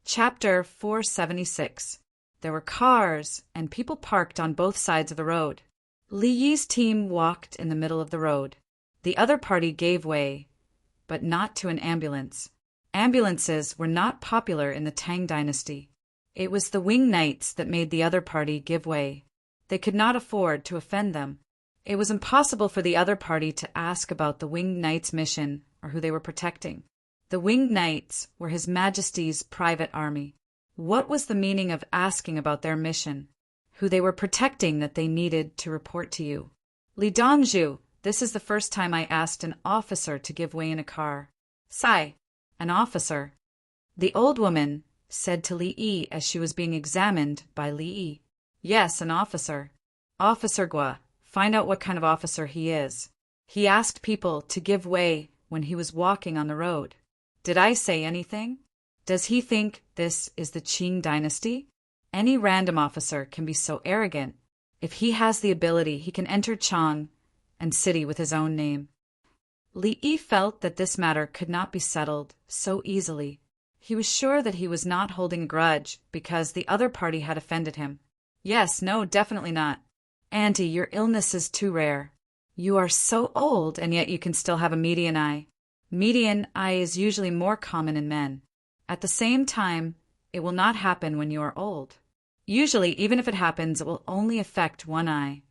Chapter 476. There were cars and people parked on both sides of the road. Li Yi's team walked in the middle of the road. The other party gave way, but not to an ambulance. Ambulances were not popular in the Tang dynasty. It was the winged knights that made the other party give way. They could not afford to offend them. It was impossible for the other party to ask about the winged knights' mission or who they were protecting. The winged knights were His Majesty's private army. What was the meaning of asking about their mission, who they were protecting that they needed to report to you? Li Dongzhu, this is the first time I asked an officer to give way in a car. Sai, an officer. The old woman said to Li Yi as she was being examined by Li Yi. Yes, an officer. Officer Gua, find out what kind of officer he is. He asked people to give way when he was walking on the road. Did I say anything? Does he think this is the Qing dynasty? Any random officer can be so arrogant. If he has the ability, he can enter Chang and city with his own name. Li Yi felt that this matter could not be settled so easily. He was sure that he was not holding a grudge because the other party had offended him. Yes, no, definitely not. Auntie, your illness is too rare. You are so old, and yet you can still have a median eye. Median eye is usually more common in men. At the same time, it will not happen when you are old. Usually, even if it happens, it will only affect one eye,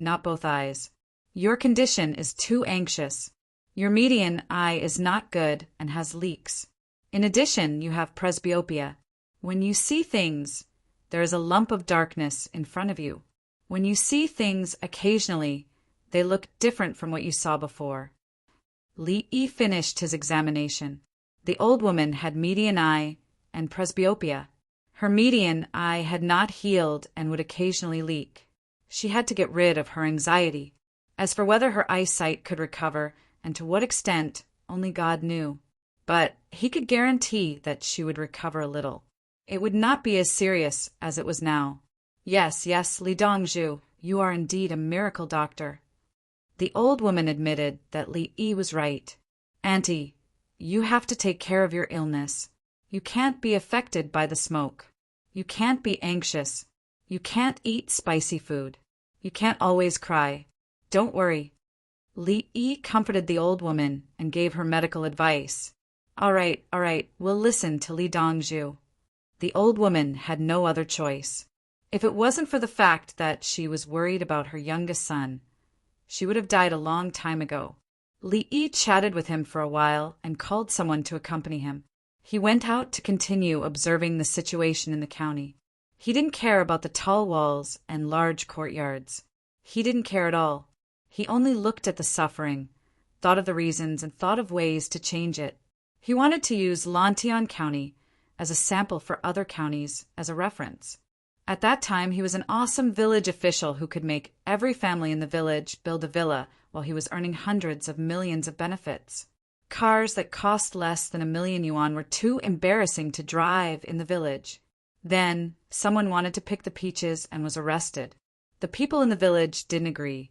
not both eyes. Your condition is too anxious. Your median eye is not good and has leaks. In addition, you have presbyopia. When you see things, there is a lump of darkness in front of you. When you see things occasionally, they look different from what you saw before. Li Yi finished his examination. The old woman had median eye and presbyopia. Her median eye had not healed and would occasionally leak. She had to get rid of her anxiety. As for whether her eyesight could recover and to what extent, only God knew. But he could guarantee that she would recover a little. It would not be as serious as it was now. Yes, Li Dongzhu, you are indeed a miracle doctor. The old woman admitted that Li Yi was right. Auntie, you have to take care of your illness. You can't be affected by the smoke. You can't be anxious. You can't eat spicy food. You can't always cry. Don't worry. Li Yi comforted the old woman and gave her medical advice. All right, we'll listen to Li Dongzhu. The old woman had no other choice. If it wasn't for the fact that she was worried about her youngest son, she would have died a long time ago. Li Yi chatted with him for a while and called someone to accompany him. He went out to continue observing the situation in the county. He didn't care about the tall walls and large courtyards. He didn't care at all. He only looked at the suffering, thought of the reasons, and thought of ways to change it. He wanted to use Lantian County as a sample for other counties as a reference. At that time, he was an awesome village official who could make every family in the village build a villa while he was earning hundreds of millions of benefits. Cars that cost less than 1,000,000 yuan were too embarrassing to drive in the village. Then, someone wanted to pick the peaches and was arrested. The people in the village didn't agree,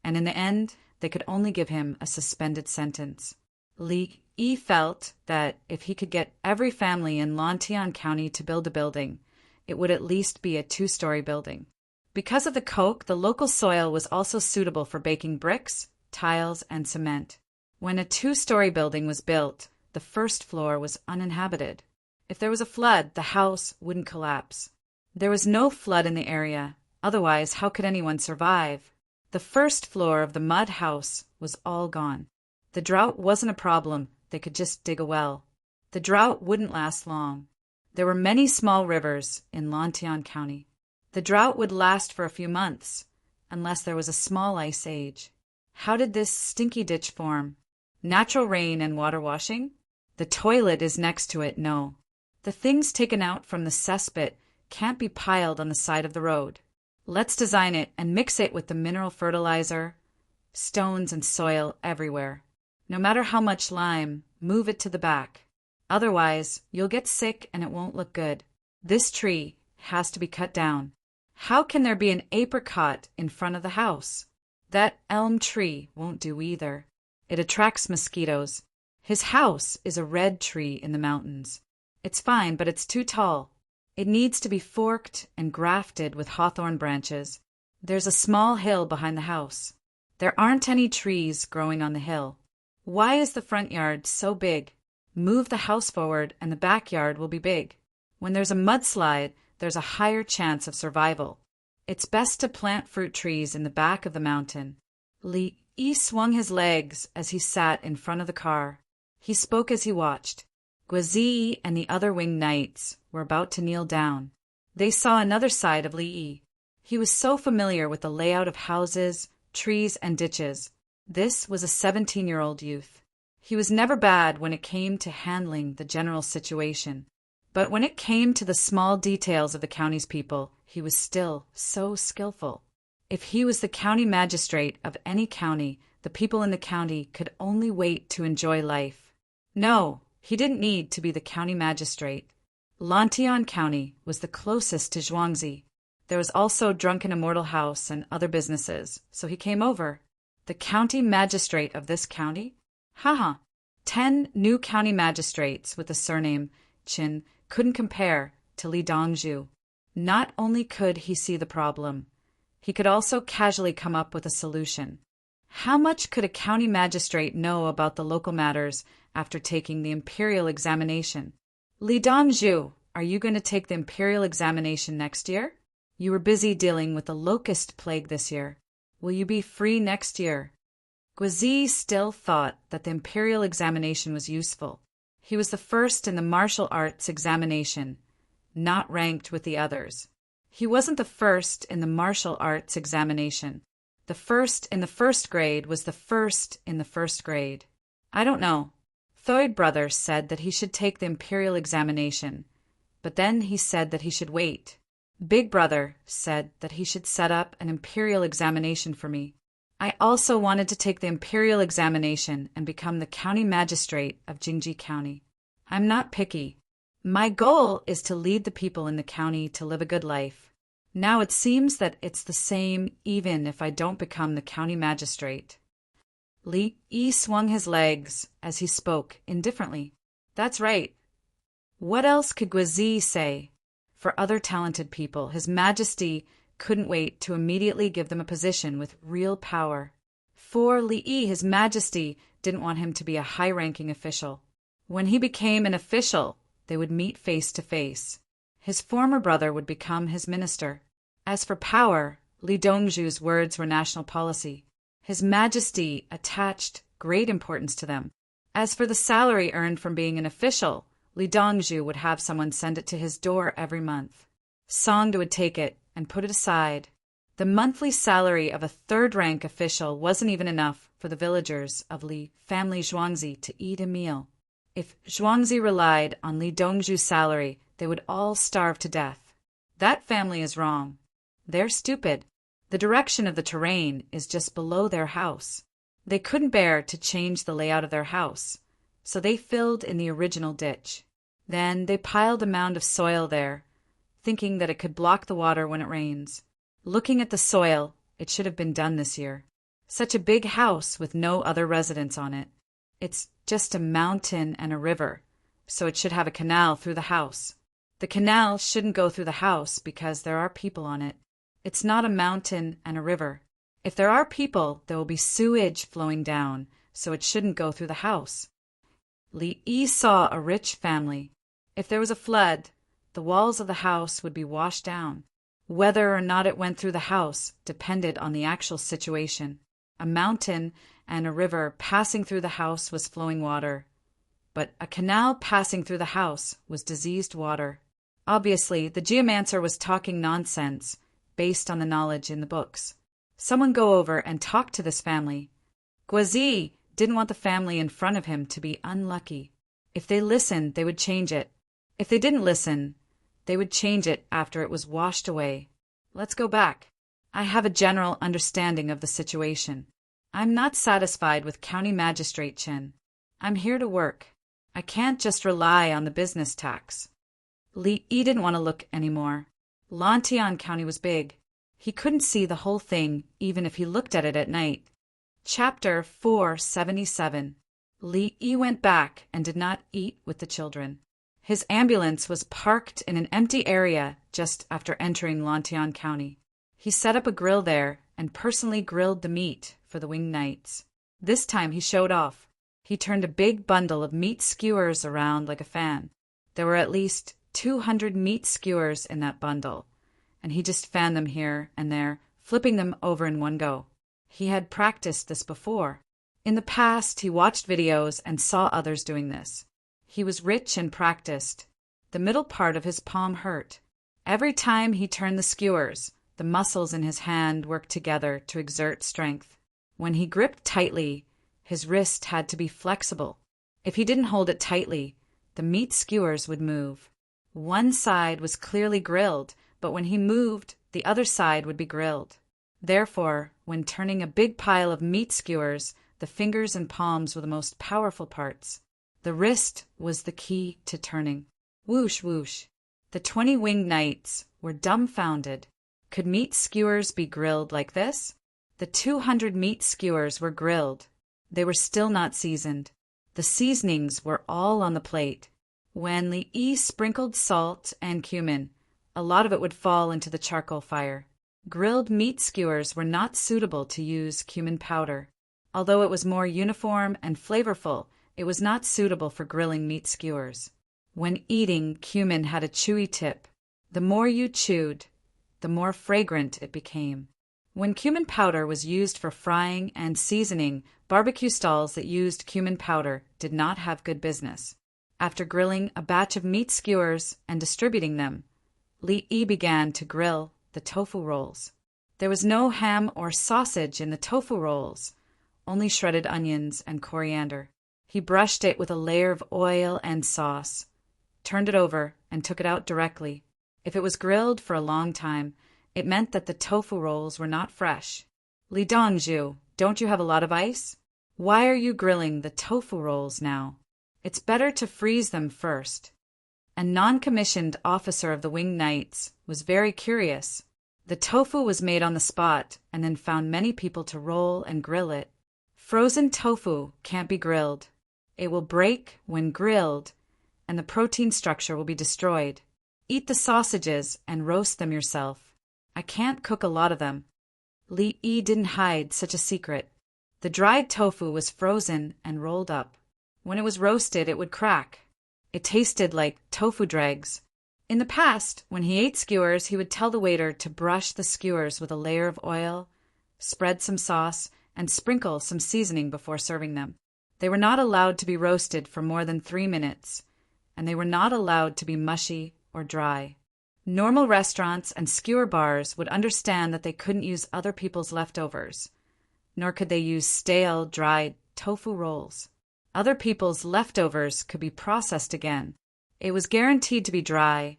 and in the end, they could only give him a suspended sentence. Li Yi felt that if he could get every family in Lantian County to build a building, it would at least be a 2-story building. Because of the coke, the local soil was also suitable for baking bricks, tiles, and cement. When a 2-story building was built, the first floor was uninhabited. If there was a flood, the house wouldn't collapse. There was no flood in the area, otherwise how could anyone survive? The first floor of the mud house was all gone. The drought wasn't a problem, they could just dig a well. The drought wouldn't last long. There were many small rivers in Lantian County. The drought would last for a few months, unless there was a small ice age. How did this stinky ditch form? Natural rain and water washing? The toilet is next to it, no. The things taken out from the cesspit can't be piled on the side of the road. Let's design it and mix it with the mineral fertilizer, stones and soil everywhere. No matter how much lime, move it to the back. Otherwise, you'll get sick and it won't look good. This tree has to be cut down. How can there be an apricot in front of the house? That elm tree won't do either. It attracts mosquitoes. His house is a red tree in the mountains. It's fine, but it's too tall. It needs to be forked and grafted with hawthorn branches. There's a small hill behind the house. There aren't any trees growing on the hill. Why is the front yard so big? Move the house forward and the backyard will be big. When there's a mudslide, there's a higher chance of survival. It's best to plant fruit trees in the back of the mountain. Li Yi swung his legs as he sat in front of the car. He spoke as he watched. Guazi and the other winged knights were about to kneel down. They saw another side of Li Yi. He was so familiar with the layout of houses, trees, and ditches. This was a 17-year-old youth. He was never bad when it came to handling the general situation. But when it came to the small details of the county's people, he was still so skillful. If he was the county magistrate of any county, the people in the county could only wait to enjoy life. No, he didn't need to be the county magistrate. Lantian County was the closest to Zhuangzi. There was also Drunken Immortal House and other businesses, so he came over. The county magistrate of this county? Haha. 10 new county magistrates with the surname Qin couldn't compare to Li Dongzhu. Not only could he see the problem, he could also casually come up with a solution. How much could a county magistrate know about the local matters after taking the imperial examination? Li Dongzhu, are you going to take the imperial examination next year? You were busy dealing with the locust plague this year. Will you be free next year? Guazi still thought that the imperial examination was useful. He was the first in the martial arts examination, not ranked with the others. He wasn't the first in the martial arts examination. The first in the first grade was the first in the first grade. I don't know. Thoid brother said that he should take the imperial examination, but then he said that he should wait. Big brother said that he should set up an imperial examination for me. I also wanted to take the imperial examination and become the county magistrate of Jingji County. I'm not picky. My goal is to lead the people in the county to live a good life. Now it seems that it's the same even if I don't become the county magistrate. Li Yi swung his legs as he spoke indifferently. That's right. What else could Guazi say? For other talented people, His Majesty couldn't wait to immediately give them a position with real power. For Li Yi, His Majesty didn't want him to be a high-ranking official. When he became an official, they would meet face to face. His former brother would become his minister. As for power, Li Dongzhu's words were national policy. His Majesty attached great importance to them. As for the salary earned from being an official, Li Dongzhu would have someone send it to his door every month. Songda would take it and put it aside. The monthly salary of a third-rank official wasn't even enough for the villagers of Li family Zhuangzi to eat a meal. If Zhuangzi relied on Li Dongzhu's salary, they would all starve to death. That family is wrong. They're stupid. The direction of the terrain is just below their house. They couldn't bear to change the layout of their house, so they filled in the original ditch. Then they piled a mound of soil there, thinking that it could block the water when it rains. Looking at the soil, it should have been done this year. Such a big house with no other residents on it. It's just a mountain and a river, so it should have a canal through the house. The canal shouldn't go through the house because there are people on it. It's not a mountain and a river. If there are people, there will be sewage flowing down, so it shouldn't go through the house. Li Yi saw a rich family. If there was a flood, the walls of the house would be washed down. Whether or not it went through the house depended on the actual situation. A mountain and a river passing through the house was flowing water, but a canal passing through the house was diseased water. Obviously, the geomancer was talking nonsense based on the knowledge in the books. Someone go over and talk to this family. Guazi didn't want the family in front of him to be unlucky. If they listened, they would change it. If they didn't listen, they would change it after it was washed away. Let's go back. I have a general understanding of the situation. I'm not satisfied with County Magistrate Chen. I'm here to work. I can't just rely on the business tax. Li Yi didn't want to look anymore. Lantian County was big. He couldn't see the whole thing even if he looked at it at night. Chapter 477. Li Yi went back and did not eat with the children. His ambulance was parked in an empty area just after entering Lantian County. He set up a grill there and personally grilled the meat for the winged knights. This time he showed off. He turned a big bundle of meat skewers around like a fan. There were at least 200 meat skewers in that bundle, and he just fanned them here and there, flipping them over in one go. He had practiced this before. In the past, he watched videos and saw others doing this. He was rich and practiced. The middle part of his palm hurt. Every time he turned the skewers, the muscles in his hand worked together to exert strength. When he gripped tightly, his wrist had to be flexible. If he didn't hold it tightly, the meat skewers would move. One side was clearly grilled, but when he moved, the other side would be grilled. Therefore, when turning a big pile of meat skewers, the fingers and palms were the most powerful parts. The wrist was the key to turning. Whoosh, whoosh. The 20 winged knights were dumbfounded. Could meat skewers be grilled like this? The 200 meat skewers were grilled. They were still not seasoned. The seasonings were all on the plate. When Li Yi sprinkled salt and cumin, a lot of it would fall into the charcoal fire. Grilled meat skewers were not suitable to use cumin powder. Although it was more uniform and flavorful, it was not suitable for grilling meat skewers. When eating, cumin had a chewy tip. The more you chewed, the more fragrant it became. When cumin powder was used for frying and seasoning, barbecue stalls that used cumin powder did not have good business. After grilling a batch of meat skewers and distributing them, Li Yi began to grill the tofu rolls. There was no ham or sausage in the tofu rolls, only shredded onions and coriander. He brushed it with a layer of oil and sauce, turned it over, and took it out directly. If it was grilled for a long time, it meant that the tofu rolls were not fresh. Li Dongzhu, don't you have a lot of ice? Why are you grilling the tofu rolls now? It's better to freeze them first. A non-commissioned officer of the Winged Knights was very curious. The tofu was made on the spot and then found many people to roll and grill it. Frozen tofu can't be grilled. It will break when grilled, and the protein structure will be destroyed. Eat the sausages and roast them yourself. I can't cook a lot of them. Li Yi didn't hide such a secret. The dried tofu was frozen and rolled up. When it was roasted, it would crack. It tasted like tofu dregs. In the past, when he ate skewers, he would tell the waiter to brush the skewers with a layer of oil, spread some sauce, and sprinkle some seasoning before serving them. They were not allowed to be roasted for more than 3 minutes, and they were not allowed to be mushy or dry. Normal restaurants and skewer bars would understand that they couldn't use other people's leftovers, nor could they use stale, dried tofu rolls. Other people's leftovers could be processed again. It was guaranteed to be dry,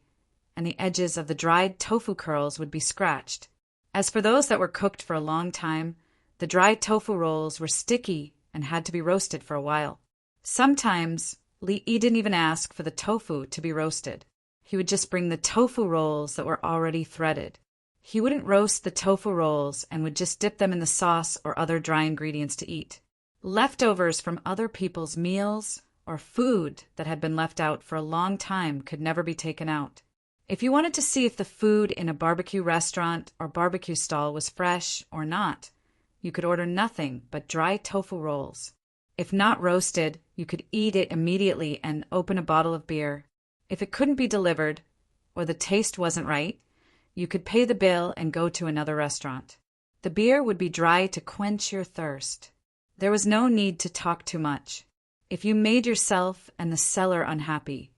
and the edges of the dried tofu curls would be scratched. As for those that were cooked for a long time, the dried tofu rolls were sticky and had to be roasted for a while. Sometimes, Li Yi didn't even ask for the tofu to be roasted. He would just bring the tofu rolls that were already threaded. He wouldn't roast the tofu rolls and would just dip them in the sauce or other dry ingredients to eat. Leftovers from other people's meals or food that had been left out for a long time could never be taken out. If you wanted to see if the food in a barbecue restaurant or barbecue stall was fresh or not, you could order nothing but dry tofu rolls. If not roasted, you could eat it immediately and open a bottle of beer. If it couldn't be delivered, or the taste wasn't right, you could pay the bill and go to another restaurant. The beer would be dry to quench your thirst. There was no need to talk too much. If you made yourself and the seller unhappy,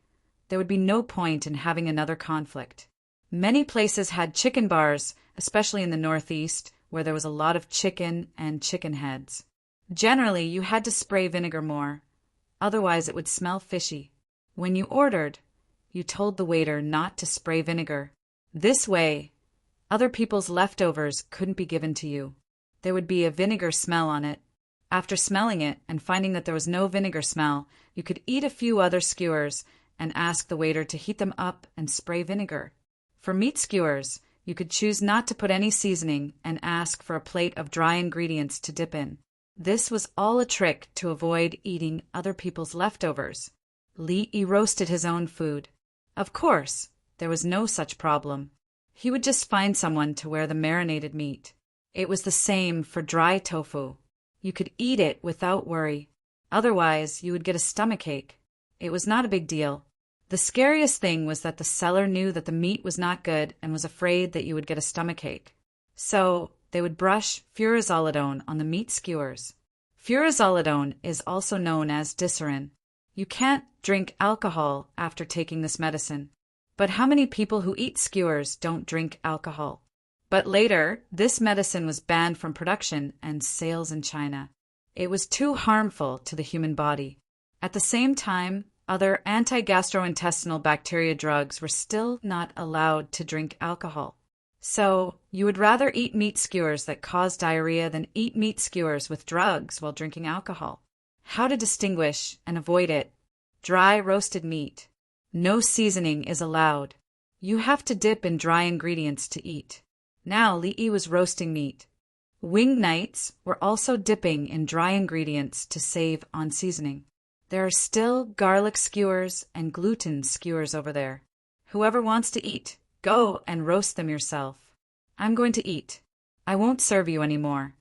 there would be no point in having another conflict. Many places had chicken bars, especially in the Northeast, where there was a lot of chicken and chicken heads. Generally, you had to spray vinegar more, otherwise it would smell fishy. When you ordered, you told the waiter not to spray vinegar. This way, other people's leftovers couldn't be given to you. There would be a vinegar smell on it. After smelling it and finding that there was no vinegar smell, you could eat a few other skewers and ask the waiter to heat them up and spray vinegar. For meat skewers, you could choose not to put any seasoning and ask for a plate of dry ingredients to dip in. This was all a trick to avoid eating other people's leftovers. Li roasted his own food. Of course, there was no such problem. He would just find someone to wear the marinated meat. It was the same for dry tofu. You could eat it without worry. Otherwise, you would get a stomachache. It was not a big deal. The scariest thing was that the seller knew that the meat was not good and was afraid that you would get a stomachache. So, they would brush furazolidone on the meat skewers. Furazolidone is also known as Dicerin. You can't drink alcohol after taking this medicine. But how many people who eat skewers don't drink alcohol? But later, this medicine was banned from production and sales in China. It was too harmful to the human body. At the same time, other anti-gastrointestinal bacteria drugs were still not allowed to drink alcohol. So, you would rather eat meat skewers that cause diarrhea than eat meat skewers with drugs while drinking alcohol. How to distinguish and avoid it? Dry roasted meat. No seasoning is allowed. You have to dip in dry ingredients to eat. Now Li was roasting meat. Wing Knights were also dipping in dry ingredients to save on seasoning. There are still garlic skewers and gluten skewers over there. Whoever wants to eat, go and roast them yourself. I'm going to eat. I won't serve you anymore.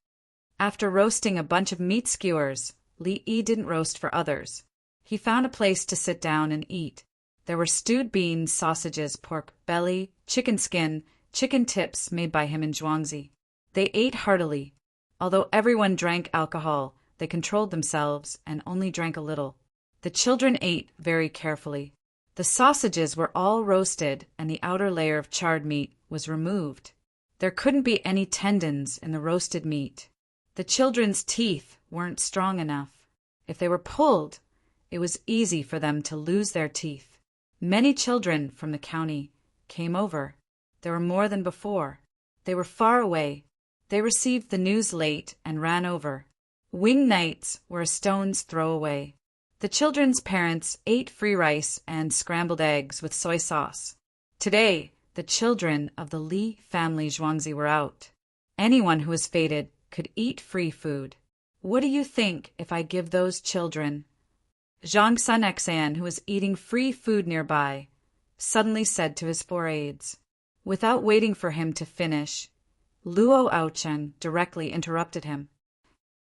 After roasting a bunch of meat skewers, Li didn't roast for others. He found a place to sit down and eat. There were stewed beans, sausages, pork belly, chicken skin, chicken tips made by him in Zhuangzi. They ate heartily. Although everyone drank alcohol, they controlled themselves and only drank a little. The children ate very carefully. The sausages were all roasted and the outer layer of charred meat was removed. There couldn't be any tendons in the roasted meat. The children's teeth weren't strong enough. If they were pulled, it was easy for them to lose their teeth. Many children from the county came over. There were more than before. They were far away. They received the news late and ran over. Wing Knights were a stone's throw away. The children's parents ate free rice and scrambled eggs with soy sauce. Today, the children of the Li family Zhuangzi were out. Anyone who was fated could eat free food. What do you think if I give those children? Zhang Sun Xan, who was eating free food nearby, suddenly said to his 4 aides. Without waiting for him to finish, Luo Aocheng directly interrupted him.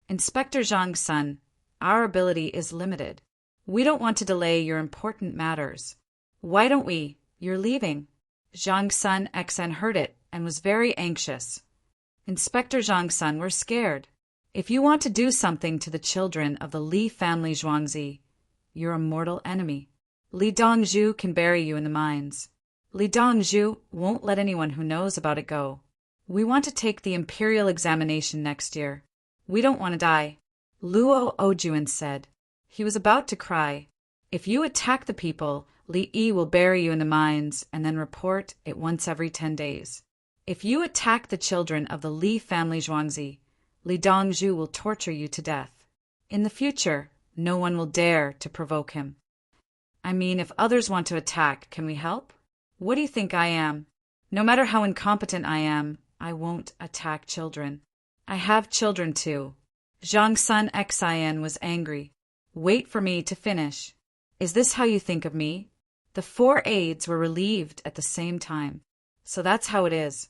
Inspector Zhang Sun, our ability is limited. We don't want to delay your important matters. Why don't we? You're leaving. Zhang Sun Xen heard it and was very anxious. Inspector Zhang Sun, we're scared. If you want to do something to the children of the Li family Zhuangzi, you're a mortal enemy. Li Dongzhu can bury you in the mines. Li Dongzhu won't let anyone who knows about it go. We want to take the imperial examination next year. We don't want to die. Luo Ojuan said. He was about to cry. If you attack the people, Li Yi will bury you in the mines and then report it once every 10 days. If you attack the children of the Li family Zhuangzi, Li Dongzhu will torture you to death. In the future, no one will dare to provoke him. I mean, if others want to attack, can we help? What do you think I am? No matter how incompetent I am, I won't attack children. I have children too. Zhang Sun Xian was angry. Wait for me to finish. Is this how you think of me? The 4 aides were relieved at the same time. So that's how it is.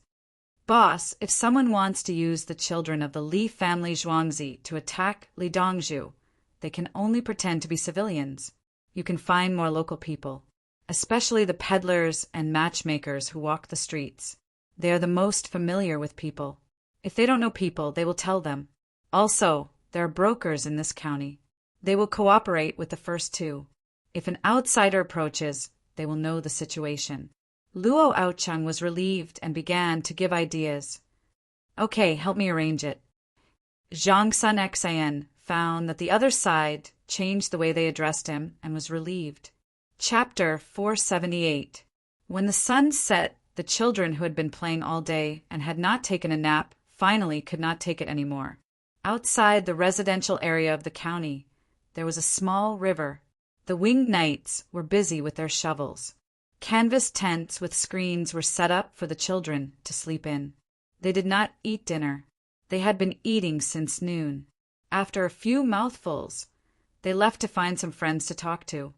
Boss, if someone wants to use the children of the Li family Zhuangzi to attack Li Dongzhu, they can only pretend to be civilians. You can find more local people, especially the peddlers and matchmakers who walk the streets. They are the most familiar with people. If they don't know people, they will tell them. Also, there are brokers in this county. They will cooperate with the first 2. If an outsider approaches, they will know the situation. Luo Aocheng was relieved and began to give ideas. Okay, help me arrange it. Zhang Sun Xian found that the other side changed the way they addressed him and was relieved. Chapter 478. When the sun set, the children who had been playing all day and had not taken a nap finally could not take it anymore. Outside the residential area of the county, there was a small river. The Winged Knights were busy with their shovels. Canvas tents with screens were set up for the children to sleep in. They did not eat dinner. They had been eating since noon. After a few mouthfuls, they left to find some friends to talk to.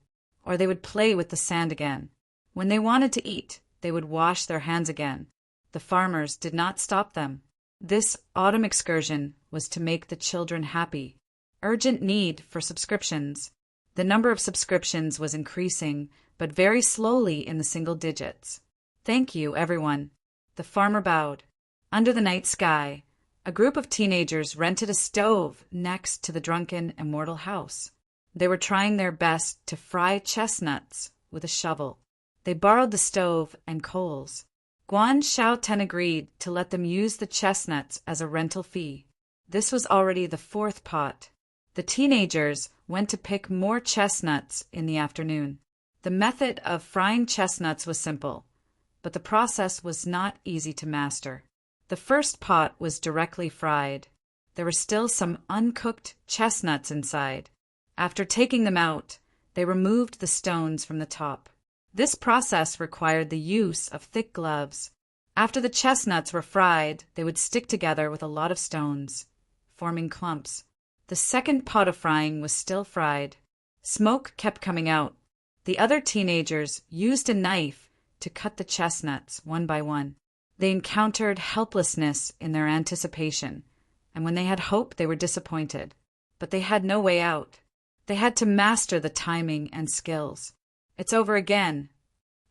or they would play with the sand again. When they wanted to eat, they would wash their hands again. The farmers did not stop them. This autumn excursion was to make the children happy. Urgent need for subscriptions. The number of subscriptions was increasing, but very slowly in the single digits. Thank you, everyone. The farmer bowed. Under the night sky, a group of teenagers rented a stove next to the drunken immortal house. They were trying their best to fry chestnuts with a shovel. They borrowed the stove and coals. Guan Xiaoten agreed to let them use the chestnuts as a rental fee. This was already the fourth pot. The teenagers went to pick more chestnuts in the afternoon. The method of frying chestnuts was simple, but the process was not easy to master. The first pot was directly fried. There were still some uncooked chestnuts inside. After taking them out, they removed the stones from the top. This process required the use of thick gloves. After the chestnuts were fried, they would stick together with a lot of stones, forming clumps. The second pot of frying was still fried. Smoke kept coming out. The other teenagers used a knife to cut the chestnuts one by one. They encountered helplessness in their anticipation, and when they had hope, they were disappointed. But they had no way out. They had to master the timing and skills. It's over again.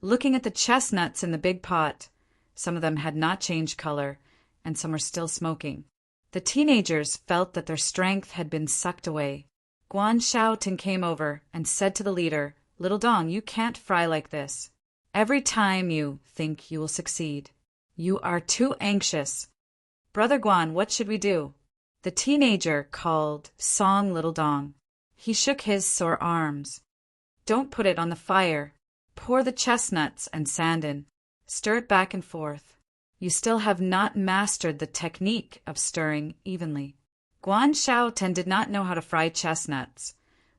Looking at the chestnuts in the big pot, some of them had not changed color, and some were still smoking. The teenagers felt that their strength had been sucked away. Guan Xiaoten came over and said to the leader, "Little Dong, you can't fry like this. Every time you think you will succeed. You are too anxious. Brother Guan, what should we do?" The teenager called Song Little Dong. He shook his sore arms. "Don't put it on the fire. Pour the chestnuts and sand in. Stir it back and forth. You still have not mastered the technique of stirring evenly." Guan Xiaoten did not know how to fry chestnuts,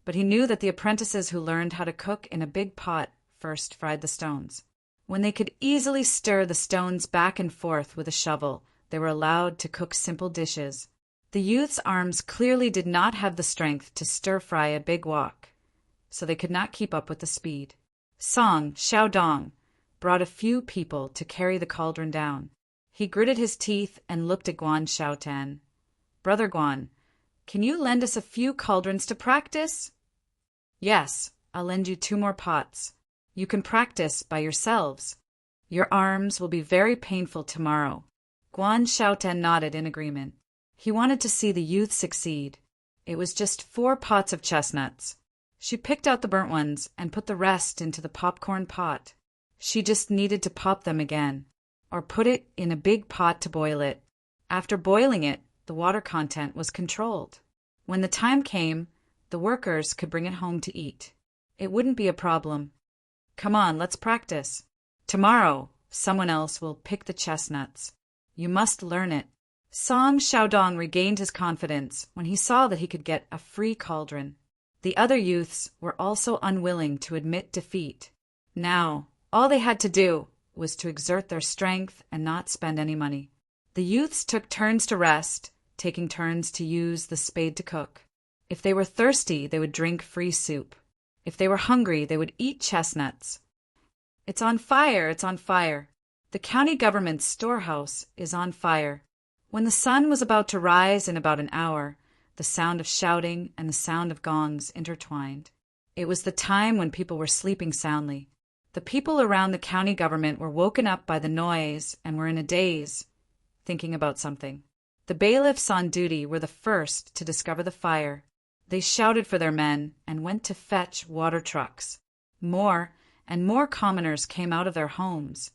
but he knew that the apprentices who learned how to cook in a big pot first fried the stones. When they could easily stir the stones back and forth with a shovel, they were allowed to cook simple dishes. The youth's arms clearly did not have the strength to stir-fry a big wok, so they could not keep up with the speed. Song Xiaodong brought a few people to carry the cauldron down. He gritted his teeth and looked at Guan Xiaoten. "Brother Guan, can you lend us a few cauldrons to practice?" "Yes, I'll lend you 2 more pots. You can practice by yourselves. Your arms will be very painful tomorrow." Guan Xiaoten nodded in agreement. He wanted to see the youth succeed. It was just 4 pots of chestnuts. She picked out the burnt ones and put the rest into the popcorn pot. She just needed to pop them again, or put it in a big pot to boil it. After boiling it, the water content was controlled. When the time came, the workers could bring it home to eat. It wouldn't be a problem. "Come on, let's practice. Tomorrow, someone else will pick the chestnuts. You must learn it." Song Xiaodong regained his confidence when he saw that he could get a free cauldron. The other youths were also unwilling to admit defeat. Now, all they had to do was to exert their strength and not spend any money. The youths took turns to rest, taking turns to use the spade to cook. If they were thirsty, they would drink free soup. If they were hungry, they would eat chestnuts. "It's on fire, it's on fire. The county government's storehouse is on fire." When the sun was about to rise in about an hour, the sound of shouting and the sound of gongs intertwined. It was the time when people were sleeping soundly. The people around the county government were woken up by the noise and were in a daze, thinking about something. The bailiffs on duty were the first to discover the fire. They shouted for their men and went to fetch water trucks. More and more commoners came out of their homes,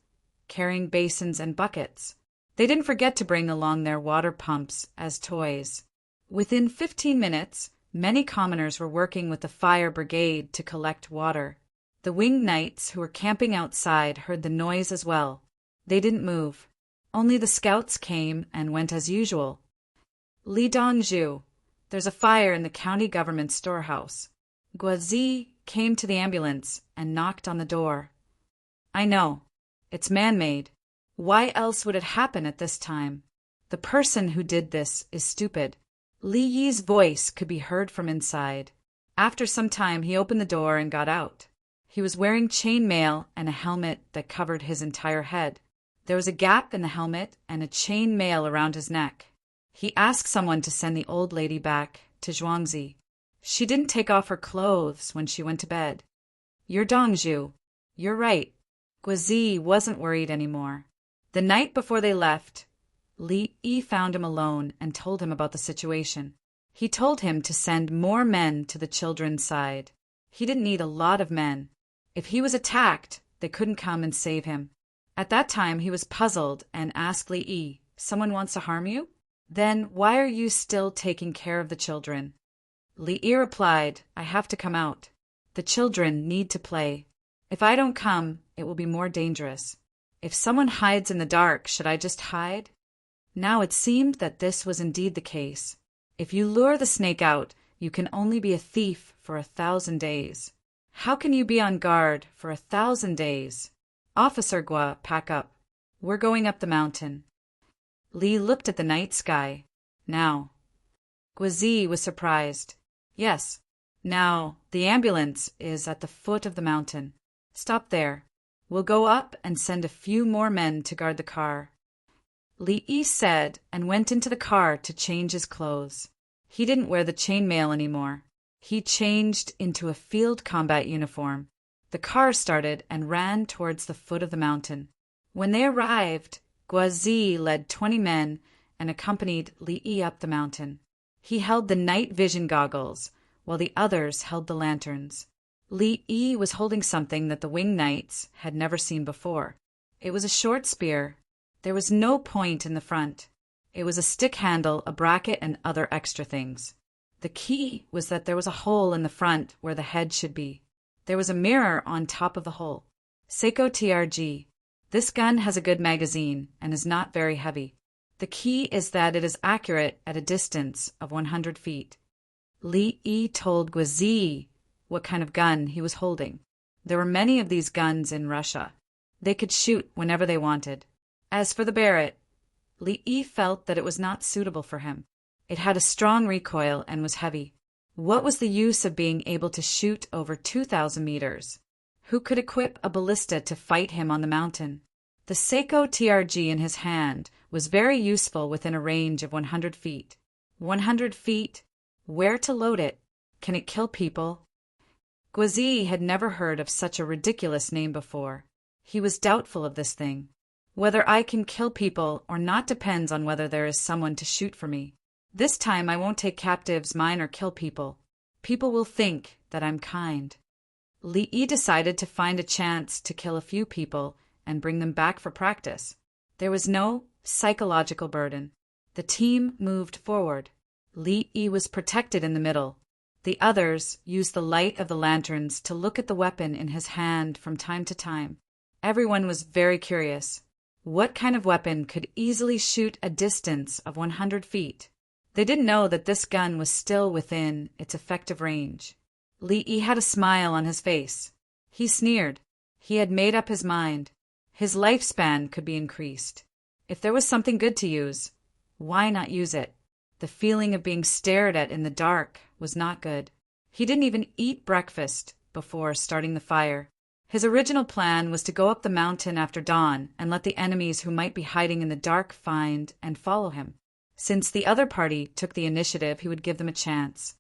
carrying basins and buckets. They didn't forget to bring along their water pumps as toys. Within 15 minutes, many commoners were working with the fire brigade to collect water. The winged knights who were camping outside heard the noise as well. They didn't move. Only the scouts came and went as usual. "Li Dongzhu, there's a fire in the county government storehouse." Guazi came to the ambulance and knocked on the door. "I know. It's man-made. Why else would it happen at this time? The person who did this is stupid." Li Yi's voice could be heard from inside. After some time, he opened the door and got out. He was wearing chain mail and a helmet that covered his entire head. There was a gap in the helmet and a chain mail around his neck. He asked someone to send the old lady back to Zhuangzi. She didn't take off her clothes when she went to bed. You're Dongzhu. You're right. Guizi wasn't worried anymore. The night before they left, Li Yi found him alone and told him about the situation. He told him to send more men to the children's side. He didn't need a lot of men. If he was attacked, they couldn't come and save him. At that time, he was puzzled and asked Li Yi, "Someone wants to harm you? Then why are you still taking care of the children?" Li Yi replied, "I have to come out. The children need to play. If I don't come, it will be more dangerous. If someone hides in the dark, should I just hide?" Now it seemed that this was indeed the case. If you lure the snake out, you can only be a thief for 1,000 days. How can you be on guard for 1,000 days? Officer Gua, pack up. We're going up the mountain. Li looked at the night sky. Now. Guizi was surprised. Yes. Now, the ambulance is at the foot of the mountain. Stop there. We'll go up and send a few more men to guard the car. Li Yi said and went into the car to change his clothes. He didn't wear the chainmail anymore. He changed into a field combat uniform. The car started and ran towards the foot of the mountain. When they arrived, Guizi led 20 men and accompanied Li Yi up the mountain. He held the night vision goggles, while the others held the lanterns. Li Yi was holding something that the winged knights had never seen before. It was a short spear. There was no point in the front. It was a stick handle, a bracket, and other extra things. The key was that there was a hole in the front where the head should be. There was a mirror on top of the hole. Seiko TRG. This gun has a good magazine and is not very heavy. The key is that it is accurate at a distance of 100 feet. Li Yi told Guizi what kind of gun he was holding. There were many of these guns in Russia. They could shoot whenever they wanted. As for the Barrett, Li Yi felt that it was not suitable for him. It had a strong recoil and was heavy. What was the use of being able to shoot over 2,000 meters? Who could equip a ballista to fight him on the mountain? The Seiko TRG in his hand was very useful within a range of 100 feet. 100 feet? Where to load it? Can it kill people? Guizi had never heard of such a ridiculous name before. He was doubtful of this thing. Whether I can kill people or not depends on whether there is someone to shoot for me. This time I won't take captives, mine, or kill people. People will think that I'm kind. Li Yi decided to find a chance to kill a few people and bring them back for practice. There was no psychological burden. The team moved forward. Li Yi was protected in the middle. The others used the light of the lanterns to look at the weapon in his hand from time to time. Everyone was very curious. What kind of weapon could easily shoot a distance of 100 feet? They didn't know that this gun was still within its effective range. Li Yi had a smile on his face. He sneered. He had made up his mind. His lifespan could be increased. If there was something good to use, why not use it? The feeling of being stared at in the dark was not good. He didn't even eat breakfast before starting the fire. His original plan was to go up the mountain after dawn and let the enemies who might be hiding in the dark find and follow him. Since the other party took the initiative, he would give them a chance.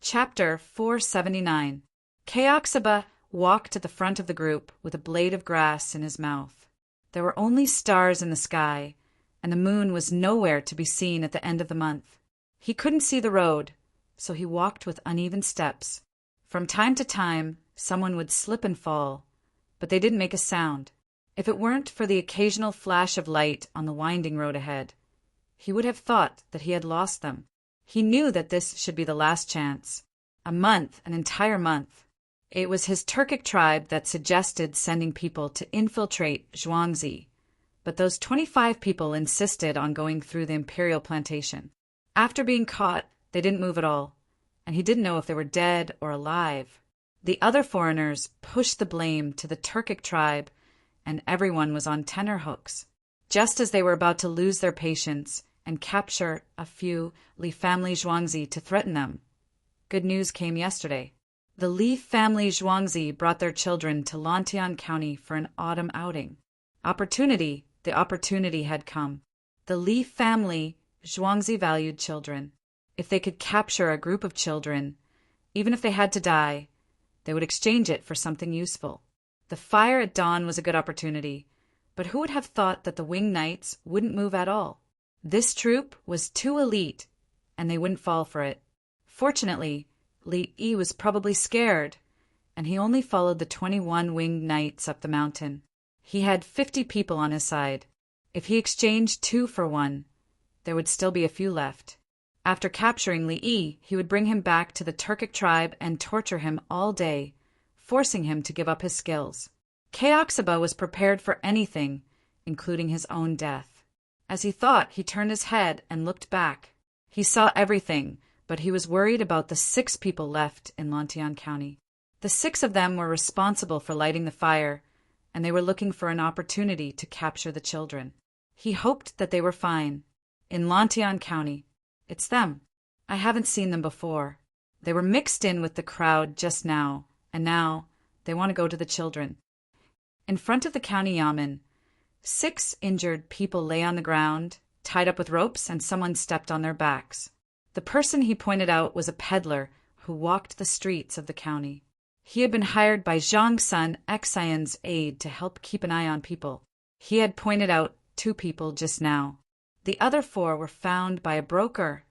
Chapter 479. Keoxaba walked to the front of the group with a blade of grass in his mouth. There were only stars in the sky, and the moon was nowhere to be seen at the end of the month. He couldn't see the road, so he walked with uneven steps. From time to time, someone would slip and fall, but they didn't make a sound. If it weren't for the occasional flash of light on the winding road ahead, he would have thought that he had lost them. He knew that this should be the last chance. A month, an entire month. It was his Turkic tribe that suggested sending people to infiltrate Zhuangzi, but those 25 people insisted on going through the imperial plantation. After being caught, they didn't move at all, and he didn't know if they were dead or alive. The other foreigners pushed the blame to the Turkic tribe, and everyone was on tenterhooks. Just as they were about to lose their patience and capture a few Li family Zhuangzi to threaten them, good news came yesterday. The Li family Zhuangzi brought their children to Lantian County for an autumn outing. The opportunity had come. The Li family Zhuangzi valued children. If they could capture a group of children, even if they had to die, they would exchange it for something useful. The fire at dawn was a good opportunity, but who would have thought that the winged knights wouldn't move at all? This troop was too elite, and they wouldn't fall for it. Fortunately, Li Yi was probably scared, and he only followed the 21 winged knights up the mountain. He had 50 people on his side. If he exchanged 2 for 1, there would still be a few left. After capturing Li Yi, he would bring him back to the Turkic tribe and torture him all day, forcing him to give up his skills. Keoxaba was prepared for anything, including his own death. As he thought, he turned his head and looked back. He saw everything, but he was worried about the 6 people left in Lantian County. The 6 of them were responsible for lighting the fire, and they were looking for an opportunity to capture the children. He hoped that they were fine. In Lantian County. It's them. I haven't seen them before. They were mixed in with the crowd just now, and now they want to go to the children. In front of the county yamen, 6 injured people lay on the ground, tied up with ropes, and someone stepped on their backs. The person he pointed out was a peddler who walked the streets of the county. He had been hired by Zhang Sun Xian's aide to help keep an eye on people. He had pointed out 2 people just now. The other 4 were found by a broker,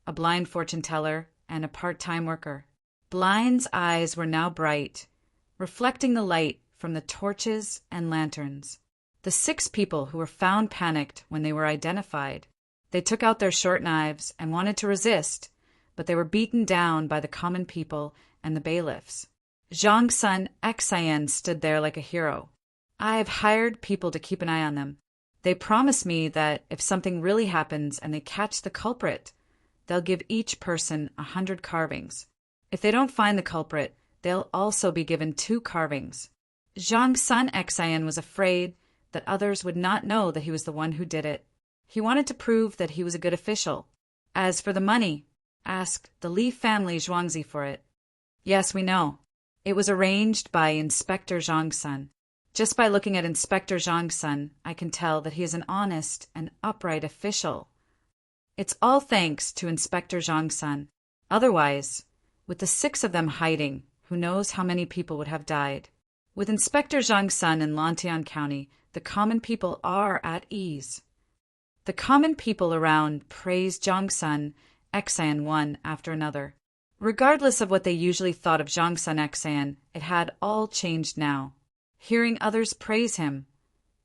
a blind fortune teller, and a part-time worker. Blind's eyes were now bright, reflecting the light from the torches and lanterns. The 6 people who were found panicked when they were identified. They took out their short knives and wanted to resist, but they were beaten down by the common people and the bailiffs. Zhang Sun Xian stood there like a hero. I've hired people to keep an eye on them. They promise me that if something really happens and they catch the culprit, they'll give each person 100 carvings. If they don't find the culprit, they'll also be given 2 carvings. Zhang Sun Xian was afraid that others would not know that he was the one who did it. He wanted to prove that he was a good official. As for the money, ask the Li family Zhuangzi for it. Yes, we know. It was arranged by Inspector Zhang Sun. Just by looking at Inspector Zhang Sun, I can tell that he is an honest and upright official. It's all thanks to Inspector Zhang Sun. Otherwise, with the 6 of them hiding, who knows how many people would have died. With Inspector Zhang Sun in Lantian County, the common people are at ease. The common people around praised Zhang Sun Xian one after another. Regardless of what they usually thought of Zhang Sun Xian, it had all changed now. Hearing others praise him,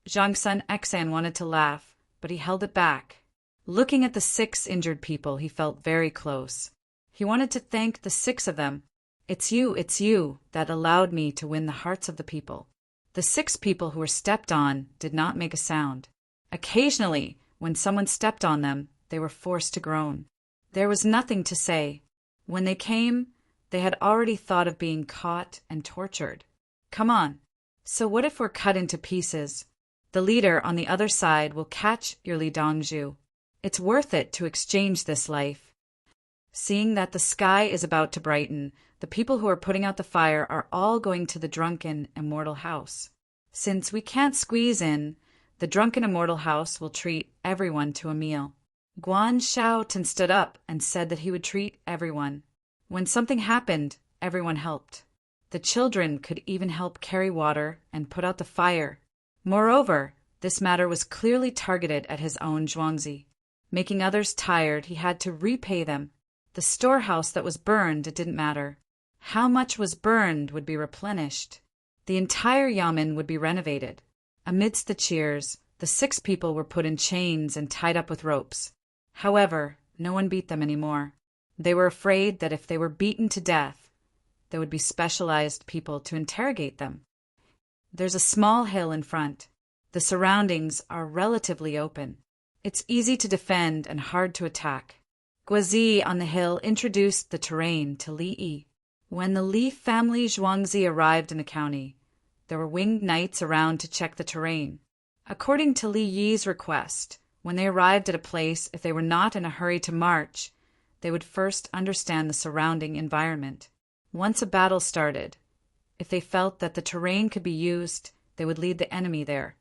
Zhang Sun Xian wanted to laugh, but he held it back. Looking at the 6 injured people, he felt very close. He wanted to thank the 6 of them. It's you that allowed me to win the hearts of the people. The 6 people who were stepped on did not make a sound. Occasionally, when someone stepped on them, they were forced to groan. There was nothing to say. When they came, they had already thought of being caught and tortured. Come on. So what if we're cut into pieces? The leader on the other side will catch your Li Dongzhu. It's worth it to exchange this life. Seeing that the sky is about to brighten, the people who are putting out the fire are all going to the drunken immortal house. Since we can't squeeze in, the drunken immortal house will treat everyone to a meal. Guan Shaotan stood up and said that he would treat everyone. When something happened, everyone helped. The children could even help carry water and put out the fire. Moreover, this matter was clearly targeted at his own Zhuangzi. Making others tired, he had to repay them. The storehouse that was burned, it didn't matter. How much was burned would be replenished. The entire yamen would be renovated. Amidst the cheers, the 6 people were put in chains and tied up with ropes. However, no one beat them anymore. They were afraid that if they were beaten to death, there would be specialized people to interrogate them. There's a small hill in front. The surroundings are relatively open. It's easy to defend and hard to attack. Guazi on the hill introduced the terrain to Li Yi. When the Li family Zhuangzi arrived in the county, there were winged knights around to check the terrain. According to Li Yi's request, when they arrived at a place, if they were not in a hurry to march, they would first understand the surrounding environment. Once a battle started, if they felt that the terrain could be used, they would lead the enemy there.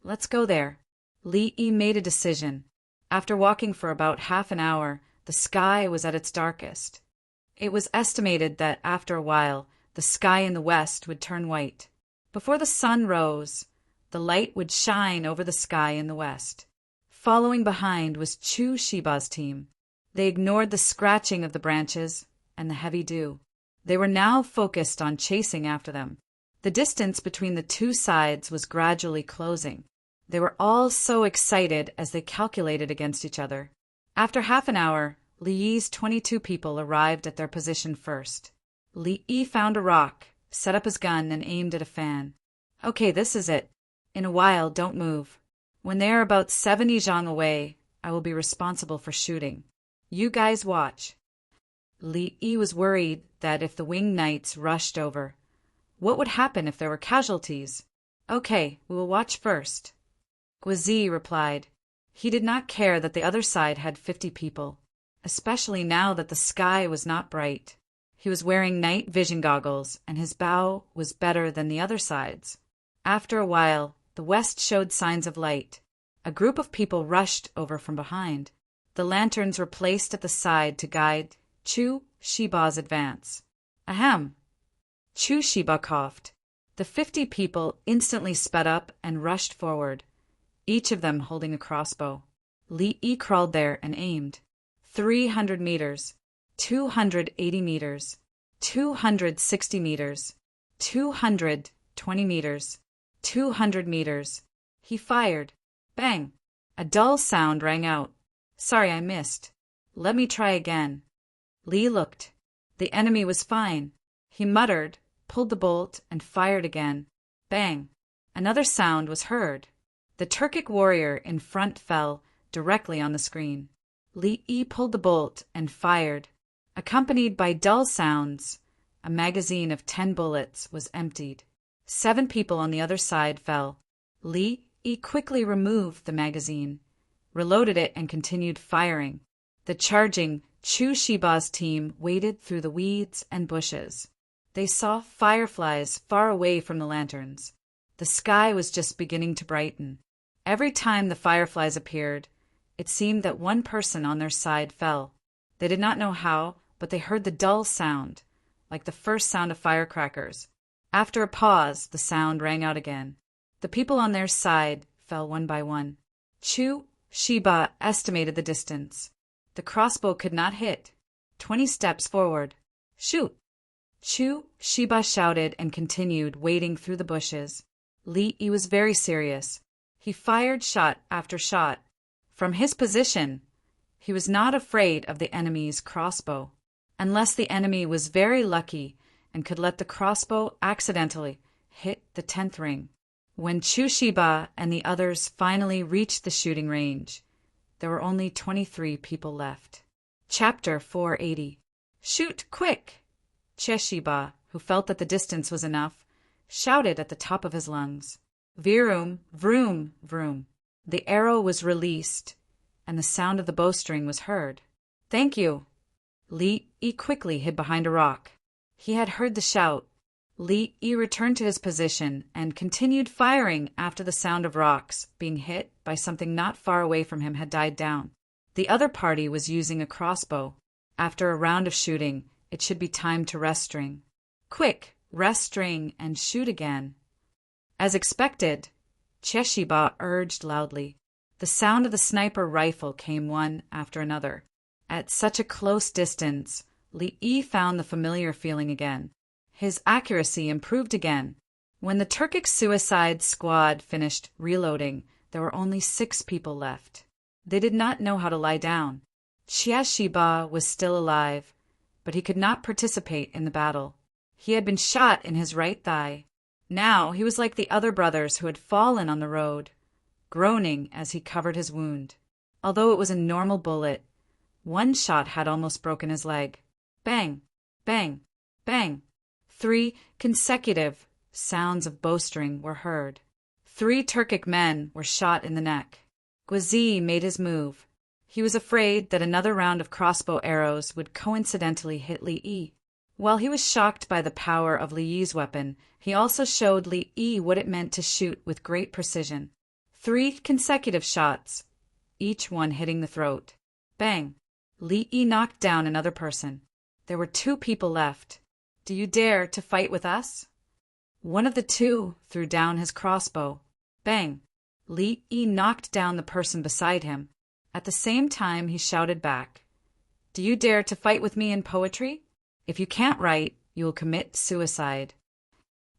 Let's go there. Li Yi made a decision. After walking for about half an hour, the sky was at its darkest. It was estimated that after a while, the sky in the west would turn white. Before the sun rose, the light would shine over the sky in the west. Following behind was Chu Shiba's team. They ignored the scratching of the branches and the heavy dew. They were now focused on chasing after them. The distance between the two sides was gradually closing. They were all so excited as they calculated against each other. After half an hour, Li Yi's 22 people arrived at their position first. Li Yi found a rock, set up his gun, and aimed at a fan. Okay, this is it. In a while, don't move. When they are about 70 zhang away, I will be responsible for shooting. You guys watch. Li Yi was worried that if the winged knights rushed over, what would happen if there were casualties? Okay, we will watch first. Guizi replied. He did not care that the other side had 50 people, especially now that the sky was not bright. He was wearing night vision goggles, and his bow was better than the other side's. After a while, the west showed signs of light. A group of people rushed over from behind. The lanterns were placed at the side to guide Chu Shiba's advance. Ahem! Chu Shiba coughed. The 50 people instantly sped up and rushed forward, each of them holding a crossbow. Li Yi crawled there and aimed. 300 meters, 280 meters, 260 meters, 220 meters, 200 meters. He fired. Bang! A dull sound rang out. Sorry, I missed. Let me try again. Li looked. The enemy was fine. He muttered, pulled the bolt, and fired again. Bang! Another sound was heard. The Turkic warrior in front fell directly on the screen. Li Yi pulled the bolt and fired. Accompanied by dull sounds, a magazine of 10 bullets was emptied. 7 people on the other side fell. Li Yi quickly removed the magazine, reloaded it, and continued firing. The charging Chu Shiba's team waded through the weeds and bushes. They saw fireflies far away from the lanterns. The sky was just beginning to brighten. Every time the fireflies appeared, it seemed that one person on their side fell. They did not know how, but they heard the dull sound, like the first sound of firecrackers. After a pause, the sound rang out again. The people on their side fell one by one. Chu Shiba estimated the distance. The crossbow could not hit. 20 steps forward. Shoot! Chu Shiba shouted and continued wading through the bushes. Li Yi was very serious. He fired shot after shot. From his position, he was not afraid of the enemy's crossbow, unless the enemy was very lucky and could let the crossbow accidentally hit the 10th ring. When Chu Shiba and the others finally reached the shooting range, there were only 23 people left. Chapter 480. Shoot quick! Che Shiba, who felt that the distance was enough, shouted at the top of his lungs. Vroom, vroom, vroom. The arrow was released, and the sound of the bowstring was heard. Thank you. Li Yi quickly hid behind a rock. He had heard the shout. Li Yi returned to his position and continued firing after the sound of rocks being hit by something not far away from him had died down. The other party was using a crossbow. After a round of shooting, it should be time to rest string. Quick, rest string and shoot again. As expected, Che Shiba urged loudly. The sound of the sniper rifle came one after another. At such a close distance, Li Yi found the familiar feeling again. His accuracy improved again. When the Turkic suicide squad finished reloading, there were only 6 people left. They did not know how to lie down. Che Shiba was still alive, but he could not participate in the battle. He had been shot in his right thigh. Now he was like the other brothers who had fallen on the road, groaning as he covered his wound. Although it was a normal bullet, one shot had almost broken his leg. Bang, bang, bang. 3 consecutive sounds of bowstring were heard. 3 Turkic men were shot in the neck. Guizi made his move. He was afraid that another round of crossbow arrows would coincidentally hit Li Yi. While he was shocked by the power of Li Yi's weapon, he also showed Li Yi what it meant to shoot with great precision. 3 consecutive shots, each one hitting the throat. Bang! Li Yi knocked down another person. There were 2 people left. Do you dare to fight with us? One of the 2 threw down his crossbow. Bang! Li Yi knocked down the person beside him. At the same time, he shouted back, "Do you dare to fight with me in poetry? If you can't write, you will commit suicide."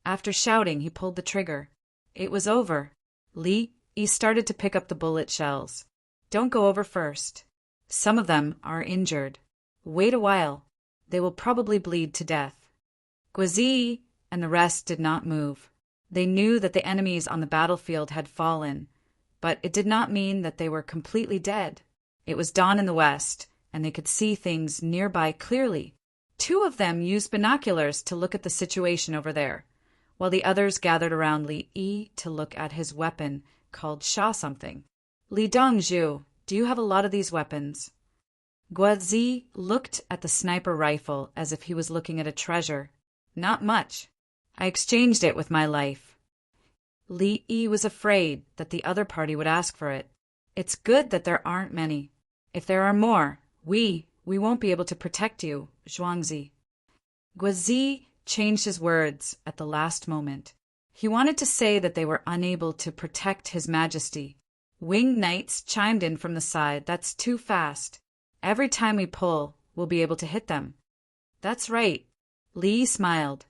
After shouting, he pulled the trigger. It was over. Li Yi started to pick up the bullet shells. Don't go over first. Some of them are injured. Wait a while. They will probably bleed to death. Guazi and the rest did not move. They knew that the enemies on the battlefield had fallen, but it did not mean that they were completely dead. It was dawn in the west, and they could see things nearby clearly. 2 of them used binoculars to look at the situation over there, while the others gathered around Li Yi to look at his weapon, called Sha something. Li Dongzhu, do you have a lot of these weapons? Guazi looked at the sniper rifle as if he was looking at a treasure. Not much. I exchanged it with my life. Li Yi was afraid that the other party would ask for it. It's good that there aren't many. If there are more, we won't be able to protect you, Zhuangzi. Guazi changed his words at the last moment. He wanted to say that they were unable to protect His Majesty. Winged knights chimed in from the side. That's too fast. Every time we pull, we'll be able to hit them. That's right. Li smiled.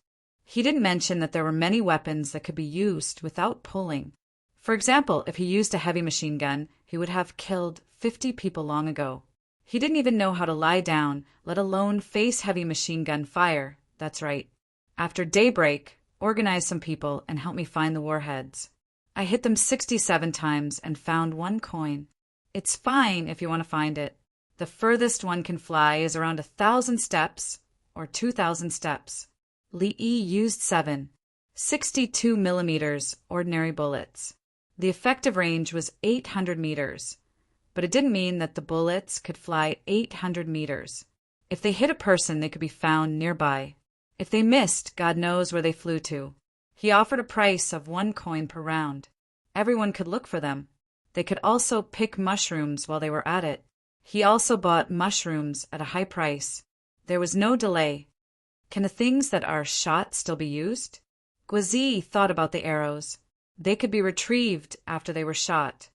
He didn't mention that there were many weapons that could be used without pulling. For example, if he used a heavy machine gun, he would have killed 50 people long ago. He didn't even know how to lie down, let alone face heavy machine gun fire. That's right. After daybreak, organize some people and help me find the warheads. I hit them 67 times and found 1 coin. It's fine if you want to find it. The furthest one can fly is around 1,000 steps or 2,000 steps. Li Yi used 7, 62 millimeters ordinary bullets. The effective range was 800 meters, but it didn't mean that the bullets could fly 800 meters. If they hit a person, they could be found nearby. If they missed, God knows where they flew to. He offered a price of 1 coin per round. Everyone could look for them. They could also pick mushrooms while they were at it. He also bought mushrooms at a high price. There was no delay. Can the things that are shot still be used? Guazi thought about the arrows. They could be retrieved after they were shot.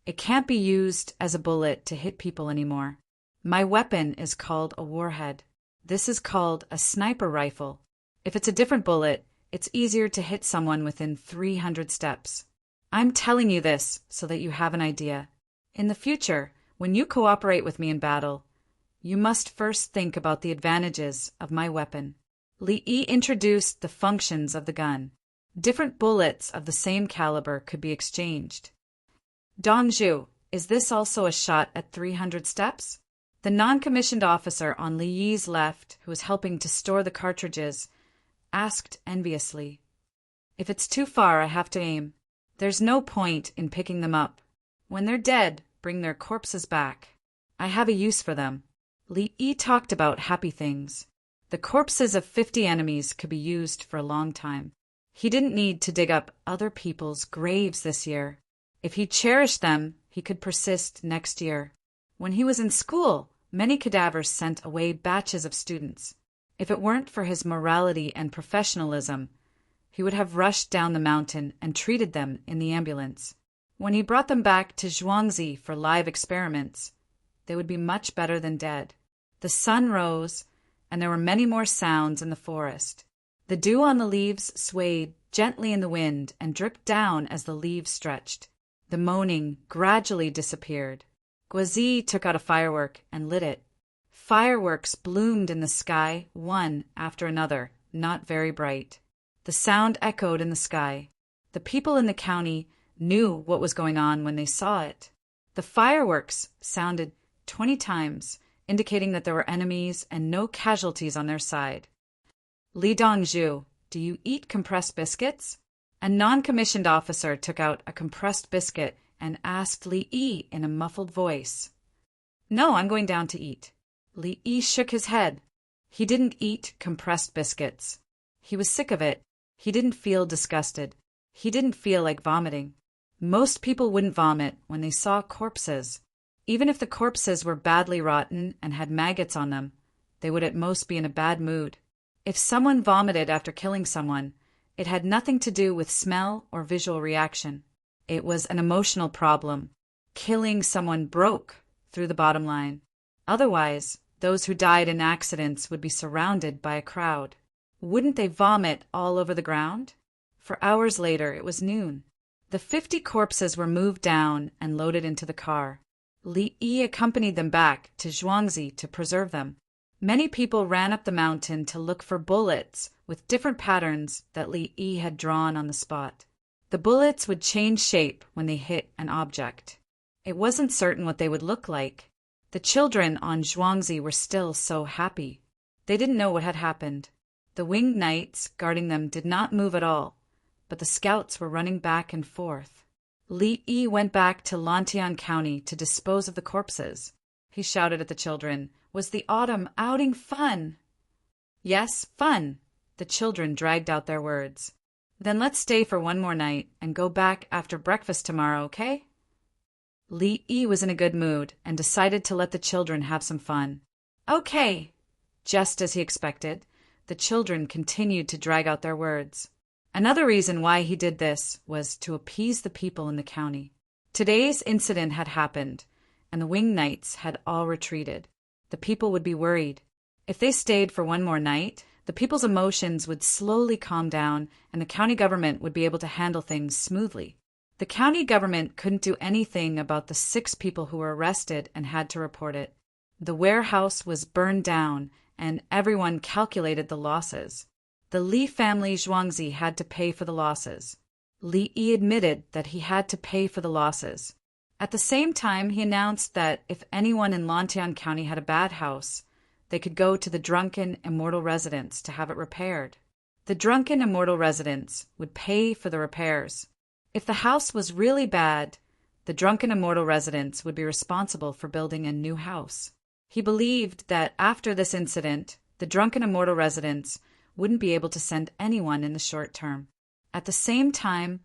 It can't be used as a bullet to hit people anymore. My weapon is called a warhead. This is called a sniper rifle. If it's a different bullet, it's easier to hit someone within 300 steps. I'm telling you this so that you have an idea. In the future, when you cooperate with me in battle, you must first think about the advantages of my weapon. Li Yi introduced the functions of the gun. Different bullets of the same caliber could be exchanged. Dongzhu, is this also a shot at 300 steps? The non-commissioned officer on Li Yi's left, who was helping to store the cartridges, asked enviously. If it's too far, I have to aim. There's no point in picking them up. When they're dead, bring their corpses back. I have a use for them. Li Yi talked about happy things. The corpses of 50 enemies could be used for a long time. He didn't need to dig up other people's graves this year. If he cherished them, he could persist next year. When he was in school, many cadavers sent away batches of students. If it weren't for his morality and professionalism, he would have rushed down the mountain and treated them in the ambulance. When he brought them back to Zhuangzi for live experiments, they would be much better than dead. The sun rose, and there were many more sounds in the forest. The dew on the leaves swayed gently in the wind and dripped down as the leaves stretched. The moaning gradually disappeared. Guazi took out a firework and lit it. Fireworks bloomed in the sky, one after another, not very bright. The sound echoed in the sky. The people in the county knew what was going on when they saw it. The fireworks sounded 20 times, indicating that there were enemies and no casualties on their side. Li Dongzhu, do you eat compressed biscuits? A non-commissioned officer took out a compressed biscuit and asked Li Yi in a muffled voice. No, I'm going down to eat. Li Yi shook his head. He didn't eat compressed biscuits. He was sick of it. He didn't feel disgusted. He didn't feel like vomiting. Most people wouldn't vomit when they saw corpses. Even if the corpses were badly rotten and had maggots on them, they would at most be in a bad mood. If someone vomited after killing someone, it had nothing to do with smell or visual reaction. It was an emotional problem. Killing someone broke through the bottom line. Otherwise, those who died in accidents would be surrounded by a crowd. Wouldn't they vomit all over the ground? For hours later, it was noon. The 50 corpses were moved down and loaded into the car. Li Yi accompanied them back to Zhuangzi to preserve them. Many people ran up the mountain to look for bullets with different patterns that Li Yi had drawn on the spot. The bullets would change shape when they hit an object. It wasn't certain what they would look like. The children on Zhuangzi were still so happy. They didn't know what had happened. The winged knights guarding them did not move at all, but the scouts were running back and forth. Li Yi went back to Lantian County to dispose of the corpses. He shouted at the children, "Was the autumn outing fun?" "Yes, fun." The children dragged out their words. "Then let's stay for one more night and go back after breakfast tomorrow, okay?" Li Yi was in a good mood and decided to let the children have some fun. "Okay." Just as he expected, the children continued to drag out their words. Another reason why he did this was to appease the people in the county. Today's incident had happened, and the winged knights had all retreated. The people would be worried. If they stayed for one more night, the people's emotions would slowly calm down, and the county government would be able to handle things smoothly. The county government couldn't do anything about the 6 people who were arrested and had to report it. The warehouse was burned down, and everyone calculated the losses. The Li family Zhuangzi had to pay for the losses. Li Yi admitted that he had to pay for the losses. At the same time, he announced that if anyone in Lantian County had a bad house, they could go to the drunken immortal residence to have it repaired. The drunken immortal residence would pay for the repairs. If the house was really bad, the drunken immortal residence would be responsible for building a new house. He believed that after this incident, the drunken immortal residence wouldn't be able to send anyone in the short term. At the same time,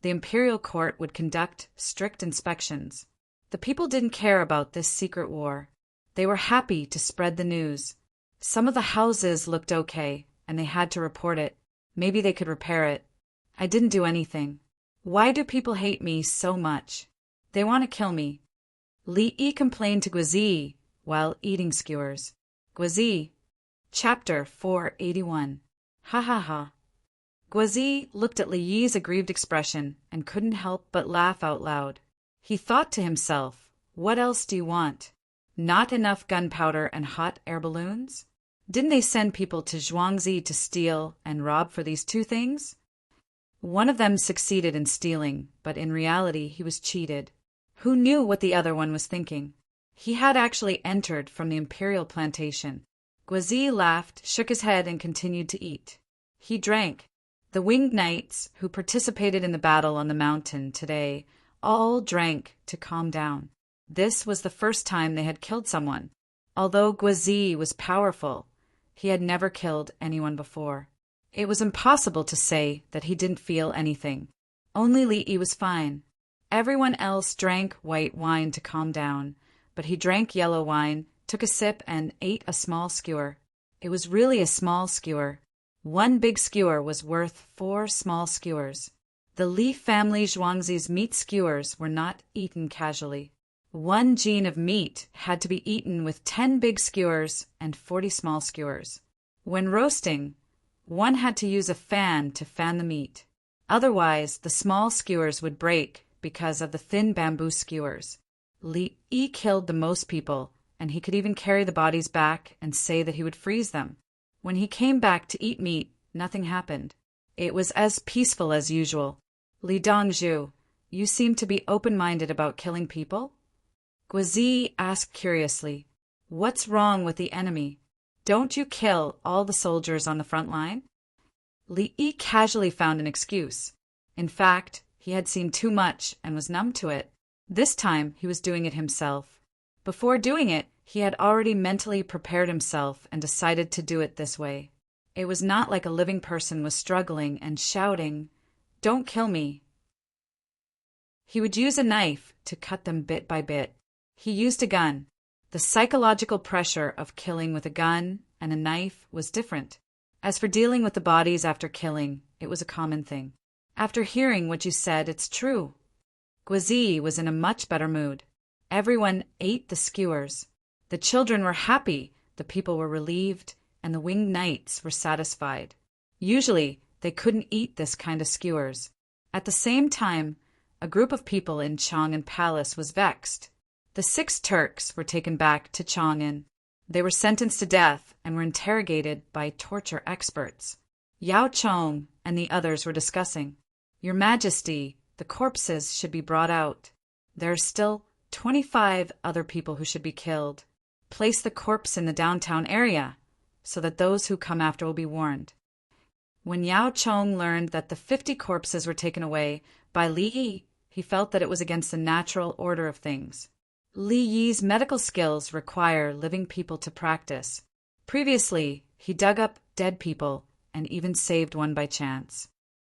the imperial court would conduct strict inspections. The people didn't care about this secret war. They were happy to spread the news. Some of the houses looked okay, and they had to report it. Maybe they could repair it. I didn't do anything. Why do people hate me so much? They want to kill me. Li Yi complained to Guizi while eating skewers. Guizi, Chapter 481. Ha ha ha. Guizi looked at Li Yi's aggrieved expression and couldn't help but laugh out loud. He thought to himself, what else do you want? Not enough gunpowder and hot air balloons? Didn't they send people to Zhuangzi to steal and rob for these 2 things? One of them succeeded in stealing, but in reality he was cheated. Who knew what the other one was thinking? He had actually entered from the imperial plantation. Guizi laughed, shook his head, and continued to eat. He drank. The winged knights, who participated in the battle on the mountain today, all drank to calm down. This was the first time they had killed someone. Although Guizi was powerful, he had never killed anyone before. It was impossible to say that he didn't feel anything. Only Li Yi was fine. Everyone else drank white wine to calm down, but he drank yellow wine, took a sip, and ate a small skewer. It was really a small skewer. 1 big skewer was worth 4 small skewers. The Li family Zhuangzi's meat skewers were not eaten casually. 1 gene of meat had to be eaten with 10 big skewers and 40 small skewers. When roasting, one had to use a fan to fan the meat. Otherwise, the small skewers would break because of the thin bamboo skewers. Li Yi killed the most people, and he could even carry the bodies back and say that he would freeze them. When he came back to eat meat, nothing happened. It was as peaceful as usual. Li Dongzhu, you seem to be open-minded about killing people? Guizi asked curiously, what's wrong with the enemy? Don't you kill all the soldiers on the front line? Li Yi casually found an excuse. In fact, he had seen too much and was numb to it. This time, he was doing it himself. Before doing it, He had already mentally prepared himself and decided to do it this way. It was not like a living person was struggling and shouting, "Don't kill me." He would use a knife to cut them bit by bit. He used a gun. The psychological pressure of killing with a gun and a knife was different. As for dealing with the bodies after killing, it was a common thing. After hearing what you said, it's true. Guazi was in a much better mood. Everyone ate the skewers. The children were happy, the people were relieved, and the winged knights were satisfied. Usually, they couldn't eat this kind of skewers. At the same time, a group of people in Chang'an Palace was vexed. The 6 Turks were taken back to Chang'an. They were sentenced to death and were interrogated by torture experts. Yao Chong and the others were discussing. "Your Majesty, the corpses should be brought out. There are still 25 other people who should be killed. Place the corpse in the downtown area so that those who come after will be warned." When Yao Chong learned that the 50 corpses were taken away by Li Yi, he felt that it was against the natural order of things. Li Yi's medical skills require living people to practice. Previously, he dug up dead people and even saved one by chance.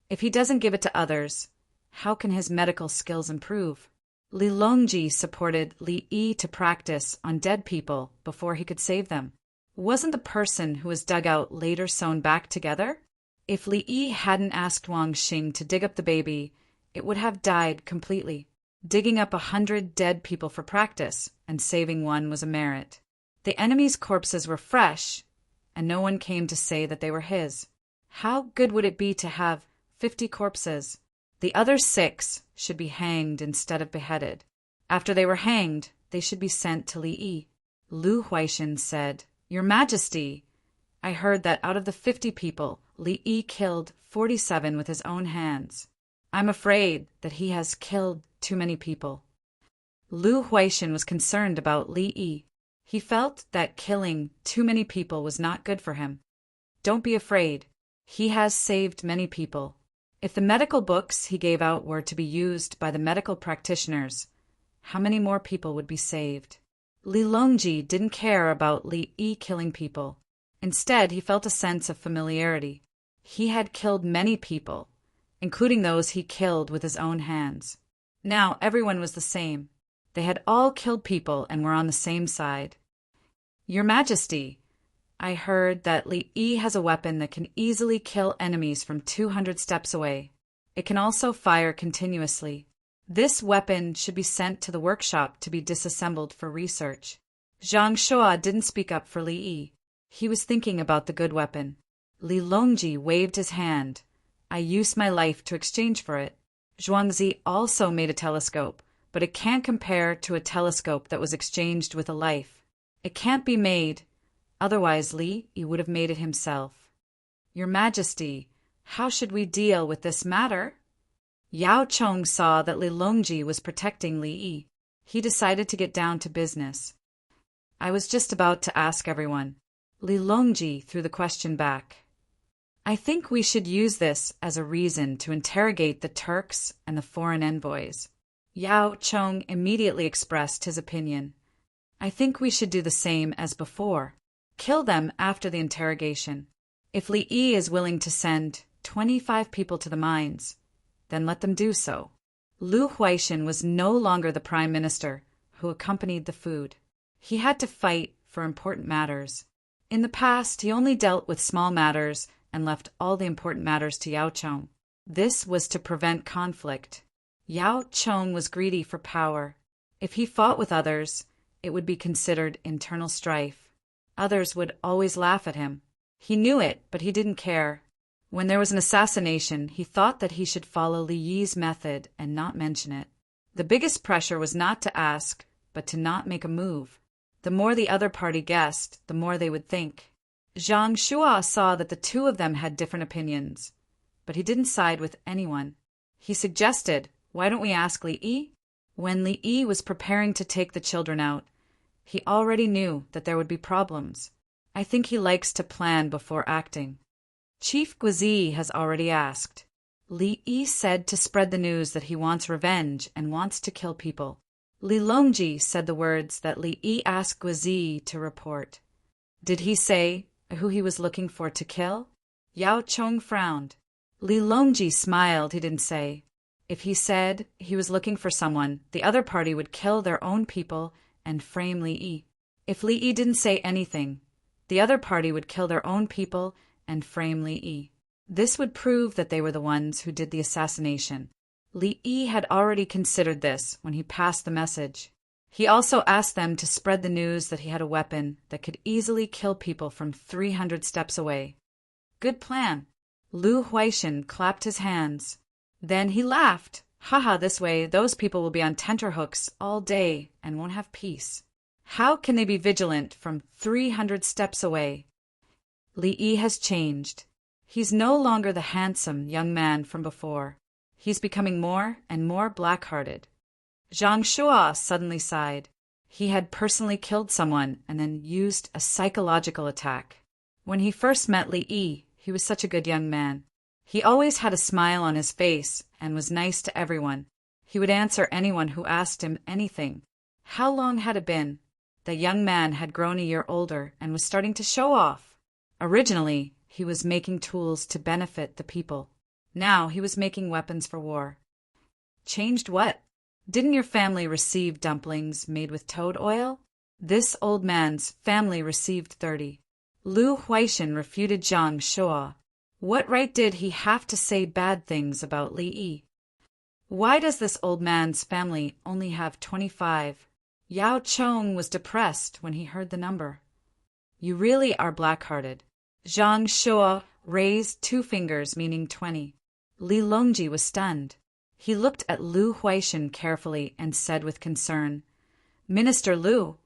If he doesn't give it to others, how can his medical skills improve? Li Longji supported Li Yi to practice on dead people before he could save them. Wasn't the person who was dug out later sewn back together? If Li Yi hadn't asked Wang Xing to dig up the baby, it would have died completely. Digging up 100 dead people for practice and saving one was a merit. The enemy's corpses were fresh, and no one came to say that they were his. How good would it be to have 50 corpses? The other 6 should be hanged instead of beheaded. After they were hanged, they should be sent to Li Yi. Lu Huaishan said, "Your Majesty, I heard that out of the 50 people, Li Yi killed 47 with his own hands. I'm afraid that he has killed too many people." Lu Huaishan was concerned about Li Yi. He felt that killing too many people was not good for him. Don't be afraid. He has saved many people. If the medical books he gave out were to be used by the medical practitioners, how many more people would be saved? Li Longji didn't care about Li Yi killing people. Instead, he felt a sense of familiarity. He had killed many people, including those he killed with his own hands. Now everyone was the same. They had all killed people and were on the same side. "Your Majesty, I heard that Li Yi has a weapon that can easily kill enemies from 200 steps away. It can also fire continuously. This weapon should be sent to the workshop to be disassembled for research." Zhang Shua didn't speak up for Li Yi. He was thinking about the good weapon. Li Longji waved his hand. "I used my life to exchange for it." Zhuangzi also made a telescope, but it can't compare to a telescope that was exchanged with a life. It can't be made, otherwise Li Yi would have made it himself. "Your Majesty, how should we deal with this matter?" Yao Chong saw that Li Longji was protecting Li Yi. He decided to get down to business. "I was just about to ask everyone." Li Longji threw the question back. "I think we should use this as a reason to interrogate the Turks and the foreign envoys." Yao Chong immediately expressed his opinion. "I think we should do the same as before. Kill them after the interrogation. If Li Yi is willing to send 25 people to the mines, then let them do so." Lu Huaishan was no longer the prime minister who accompanied the food. He had to fight for important matters. In the past, he only dealt with small matters and left all the important matters to Yao Chong. This was to prevent conflict. Yao Chong was greedy for power. If he fought with others, it would be considered internal strife. Others would always laugh at him. He knew it, but he didn't care. When there was an assassination, he thought that he should follow Li Yi's method and not mention it. The biggest pressure was not to ask, but to not make a move. The more the other party guessed, the more they would think. Zhang Shua saw that the two of them had different opinions, but he didn't side with anyone. He suggested, "Why don't we ask Li Yi?" When Li Yi was preparing to take the children out, he already knew that there would be problems. I think he likes to plan before acting. Chief Guizi has already asked. Li Yi said to spread the news that he wants revenge and wants to kill people. Li Longji said the words that Li Yi asked Guizi to report. Did he say who he was looking for to kill? Yao Chong frowned. Li Longji smiled. He didn't say. If he said he was looking for someone, the other party would kill their own people and frame Li Yi. If Li Yi didn't say anything, the other party would kill their own people and frame Li Yi. This would prove that they were the ones who did the assassination. Li Yi had already considered this when he passed the message. He also asked them to spread the news that he had a weapon that could easily kill people from 300 steps away. Good plan. Lu Huaishan clapped his hands. Then he laughed. Haha, this way those people will be on tenterhooks all day and won't have peace. How can they be vigilant from 300 steps away? Li Yi has changed. He's no longer the handsome young man from before. He's becoming more and more black-hearted. Zhang Shua suddenly sighed. He had personally killed someone and then used a psychological attack. When he first met Li Yi, he was such a good young man. He always had a smile on his face and was nice to everyone. He would answer anyone who asked him anything. How long had it been? The young man had grown a year older and was starting to show off. Originally, he was making tools to benefit the people. Now he was making weapons for war. Changed what? Didn't your family receive dumplings made with toad oil? This old man's family received 30. Lu Huaishan refuted Zhang Shua. What right did he have to say bad things about Li Yi? Why does this old man's family only have 25? Yao Chong was depressed when he heard the number. You really are black-hearted. Zhang Shua raised 2 fingers, meaning 20. Li Longji was stunned. He looked at Lu Huaishan carefully and said with concern, Minister Lu,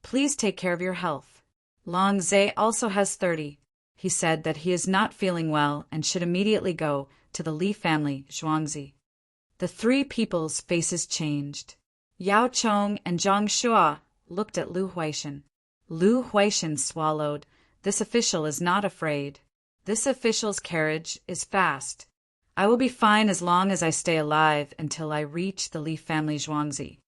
please take care of your health. Long Zhe also has 30. He said that he is not feeling well and should immediately go to the Li family, Zhuangzi. The 3 people's faces changed. Yao Chong and Zhang Shua looked at Lu Huaishan. Lu Huaishan swallowed. This official is not afraid. This official's carriage is fast. I will be fine as long as I stay alive until I reach the Li family Zhuangzi.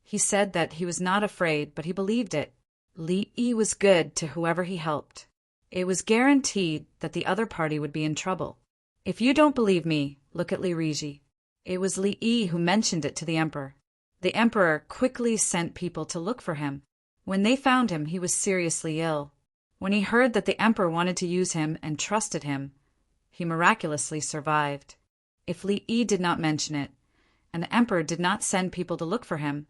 He said that he was not afraid, but he believed it. Li Yi was good to whoever he helped. It was guaranteed that the other party would be in trouble. If you don't believe me, look at Li Riji. It was Li Yi who mentioned it to the emperor. The emperor quickly sent people to look for him. When they found him, he was seriously ill. When he heard that the emperor wanted to use him and trusted him, he miraculously survived. If Li Yi did not mention it, and the emperor did not send people to look for him,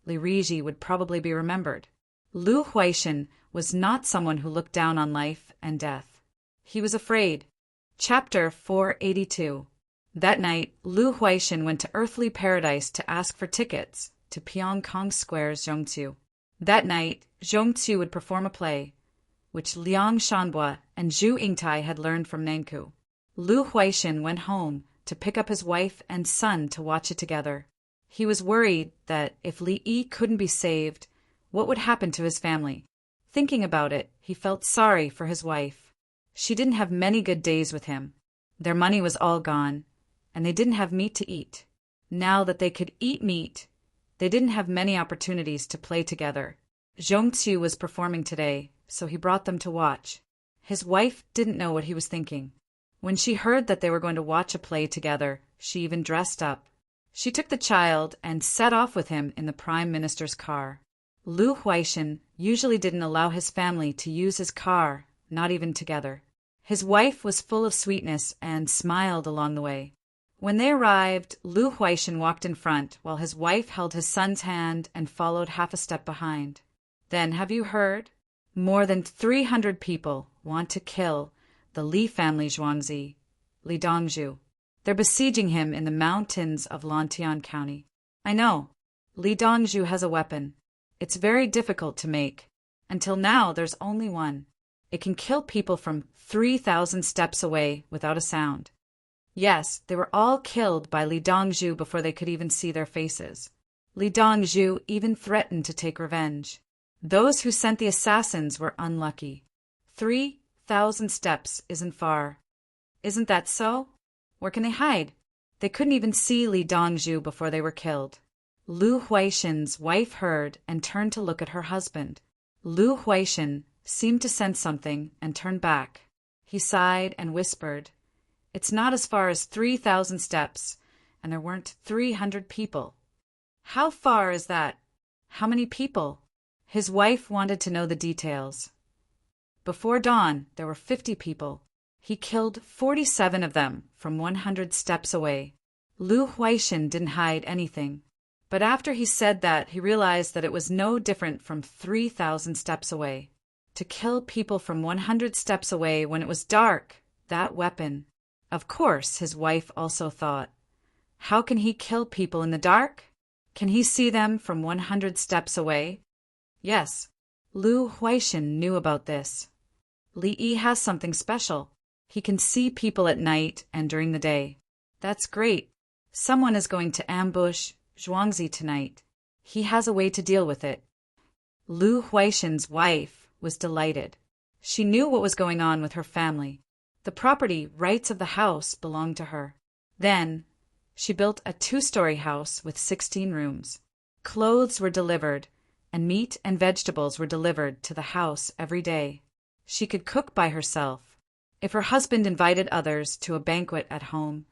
Li Riji would probably be remembered. Lu Huaishan was not someone who looked down on life and death. He was afraid. Chapter 482. That night, Lu Huaishan went to Earthly Paradise to ask for tickets to Pyongkong Square's Zhongqiu. That night, Zhongqiu would perform a play, which Liang Shanbua and Zhu Yingtai had learned from Nanku. Lu Huaishan went home to pick up his wife and son to watch it together. He was worried that if Li Yi couldn't be saved, what would happen to his family? Thinking about it, he felt sorry for his wife. She didn't have many good days with him. Their money was all gone, and they didn't have meat to eat. Now that they could eat meat, they didn't have many opportunities to play together. Zhongqiu was performing today, so he brought them to watch. His wife didn't know what he was thinking. When she heard that they were going to watch a play together, she even dressed up. She took the child and set off with him in the Prime Minister's car. Lu Huaishan usually didn't allow his family to use his car, not even together. His wife was full of sweetness and smiled along the way. When they arrived, Lu Huaishan walked in front while his wife held his son's hand and followed half a step behind. Then, have you heard? More than 300 people want to kill the Li family Zhuangzi, Li Dongzhu. They're besieging him in the mountains of Lantian County. I know. Li Dongzhu has a weapon. It's very difficult to make. Until now, there's only one. It can kill people from 3,000 steps away without a sound. Yes, they were all killed by Li Dongzhu before they could even see their faces. Li Dongzhu even threatened to take revenge. Those who sent the assassins were unlucky. 3,000 steps isn't far. Isn't that so? Where can they hide? They couldn't even see Li Dongzhu before they were killed. Lu Huaishan's wife heard and turned to look at her husband. Lu Huaishan seemed to sense something and turned back. He sighed and whispered, "It's not as far as 3,000 steps, and there weren't 300 people." "How far is that? How many people?" His wife wanted to know the details. Before dawn, there were 50 people. He killed 47 of them from 100 steps away. Lu Huaishan didn't hide anything. But after he said that, he realized that it was no different from 3,000 steps away. To kill people from 100 steps away when it was dark, that weapon. Of course, his wife also thought, how can he kill people in the dark? Can he see them from 100 steps away? Yes, Lu Huaishan knew about this. Li Yi has something special. He can see people at night and during the day. That's great. Someone is going to ambush Zhuangzi tonight. He has a way to deal with it. Lu Huaishan's wife was delighted. She knew what was going on with her family. The property rights of the house belonged to her. Then, she built a 2-story house with 16 rooms. Clothes were delivered, and meat and vegetables were delivered to the house every day. She could cook by herself. If her husband invited others to a banquet at home,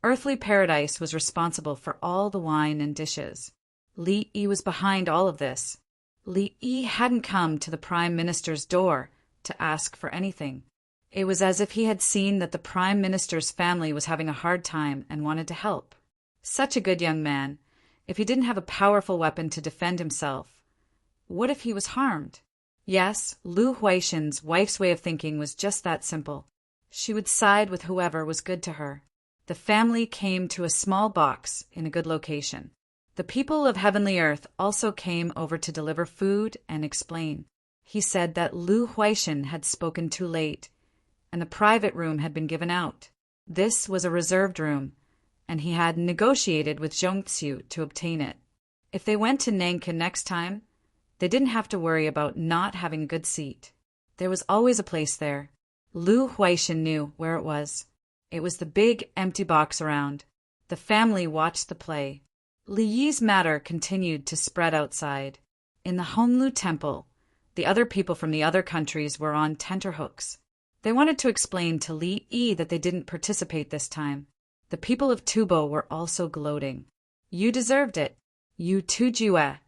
Earthly Paradise was responsible for all the wine and dishes. Li Yi was behind all of this. Li Yi hadn't come to the Prime Minister's door to ask for anything. It was as if he had seen that the Prime Minister's family was having a hard time and wanted to help. Such a good young man. If he didn't have a powerful weapon to defend himself, what if he was harmed? Yes, Lu Huaishan's wife's way of thinking was just that simple. She would side with whoever was good to her. The family came to a small box in a good location. The people of Heavenly Earth also came over to deliver food and explain. He said that Lu Huaishan had spoken too late, and the private room had been given out. This was a reserved room, and he had negotiated with Zhongxiu to obtain it. If they went to Nankin next time, they didn't have to worry about not having a good seat. There was always a place there. Lu Huaishan knew where it was. It was the big, empty box around. The family watched the play. Li Yi's matter continued to spread outside. In the Honglu Temple, the other people from the other countries were on tenterhooks. They wanted to explain to Li Yi that they didn't participate this time. The people of Tubo were also gloating. You deserved it. You too, Jue.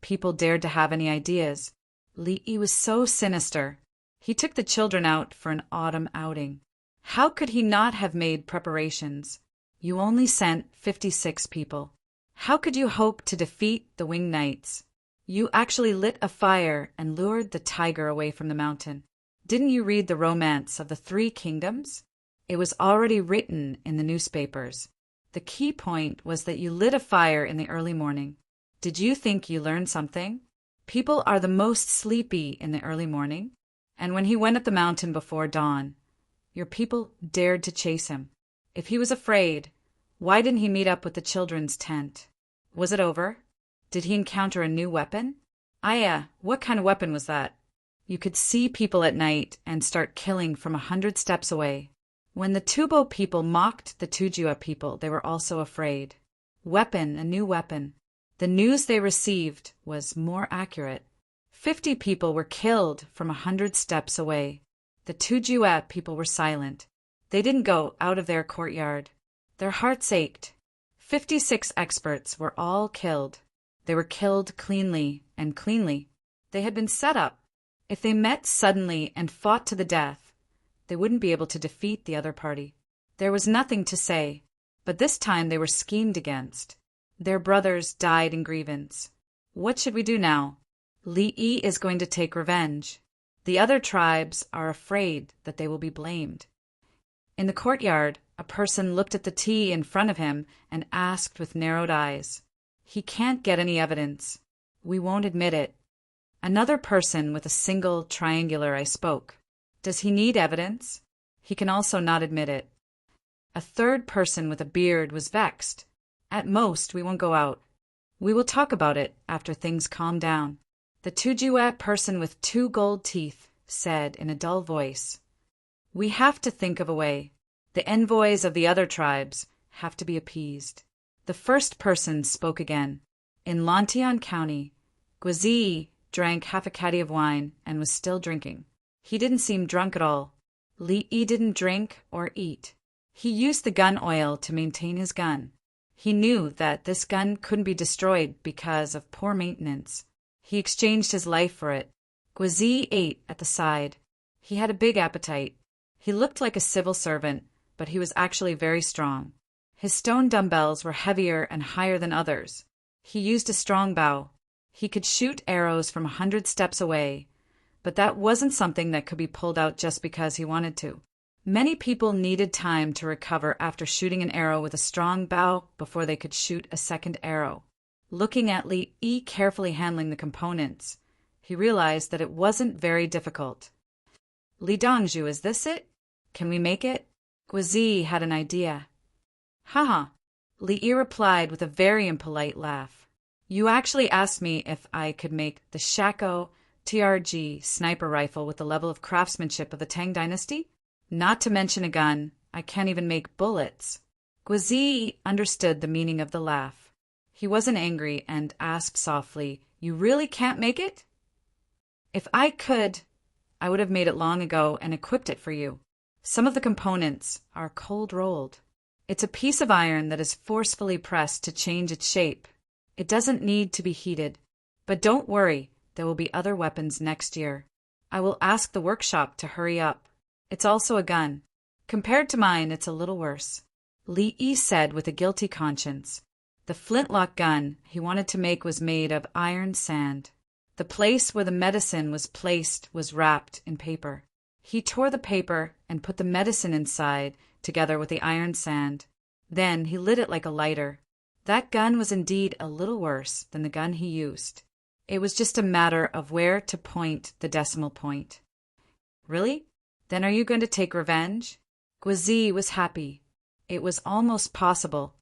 People dared to have any ideas. Li Yi was so sinister. He took the children out for an autumn outing. How could he not have made preparations? You only sent 56 people. How could you hope to defeat the Winged Knights? You actually lit a fire and lured the tiger away from the mountain. Didn't you read the romance of the 3 kingdoms? It was already written in the newspapers. The key point was that you lit a fire in the early morning. Did you think you learned something? People are the most sleepy in the early morning. And when he went up the mountain before dawn, your people dared to chase him. If he was afraid, why didn't he meet up with the children's tent? Was it over? Did he encounter a new weapon? What kind of weapon was that? You could see people at night and start killing from 100 steps away. When the Tubo people mocked the Tujua people, they were also afraid. Weapon, a new weapon. The news they received was more accurate. 50 people were killed from 100 steps away. The Tujua people were silent. They didn't go out of their courtyard. Their hearts ached. 56 experts were all killed. They were killed cleanly and cleanly. They had been set up. If they met suddenly and fought to the death, they wouldn't be able to defeat the other party. There was nothing to say, but this time they were schemed against. Their brothers died in grievance. What should we do now? Li Yi is going to take revenge. The other tribes are afraid that they will be blamed. In the courtyard, a person looked at the tea in front of him and asked with narrowed eyes, "He can't get any evidence. We won't admit it." Another person with a single triangular eye spoke. "Does he need evidence? He can also not admit it." A third person with a beard was vexed. "At most, we won't go out. We will talk about it after things calm down." The Tujua person with 2 gold teeth said in a dull voice, "We have to think of a way. The envoys of the other tribes have to be appeased." The first person spoke again. In Lantian County, Guizhi drank half a caddy of wine and was still drinking. He didn't seem drunk at all. Li Yi didn't drink or eat. He used the gun oil to maintain his gun. He knew that this gun couldn't be destroyed because of poor maintenance. He exchanged his life for it. Guizhi ate at the side. He had a big appetite. He looked like a civil servant, but he was actually very strong. His stone dumbbells were heavier and higher than others. He used a strong bow. He could shoot arrows from 100 steps away, but that wasn't something that could be pulled out just because he wanted to. Many people needed time to recover after shooting an arrow with a strong bow before they could shoot a second arrow. Looking at Li Yi carefully handling the components, he realized that it wasn't very difficult. Li Dongzhu, is this it? Can we make it? Guizhi had an idea. Haha, Li Yi replied with a very impolite laugh. You actually asked me if I could make the Shako TRG sniper rifle with the level of craftsmanship of the Tang dynasty? Not to mention a gun, I can't even make bullets. Guizhi understood the meaning of the laugh. He wasn't angry and asked softly, You really can't make it? If I could, I would have made it long ago and equipped it for you. Some of the components are cold rolled. It's a piece of iron that is forcefully pressed to change its shape. It doesn't need to be heated. But don't worry, there will be other weapons next year. I will ask the workshop to hurry up. It's also a gun. Compared to mine, it's a little worse. Li Yi said with a guilty conscience. The flintlock gun he wanted to make was made of iron sand. The place where the medicine was placed was wrapped in paper. He tore the paper and put the medicine inside, together with the iron sand. Then he lit it like a lighter. That gun was indeed a little worse than the gun he used. It was just a matter of where to point the decimal point. Really? Then are you going to take revenge? Guizhi was happy. It was almost possible.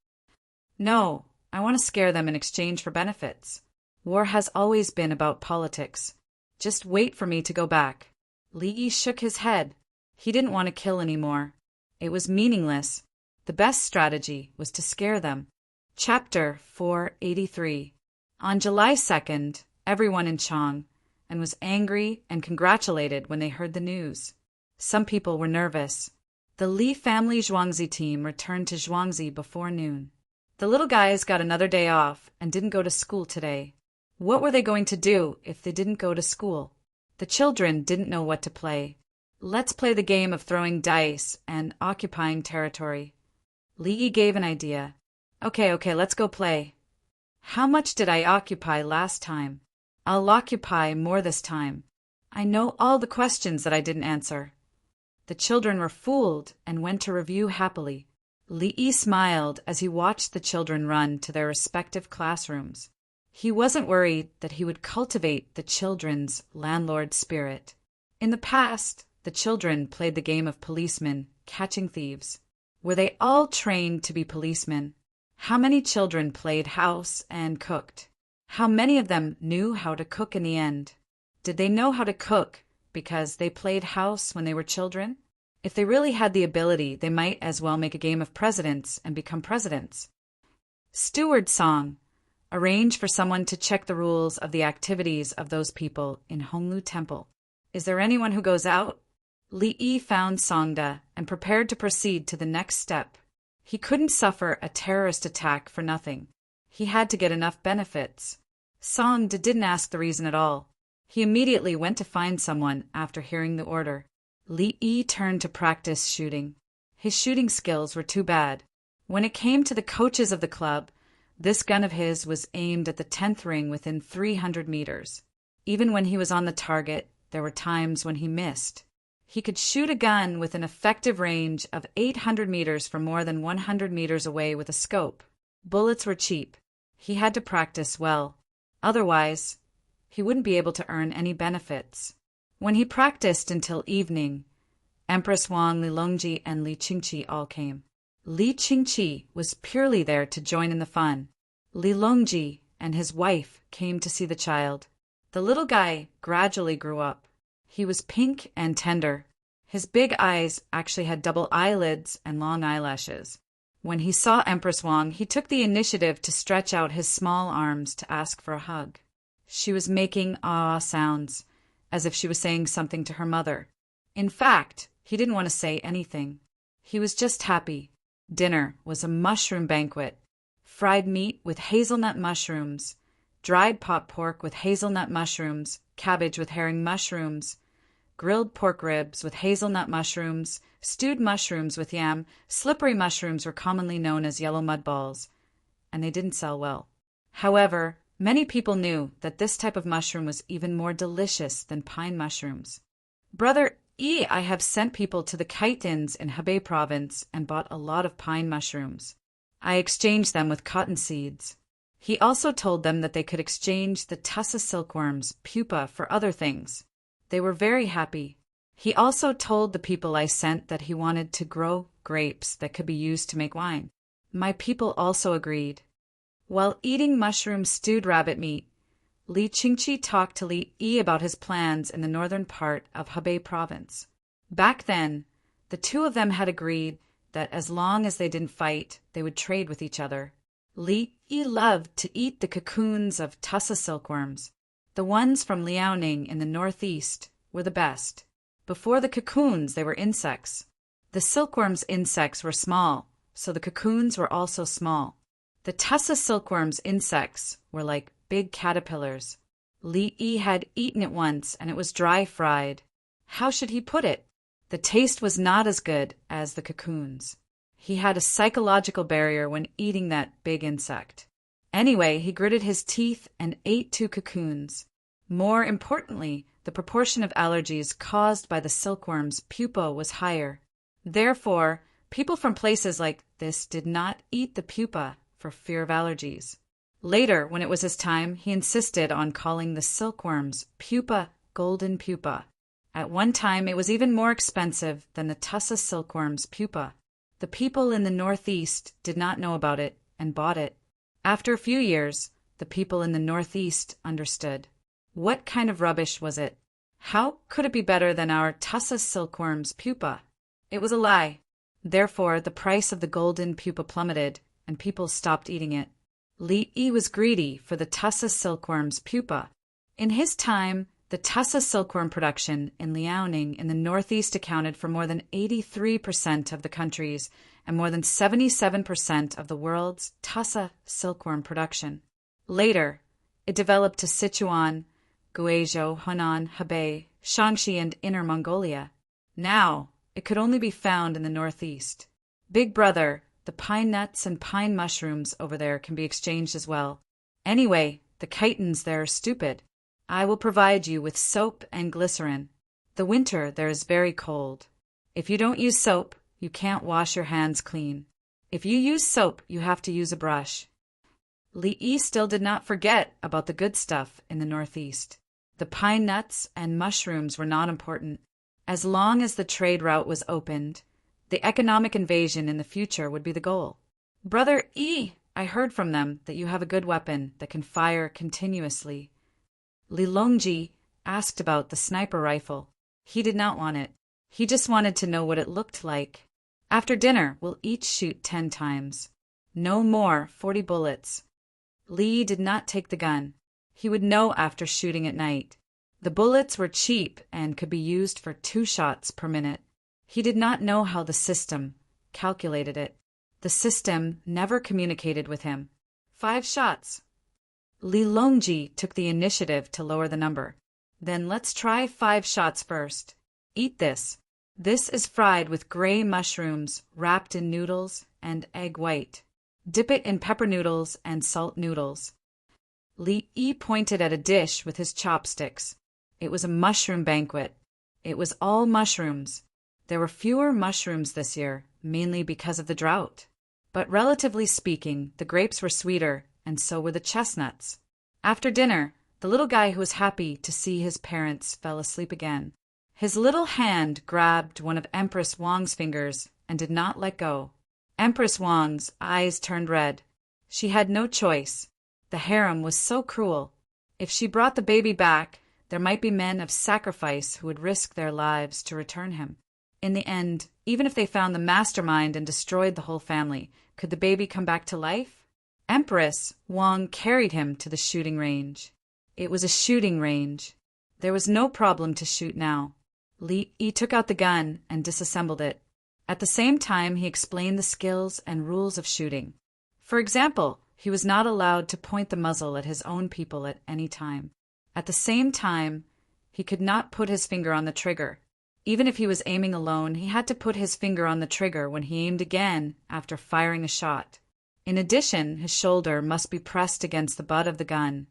No, I want to scare them in exchange for benefits. War has always been about politics. Just wait for me to go back. Li Yi shook his head. He didn't want to kill anymore. It was meaningless. The best strategy was to scare them. Chapter 483. On July 2nd, everyone in Chang was angry and congratulated when they heard the news. Some people were nervous. The Li family Zhuangzi team returned to Zhuangzi before noon. The little guys got another day off and didn't go to school today. What were they going to do if they didn't go to school? The children didn't know what to play. Let's play the game of throwing dice and occupying territory. Li Yi gave an idea. Okay, let's go play. How much did I occupy last time? I'll occupy more this time. I know all the questions that I didn't answer. The children were fooled and went to review happily. Li Yi smiled as he watched the children run to their respective classrooms. He wasn't worried that he would cultivate the children's landlord spirit. In the past, the children played the game of policemen, catching thieves. Were they all trained to be policemen? How many children played house and cooked? How many of them knew how to cook in the end? Did they know how to cook because they played house when they were children? If they really had the ability, they might as well make a game of presidents and become presidents. Steward song. Arrange for someone to check the rules of the activities of those people in Honglu Temple. Is there anyone who goes out? Li Yi found Songda and prepared to proceed to the next step. He couldn't suffer a terrorist attack for nothing. He had to get enough benefits. Songda didn't ask the reason at all. He immediately went to find someone after hearing the order. Li Yi turned to practice shooting. His shooting skills were too bad. When it came to the coaches of the club, this gun of his was aimed at the 10th ring within 300 meters. Even when he was on the target, there were times when he missed. He could shoot a gun with an effective range of 800 meters from more than 100 meters away with a scope. Bullets were cheap. He had to practice well. Otherwise, he wouldn't be able to earn any benefits. When he practiced until evening, Empress Wang, Li Longji, and Li Qingqi all came. Li Qingqi was purely there to join in the fun. Li Longji and his wife came to see the child. The little guy gradually grew up. He was pink and tender. His big eyes actually had double eyelids and long eyelashes. When he saw Empress Wang, he took the initiative to stretch out his small arms to ask for a hug. She was making ah sounds, as if she was saying something to her mother. In fact, he didn't want to say anything. He was just happy. Dinner was a mushroom banquet. Fried meat with hazelnut mushrooms, dried pot pork with hazelnut mushrooms, cabbage with herring mushrooms, grilled pork ribs with hazelnut mushrooms, stewed mushrooms with yam. Slippery mushrooms were commonly known as yellow mud balls, and they didn't sell well. However, many people knew that this type of mushroom was even more delicious than pine mushrooms. Brother I have sent people to the Kaitins in Hebei province and bought a lot of pine mushrooms. I exchanged them with cotton seeds. He also told them that they could exchange the tussa silkworm's pupa for other things. They were very happy. He also told the people I sent that he wanted to grow grapes that could be used to make wine. My people also agreed. While eating mushroom-stewed rabbit meat, Li Qingqi talked to Li Yi about his plans in the northern part of Hebei province. Back then, the two of them had agreed that as long as they didn't fight, they would trade with each other. Li Yi loved to eat the cocoons of tussa silkworms. The ones from Liaoning in the northeast were the best. Before the cocoons, they were insects. The silkworms' insects were small, so the cocoons were also small. The tussa silkworms' insects were like big caterpillars. Li Yi had eaten it once, and it was dry-fried. How should he put it? The taste was not as good as the cocoons. He had a psychological barrier when eating that big insect. Anyway, he gritted his teeth and ate 2 cocoons. More importantly, the proportion of allergies caused by the silkworm's pupa was higher. Therefore, people from places like this did not eat the pupa for fear of allergies. Later, when it was his time, he insisted on calling the silkworm's pupa golden pupa. At one time, it was even more expensive than the tussa silkworm's pupa. The people in the northeast did not know about it and bought it. After a few years, the people in the northeast understood. What kind of rubbish was it? How could it be better than our tussa silkworm's pupa? It was a lie. Therefore, the price of the golden pupa plummeted, and people stopped eating it. Li Yi was greedy for the tussa silkworm's pupa. In his time, the tussa silkworm production in Liaoning in the northeast accounted for more than 83% of the country's and more than 77% of the world's tussa silkworm production. Later, it developed to Sichuan, Guizhou, Hunan, Hebei, Shaanxi, and Inner Mongolia. Now, it could only be found in the northeast. Big brother, the pine nuts and pine mushrooms over there can be exchanged as well. Anyway, the chitons there are stupid. I will provide you with soap and glycerin. The winter there is very cold. If you don't use soap, you can't wash your hands clean. If you use soap, you have to use a brush. Li Yi still did not forget about the good stuff in the northeast. The pine nuts and mushrooms were not important. As long as the trade route was opened, the economic invasion in the future would be the goal. Brother Yi, I heard from them that you have a good weapon that can fire continuously. Li Longji asked about the sniper rifle. He did not want it. He just wanted to know what it looked like. After dinner, we'll each shoot 10 times. No more 40 bullets. Li did not take the gun. He would know after shooting at night. The bullets were cheap and could be used for 2 shots per minute. He did not know how the system calculated it. The system never communicated with him. 5 shots. Li Longji took the initiative to lower the number. Then let's try 5 shots first. Eat this. This is fried with gray mushrooms wrapped in noodles and egg white. Dip it in pepper noodles and salt noodles. Li Yi pointed at a dish with his chopsticks. It was a mushroom banquet. It was all mushrooms. There were fewer mushrooms this year, mainly because of the drought. But relatively speaking, the grapes were sweeter, and so were the chestnuts. After dinner, the little guy who was happy to see his parents fell asleep again. His little hand grabbed one of Empress Wang's fingers and did not let go. Empress Wang's eyes turned red. She had no choice. The harem was so cruel. If she brought the baby back, there might be men of sacrifice who would risk their lives to return him. In the end, even if they found the mastermind and destroyed the whole family, Could the baby come back to life? Empress Wang carried him to the shooting range. It was a shooting range. There was no problem to shoot now. Li Yi took out the gun and disassembled it. At the same time, he explained the skills and rules of shooting. For example, he was not allowed to point the muzzle at his own people at any time. At the same time, he could not put his finger on the trigger. Even if he was aiming alone, he had to put his finger on the trigger when he aimed again after firing a shot. In addition, his shoulder must be pressed against the butt of the gun,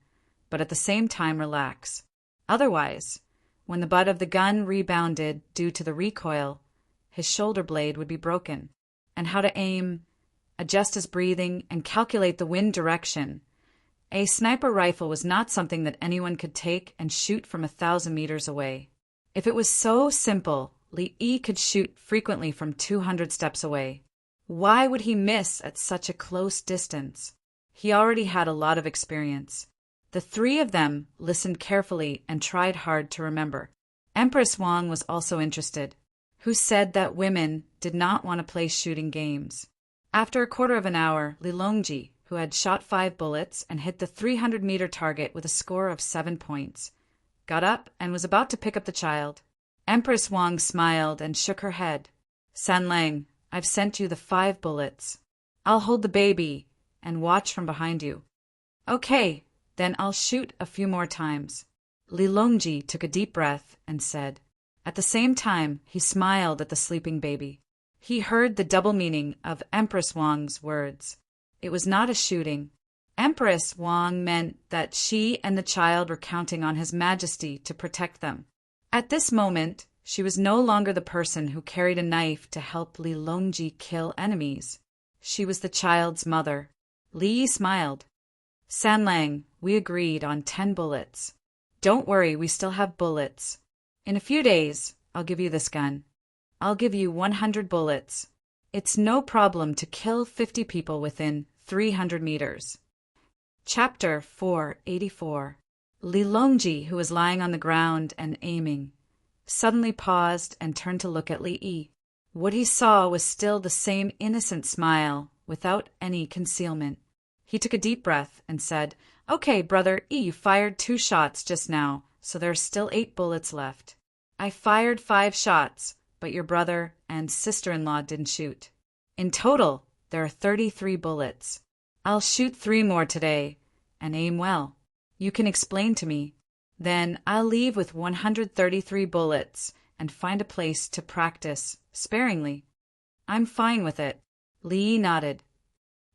but at the same time relax. Otherwise, when the butt of the gun rebounded due to the recoil, his shoulder blade would be broken. And how to aim, adjust his breathing, and calculate the wind direction. A sniper rifle was not something that anyone could take and shoot from 1,000 meters away. If it was so simple, Li Yi could shoot frequently from 200 steps away. Why would he miss at such a close distance? He already had a lot of experience. The three of them listened carefully and tried hard to remember. Empress Wang was also interested, who said that women did not want to play shooting games. After a quarter of an hour, Li Longji, who had shot 5 bullets and hit the 300-meter target with a score of 7 points, got up and was about to pick up the child. Empress Wang smiled and shook her head. "San Lang, I've sent you the 5 bullets. I'll hold the baby and watch from behind you." "Okay, then I'll shoot a few more times." Li Longji took a deep breath and said. At the same time, he smiled at the sleeping baby. He heard the double meaning of Empress Wang's words. It was not a shooting. Empress Wang meant that she and the child were counting on His Majesty to protect them. At this moment, she was no longer the person who carried a knife to help Li Longji kill enemies. She was the child's mother. Li Yi smiled. "San Lang, we agreed on 10 bullets. Don't worry, we still have bullets. In a few days, I'll give you this gun. I'll give you 100 bullets. It's no problem to kill 50 people within 300 meters. Chapter 484. Li Longji, who was lying on the ground and aiming, suddenly paused and turned to look at Li Yi. What he saw was still the same innocent smile, without any concealment. He took a deep breath and said, "Okay, brother Yi, you fired 2 shots just now, so there are still 8 bullets left. I fired 5 shots, but your brother and sister-in-law didn't shoot. In total, there are 33 bullets. I'll shoot 3 more today, and aim well. You can explain to me. Then I'll leave with 133 bullets and find a place to practice sparingly." "I'm fine with it." Li Yi nodded.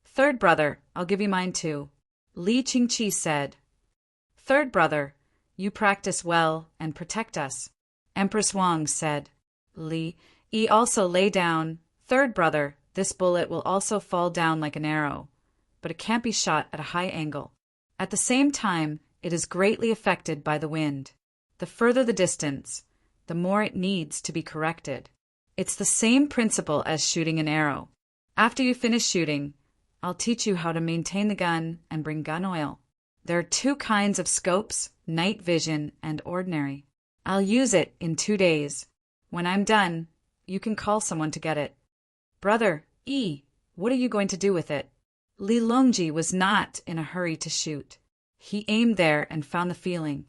"Third brother, I'll give you mine too," Li Qingqi said. "Third brother, you practice well and protect us," Empress Wang said. Li Yi also lay down. "Third brother, this bullet will also fall down like an arrow, but it can't be shot at a high angle. At the same time, it is greatly affected by the wind. The further the distance, the more it needs to be corrected. It's the same principle as shooting an arrow. After you finish shooting, I'll teach you how to maintain the gun and bring gun oil. There are 2 kinds of scopes, night vision and ordinary. I'll use it in 2 days. When I'm done, you can call someone to get it." "Brother Yi, what are you going to do with it?" Li Longji was not in a hurry to shoot. He aimed there and found the feeling.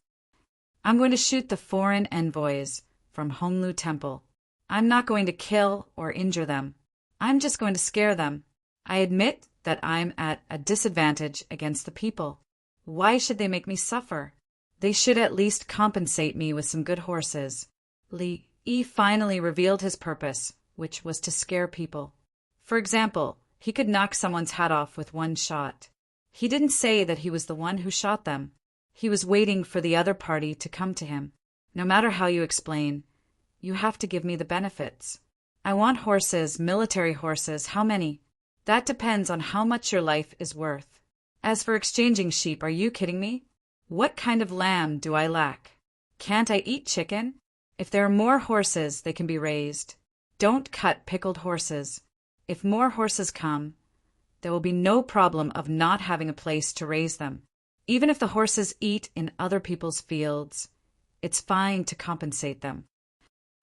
"I'm going to shoot the foreign envoys from Honglu Temple. I'm not going to kill or injure them. I'm just going to scare them. I admit that I'm at a disadvantage against the people. Why should they make me suffer? They should at least compensate me with some good horses." Li Yi finally revealed his purpose, which was to scare people. For example, he could knock someone's hat off with 1 shot. He didn't say that he was the one who shot them. He was waiting for the other party to come to him. "No matter how you explain, you have to give me the benefits. I want horses, military horses. How many? That depends on how much your life is worth. As for exchanging sheep, are you kidding me? What kind of lamb do I lack? Can't I eat chicken? If there are more horses, they can be raised. Don't cut pickled horses. If more horses come, there will be no problem of not having a place to raise them. Even if the horses eat in other people's fields, it's fine to compensate them.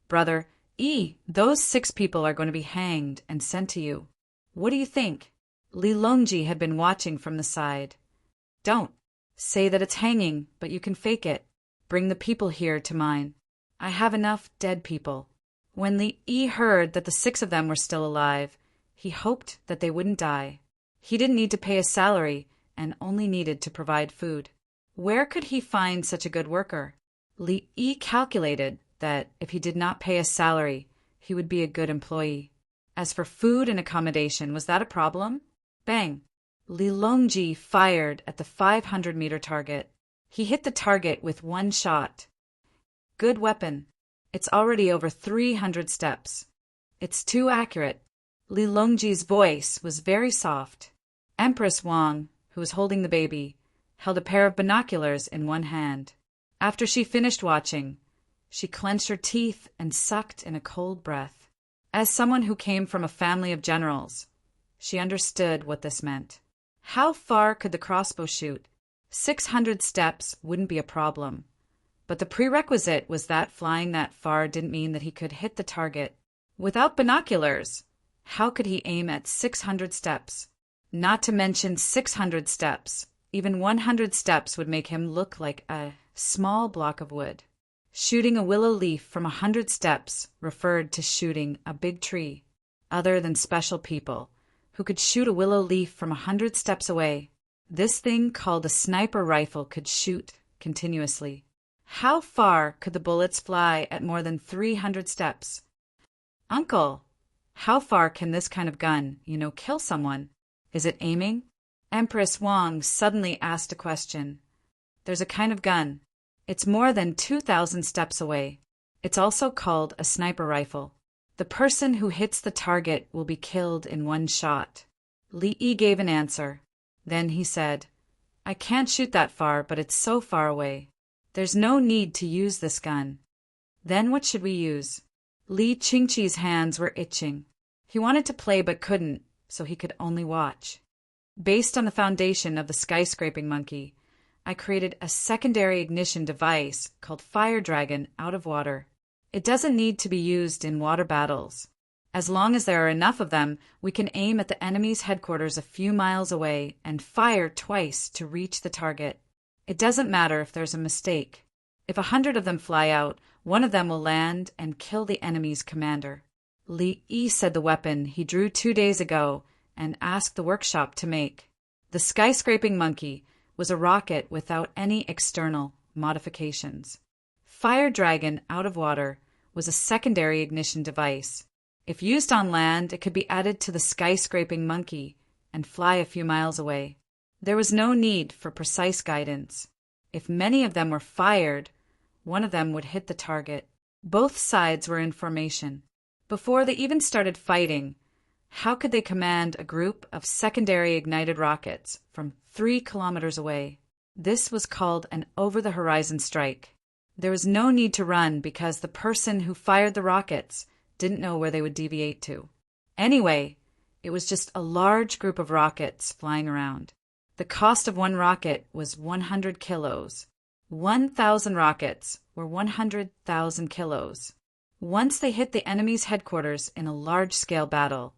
Brother E, those 6 people are going to be hanged and sent to you. What do you think? Li Longji had been watching from the side. Don't say that it's hanging, but you can fake it. Bring the people here to mine. I have enough dead people. When Li Yi heard that the 6 of them were still alive, he hoped that they wouldn't die. He didn't need to pay a salary and only needed to provide food. Where could he find such a good worker? Li Yi calculated that if he did not pay a salary, he would be a good employee. As for food and accommodation, was that a problem? Bang! Li Longji fired at the 500-meter target. He hit the target with 1 shot. Good weapon. It's already over 300 steps. It's too accurate. Li Longji's voice was very soft. Empress Wang, who was holding the baby, held a pair of binoculars in one hand. After she finished watching, she clenched her teeth and sucked in a cold breath. As someone who came from a family of generals, she understood what this meant. How far could the crossbow shoot? 600 steps wouldn't be a problem. But the prerequisite was that flying that far didn't mean that he could hit the target. Without binoculars, how could he aim at 600 steps? Not to mention 600 steps. Even 100 steps would make him look like a small block of wood. Shooting a willow leaf from 100 steps referred to shooting a big tree. Other than special people who could shoot a willow leaf from 100 steps away, this thing called a sniper rifle could shoot continuously. How far could the bullets fly at more than 300 steps? Uncle, how far can this kind of gun, kill someone? Is it aiming? Empress Wang suddenly asked a question. There's a kind of gun. It's more than 2,000 steps away. It's also called a sniper rifle. The person who hits the target will be killed in 1 shot. Li Yi gave an answer. Then he said, I can't shoot that far, but it's so far away. There's no need to use this gun. Then what should we use? Li Qingqi's hands were itching. He wanted to play but couldn't, so he could only watch. Based on the foundation of the skyscraping monkey, I created a secondary ignition device called Fire Dragon out of water. It doesn't need to be used in water battles. As long as there are enough of them, we can aim at the enemy's headquarters a few miles away and fire twice to reach the target. It doesn't matter if there's a mistake. If 100 of them fly out, 1 of them will land and kill the enemy's commander. Li Yi said the weapon he drew 2 days ago and asked the workshop to make. The skyscraping monkey was a rocket without any external modifications. Fire Dragon out of water was a secondary ignition device. If used on land, it could be added to the skyscraping monkey and fly a few miles away. There was no need for precise guidance. If many of them were fired, 1 of them would hit the target. Both sides were in formation. Before they even started fighting, how could they command a group of secondary ignited rockets from 3 kilometers away? This was called an over-the-horizon strike. There was no need to run because the person who fired the rockets didn't know where they would deviate to. Anyway, it was just a large group of rockets flying around. The cost of 1 rocket was 100 kilos. 1,000 rockets were 100,000 kilos. Once they hit the enemy's headquarters in a large-scale battle,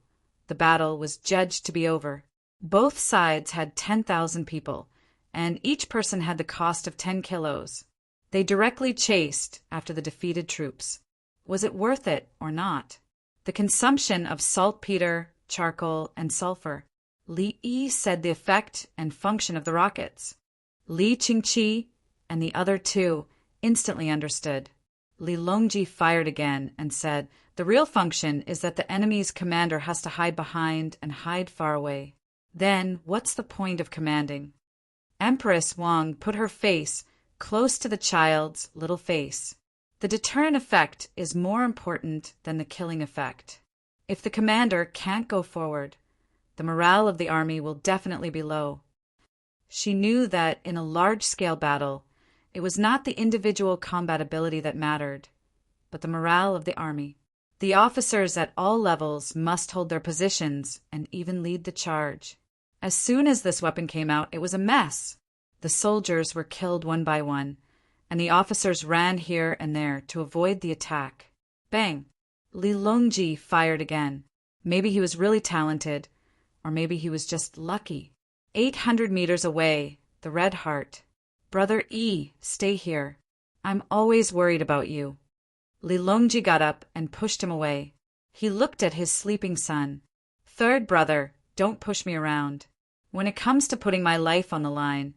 the battle was judged to be over. Both sides had 10,000 people, and each person had the cost of 10 kilos. They directly chased after the defeated troops. Was it worth it or not? The consumption of saltpeter, charcoal, and sulfur. Li Yi said the effect and function of the rockets. Li Qingqi and the other 2 instantly understood. Li Longji fired again and said, the real function is that the enemy's commander has to hide behind and hide far away. Then, what's the point of commanding? Empress Wang put her face close to the child's little face. The deterrent effect is more important than the killing effect. If the commander can't go forward, the morale of the army will definitely be low. She knew that in a large-scale battle, it was not the individual combat ability that mattered, but the morale of the army. The officers at all levels must hold their positions and even lead the charge. As soon as this weapon came out, it was a mess. The soldiers were killed 1 by 1, and the officers ran here and there to avoid the attack. Bang! Li Longji fired again. Maybe he was really talented, or maybe he was just lucky. 800 meters away, the Red Heart. Brother E, stay here. I'm always worried about you. Lilongji got up and pushed him away. He looked at his sleeping son. Third brother, don't push me around. When it comes to putting my life on the line,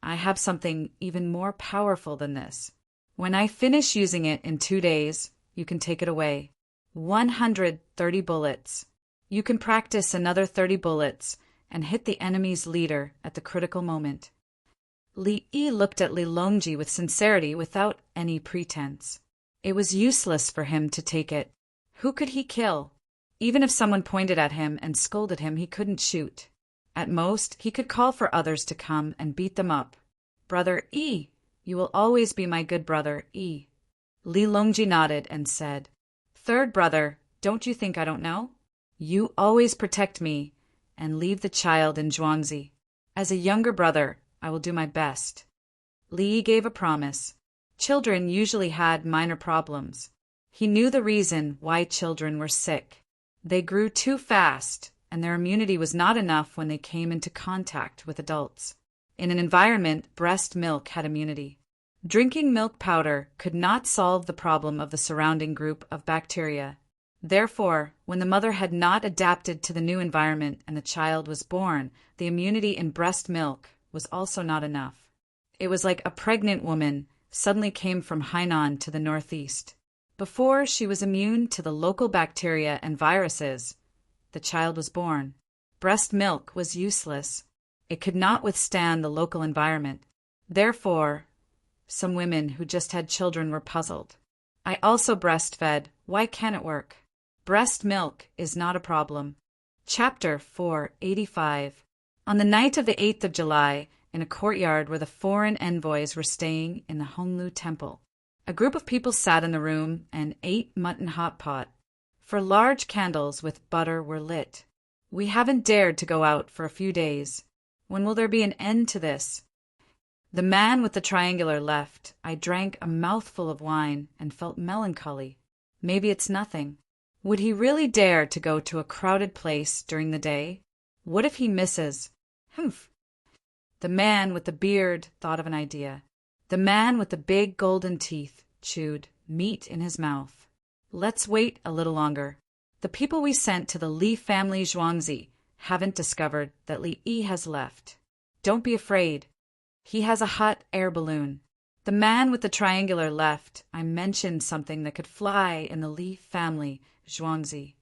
I have something even more powerful than this. When I finish using it in 2 days, you can take it away. 130 bullets. You can practice another 30 bullets and hit the enemy's leader at the critical moment. Li Yi looked at Lilongji with sincerity without any pretense. It was useless for him to take it. Who could he kill? Even if someone pointed at him and scolded him, he couldn't shoot. At most, he could call for others to come and beat them up. Brother E, you will always be my good brother E. Lilongji nodded and said, Third brother, don't you think I don't know? You always protect me and leave the child in Zhuangzi. As a younger brother, I will do my best. Li Yi gave a promise. Children usually had minor problems. He knew the reason why children were sick. They grew too fast, and their immunity was not enough when they came into contact with adults. In an environment, breast milk had immunity. Drinking milk powder could not solve the problem of the surrounding group of bacteria. Therefore, when the mother had not adapted to the new environment and the child was born, the immunity in breast milk was also not enough. It was like a pregnant woman suddenly came from Hainan to the northeast. Before she was immune to the local bacteria and viruses, the child was born. Breast milk was useless. It could not withstand the local environment. Therefore, some women who just had children were puzzled. I also breastfed. Why can't it work? Breast milk is not a problem. Chapter 485. On the night of the 8th of July, in a courtyard where the foreign envoys were staying in the Honglu Temple, a group of people sat in the room and ate mutton hot pot. For large candles with butter were lit. We haven't dared to go out for a few days. When will there be an end to this? The man with the triangular left. I drank a mouthful of wine and felt melancholy. Maybe it's nothing. Would he really dare to go to a crowded place during the day? What if he misses? Humph. The man with the beard thought of an idea. The man with the big golden teeth chewed meat in his mouth. Let's wait a little longer. The people we sent to the Li family Zhuangzi haven't discovered that Li Yi has left. Don't be afraid. He has a hot air balloon. The man with the triangular left. I mentioned something that could fly in the Li family Zhuangzi.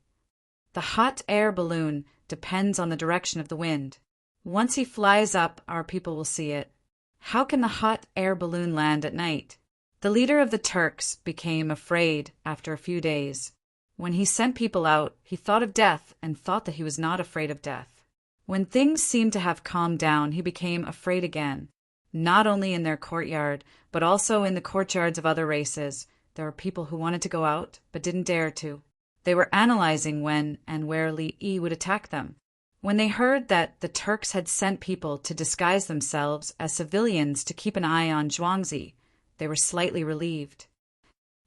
The hot air balloon depends on the direction of the wind. Once he flies up, our people will see it. How can the hot air balloon land at night? The leader of the Turks became afraid after a few days. When he sent people out, he thought of death and thought that he was not afraid of death. When things seemed to have calmed down, he became afraid again. Not only in their courtyard, but also in the courtyards of other races, there were people who wanted to go out, but didn't dare to. They were analyzing when and where Li Yi would attack them. When they heard that the Turks had sent people to disguise themselves as civilians to keep an eye on Zhuangzi, they were slightly relieved.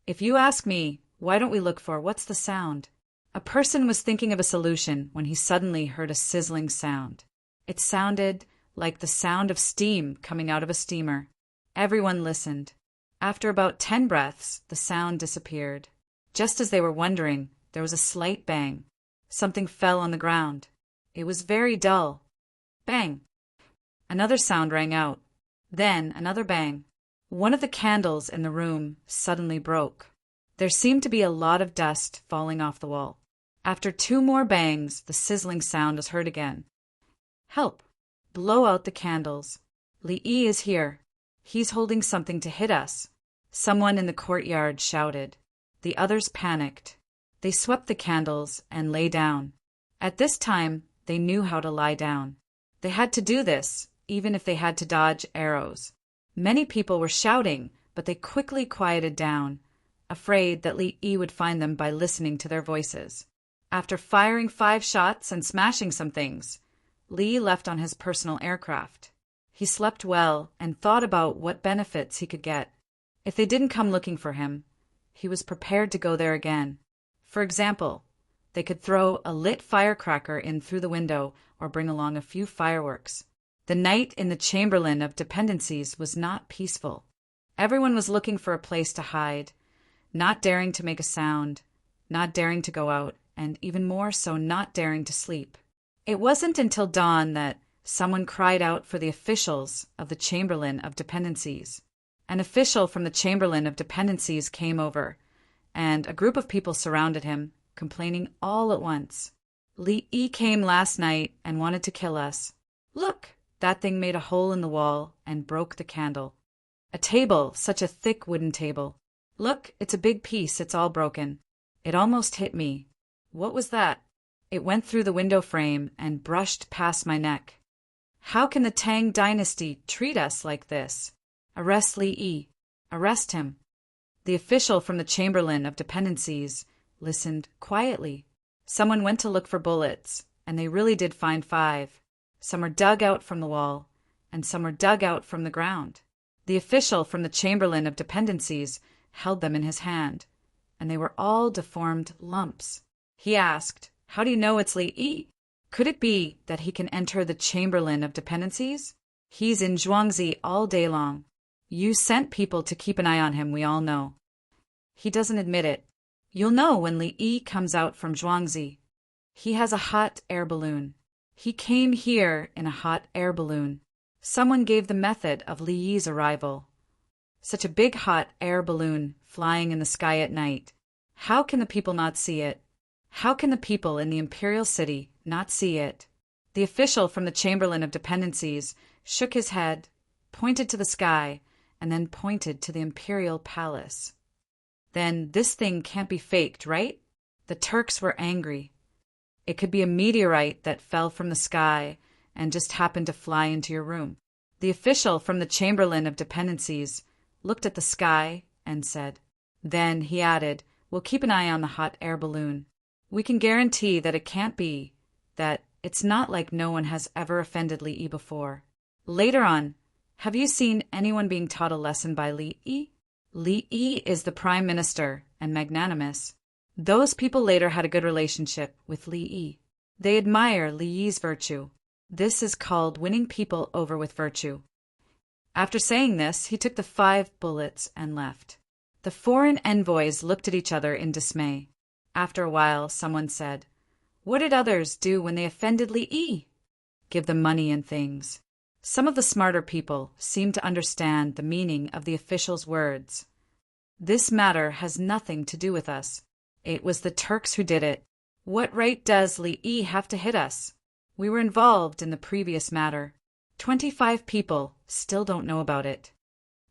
If you ask me, why don't we look for what's the sound? A person was thinking of a solution when he suddenly heard a sizzling sound. It sounded like the sound of steam coming out of a steamer. Everyone listened. After about 10 breaths, the sound disappeared. Just as they were wondering, there was a slight bang. Something fell on the ground. It was very dull. Bang! Another sound rang out. Then another bang. One of the candles in the room suddenly broke. There seemed to be a lot of dust falling off the wall. After 2 more bangs, the sizzling sound was heard again. Help! Blow out the candles. Li Yi is here. He's holding something to hit us. Someone in the courtyard shouted. The others panicked. They swept the candles and lay down. At this time, they knew how to lie down. They had to do this, even if they had to dodge arrows. Many people were shouting, but they quickly quieted down, afraid that Li Yi would find them by listening to their voices. After firing 5 shots and smashing some things, Li left on his personal aircraft. He slept well and thought about what benefits he could get. If they didn't come looking for him, he was prepared to go there again. For example, They could throw a lit firecracker in through the window or bring along a few fireworks. The night in the Chamberlain of Dependencies was not peaceful. Everyone was looking for a place to hide, not daring to make a sound, not daring to go out, and even more so not daring to sleep. It wasn't until dawn that someone cried out for the officials of the Chamberlain of Dependencies. An official from the Chamberlain of Dependencies came over, and a group of people surrounded him, complaining all at once. Li Yi came last night and wanted to kill us. Look, that thing made a hole in the wall and broke the candle. A table, such a thick wooden table. Look, it's a big piece, it's all broken. It almost hit me. What was that? It went through the window frame and brushed past my neck. How can the Tang dynasty treat us like this? Arrest Li Yi. Arrest him. The official from the Chamberlain of Dependencies listened quietly. Someone went to look for bullets, and they really did find 5. Some were dug out from the wall, and some were dug out from the ground. The official from the Chamberlain of Dependencies held them in his hand, and they were all deformed lumps. He asked, "How do you know it's Li Yi? Could it be that he can enter the Chamberlain of Dependencies? He's in Zhuangzi all day long. You sent people to keep an eye on him, we all know." He doesn't admit it. You'll know when Li Yi comes out from Zhuangzi. He has a hot air balloon. He came here in a hot air balloon. Someone gave the method of Li Yi's arrival. Such a big hot air balloon flying in the sky at night. How can the people not see it? How can the people in the imperial city not see it? The official from the Chamberlain of Dependencies shook his head, pointed to the sky, and then pointed to the imperial palace. Then this thing can't be faked, right? The Turks were angry. It could be a meteorite that fell from the sky and just happened to fly into your room. The official from the Chamberlain of Dependencies looked at the sky and said. Then he added, "We'll keep an eye on the hot air balloon. We can guarantee that it can't be, that it's not like no one has ever offended Li Yi before." Later on, have you seen anyone being taught a lesson by Li Yi? Li Yi is the prime minister and magnanimous. Those people later had a good relationship with Li Yi. They admire Li Yi's virtue. This is called winning people over with virtue. After saying this, he took the 5 bullets and left. The foreign envoys looked at each other in dismay. After a while, someone said, "What did others do when they offended Li Yi?" "Give them money and things." Some of the smarter people seemed to understand the meaning of the official's words. "This matter has nothing to do with us. It was the Turks who did it. What right does Li Yi have to hit us? We were involved in the previous matter. 25 people still don't know about it.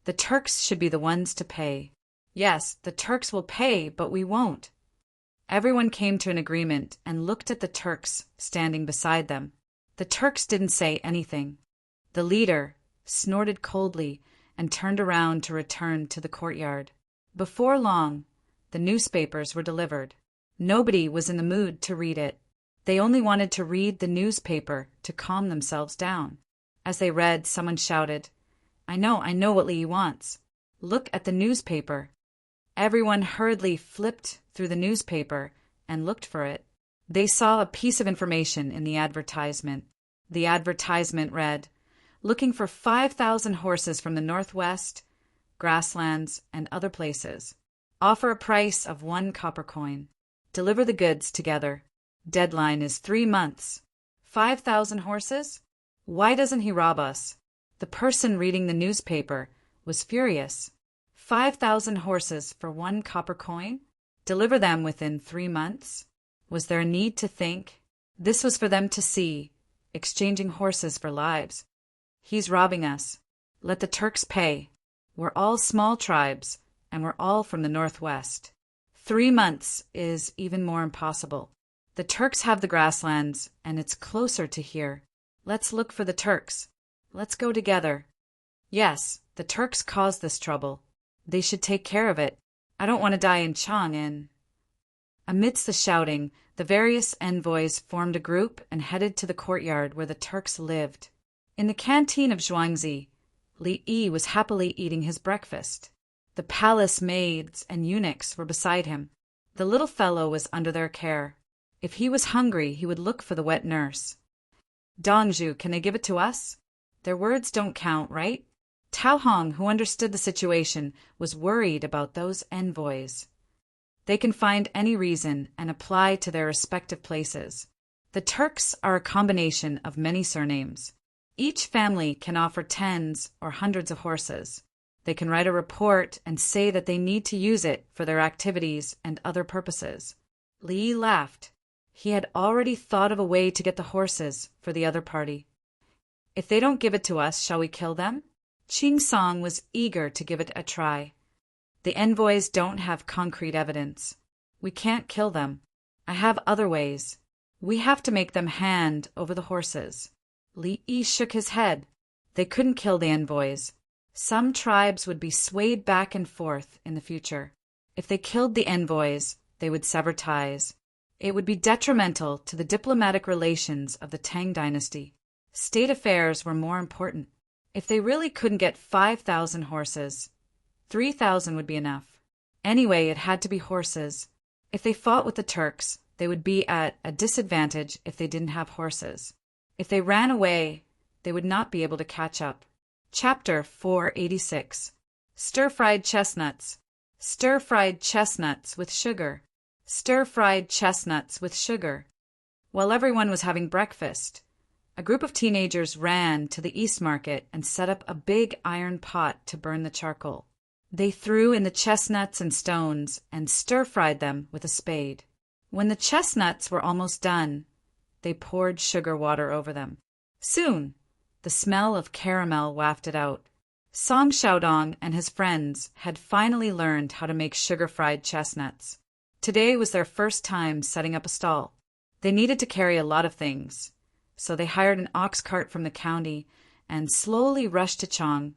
The Turks should be the ones to pay." "Yes, the Turks will pay, but we won't." Everyone came to an agreement and looked at the Turks standing beside them. The Turks didn't say anything. The leader snorted coldly and turned around to return to the courtyard. Before long, the newspapers were delivered. Nobody was in the mood to read it. They only wanted to read the newspaper to calm themselves down. As they read, someone shouted, I know what Li Yi wants. Look at the newspaper." Everyone hurriedly flipped through the newspaper and looked for it. They saw a piece of information in the advertisement. The advertisement read, "Looking for 5,000 horses from the northwest, grasslands, and other places. Offer a price of 1 copper coin. Deliver the goods together. Deadline is 3 months. 5,000 horses? Why doesn't he rob us?" The person reading the newspaper was furious. 5,000 horses for 1 copper coin? Deliver them within 3 months? Was there a need to think? This was for them to see, exchanging horses for lives. He's robbing us. Let the Turks pay. We're all small tribes, and we're all from the northwest. 3 months is even more impossible. The Turks have the grasslands, and it's closer to here. Let's look for the Turks. Let's go together. Yes, the Turks caused this trouble. They should take care of it. I don't want to die in Chang. Amidst the shouting, the various envoys formed a group and headed to the courtyard where the Turks lived. In the canteen of Zhuangzi, Li Yi was happily eating his breakfast. The palace maids and eunuchs were beside him. The little fellow was under their care. If he was hungry, he would look for the wet nurse. Dongju, can they give it to us? Their words don't count, right? Tao Hong, who understood the situation, was worried about those envoys. They can find any reason and apply to their respective places. The Turks are a combination of many surnames. Each family can offer tens or hundreds of horses. They can write a report and say that they need to use it for their activities and other purposes. Li laughed. He had already thought of a way to get the horses for the other party. If they don't give it to us, shall we kill them? Ching Song was eager to give it a try. The envoys don't have concrete evidence. We can't kill them. I have other ways. We have to make them hand over the horses. Li Yi shook his head. They couldn't kill the envoys. Some tribes would be swayed back and forth in the future. If they killed the envoys, they would sever ties. It would be detrimental to the diplomatic relations of the Tang dynasty. State affairs were more important. If they really couldn't get 5,000 horses, 3,000 would be enough. Anyway, it had to be horses. If they fought with the Turks, they would be at a disadvantage if they didn't have horses. If they ran away, they would not be able to catch up. Chapter 486. Stir-fried chestnuts. Stir-fried chestnuts with sugar. Stir-fried chestnuts with sugar. While everyone was having breakfast, a group of teenagers ran to the East Market and set up a big iron pot to burn the charcoal. They threw in the chestnuts and stones and stir-fried them with a spade. When the chestnuts were almost done, they poured sugar water over them. Soon, the smell of caramel wafted out. Song Xiaodong and his friends had finally learned how to make sugar-fried chestnuts. Today was their first time setting up a stall. They needed to carry a lot of things, so they hired an ox cart from the county and slowly rushed to Chang,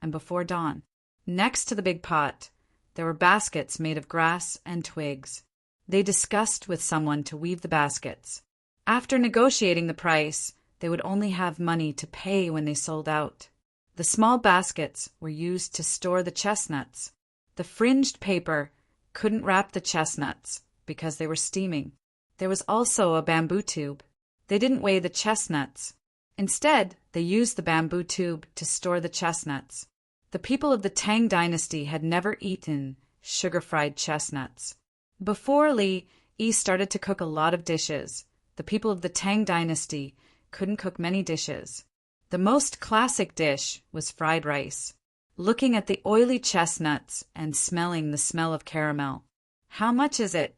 and before dawn. Next to the big pot, there were baskets made of grass and twigs. They discussed with someone to weave the baskets. After negotiating the price, they would only have money to pay when they sold out. The small baskets were used to store the chestnuts. The fringed paper couldn't wrap the chestnuts because they were steaming. There was also a bamboo tube. They didn't weigh the chestnuts. Instead, they used the bamboo tube to store the chestnuts. The people of the Tang dynasty had never eaten sugar-fried chestnuts. Before Li Yi started to cook a lot of dishes, the people of the Tang dynasty couldn't cook many dishes. The most classic dish was fried rice. Looking at the oily chestnuts and smelling the smell of caramel. How much is it?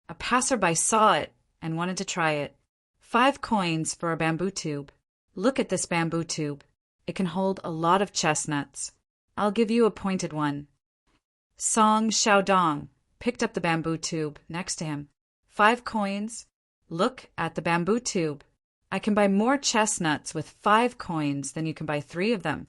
A passerby saw it and wanted to try it. 5 coins for a bamboo tube. Look at this bamboo tube. It can hold a lot of chestnuts. I'll give you a pointed one. Song Xiaodong picked up the bamboo tube next to him. 5 coins. Look at the bamboo tube. I can buy more chestnuts with 5 coins than you can buy 3 of them.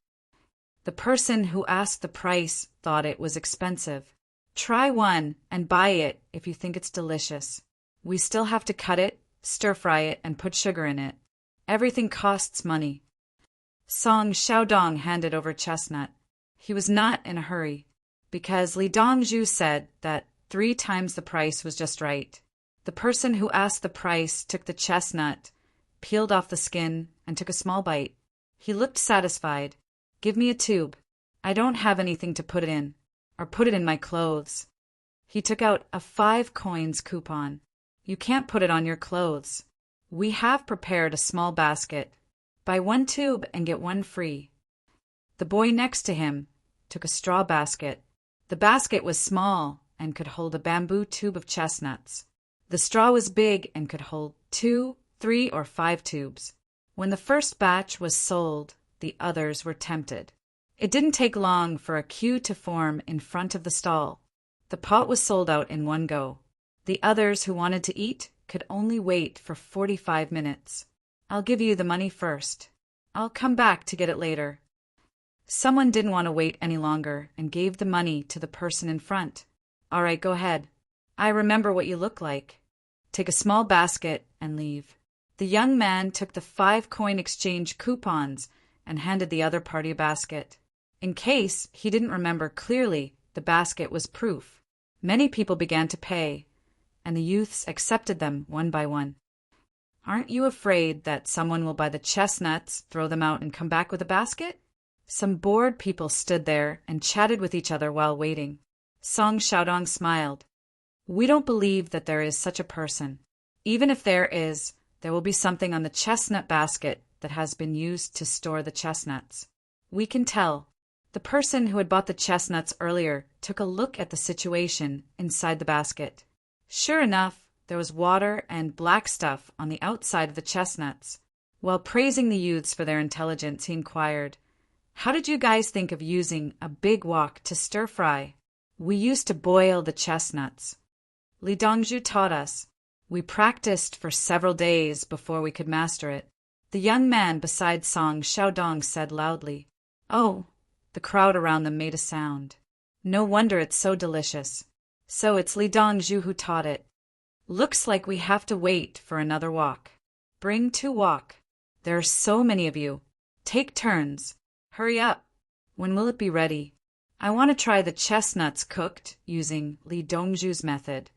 The person who asked the price thought it was expensive. Try one and buy it if you think it's delicious. We still have to cut it, stir-fry it, and put sugar in it. Everything costs money. Song Xiaodong handed over a chestnut. He was not in a hurry, because Li Dongju said that 3 times the price was just right. The person who asked the price took the chestnut, peeled off the skin, and took a small bite. He looked satisfied. Give me a tube. I don't have anything to put it in, or put it in my clothes. He took out a 5 coins coupon. You can't put it on your clothes. We have prepared a small basket. Buy 1 tube and get 1 free. The boy next to him took a straw basket. The basket was small and could hold a bamboo tube of chestnuts. The straw was big and could hold 2, 3, or 5 tubes. When the first batch was sold, the others were tempted. It didn't take long for a queue to form in front of the stall. The pot was sold out in one go. The others who wanted to eat could only wait for 45 minutes. I'll give you the money first. I'll come back to get it later. Someone didn't want to wait any longer and gave the money to the person in front. All right, go ahead. I remember what you look like. Take a small basket and leave. The young man took the 5-coin exchange coupons and handed the other party a basket. In case he didn't remember clearly, the basket was proof. Many people began to pay, and the youths accepted them one by one. Aren't you afraid that someone will buy the chestnuts, throw them out, and come back with a basket? Some bored people stood there and chatted with each other while waiting. Song Xiaodong smiled. We don't believe that there is such a person. Even if there is, there will be something on the chestnut basket that has been used to store the chestnuts. We can tell. The person who had bought the chestnuts earlier took a look at the situation inside the basket. Sure enough, there was water and black stuff on the outside of the chestnuts. While praising the youths for their intelligence, he inquired, "How did you guys think of using a big wok to stir-fry?" "We used to boil the chestnuts. Li Dongzhu taught us. We practiced for several days before we could master it." The young man beside Song Xiaodong said loudly, "Oh!" The crowd around them made a sound. "No wonder it's so delicious. So it's Li Dongzhu who taught it. Looks like we have to wait for another wok. Bring 2 wok. There are so many of you. Take turns. Hurry up. When will it be ready? I want to try the chestnuts cooked using Li Dongzhu's method."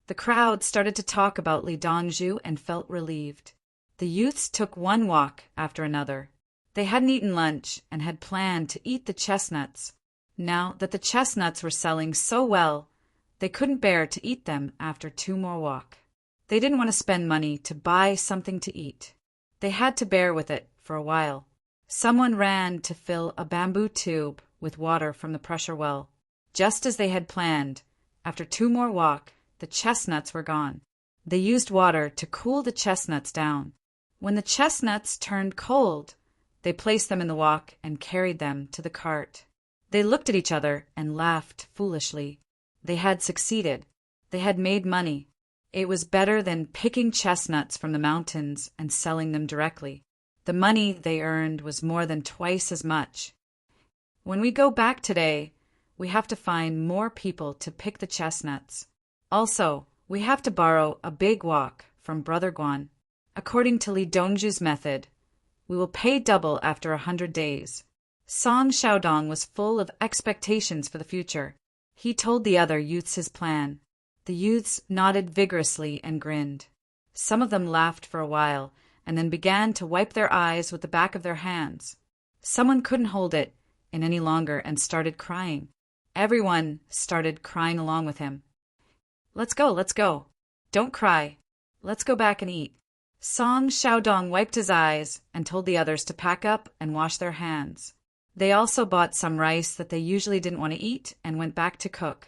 The crowd started to talk about Li Dongzhu and felt relieved. The youths took one wok after another. They hadn't eaten lunch and had planned to eat the chestnuts. Now that the chestnuts were selling so well, they couldn't bear to eat them after 2 more wok. They didn't want to spend money to buy something to eat. They had to bear with it for a while. Someone ran to fill a bamboo tube with water from the pressure well. Just as they had planned, after 2 more wok, the chestnuts were gone. They used water to cool the chestnuts down. When the chestnuts turned cold, they placed them in the wok and carried them to the cart. They looked at each other and laughed foolishly. They had succeeded. They had made money. It was better than picking chestnuts from the mountains and selling them directly. The money they earned was more than twice as much. When we go back today, we have to find more people to pick the chestnuts. Also, we have to borrow a big wok from Brother Guan. According to Li Dongzhu's method, we will pay double after 100 days. Song Xiaodong was full of expectations for the future. He told the other youths his plan. The youths nodded vigorously and grinned. Some of them laughed for a while and then began to wipe their eyes with the back of their hands. Someone couldn't hold it in any longer and started crying. Everyone started crying along with him. Let's go. Don't cry. Let's go back and eat." Song Xiaodong wiped his eyes and told the others to pack up and wash their hands. They also bought some rice that they usually didn't want to eat and went back to cook.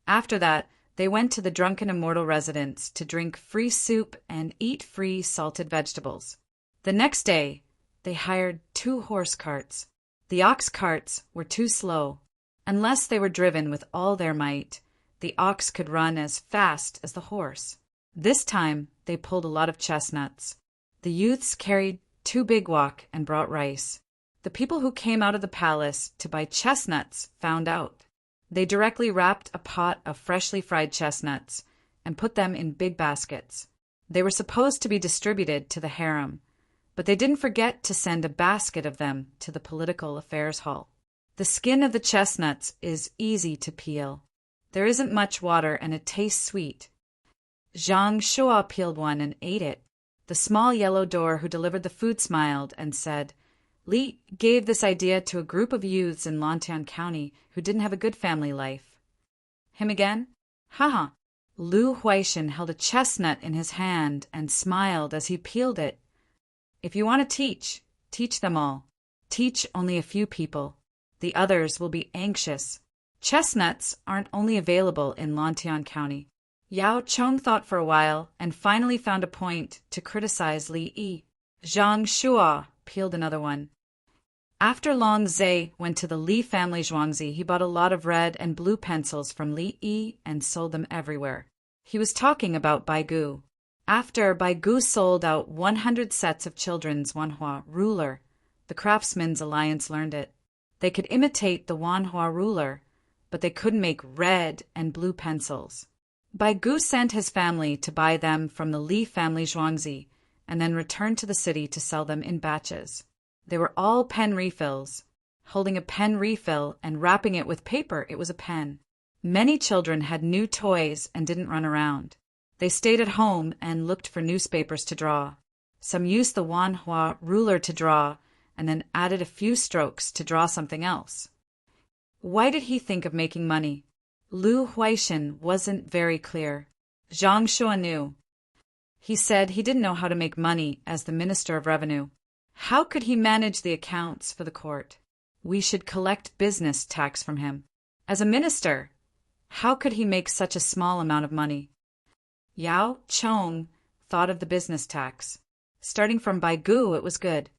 After that, they went to the Drunken Immortal residence to drink free soup and eat free salted vegetables. The next day, they hired 2 horse carts. The ox carts were too slow. Unless they were driven with all their might, the ox could run as fast as the horse. This time, they pulled a lot of chestnuts. The youths carried 2 big wok and brought rice. The people who came out of the palace to buy chestnuts found out. They directly wrapped a pot of freshly fried chestnuts and put them in big baskets. They were supposed to be distributed to the harem, but they didn't forget to send a basket of them to the political affairs hall. The skin of the chestnuts is easy to peel. There isn't much water and it tastes sweet. Zhang Shua peeled one and ate it. The small yellow door who delivered the food smiled and said, "Li gave this idea to a group of youths in Lantian County who didn't have a good family life." "Him again?" "Haha." Lu Huaishan held a chestnut in his hand and smiled as he peeled it. "If you want to teach them all. Teach only a few people. The others will be anxious. Chestnuts aren't only available in Lantian County." Yao Chong thought for a while and finally found a point to criticize Li Yi. Zhang Shua peeled another one. After Long Zhe went to the Li family Zhuangzi, he bought a lot of red and blue pencils from Li Yi and sold them everywhere. He was talking about Baigu. After Baigu sold out 100 sets of children's Wanhua ruler, the Craftsmen's Alliance learned it. They could imitate the Wanhua ruler, but they couldn't make red and blue pencils. Baigu sent his family to buy them from the Li family Zhuangzi and then returned to the city to sell them in batches. They were all pen refills. Holding a pen refill and wrapping it with paper, it was a pen. Many children had new toys and didn't run around. They stayed at home and looked for newspapers to draw. Some used the Wanhua ruler to draw and then added a few strokes to draw something else. Why did he think of making money? Lu Huaishan wasn't very clear. Zhang Shua knew. He said he didn't know how to make money as the Minister of Revenue. How could he manage the accounts for the court? We should collect business tax from him. As a minister, how could he make such a small amount of money? Yao Chong thought of the business tax. Starting from Baigu, it was good.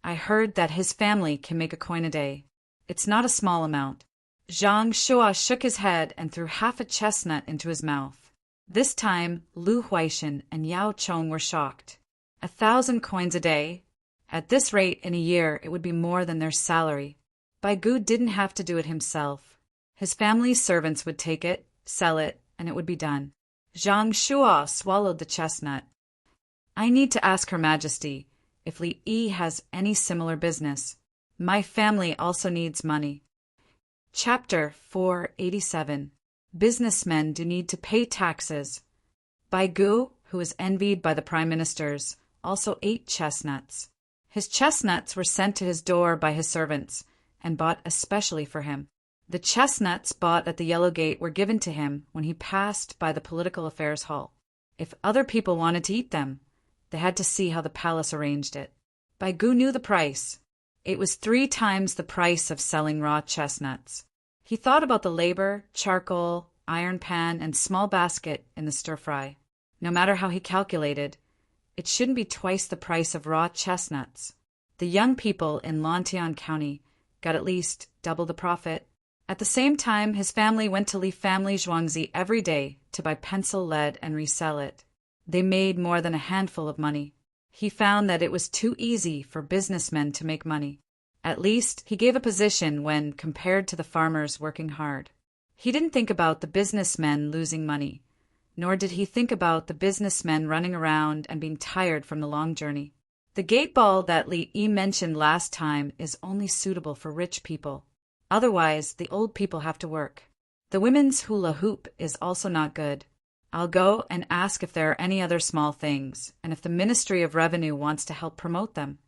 I heard that his family can make a coin a day. It's not a small amount. Zhang Shua shook his head and threw half a chestnut into his mouth. This time, Lu Huaishan and Yao Chong were shocked. 1,000 coins a day? At this rate, in a year, it would be more than their salary. Baigu didn't have to do it himself. His family's servants would take it, sell it, and it would be done. Zhang Shua swallowed the chestnut. I need to ask Her Majesty if Li Yi has any similar business. My family also needs money. Chapter 487. Businessmen do need to pay taxes. Baigu, who was envied by the prime ministers, also ate chestnuts. His chestnuts were sent to his door by his servants and bought especially for him. The chestnuts bought at the Yellow Gate were given to him when he passed by the Political Affairs Hall. If other people wanted to eat them, they had to see how the palace arranged it. Baigu knew the price. It was 3 times the price of selling raw chestnuts. He thought about the labor, charcoal, iron pan, and small basket in the stir-fry. No matter how he calculated, it shouldn't be twice the price of raw chestnuts. The young people in Lantian County got at least double the profit. At the same time, his family went to Li Family Zhuangzi every day to buy pencil lead and resell it. They made more than a handful of money. He found that it was too easy for businessmen to make money. At least, he gave a position when compared to the farmers working hard. He didn't think about the businessmen losing money, nor did he think about the businessmen running around and being tired from the long journey. The gate ball that Li Yi mentioned last time is only suitable for rich people. Otherwise, the old people have to work. The women's hula hoop is also not good. I'll go and ask if there are any other small things, and if the Ministry of Revenue wants to help promote them.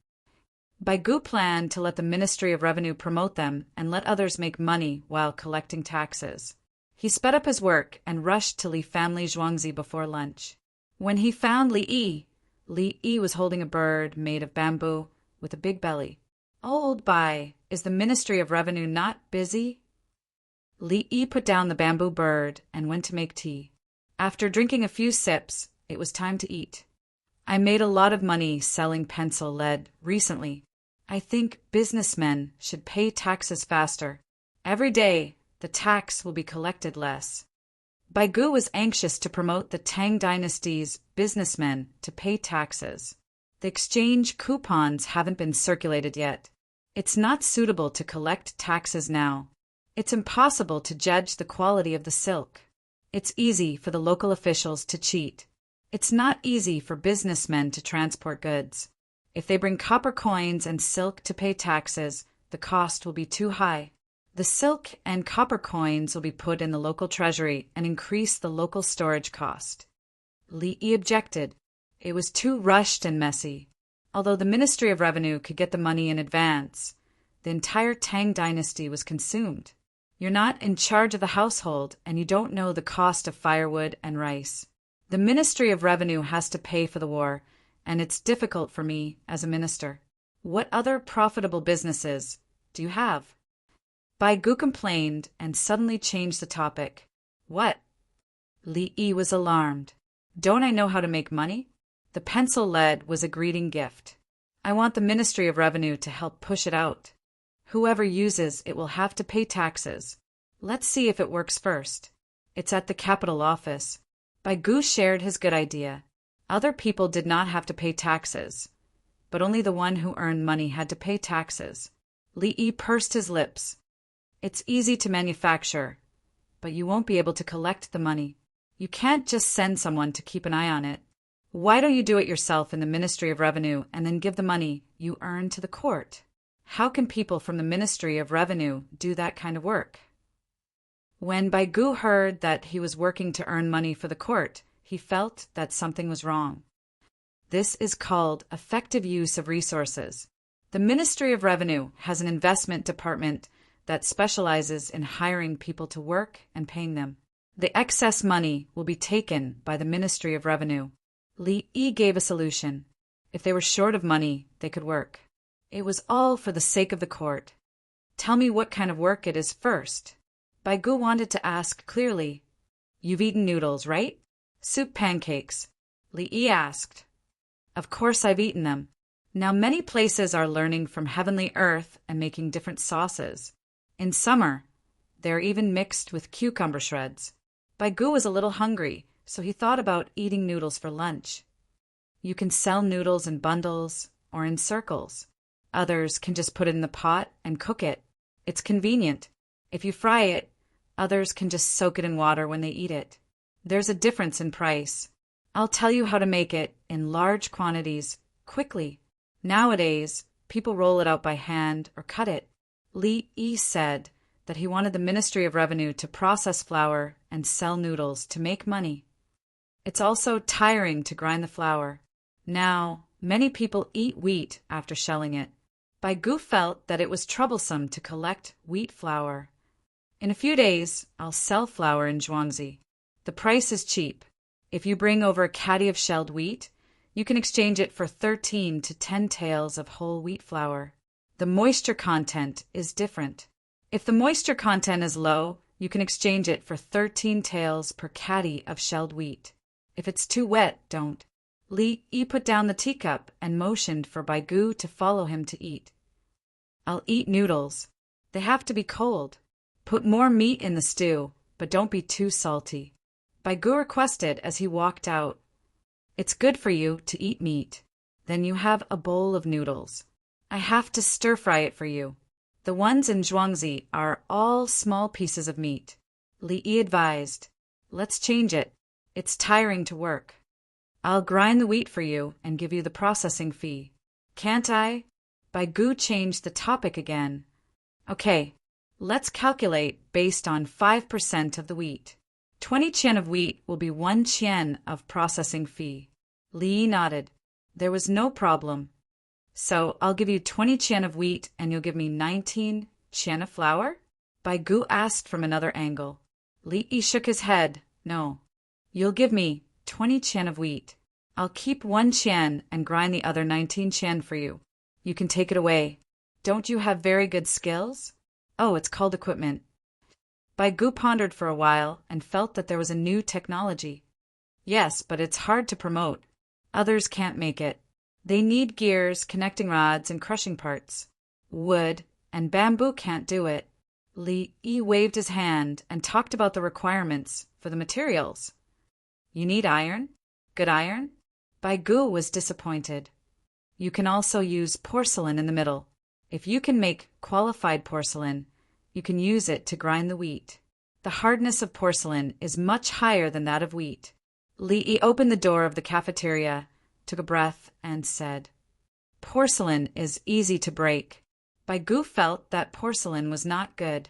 Baigu planned to let the Ministry of Revenue promote them and let others make money while collecting taxes. He sped up his work and rushed to Li Family Zhuangzi before lunch. When he found Li Yi was holding a bird made of bamboo with a big belly. Old Bai, is the Ministry of Revenue not busy? Li Yi put down the bamboo bird and went to make tea. After drinking a few sips, it was time to eat. I made a lot of money selling pencil lead recently. I think businessmen should pay taxes faster. Every day, the tax will be collected less. Baigu was anxious to promote the Tang dynasty's businessmen to pay taxes. The exchange coupons haven't been circulated yet. It's not suitable to collect taxes now. It's impossible to judge the quality of the silk. It's easy for the local officials to cheat. It's not easy for businessmen to transport goods. If they bring copper coins and silk to pay taxes, the cost will be too high. The silk and copper coins will be put in the local treasury and increase the local storage cost. Li Yi objected. It was too rushed and messy. Although the Ministry of Revenue could get the money in advance, the entire Tang dynasty was consumed. You're not in charge of the household, and you don't know the cost of firewood and rice. The Ministry of Revenue has to pay for the war, and it's difficult for me as a minister. What other profitable businesses do you have? Baigu complained and suddenly changed the topic. What? Li Yi was alarmed. Don't I know how to make money? The pencil lead was a greeting gift. I want the Ministry of Revenue to help push it out. Whoever uses it will have to pay taxes. Let's see if it works first. It's at the capital office. Baigu shared his good idea. Other people did not have to pay taxes, but only the one who earned money had to pay taxes. Li Yi pursed his lips. It's easy to manufacture, but you won't be able to collect the money. You can't just send someone to keep an eye on it. Why don't you do it yourself in the Ministry of Revenue and then give the money you earn to the court? How can people from the Ministry of Revenue do that kind of work? When Baigu heard that he was working to earn money for the court, he felt that something was wrong. This is called effective use of resources. The Ministry of Revenue has an investment department that specializes in hiring people to work and paying them. The excess money will be taken by the Ministry of Revenue. Li Yi gave a solution. If they were short of money, they could work. It was all for the sake of the court. Tell me what kind of work it is first. Bai Gu wanted to ask clearly. You've eaten noodles, right? Soup pancakes. Li Yi asked. Of course I've eaten them. Now many places are learning from heavenly earth and making different sauces. In summer, they're even mixed with cucumber shreds. Bai Gu was a little hungry, so he thought about eating noodles for lunch. You can sell noodles in bundles or in circles. Others can just put it in the pot and cook it. It's convenient. If you fry it, others can just soak it in water when they eat it. There's a difference in price. I'll tell you how to make it in large quantities, quickly. Nowadays, people roll it out by hand or cut it. Li Yi said that he wanted the Ministry of Revenue to process flour and sell noodles to make money. It's also tiring to grind the flour. Now, many people eat wheat after shelling it. Bai Gu felt that it was troublesome to collect wheat flour. In a few days, I'll sell flour in Zhuangzi. The price is cheap. If you bring over a caddy of shelled wheat, you can exchange it for 13 to 10 taels of whole wheat flour. The moisture content is different. If the moisture content is low, you can exchange it for 13 taels per caddy of shelled wheat. If it's too wet, don't. Li Yi put down the teacup and motioned for Bai Gu to follow him to eat. I'll eat noodles. They have to be cold. Put more meat in the stew, but don't be too salty. Bai Gu requested as he walked out. It's good for you to eat meat. Then you have a bowl of noodles. I have to stir-fry it for you. The ones in Zhuangzi are all small pieces of meat. Li Yi advised. Let's change it. It's tiring to work. I'll grind the wheat for you and give you the processing fee. Can't I? Bai Gu changed the topic again. Okay, let's calculate based on 5% of the wheat. 20 qian of wheat will be 1 qian of processing fee. Li Yi nodded. There was no problem. So I'll give you 20 qian of wheat and you'll give me 19 qian of flour? Bai Gu asked from another angle. Li Yi shook his head. No. You'll give me 20 qian of wheat. I'll keep 1 qian and grind the other 19 qian for you. You can take it away. Don't you have very good skills? Oh, it's called equipment. Bai Gu pondered for a while and felt that there was a new technology. Yes, but it's hard to promote. Others can't make it. They need gears, connecting rods, and crushing parts. Wood and bamboo can't do it. Li Yi waved his hand and talked about the requirements for the materials. You need iron? Good iron? Bai Gu was disappointed. You can also use porcelain in the middle. If you can make qualified porcelain, you can use it to grind the wheat. The hardness of porcelain is much higher than that of wheat. Li Yi opened the door of the cafeteria, took a breath, and said, Porcelain is easy to break. Bai Gu felt that porcelain was not good.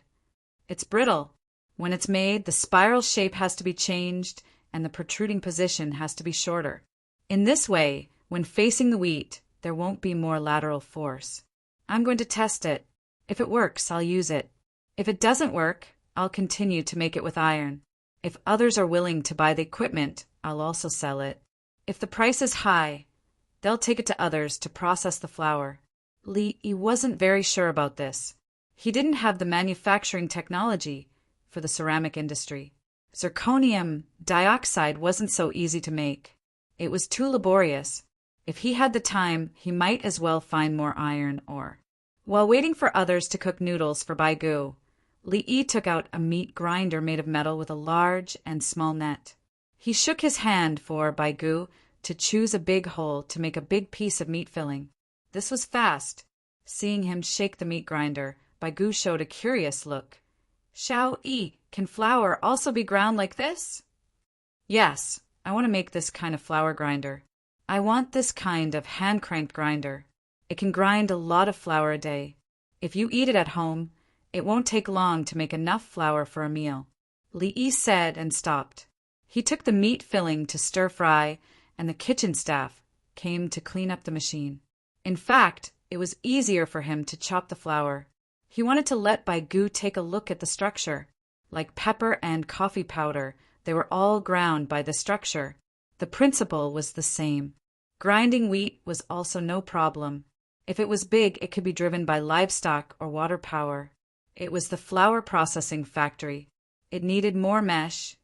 It's brittle. When it's made, the spiral shape has to be changed and the protruding position has to be shorter. In this way, when facing the wheat, there won't be more lateral force. I'm going to test it. If it works, I'll use it. If it doesn't work, I'll continue to make it with iron. If others are willing to buy the equipment, I'll also sell it. If the price is high, they'll take it to others to process the flour. Li Yi wasn't very sure about this. He didn't have the manufacturing technology for the ceramic industry. Zirconium dioxide wasn't so easy to make. It was too laborious. If he had the time, he might as well find more iron ore. While waiting for others to cook noodles for Bai Gu, Li Yi took out a meat grinder made of metal with a large and small net. He shook his hand for Bai Gu to choose a big hole to make a big piece of meat filling. This was fast. Seeing him shake the meat grinder, Bai Gu showed a curious look. Xiao Yi, can flour also be ground like this? Yes, I want to make this kind of flour grinder. I want this kind of hand-cranked grinder. It can grind a lot of flour a day. If you eat it at home, it won't take long to make enough flour for a meal. Li Yi said and stopped. He took the meat filling to stir fry, and the kitchen staff came to clean up the machine. In fact, it was easier for him to chop the flour. He wanted to let Bai Gu take a look at the structure. Like pepper and coffee powder, they were all ground by the structure. The principle was the same. Grinding wheat was also no problem. If it was big, it could be driven by livestock or water power. It was the flour processing factory. It needed more mesh,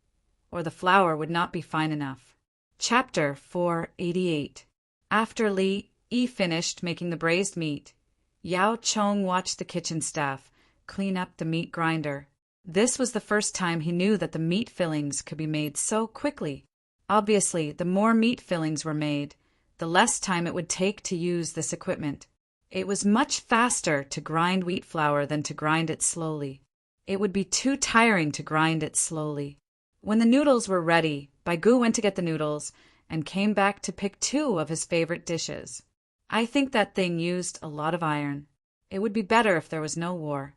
or the flour would not be fine enough. Chapter 488. After Li Yi finished making the braised meat, Yao Chong watched the kitchen staff clean up the meat grinder. This was the first time he knew that the meat fillings could be made so quickly. Obviously, the more meat fillings were made, the less time it would take to use this equipment. It was much faster to grind wheat flour than to grind it slowly. It would be too tiring to grind it slowly. When the noodles were ready, Bai Gu went to get the noodles and came back to pick 2 of his favorite dishes. I think that thing used a lot of iron. It would be better if there was no war.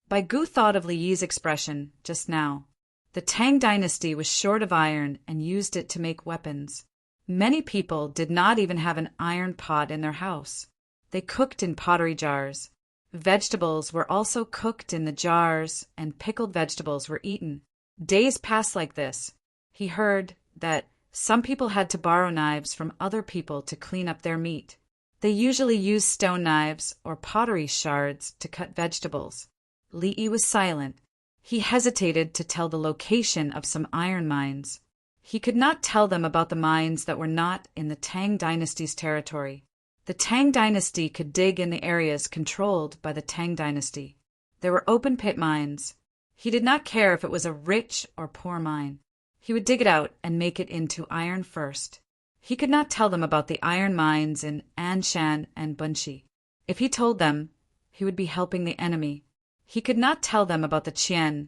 Bai Gu thought of Li Yi's expression just now. The Tang dynasty was short of iron and used it to make weapons. Many people did not even have an iron pot in their house. They cooked in pottery jars. Vegetables were also cooked in the jars, and pickled vegetables were eaten. Days passed like this. He heard that some people had to borrow knives from other people to clean up their meat. They usually used stone knives or pottery shards to cut vegetables. Li Yi was silent. He hesitated to tell the location of some iron mines. He could not tell them about the mines that were not in the Tang dynasty's territory. The Tang dynasty could dig in the areas controlled by the Tang dynasty. There were open pit mines. He did not care if it was a rich or poor mine. He would dig it out and make it into iron first. He could not tell them about the iron mines in Anshan and Bunshi. If he told them, he would be helping the enemy. He could not tell them about the Qian,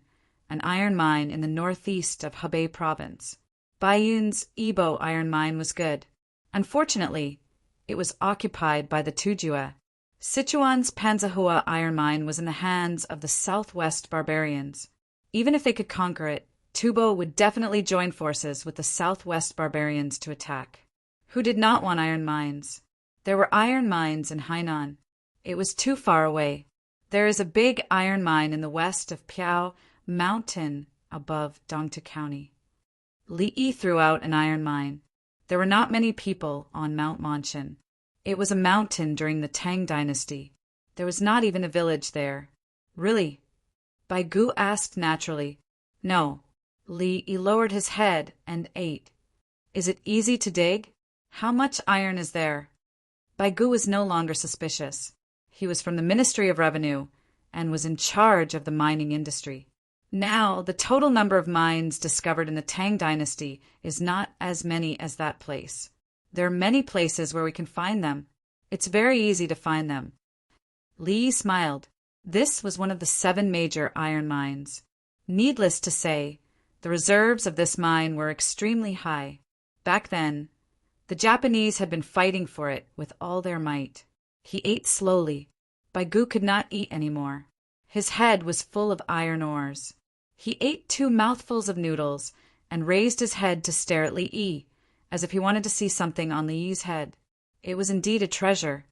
an iron mine in the northeast of Hebei province. Baiyun's Ibo iron mine was good. Unfortunately, it was occupied by the Tujue. Sichuan's Panzahua iron mine was in the hands of the southwest barbarians. Even if they could conquer it, Tubo would definitely join forces with the southwest barbarians to attack. Who did not want iron mines? There were iron mines in Hainan. It was too far away. There is a big iron mine in the west of Piao Mountain above Dongtu County. Li Yi threw out an iron mine. There were not many people on Mount Manshan. It was a mountain during the Tang dynasty. There was not even a village there. Really? Bai Gu asked naturally. No. Li Yi lowered his head and ate. Is it easy to dig? How much iron is there? Bai Gu was no longer suspicious. He was from the Ministry of Revenue and was in charge of the mining industry. Now, the total number of mines discovered in the Tang dynasty is not as many as that place. There are many places where we can find them. It's very easy to find them. Li Yi smiled. This was one of the 7 major iron mines. Needless to say, the reserves of this mine were extremely high. Back then, the Japanese had been fighting for it with all their might. He ate slowly. Bai Gu could not eat any more. His head was full of iron ores. He ate 2 mouthfuls of noodles and raised his head to stare at Li Yi, as if he wanted to see something on Li Yi's head. It was indeed a treasure.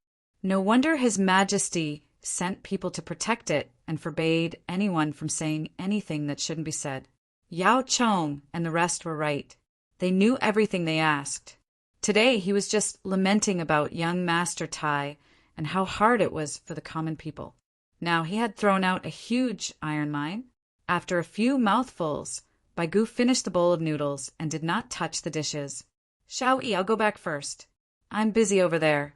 No wonder His Majesty sent people to protect it and forbade anyone from saying anything that shouldn't be said. Yao Chong and the rest were right. They knew everything they asked. Today he was just lamenting about young Master Tai and how hard it was for the common people. Now he had thrown out a huge iron mine. After a few mouthfuls, Bai Gu finished the bowl of noodles and did not touch the dishes. Xiao-yi, I'll go back first. I'm busy over there.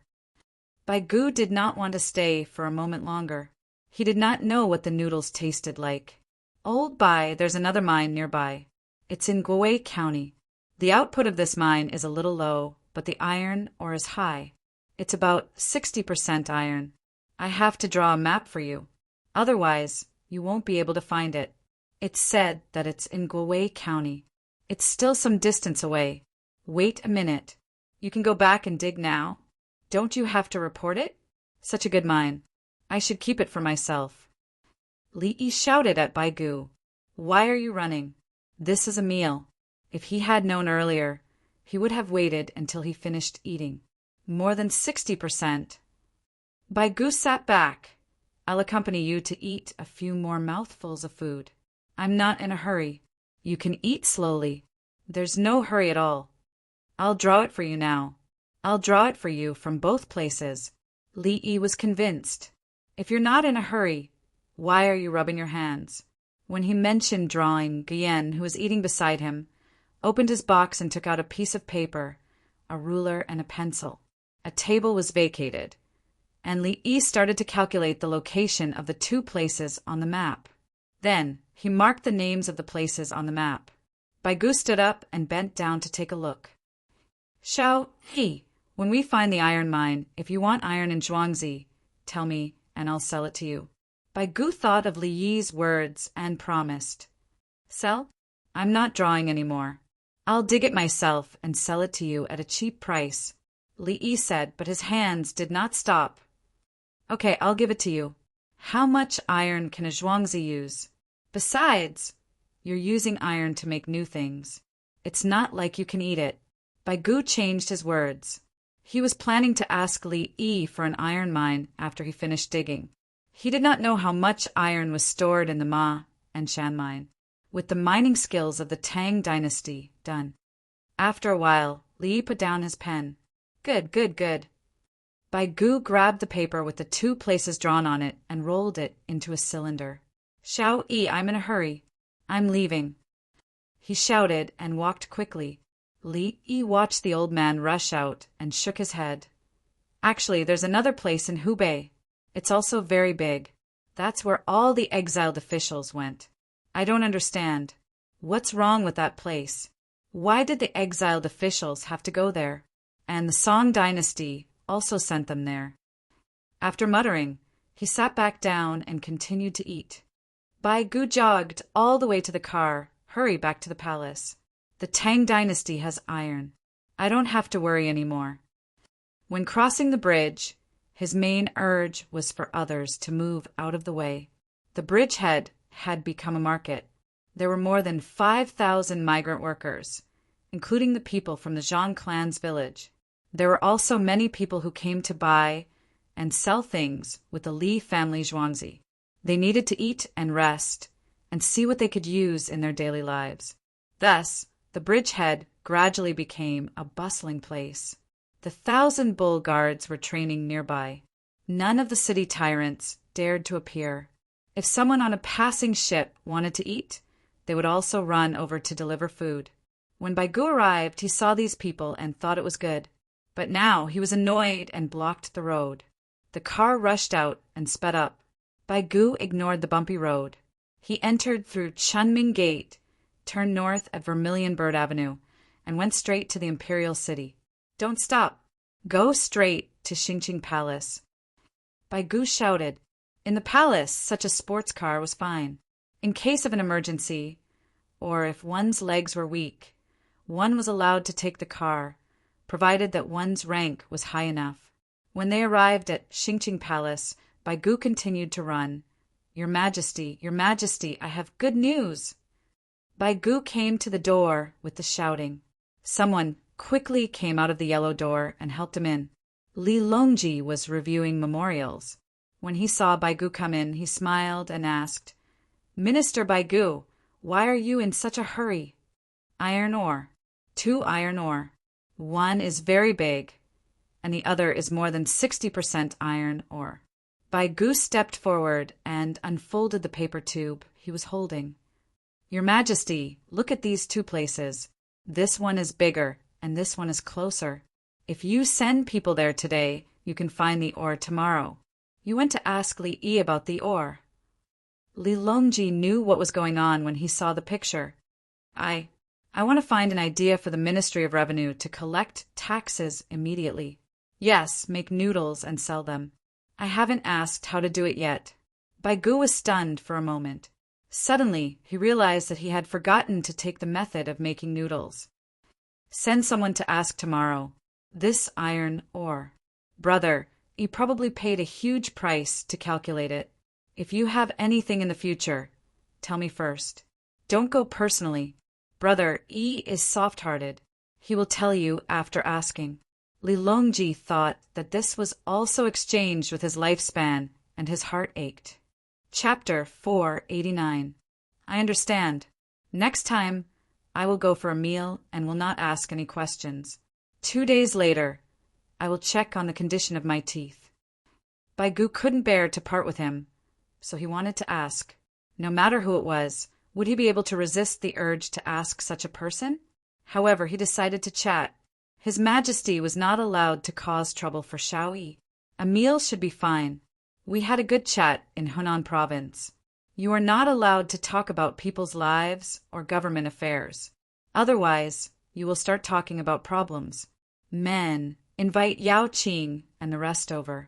Bai Gu did not want to stay for a moment longer. He did not know what the noodles tasted like. Old Bai, there's another mine nearby. It's in Guowei County. The output of this mine is a little low, but the iron ore is high. It's about 60% iron. I have to draw a map for you. Otherwise, you won't be able to find it. It's said that it's in Guowei County. It's still some distance away. Wait a minute. You can go back and dig now. Don't you have to report it? Such a good mine. I should keep it for myself. Li Yi shouted at Bai Gu. Why are you running? This is a meal. If he had known earlier, he would have waited until he finished eating. More than 60%. Baigu sat back. I'll accompany you to eat a few more mouthfuls of food. I'm not in a hurry. You can eat slowly. There's no hurry at all. I'll draw it for you now. I'll draw it for you from both places. Li Yi was convinced. If you're not in a hurry, why are you rubbing your hands? When he mentioned drawing, Guyen, who was eating beside him, opened his box and took out a piece of paper, a ruler, and a pencil. A table was vacated, and Li Yi started to calculate the location of the two places on the map. Then he marked the names of the places on the map. Baigu stood up and bent down to take a look. Xiao He, when we find the iron mine, if you want iron in Zhuangzi, tell me, and I'll sell it to you. Baigu thought of Li Yi's words and promised. Sell? I'm not drawing anymore. I'll dig it myself and sell it to you at a cheap price, Li Yi said, but his hands did not stop. Okay, I'll give it to you. How much iron can a Zhuangzi use? Besides, you're using iron to make new things. It's not like you can eat it. Baigu changed his words. He was planning to ask Li Yi for an iron mine after he finished digging. He did not know how much iron was stored in the Ma and Shan mine, with the mining skills of the Tang dynasty done. After a while, Li Yi put down his pen. Good. Baigu grabbed the paper with the two places drawn on it and rolled it into a cylinder. Xiao Yi, I'm in a hurry. I'm leaving. He shouted and walked quickly. Li Yi watched the old man rush out and shook his head. Actually, there's another place in Hubei. It's also very big. That's where all the exiled officials went. I don't understand. What's wrong with that place? Why did the exiled officials have to go there? And the Song dynasty also sent them there. After muttering, he sat back down and continued to eat. Baigu jogged all the way to the car, hurry back to the palace. The Tang dynasty has iron. I don't have to worry anymore. When crossing the bridge, his main urge was for others to move out of the way. The bridgehead had become a market. There were more than 5,000 migrant workers, including the people from the Zhang clan's village. There were also many people who came to buy and sell things with the Li family Zhuangzi. They needed to eat and rest and see what they could use in their daily lives. Thus, the bridgehead gradually became a bustling place. The 1,000 bull guards were training nearby. None of the city tyrants dared to appear. If someone on a passing ship wanted to eat, they would also run over to deliver food. When Baigu arrived, he saw these people and thought it was good. But now he was annoyed and blocked the road. The car rushed out and sped up. Baigu ignored the bumpy road. He entered through Chunming Gate, turned north at Vermilion Bird Avenue, and went straight to the Imperial City. Don't stop. Go straight to Xingqing Palace. Baigu shouted. In the palace, such a sports car was fine. In case of an emergency, or if one's legs were weak, one was allowed to take the car, provided that one's rank was high enough. When they arrived at Xingqing Palace, Baigu continued to run. Your Majesty, I have good news. Baigu came to the door with the shouting. Someone quickly came out of the yellow door and helped him in. Li Longji was reviewing memorials. When he saw Baigu come in, he smiled and asked, Minister Baigu, why are you in such a hurry? Iron ore. 2 iron ore. One is very big, and the other is more than 60% iron ore. Baigu stepped forward and unfolded the paper tube he was holding. Your Majesty, look at these 2 places. This one is bigger, and this one is closer. If you send people there today, you can find the ore tomorrow. You went to ask Li Yi about the ore. Li Longji knew what was going on when he saw the picture. I want to find an idea for the Ministry of Revenue to collect taxes immediately. Yes, make noodles and sell them. I haven't asked how to do it yet. Baigu was stunned for a moment. Suddenly, he realized that he had forgotten to take the method of making noodles. Send someone to ask tomorrow. This iron ore. Brother, you probably paid a huge price to calculate it. If you have anything in the future, tell me first. Don't go personally. Brother Yi is soft-hearted. He will tell you after asking. Li Longji thought that this was also exchanged with his lifespan, and his heart ached. Chapter 489. I understand. Next time, I will go for a meal and will not ask any questions. 2 days later, I will check on the condition of my teeth. Baigu couldn't bear to part with him, so he wanted to ask. No matter who it was, would he be able to resist the urge to ask such a person? However, he decided to chat. His Majesty was not allowed to cause trouble for Shaoyi. A meal should be fine. We had a good chat in Hunan province. You are not allowed to talk about people's lives or government affairs. Otherwise, you will start talking about problems. Men, invite Yao Qing and the rest over.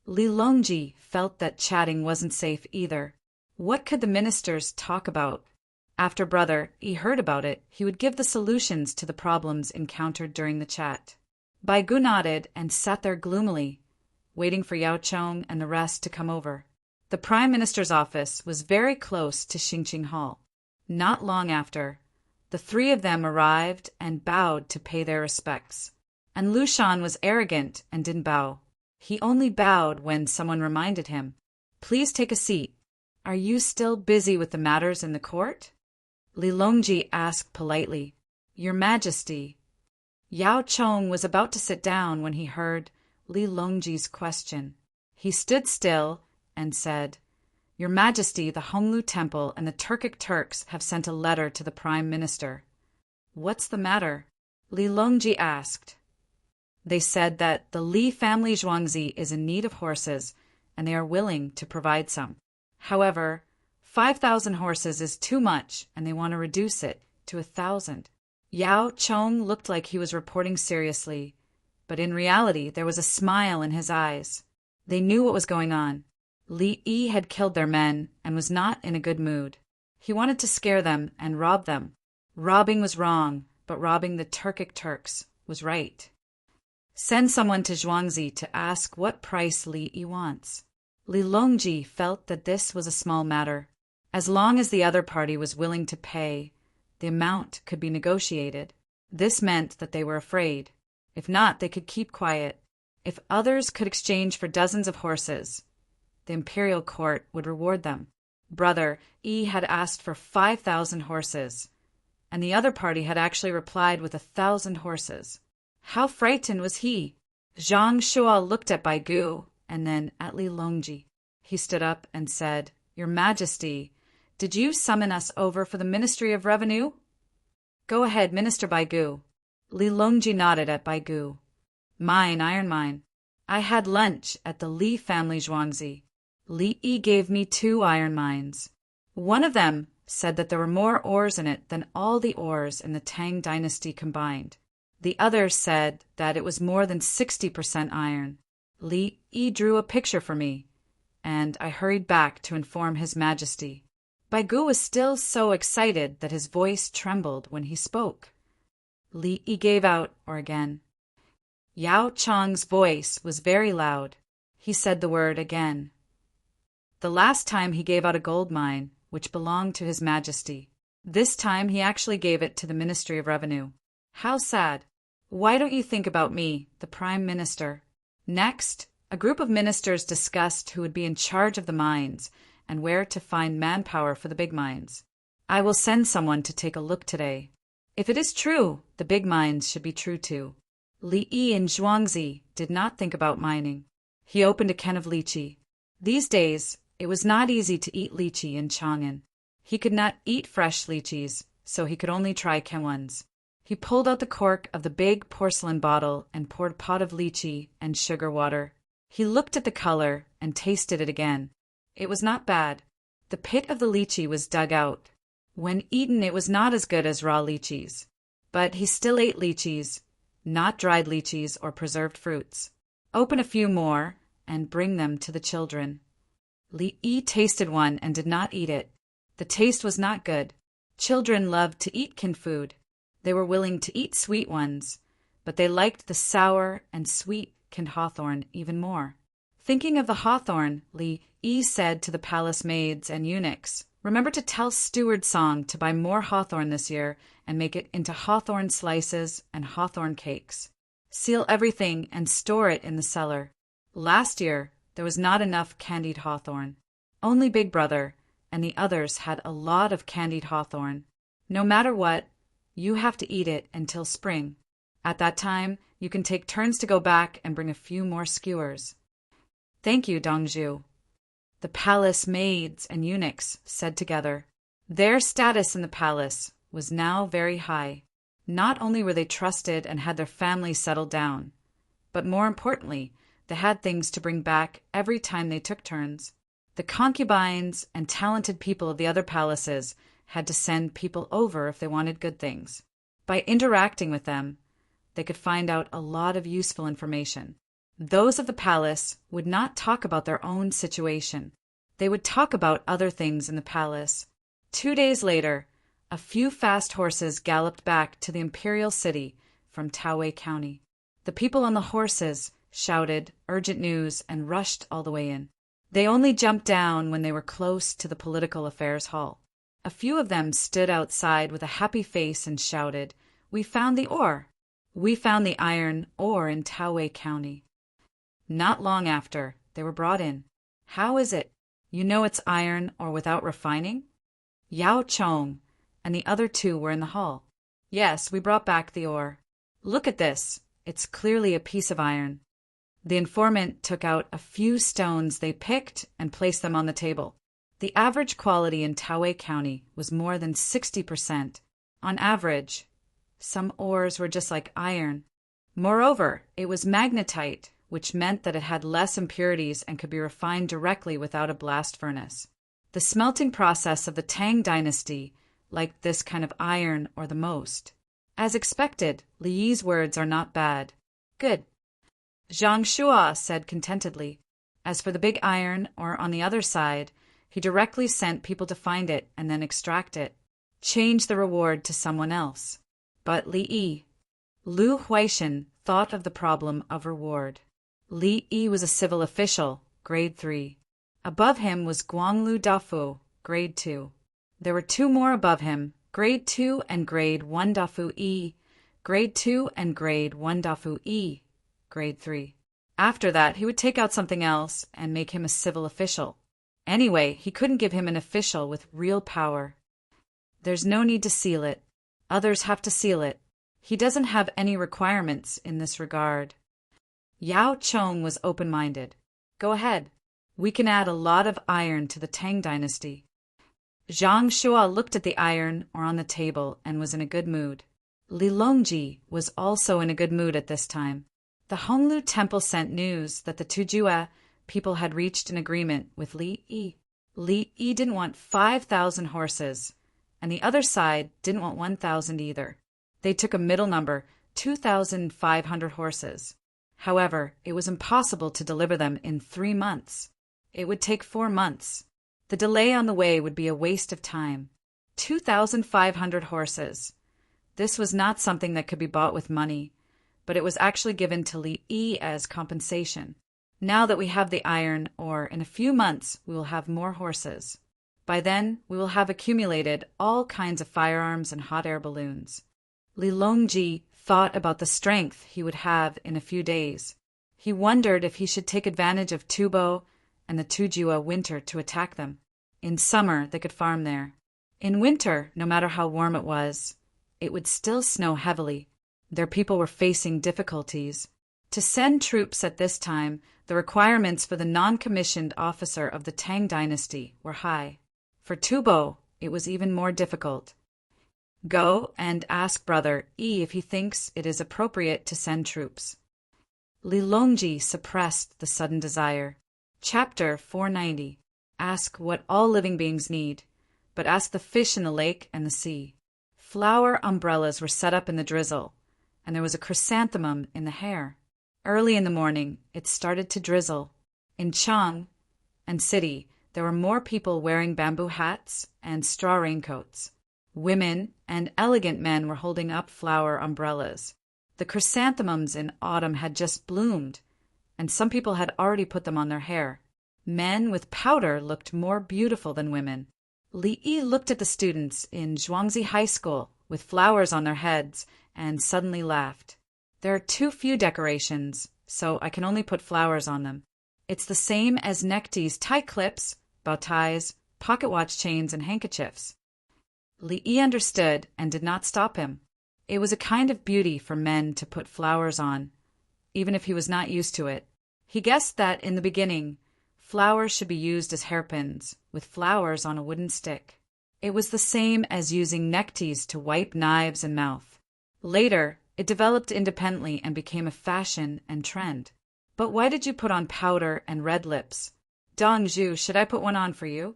Li Longji felt that chatting wasn't safe either. What could the ministers talk about? After Brother Yi heard about it, he would give the solutions to the problems encountered during the chat. Baigu nodded and sat there gloomily, waiting for Yao Chong and the rest to come over. The Prime Minister's office was very close to Xingqing Hall. Not long after, the three of them arrived and bowed to pay their respects. And Lu Shan was arrogant and didn't bow. He only bowed when someone reminded him, "Please take a seat. Are you still busy with the matters in the court?" Li Longji asked politely, "Your Majesty." Yao Chong was about to sit down when he heard Li Longji's question. He stood still and said, "Your Majesty, the Honglu Temple and the Turkic Turks have sent a letter to the Prime Minister." "What's the matter?" Li Longji asked. They said that the Li family Zhuangzi is in need of horses, and they are willing to provide some. However, 5,000 horses is too much, and they want to reduce it to 1,000. Yao Chong looked like he was reporting seriously, but in reality there was a smile in his eyes. They knew what was going on. Li Yi had killed their men and was not in a good mood. He wanted to scare them and rob them. Robbing was wrong, but robbing the Turkic Turks was right. Send someone to Zhuangzi to ask what price Li Yi wants. Li Longji felt that this was a small matter. As long as the other party was willing to pay, the amount could be negotiated. This meant that they were afraid. If not, they could keep quiet. If others could exchange for dozens of horses, the imperial court would reward them. Brother Yi had asked for 5,000 horses, and the other party had actually replied with 1,000 horses. How frightened was he? Zhang Shuo looked at Baigu and then at Li Longji. He stood up and said, "Your Majesty, did you summon us over for the Ministry of Revenue?" "Go ahead, Minister Baigu." Li Longji nodded at Baigu. "Mine, iron mine. I had lunch at the Li family Zhuangzi. Li Yi gave me 2 iron mines. One of them said that there were more ores in it than all the ores in the Tang dynasty combined. The other said that it was more than 60% iron. Li Yi drew a picture for me, and I hurried back to inform His Majesty." Baigu was still so excited that his voice trembled when he spoke. Li Yi gave out, or again. Yao Chong's voice was very loud. He said the word again. The last time he gave out a gold mine, which belonged to His Majesty. This time he actually gave it to the Ministry of Revenue. How sad. Why don't you think about me, the Prime Minister? Next, a group of ministers discussed who would be in charge of the mines and where to find manpower for the big mines. I will send someone to take a look today. If it is true, the big mines should be true too. Li Yi in Zhuangzi did not think about mining. He opened a can of lychee. These days, it was not easy to eat lychee in Chang'an. He could not eat fresh lychees, so he could only try canned ones. He pulled out the cork of the big porcelain bottle and poured a pot of lychee and sugar water. He looked at the color and tasted it again. It was not bad. The pit of the lychee was dug out. When eaten, it was not as good as raw lychees. But he still ate lychees, not dried lychees or preserved fruits. Open a few more and bring them to the children. Li Yi tasted one and did not eat it. The taste was not good. Children loved to eat canned food. They were willing to eat sweet ones, but they liked the sour and sweet canned hawthorn even more. Thinking of the hawthorn, Li Yi said to the palace maids and eunuchs, Remember to tell Steward Song to buy more hawthorn this year and make it into hawthorn slices and hawthorn cakes. Seal everything and store it in the cellar. Last year, there was not enough candied hawthorn. Only Big Brother and the others had a lot of candied hawthorn. No matter what, you have to eat it until spring. At that time, you can take turns to go back and bring a few more skewers. Thank you, Dongju. The palace maids and eunuchs said together. Their status in the palace was now very high. Not only were they trusted and had their families settled down, but more importantly, they had things to bring back every time they took turns. The concubines and talented people of the other palaces had to send people over if they wanted good things. By interacting with them, they could find out a lot of useful information. Those of the palace would not talk about their own situation. They would talk about other things in the palace. 2 days later, a few fast horses galloped back to the imperial city from Taoyuan County. The people on the horses shouted urgent news and rushed all the way in. They only jumped down when they were close to the political affairs hall. A few of them stood outside with a happy face and shouted, "We found the ore! We found the iron ore in Taoyuan County." Not long after, they were brought in. "How is it? You know it's iron ore without refining?" Yao Chong and the other two were in the hall. "Yes, we brought back the ore. Look at this. It's clearly a piece of iron." The informant took out a few stones they picked and placed them on the table. The average quality in Taoyuan County was more than 60%. On average, some ores were just like iron. Moreover, it was magnetite, which meant that it had less impurities and could be refined directly without a blast furnace. The smelting process of the Tang dynasty liked this kind of iron ore the most. As expected, Li Yi's words are not bad. "Good," Zhang Shua said contentedly. As for the big iron ore on the other side, he directly sent people to find it and then extract it. Change the reward to someone else. But Lu Huaishan thought of the problem of reward. Li Yi was a civil official, grade 3. Above him was Guanglu Dafu, grade 2. There were 2 more above him, grade 2 and grade 1 Dafu E, grade 2 and grade 1 Dafu E, grade 3. After that, he would take out something else and make him a civil official. Anyway, he couldn't give him an official with real power. There's no need to seal it. Others have to seal it. He doesn't have any requirements in this regard. Yao Chong was open-minded. Go ahead. We can add a lot of iron to the Tang dynasty. Zhang Shua looked at the iron ore on the table and was in a good mood. Li Longji was also in a good mood at this time. The Honglu Temple sent news that the Tujue people had reached an agreement with Li Yi. Li Yi didn't want 5,000 horses, and the other side didn't want 1,000 either. They took a middle number, 2,500 horses. However, it was impossible to deliver them in 3 months. It would take 4 months. The delay on the way would be a waste of time. 2,500 horses. This was not something that could be bought with money, but it was actually given to Li Yi as compensation. Now that we have the iron ore, in a few months we will have more horses. By then, we will have accumulated all kinds of firearms and hot air balloons. Li Longji thought about the strength he would have in a few days. He wondered if he should take advantage of Tubo and the Tujue winter to attack them. In summer, they could farm there. In winter, no matter how warm it was, it would still snow heavily. Their people were facing difficulties. To send troops at this time, the requirements for the non-commissioned officer of the Tang dynasty were high. For Tubo, it was even more difficult. Go and ask Brother Yi if he thinks it is appropriate to send troops. Li Longji suppressed the sudden desire. Chapter 490. Ask what all living beings need, but ask the fish in the lake and the sea. Flower umbrellas were set up in the drizzle, and there was a chrysanthemum in the hair. Early in the morning, it started to drizzle. In Chang and city, there were more people wearing bamboo hats and straw raincoats. Women and elegant men were holding up flower umbrellas. The chrysanthemums in autumn had just bloomed, and some people had already put them on their hair. Men with powder looked more beautiful than women. Li Yi looked at the students in Zhuangzi High School with flowers on their heads and suddenly laughed. There are too few decorations, so I can only put flowers on them. It's the same as neckties, tie clips, bow ties, pocket watch chains, and handkerchiefs. Li Yi understood and did not stop him. It was a kind of beauty for men to put flowers on, even if he was not used to it. He guessed that, in the beginning, flowers should be used as hairpins, with flowers on a wooden stick. It was the same as using neckties to wipe knives and mouth. Later, it developed independently and became a fashion and trend. But why did you put on powder and red lips? Dong Zhu, should I put one on for you?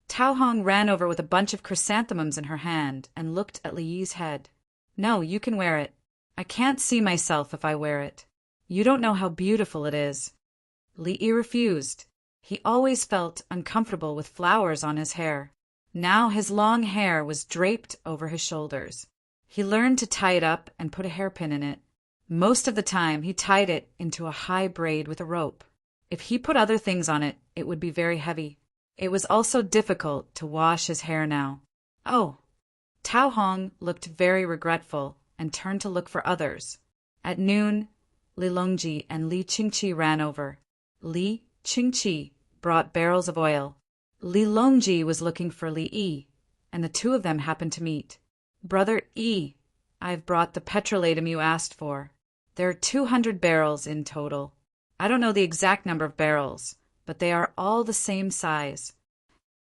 Tao Hong ran over with a bunch of chrysanthemums in her hand and looked at Li Yi's head. No, you can wear it. I can't see myself if I wear it. You don't know how beautiful it is. Li Yi refused. He always felt uncomfortable with flowers on his hair. Now his long hair was draped over his shoulders. He learned to tie it up and put a hairpin in it. Most of the time, he tied it into a high braid with a rope. If he put other things on it, it would be very heavy. It was also difficult to wash his hair now. Oh! Tao Hong looked very regretful and turned to look for others. At noon, Li Longji and Li Qingqi ran over. Li Qingqi brought barrels of oil. Li Longji was looking for Li Yi, and the two of them happened to meet. Brother Yi, I've brought the petrolatum you asked for. There are 200 barrels in total. I don't know the exact number of barrels, but they are all the same size.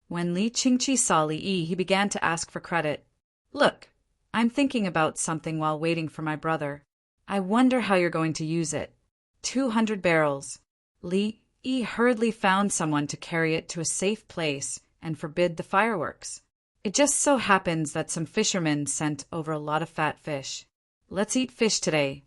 When Li Qingqi saw Li Yi, he began to ask for credit. Look, I'm thinking about something while waiting for my brother. I wonder how you're going to use it. 200 barrels. Li Yi hurriedly found someone to carry it to a safe place and forbid the fireworks. It just so happens that some fishermen sent over a lot of fat fish. Let's eat fish today.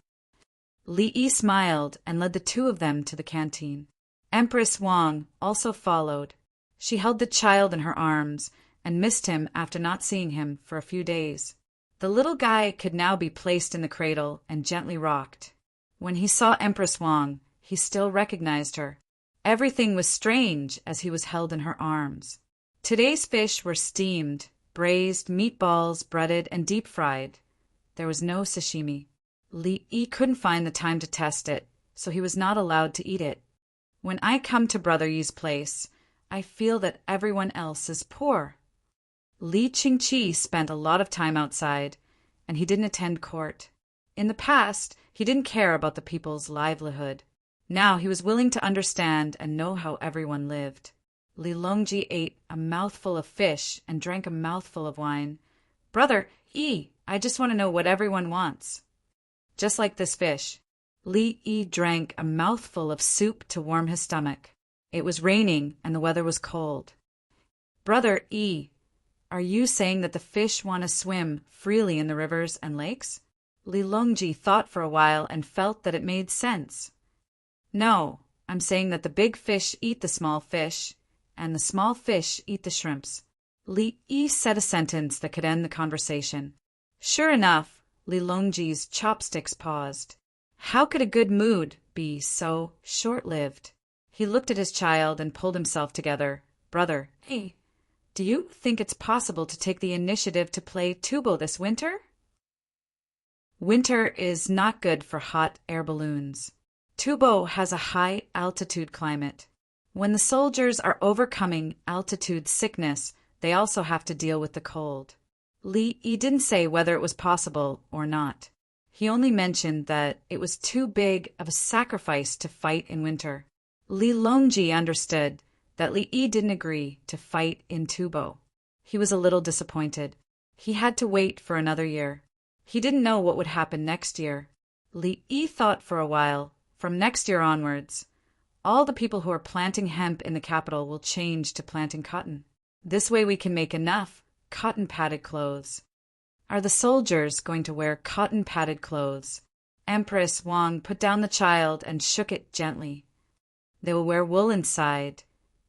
Li Yi smiled and led the two of them to the canteen. Empress Wang also followed. She held the child in her arms and missed him after not seeing him for a few days. The little guy could now be placed in the cradle and gently rocked. When he saw Empress Wang, he still recognized her. Everything was strange as he was held in her arms. Today's fish were steamed, braised, meatballs, breaded, and deep-fried. There was no sashimi. Li Yi couldn't find the time to test it, so he was not allowed to eat it. When I come to Brother Yi's place, I feel that everyone else is poor. Li Qingqi spent a lot of time outside, and he didn't attend court. In the past, he didn't care about the people's livelihood. Now he was willing to understand and know how everyone lived. Li Longji ate a mouthful of fish and drank a mouthful of wine. Brother Yi, I just want to know what everyone wants. Just like this fish. Li Yi drank a mouthful of soup to warm his stomach. It was raining and the weather was cold. Brother Yi, are you saying that the fish want to swim freely in the rivers and lakes? Li Longji thought for a while and felt that it made sense. No, I'm saying that the big fish eat the small fish, and the small fish eat the shrimps. Li Yi said a sentence that could end the conversation. Sure enough, Li Longji's chopsticks paused. How could a good mood be so short-lived? He looked at his child and pulled himself together. Brother, hey, do you think it's possible to take the initiative to play tubo this winter? Winter is not good for hot air balloons. Tubo has a high-altitude climate. When the soldiers are overcoming altitude sickness, they also have to deal with the cold. Li Yi didn't say whether it was possible or not. He only mentioned that it was too big of a sacrifice to fight in winter. Li Longji understood that Li Yi didn't agree to fight in tubo. He was a little disappointed. He had to wait for another year. He didn't know what would happen next year. Li Yi thought for a while. From next year onwards, all the people who are planting hemp in the capital will change to planting cotton. This way we can make enough cotton-padded clothes. Are the soldiers going to wear cotton-padded clothes? Empress Wang put down the child and shook it gently. They will wear wool inside,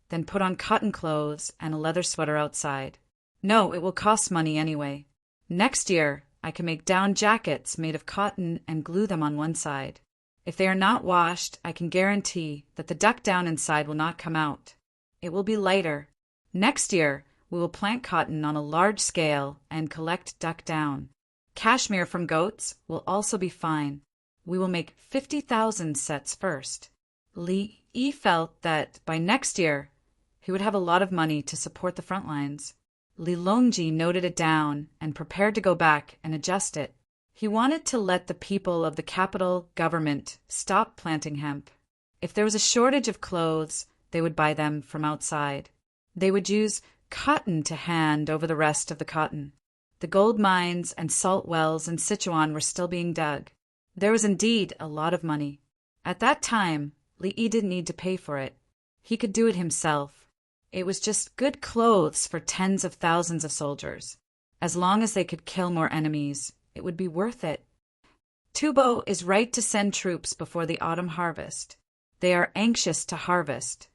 then put on cotton clothes and a leather sweater outside. No, it will cost money anyway. Next year, I can make down jackets made of cotton and glue them on one side. If they are not washed, I can guarantee that the duck down inside will not come out. It will be lighter. Next year, We will plant cotton on a large scale and collect duck down. Cashmere from goats will also be fine. We will make 50,000 sets first. Li Yi felt that by next year, he would have a lot of money to support the front lines. Li Longji noted it down and prepared to go back and adjust it. He wanted to let the people of the capital government stop planting hemp. If there was a shortage of clothes, they would buy them from outside. They would use cotton to hand over the rest of the cotton. The gold mines and salt wells in Sichuan were still being dug. There was indeed a lot of money. At that time, Li Yi didn't need to pay for it. He could do it himself. It was just good clothes for tens of thousands of soldiers. As long as they could kill more enemies, it would be worth it. Tubo is right to send troops before the autumn harvest. They are anxious to harvest.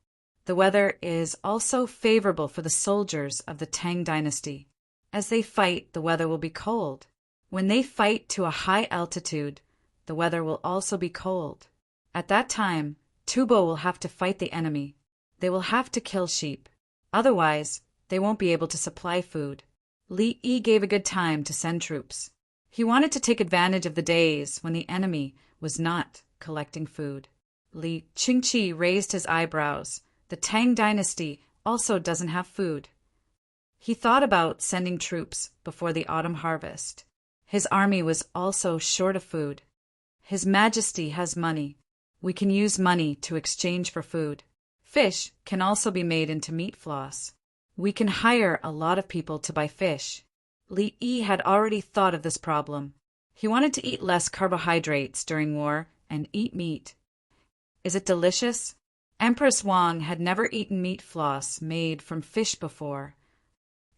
The weather is also favorable for the soldiers of the Tang dynasty. As they fight, the weather will be cold. When they fight to a high altitude, the weather will also be cold. At that time, Tubo will have to fight the enemy. They will have to kill sheep. Otherwise, they won't be able to supply food. Li Yi gave a good time to send troops. He wanted to take advantage of the days when the enemy was not collecting food. Li Qingqi raised his eyebrows. The Tang dynasty also doesn't have food. He thought about sending troops before the autumn harvest. His army was also short of food. His Majesty has money. We can use money to exchange for food. Fish can also be made into meat floss. We can hire a lot of people to buy fish. Li Yi had already thought of this problem. He wanted to eat less carbohydrates during war and eat meat. Is it delicious? Empress Wang had never eaten meat floss made from fish before.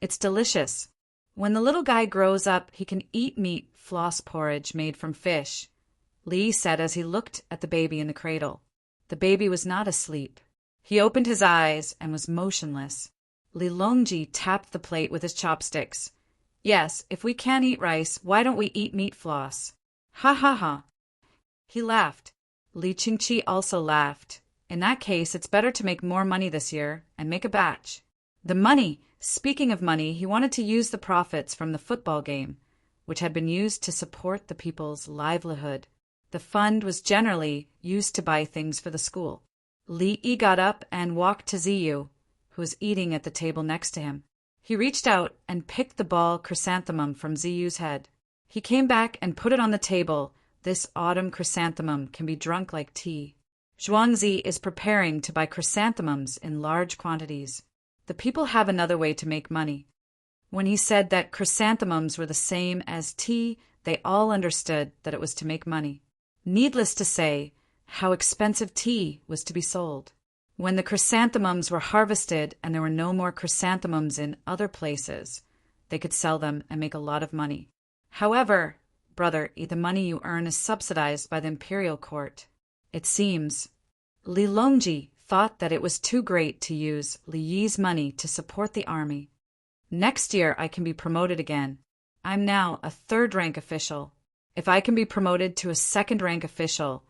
It's delicious. When the little guy grows up, he can eat meat floss porridge made from fish, Li said as he looked at the baby in the cradle. The baby was not asleep. He opened his eyes and was motionless. Li Longji tapped the plate with his chopsticks. Yes, if we can't eat rice, why don't we eat meat floss? Ha ha ha. He laughed. Li Qingqi also laughed. In that case, it's better to make more money this year and make a batch. The money, speaking of money, he wanted to use the profits from the football game, which had been used to support the people's livelihood. The fund was generally used to buy things for the school. Li Yi got up and walked to Ziyu, who was eating at the table next to him. He reached out and picked the ball chrysanthemum from Ziyu's head. He came back and put it on the table. This autumn chrysanthemum can be drunk like tea. Zhuangzi is preparing to buy chrysanthemums in large quantities. The people have another way to make money. When he said that chrysanthemums were the same as tea, they all understood that it was to make money. Needless to say, how expensive tea was to be sold. When the chrysanthemums were harvested and there were no more chrysanthemums in other places, they could sell them and make a lot of money. However, brother, the money you earn is subsidized by the imperial court. It seems. Li Longji thought that it was too great to use Li Yi's money to support the army. Next year I can be promoted again. I'm now a third-rank official. If I can be promoted to a second-rank official,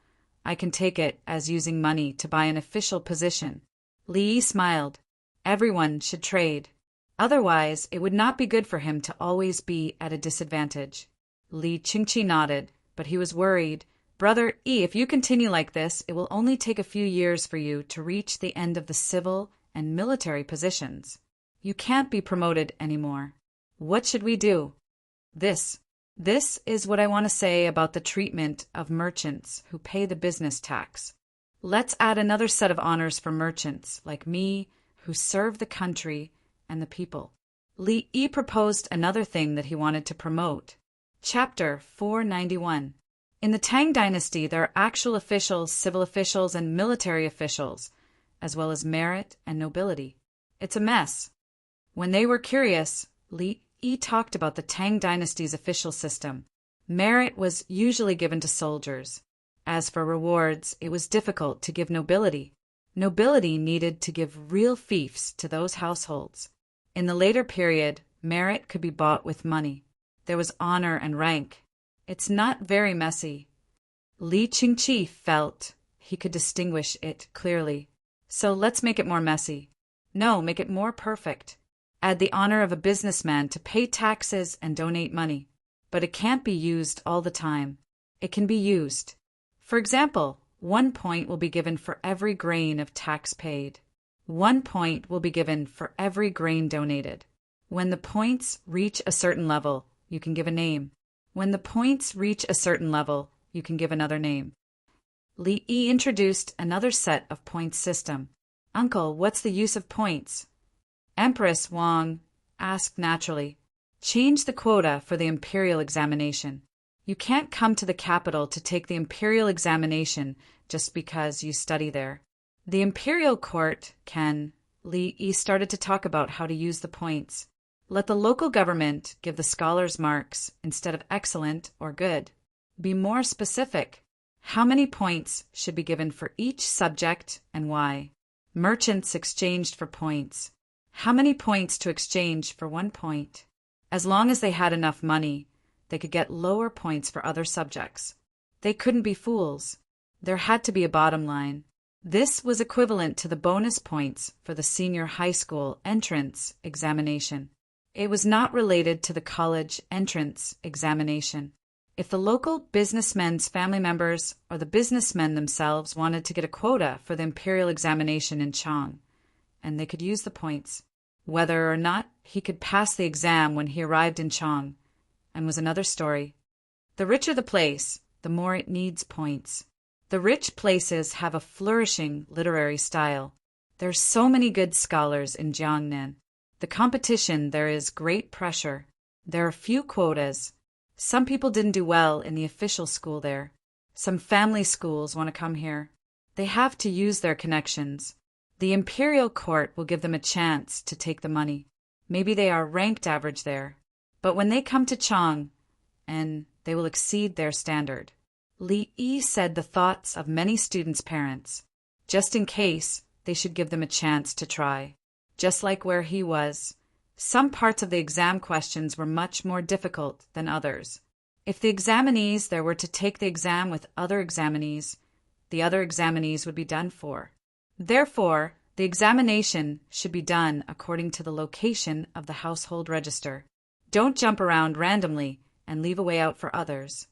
I can take it as using money to buy an official position. Li Yi smiled. Everyone should trade. Otherwise, it would not be good for him to always be at a disadvantage. Li Qingqi nodded, but he was worried. Brother Yi, if you continue like this, it will only take a few years for you to reach the end of the civil and military positions. You can't be promoted anymore. What should we do? This is what I want to say about the treatment of merchants who pay the business tax. Let's add another set of honors for merchants like me who serve the country and the people. Li Yi proposed another thing that he wanted to promote. Chapter 491. In the Tang dynasty, there are actual officials, civil officials, and military officials, as well as merit and nobility. It's a mess. When they were curious, Li Yi talked about the Tang dynasty's official system. Merit was usually given to soldiers. As for rewards, it was difficult to give nobility. Nobility needed to give real fiefs to those households. In the later period, merit could be bought with money. There was honor and rank. It's not very messy. Li Qingqi felt he could distinguish it clearly. So let's make it more messy. No, make it more perfect. Add the honor of a businessman to pay taxes and donate money. But it can't be used all the time. It can be used. For example, 1 point will be given for every grain of tax paid. 1 point will be given for every grain donated. When the points reach a certain level, you can give a name. When the points reach a certain level, you can give another name. Li Yi introduced another set of points system. Uncle, what's the use of points? Empress Wang asked naturally. Change the quota for the imperial examination. You can't come to the capital to take the imperial examination just because you study there. The imperial court can. Li Yi started to talk about how to use the points. Let the local government give the scholars marks instead of excellent or good. Be more specific. How many points should be given for each subject and why? Merchants exchanged for points. How many points to exchange for 1 point? As long as they had enough money, they could get lower points for other subjects. They couldn't be fools. There had to be a bottom line. This was equivalent to the bonus points for the senior high school entrance examination. It was not related to the college entrance examination. If the local businessmen's family members or the businessmen themselves wanted to get a quota for the imperial examination in Tang, and they could use the points, whether or not he could pass the exam when he arrived in Tang, and was another story. The richer the place, the more it needs points. The rich places have a flourishing literary style. There are so many good scholars in Jiangnan. The competition, there is great pressure. There are few quotas. Some people didn't do well in the official school there. Some family schools want to come here. They have to use their connections. The imperial court will give them a chance to take the money. Maybe they are ranked average there. But when they come to Tang, and they will exceed their standard. Li Yi said the thoughts of many students' parents. Just in case, they should give them a chance to try. Just like where he was. Some parts of the exam questions were much more difficult than others. If the examinees there were to take the exam with other examinees, the other examinees would be done for. Therefore, the examination should be done according to the location of the household register. Don't jump around randomly and leave a way out for others.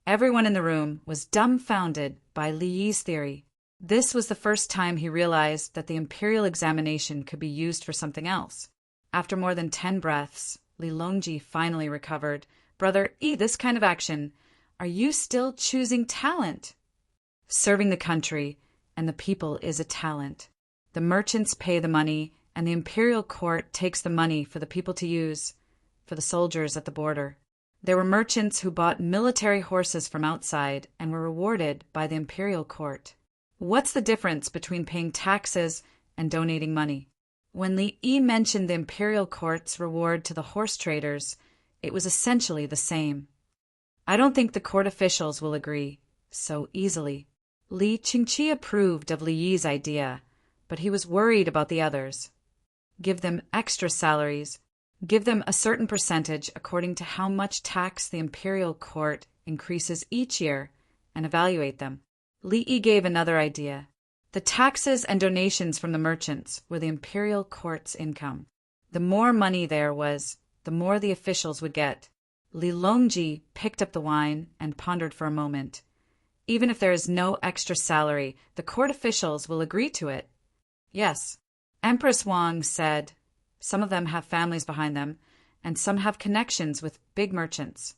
Everyone in the room was dumbfounded by Li Yi's theory. This was the first time he realized that the imperial examination could be used for something else. After more than 10 breaths, Li Longji finally recovered. Brother Yi, this kind of action, are you still choosing talent? Serving the country and the people is a talent. The merchants pay the money, and the imperial court takes the money for the people to use, for the soldiers at the border. There were merchants who bought military horses from outside and were rewarded by the imperial court. What's the difference between paying taxes and donating money? When Li Yi mentioned the imperial court's reward to the horse traders, it was essentially the same. I don't think the court officials will agree so easily. Li Qingqi approved of Li Yi's idea, but he was worried about the others. Give them extra salaries. Give them a certain percentage according to how much tax the imperial court increases each year, and evaluate them. Li Yi gave another idea. The taxes and donations from the merchants were the imperial court's income. The more money there was, the more the officials would get. Li Longji picked up the wine and pondered for a moment. Even if there is no extra salary, the court officials will agree to it. Yes. Empress Wang said, some of them have families behind them, and some have connections with big merchants.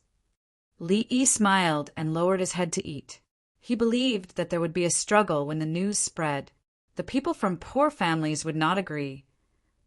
Li Yi smiled and lowered his head to eat. He believed that there would be a struggle when the news spread. The people from poor families would not agree,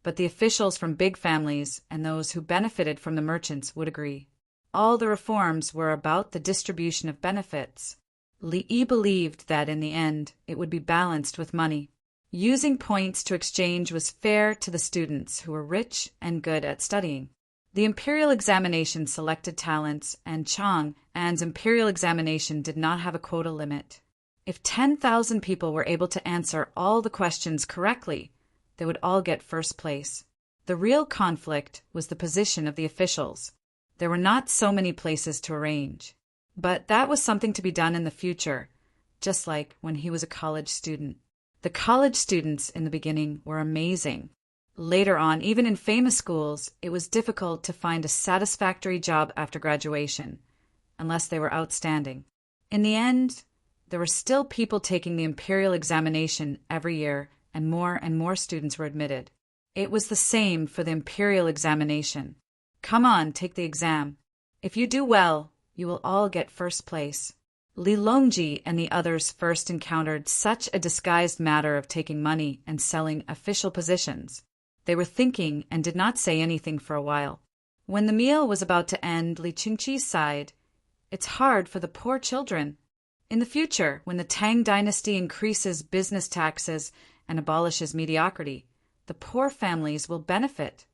but the officials from big families and those who benefited from the merchants would agree. All the reforms were about the distribution of benefits. Li Yi believed that in the end it would be balanced with money. Using points to exchange was fair to the students who were rich and good at studying. The imperial examination selected talents, and Chang'an's imperial examination did not have a quota limit. If 10,000 people were able to answer all the questions correctly, they would all get first place. The real conflict was the position of the officials. There were not so many places to arrange. But that was something to be done in the future, just like when he was a college student. The college students in the beginning were amazing. Later on, even in famous schools, it was difficult to find a satisfactory job after graduation, unless they were outstanding. In the end, there were still people taking the imperial examination every year, and more students were admitted. It was the same for the imperial examination. Come on, take the exam. If you do well, you will all get first place. Li Longji and the others first encountered such a disguised matter of taking money and selling official positions. They were thinking and did not say anything for a while. When the meal was about to end, Li Qingqi sighed. It's hard for the poor children. In the future, when the Tang dynasty increases business taxes and abolishes mediocrity, the poor families will benefit.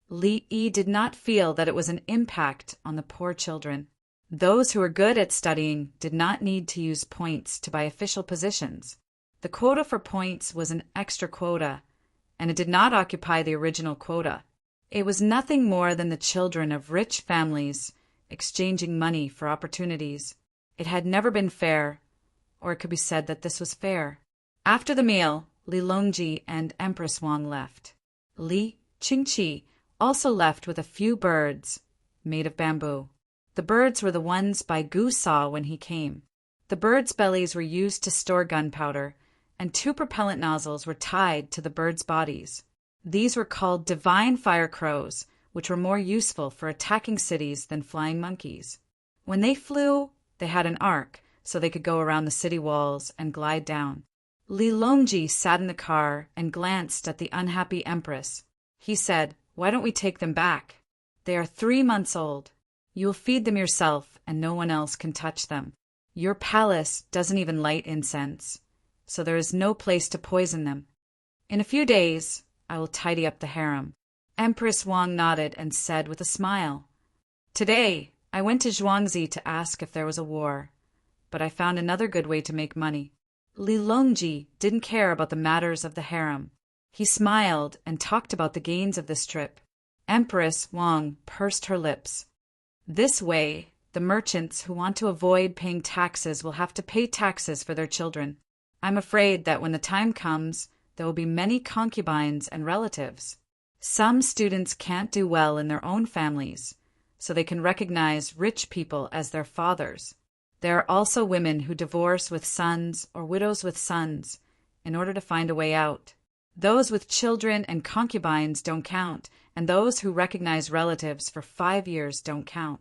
Li Yi did not feel that it was an impact on the poor children. Those who were good at studying did not need to use points to buy official positions. The quota for points was an extra quota, and it did not occupy the original quota. It was nothing more than the children of rich families exchanging money for opportunities. It had never been fair, or it could be said that this was fair. After the meal, Li Longji and Empress Wang left. Li Qingqi also left with a few birds made of bamboo. The birds were the ones Bai Gu saw when he came. The birds' bellies were used to store gunpowder, and 2 propellant nozzles were tied to the birds' bodies. These were called divine fire crows, which were more useful for attacking cities than flying monkeys. When they flew, they had an arc, so they could go around the city walls and glide down. Li Longji sat in the car and glanced at the unhappy empress. He said, "Why don't we take them back? They are 3 months old. You will feed them yourself, and no one else can touch them. Your palace doesn't even light incense, so there is no place to poison them. In a few days, I will tidy up the harem." Empress Wang nodded and said with a smile, "Today, I went to Zhuangzi to ask if there was a war, but I found another good way to make money." Li Longji didn't care about the matters of the harem. He smiled and talked about the gains of this trip. Empress Wang pursed her lips. This way, the merchants who want to avoid paying taxes will have to pay taxes for their children. I'm afraid that when the time comes, there will be many concubines and relatives. Some students can't do well in their own families, so they can recognize rich people as their fathers. There are also women who divorce with sons or widows with sons in order to find a way out. Those with children and concubines don't count, and those who recognize relatives for 5 years don't count.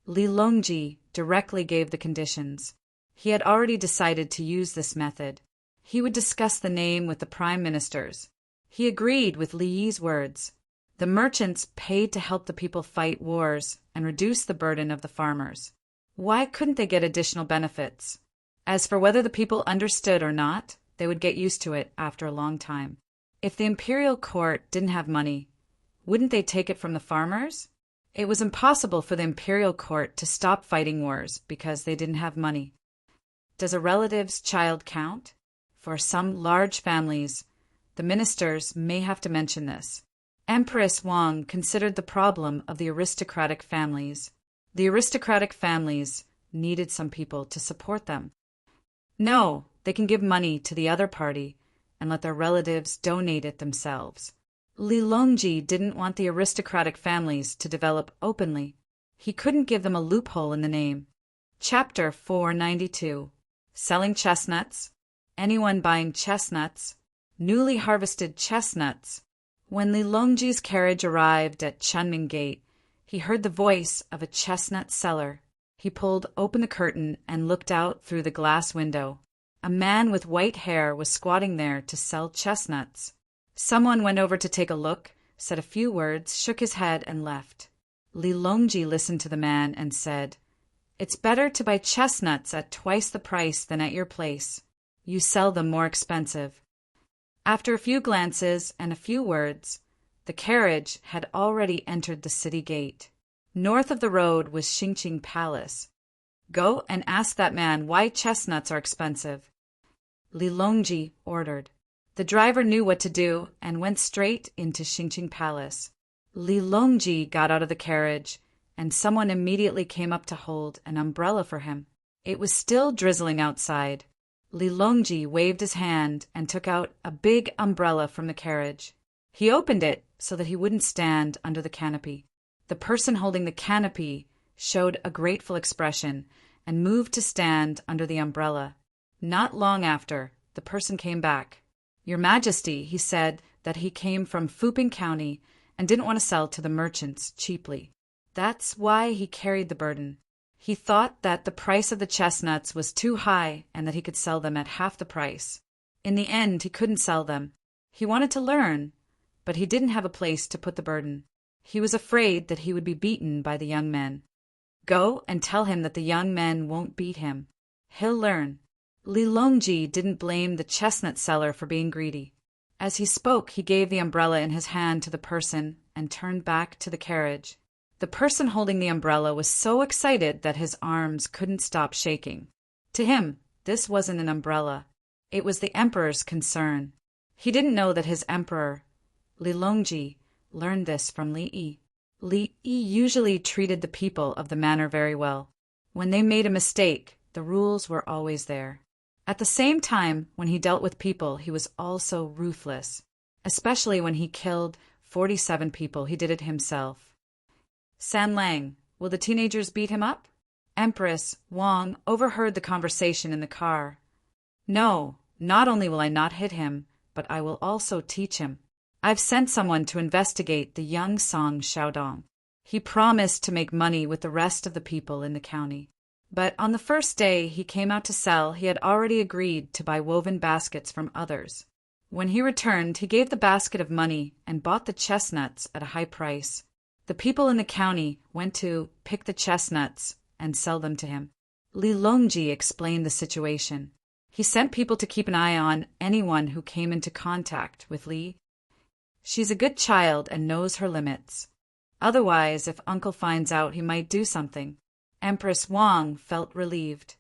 Li Longji directly gave the conditions. He had already decided to use this method. He would discuss the name with the prime ministers. He agreed with Li Yi's words. The merchants paid to help the people fight wars and reduce the burden of the farmers. Why couldn't they get additional benefits? As for whether the people understood or not, they would get used to it after a long time. If the imperial court didn't have money, wouldn't they take it from the farmers? It was impossible for the imperial court to stop fighting wars because they didn't have money. Does a relative's child count? For some large families, the ministers may have to mention this. Empress Wang considered the problem of the aristocratic families. The aristocratic families needed some people to support them. No, they can give money to the other party and let their relatives donate it themselves. Li Longji didn't want the aristocratic families to develop openly. He couldn't give them a loophole in the name. Chapter 492. Selling chestnuts. Anyone buying chestnuts. Newly harvested chestnuts. When Li Longji's carriage arrived at Chunming Gate, he heard the voice of a chestnut seller. He pulled open the curtain and looked out through the glass window. A man with white hair was squatting there to sell chestnuts. Someone went over to take a look, said a few words, shook his head, and left. Li Longji listened to the man and said, "It's better to buy chestnuts at twice the price than at your place. You sell them more expensive." After a few glances and a few words, the carriage had already entered the city gate. North of the road was Xingqing Palace. "Go and ask that man why chestnuts are expensive," Li Longji ordered. The driver knew what to do and went straight into Xingqing Palace. Li Longji got out of the carriage, and someone immediately came up to hold an umbrella for him. It was still drizzling outside. Li Longji waved his hand and took out a big umbrella from the carriage. He opened it so that he wouldn't stand under the canopy. The person holding the canopy showed a grateful expression and moved to stand under the umbrella. Not long after, the person came back. "Your Majesty," he said that he came from Fuping County and didn't want to sell to the merchants cheaply. That's why he carried the burden. He thought that the price of the chestnuts was too high and that he could sell them at half the price. In the end, he couldn't sell them. He wanted to learn, but he didn't have a place to put the burden. He was afraid that he would be beaten by the young men. "Go and tell him that the young men won't beat him. He'll learn." Li Longji didn't blame the chestnut seller for being greedy. As he spoke, he gave the umbrella in his hand to the person and turned back to the carriage. The person holding the umbrella was so excited that his arms couldn't stop shaking. To him, this wasn't an umbrella. It was the emperor's concern. He didn't know that his emperor, Li Longji, learned this from Li Yi. Li Yi usually treated the people of the manor very well. When they made a mistake, the rules were always there. At the same time, when he dealt with people, he was also ruthless. Especially when he killed 47 people, he did it himself. "San Lang, will the teenagers beat him up?" Empress Wang overheard the conversation in the car. "No, not only will I not hit him, but I will also teach him. I've sent someone to investigate the young Song Xiaodong. He promised to make money with the rest of the people in the county. But on the first day he came out to sell, he had already agreed to buy woven baskets from others. When he returned, he gave the basket of money and bought the chestnuts at a high price. The people in the county went to pick the chestnuts and sell them to him." Li Longji explained the situation. He sent people to keep an eye on anyone who came into contact with Li. "She's a good child and knows her limits. Otherwise, if Uncle finds out, he might do something." Empress Wang felt relieved.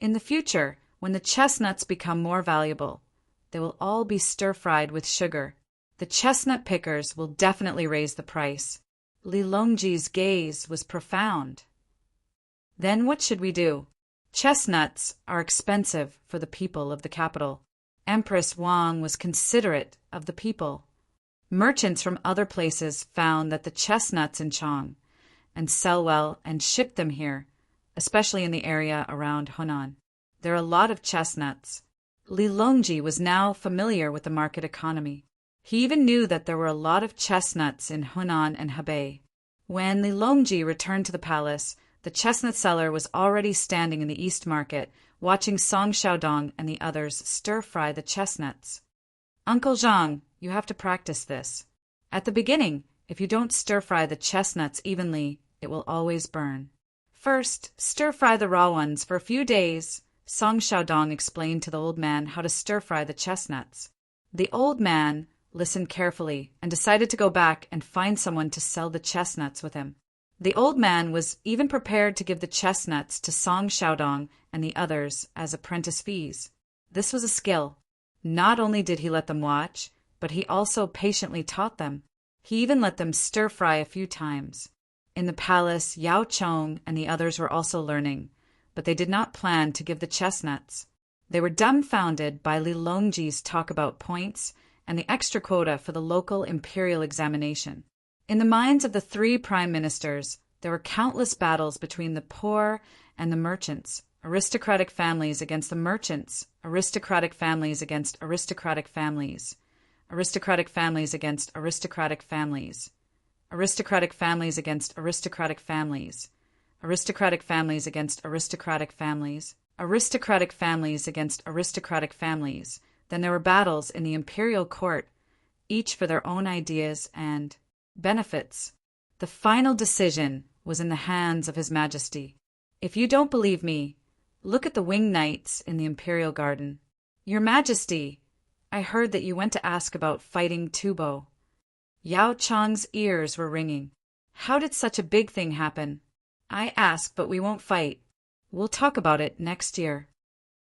In the future, when the chestnuts become more valuable, they will all be stir-fried with sugar. The chestnut pickers will definitely raise the price. Li Longji's gaze was profound. "Then what should we do? Chestnuts are expensive for the people of the capital." Empress Wang was considerate of the people. Merchants from other places found that the chestnuts in Chang and sell well and ship them here, especially in the area around Hunan. There are a lot of chestnuts. Li Longji was now familiar with the market economy. He even knew that there were a lot of chestnuts in Hunan and Hebei. When Li Longji returned to the palace, the chestnut seller was already standing in the East Market, watching Song Xiaodong and the others stir-fry the chestnuts. "Uncle Zhang, you have to practice this. At the beginning, if you don't stir-fry the chestnuts evenly, it will always burn. First, stir-fry the raw ones for a few days." Song Xiaodong explained to the old man how to stir-fry the chestnuts. The old man listened carefully and decided to go back and find someone to sell the chestnuts with him. The old man was even prepared to give the chestnuts to Song Xiaodong and the others as apprentice fees. This was a skill. Not only did he let them watch, but he also patiently taught them. He even let them stir-fry a few times. In the palace, Yao Chong and the others were also learning, but they did not plan to give the chestnuts. They were dumbfounded by Li Longji's talk about points and the extra quota for the local imperial examination. In the minds of the three prime ministers, there were countless battles between the poor and the merchants, aristocratic families against the merchants, aristocratic families against aristocratic families, aristocratic families against aristocratic families, aristocratic families against aristocratic families, aristocratic families against aristocratic families, aristocratic families against aristocratic families. Then there were battles in the imperial court, each for their own ideas and benefits. The final decision was in the hands of His Majesty. If you don't believe me, look at the winged knights in the imperial garden. "Your Majesty, I heard that you went to ask about fighting Tubo." Yao Chang's ears were ringing. "How did such a big thing happen?" "I asked, but we won't fight. We'll talk about it next year."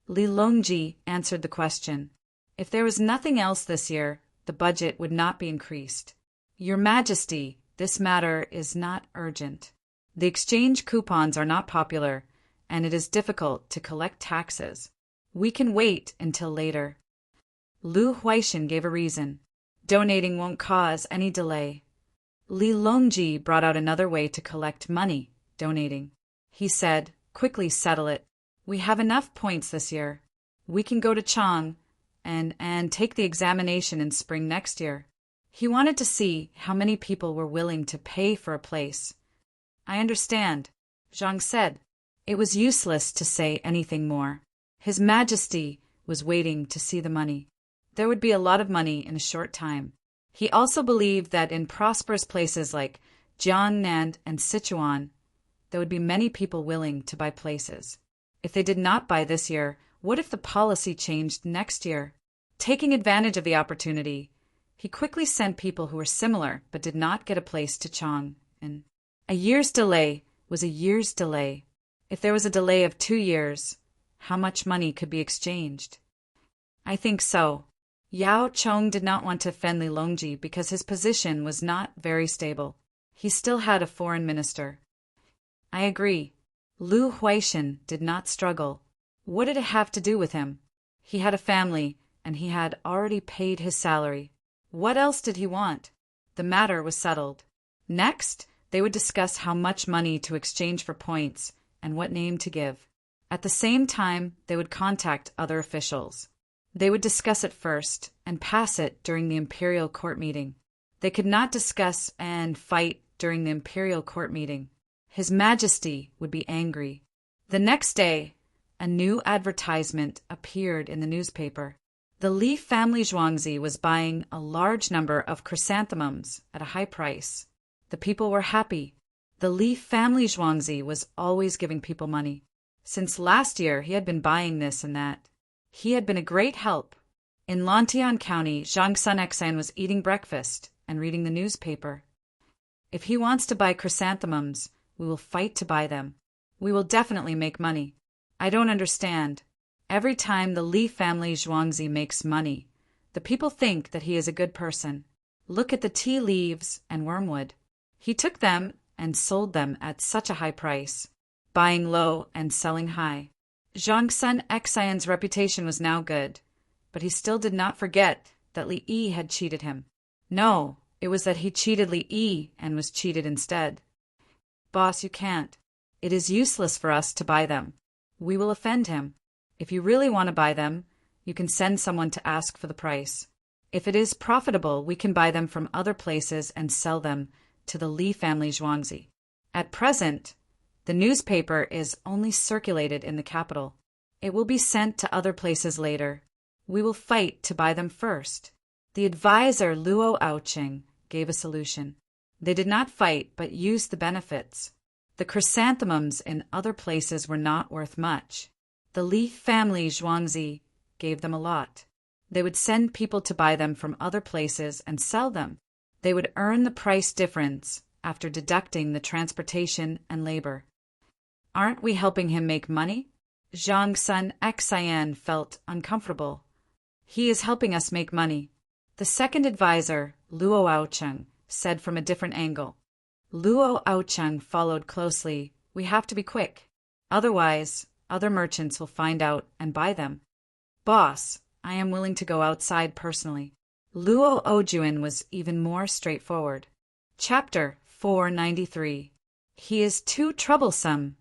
Li Longji answered the question. If there was nothing else this year, the budget would not be increased. "Your Majesty, this matter is not urgent. The exchange coupons are not popular, and it is difficult to collect taxes. We can wait until later." Lu Huaishan gave a reason. Donating won't cause any delay. Li Longji brought out another way to collect money, donating. He said, quickly settle it. We have enough points this year. We can go to Chang and take the examination in spring next year. He wanted to see how many people were willing to pay for a place. I understand, Zhang said. It was useless to say anything more. His Majesty was waiting to see the money. There would be a lot of money in a short time. He also believed that in prosperous places like Jiangnan and Sichuan, there would be many people willing to buy places. If they did not buy this year, what if the policy changed next year? Taking advantage of the opportunity, he quickly sent people who were similar but did not get a place to Chang. And a year's delay was a year's delay. If there was a delay of 2 years, how much money could be exchanged? I think so. Yao Chong did not want to offend Li Longji because his position was not very stable. He still had a foreign minister. I agree. Lu Huaishan did not struggle. What did it have to do with him? He had a family, and he had already paid his salary. What else did he want? The matter was settled. Next, they would discuss how much money to exchange for points and what name to give. At the same time, they would contact other officials. They would discuss it first and pass it during the imperial court meeting. They could not discuss and fight during the imperial court meeting. His Majesty would be angry. The next day, a new advertisement appeared in the newspaper. The Li family Zhuangzi was buying a large number of chrysanthemums at a high price. The people were happy. The Li family Zhuangzi was always giving people money. Since last year, he had been buying this and that. He had been a great help. In Lantian County, Zhang Sun Xan was eating breakfast and reading the newspaper. If he wants to buy chrysanthemums, we will fight to buy them. We will definitely make money. I don't understand. Every time the Li family Zhuangzi makes money, the people think that he is a good person. Look at the tea leaves and wormwood. He took them and sold them at such a high price, buying low and selling high. Zhang Sun Xian's reputation was now good, but he still did not forget that Li Yi had cheated him. No, it was that he cheated Li Yi and was cheated instead. Boss, you can't. It is useless for us to buy them. We will offend him. If you really want to buy them, you can send someone to ask for the price. If it is profitable, we can buy them from other places and sell them to the Li family Zhuangzi. At present, the newspaper is only circulated in the capital. It will be sent to other places later. We will fight to buy them first. The advisor Luo Aoqing gave a solution. They did not fight but used the benefits. The chrysanthemums in other places were not worth much. The Li family Zhuangzi gave them a lot. They would send people to buy them from other places and sell them. They would earn the price difference after deducting the transportation and labor. Aren't we helping him make money? Zhang Sun Xian felt uncomfortable. He is helping us make money. The second advisor, Luo Aocheng, said from a different angle. Luo Aocheng followed closely. We have to be quick. Otherwise, other merchants will find out and buy them. Boss, I am willing to go outside personally. Luo Ojuan was even more straightforward. Chapter 493. He is too troublesome.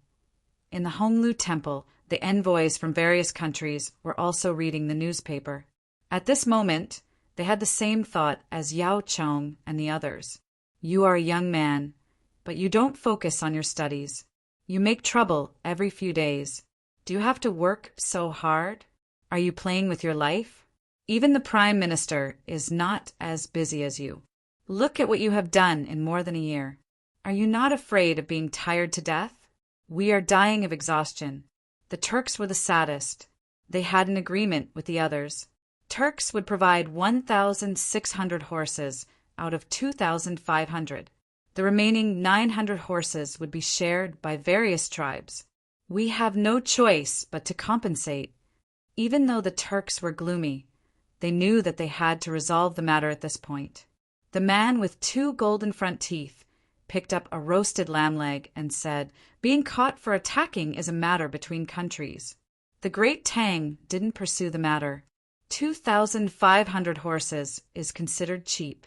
In the Honglu Temple, the envoys from various countries were also reading the newspaper. At this moment, they had the same thought as Yao Chong and the others. You are a young man, but you don't focus on your studies. You make trouble every few days. Do you have to work so hard? Are you playing with your life? Even the Prime Minister is not as busy as you. Look at what you have done in more than a year. Are you not afraid of being tired to death? We are dying of exhaustion. The Turks were the saddest. They had an agreement with the others. Turks would provide 1,600 horses out of 2,500. The remaining 900 horses would be shared by various tribes. We have no choice but to compensate. Even though the Turks were gloomy, they knew that they had to resolve the matter at this point. The man with 2 golden front teeth picked up a roasted lamb leg and said, being caught for attacking is a matter between countries. The great Tang didn't pursue the matter. 2,500 horses is considered cheap.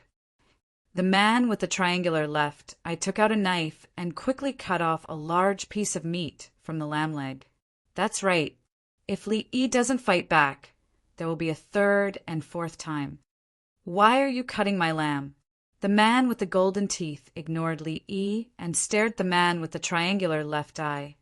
The man with the triangular left, I took out a knife and quickly cut off a large piece of meat from the lamb leg. That's right. If Li Yi doesn't fight back, there will be a third and fourth time. Why are you cutting my lamb? The man with the golden teeth ignored Li Yi and stared at the man with the triangular left eye.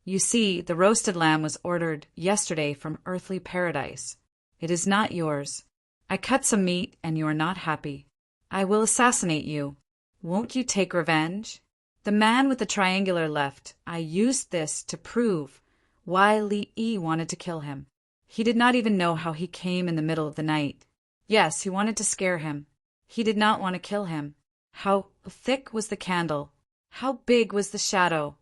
You see, the roasted lamb was ordered yesterday from earthly paradise. It is not yours. I cut some meat and you are not happy. I will assassinate you. Won't you take revenge? The man with the triangular left, I used this to prove why Li Yi wanted to kill him. He did not even know how he came in the middle of the night. Yes, he wanted to scare him. He did not want to kill him. How thick was the candle? How big was the shadow?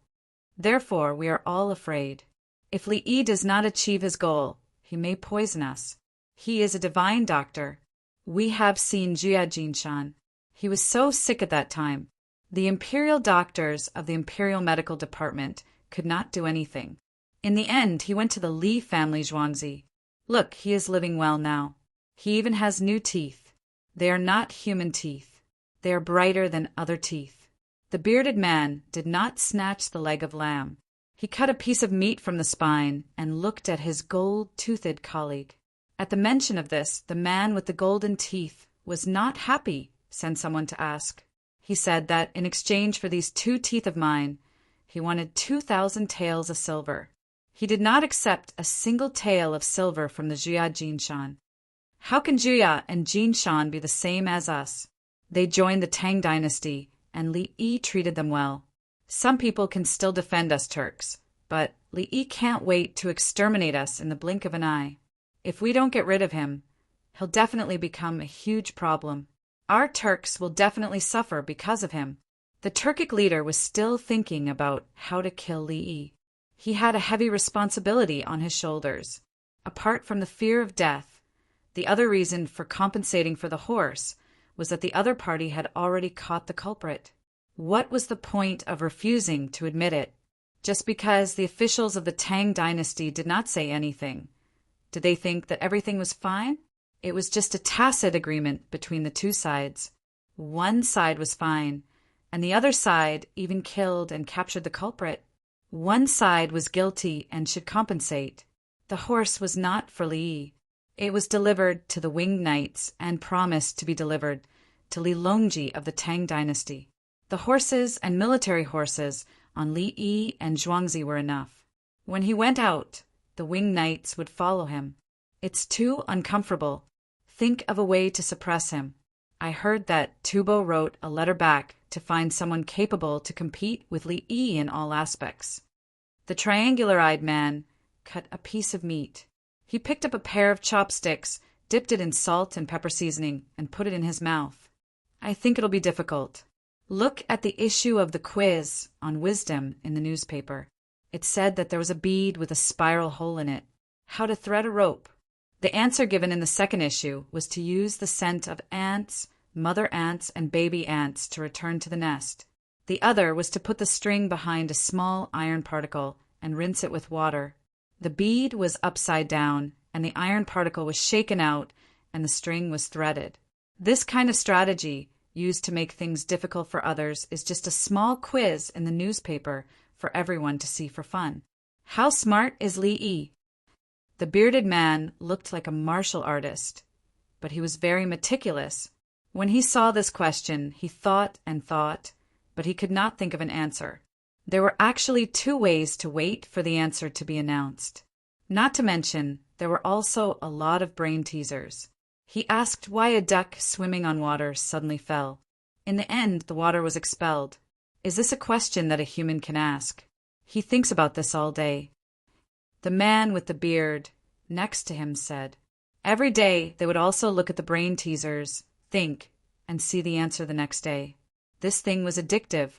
Therefore, we are all afraid. If Li Yi does not achieve his goal, he may poison us. He is a divine doctor. We have seen Jia Jinshan. He was so sick at that time. The imperial doctors of the Imperial Medical Department could not do anything. In the end, he went to the Li family Zhuangzi. Look, he is living well now. He even has new teeth. They are not human teeth. They are brighter than other teeth. The bearded man did not snatch the leg of lamb. He cut a piece of meat from the spine and looked at his gold-toothed colleague. At the mention of this, the man with the golden teeth was not happy, sent someone to ask. He said that in exchange for these 2 teeth of mine, he wanted 2,000 taels of silver. He did not accept a single tael of silver from the Jia Jinshan. How can Jia and Jinshan be the same as us? They joined the Tang dynasty, and Li Yi treated them well. Some people can still defend us Turks, but Li Yi can't wait to exterminate us in the blink of an eye. If we don't get rid of him, he'll definitely become a huge problem. Our Turks will definitely suffer because of him. The Turkic leader was still thinking about how to kill Li Yi. He had a heavy responsibility on his shoulders. Apart from the fear of death, the other reason for compensating for the horse was that the other party had already caught the culprit. What was the point of refusing to admit it? Just because the officials of the Tang dynasty did not say anything. Did they think that everything was fine? It was just a tacit agreement between the 2 sides. One side was fine, and the other side even killed and captured the culprit. One side was guilty and should compensate. The horse was not for Li Yi. It was delivered to the winged knights and promised to be delivered to Li Longji of the Tang dynasty. The horses and military horses on Li Yi and Zhuangzi were enough. When he went out, the winged knights would follow him. It's too uncomfortable. Think of a way to suppress him. I heard that Tubo wrote a letter back to find someone capable to compete with Li Yi in all aspects. The triangular-eyed man cut a piece of meat. He picked up a pair of chopsticks, dipped it in salt and pepper seasoning, and put it in his mouth. I think it'll be difficult. Look at the issue of the quiz on wisdom in the newspaper. It said that there was a bead with a spiral hole in it. How to thread a rope. The answer given in the second issue was to use the scent of ants, mother ants, and baby ants to return to the nest. The other was to put the string behind a small iron particle and rinse it with water. The bead was upside down, and the iron particle was shaken out, and the string was threaded. This kind of strategy, used to make things difficult for others, is just a small quiz in the newspaper for everyone to see for fun. How smart is Li Yi? The bearded man looked like a martial artist, but he was very meticulous. When he saw this question, he thought and thought, but he could not think of an answer. There were actually 2 ways to wait for the answer to be announced. Not to mention, there were also a lot of brain teasers. He asked why a duck swimming on water suddenly fell. In the end, the water was expelled. Is this a question that a human can ask? He thinks about this all day. The man with the beard next to him said, every day they would also look at the brain teasers, think, and see the answer the next day. This thing was addictive.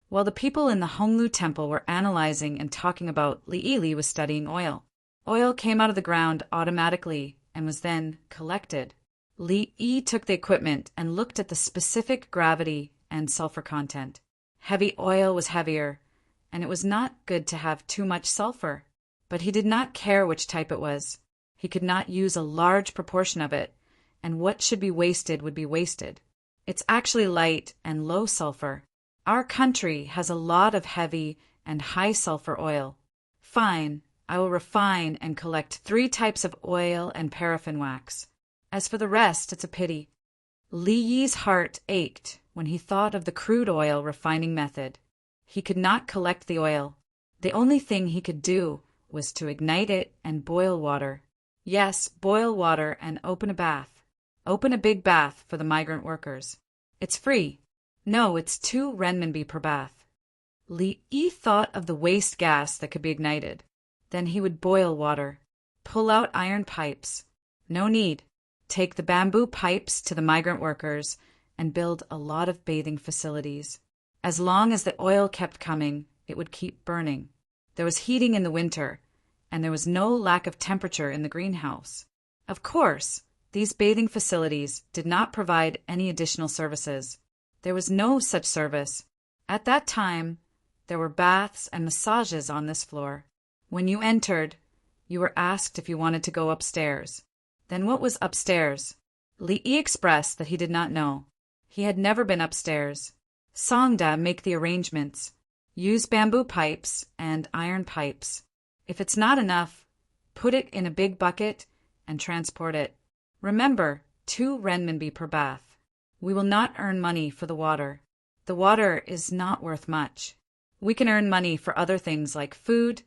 While the people in the Honglu temple were analyzing and talking about, Li Yi was studying oil. Oil came out of the ground automatically and was then collected. Li Yi took the equipment and looked at the specific gravity and sulfur content. Heavy oil was heavier, and it was not good to have too much sulfur. But he did not care which type it was. He could not use a large proportion of it, and what should be wasted would be wasted. It's actually light and low sulfur. Our country has a lot of heavy and high sulfur oil. Fine, I will refine and collect 3 types of oil and paraffin wax. As for the rest, it's a pity. Li Yi's heart ached when he thought of the crude oil refining method. He could not collect the oil. The only thing he could do was to ignite it and boil water. Yes, boil water and open a bath. Open a big bath for the migrant workers. It's free. No, it's 2 renminbi per bath. Li Yi thought of the waste gas that could be ignited. Then he would boil water. Pull out iron pipes. No need. Take the bamboo pipes to the migrant workers and build a lot of bathing facilities. As long as the oil kept coming, it would keep burning. There was heating in the winter, and there was no lack of temperature in the greenhouse. Of course, these bathing facilities did not provide any additional services. There was no such service. At that time, there were baths and massages on this floor. When you entered, you were asked if you wanted to go upstairs. Then what was upstairs? Li Yi expressed that he did not know. He had never been upstairs. Songda make the arrangements. Use bamboo pipes and iron pipes. If it's not enough, put it in a big bucket and transport it. Remember, 2 renminbi per bath. We will not earn money for the water. The water is not worth much. We can earn money for other things like food,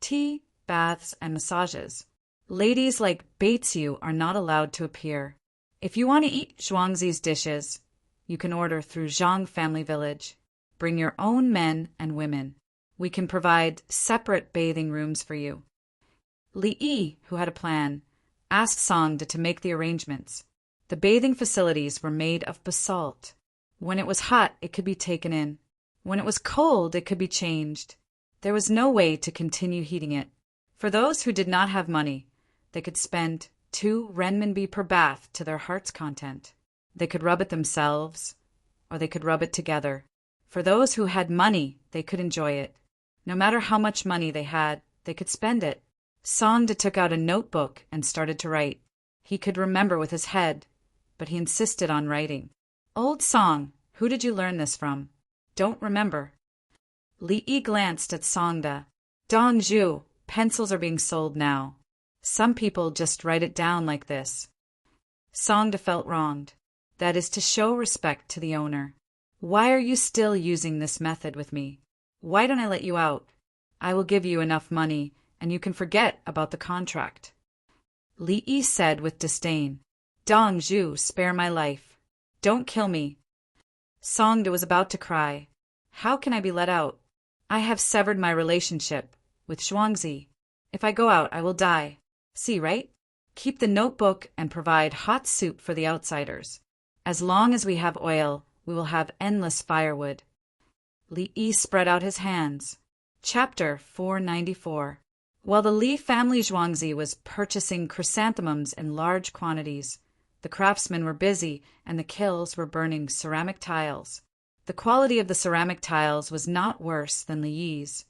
tea, baths, and massages. Ladies like Baitsu are not allowed to appear. If you want to eat Zhuangzi's dishes, you can order through Zhang Family Village. Bring your own men and women. We can provide separate bathing rooms for you. Li Yi, who had a plan, asked Songda to make the arrangements. The bathing facilities were made of basalt. When it was hot, it could be taken in. When it was cold, it could be changed. There was no way to continue heating it. For those who did not have money, they could spend 2 renminbi per bath to their heart's content. They could rub it themselves, or they could rub it together. For those who had money, they could enjoy it. No matter how much money they had, they could spend it. Songda took out a notebook and started to write. He could remember with his head, but he insisted on writing. Old song, who did you learn this from? Don't remember. Li Yi glanced at Songda. Dongzhu, pencils are being sold now. Some people just write it down like this. Songda felt wronged. That is to show respect to the owner. Why are you still using this method with me? Why don't I let you out? I will give you enough money, and you can forget about the contract. Li Yi said with disdain. Dongzhu, spare my life. Don't kill me. Songda was about to cry. How can I be let out? I have severed my relationship with Zhuangzi. If I go out, I will die. See, right? Keep the notebook and provide hot soup for the outsiders. As long as we have oil, we will have endless firewood. Li Yi spread out his hands. Chapter 494. While the Li family Zhuangzi was purchasing chrysanthemums in large quantities, the craftsmen were busy and the kilns were burning ceramic tiles. The quality of the ceramic tiles was not worse than Li Yi's,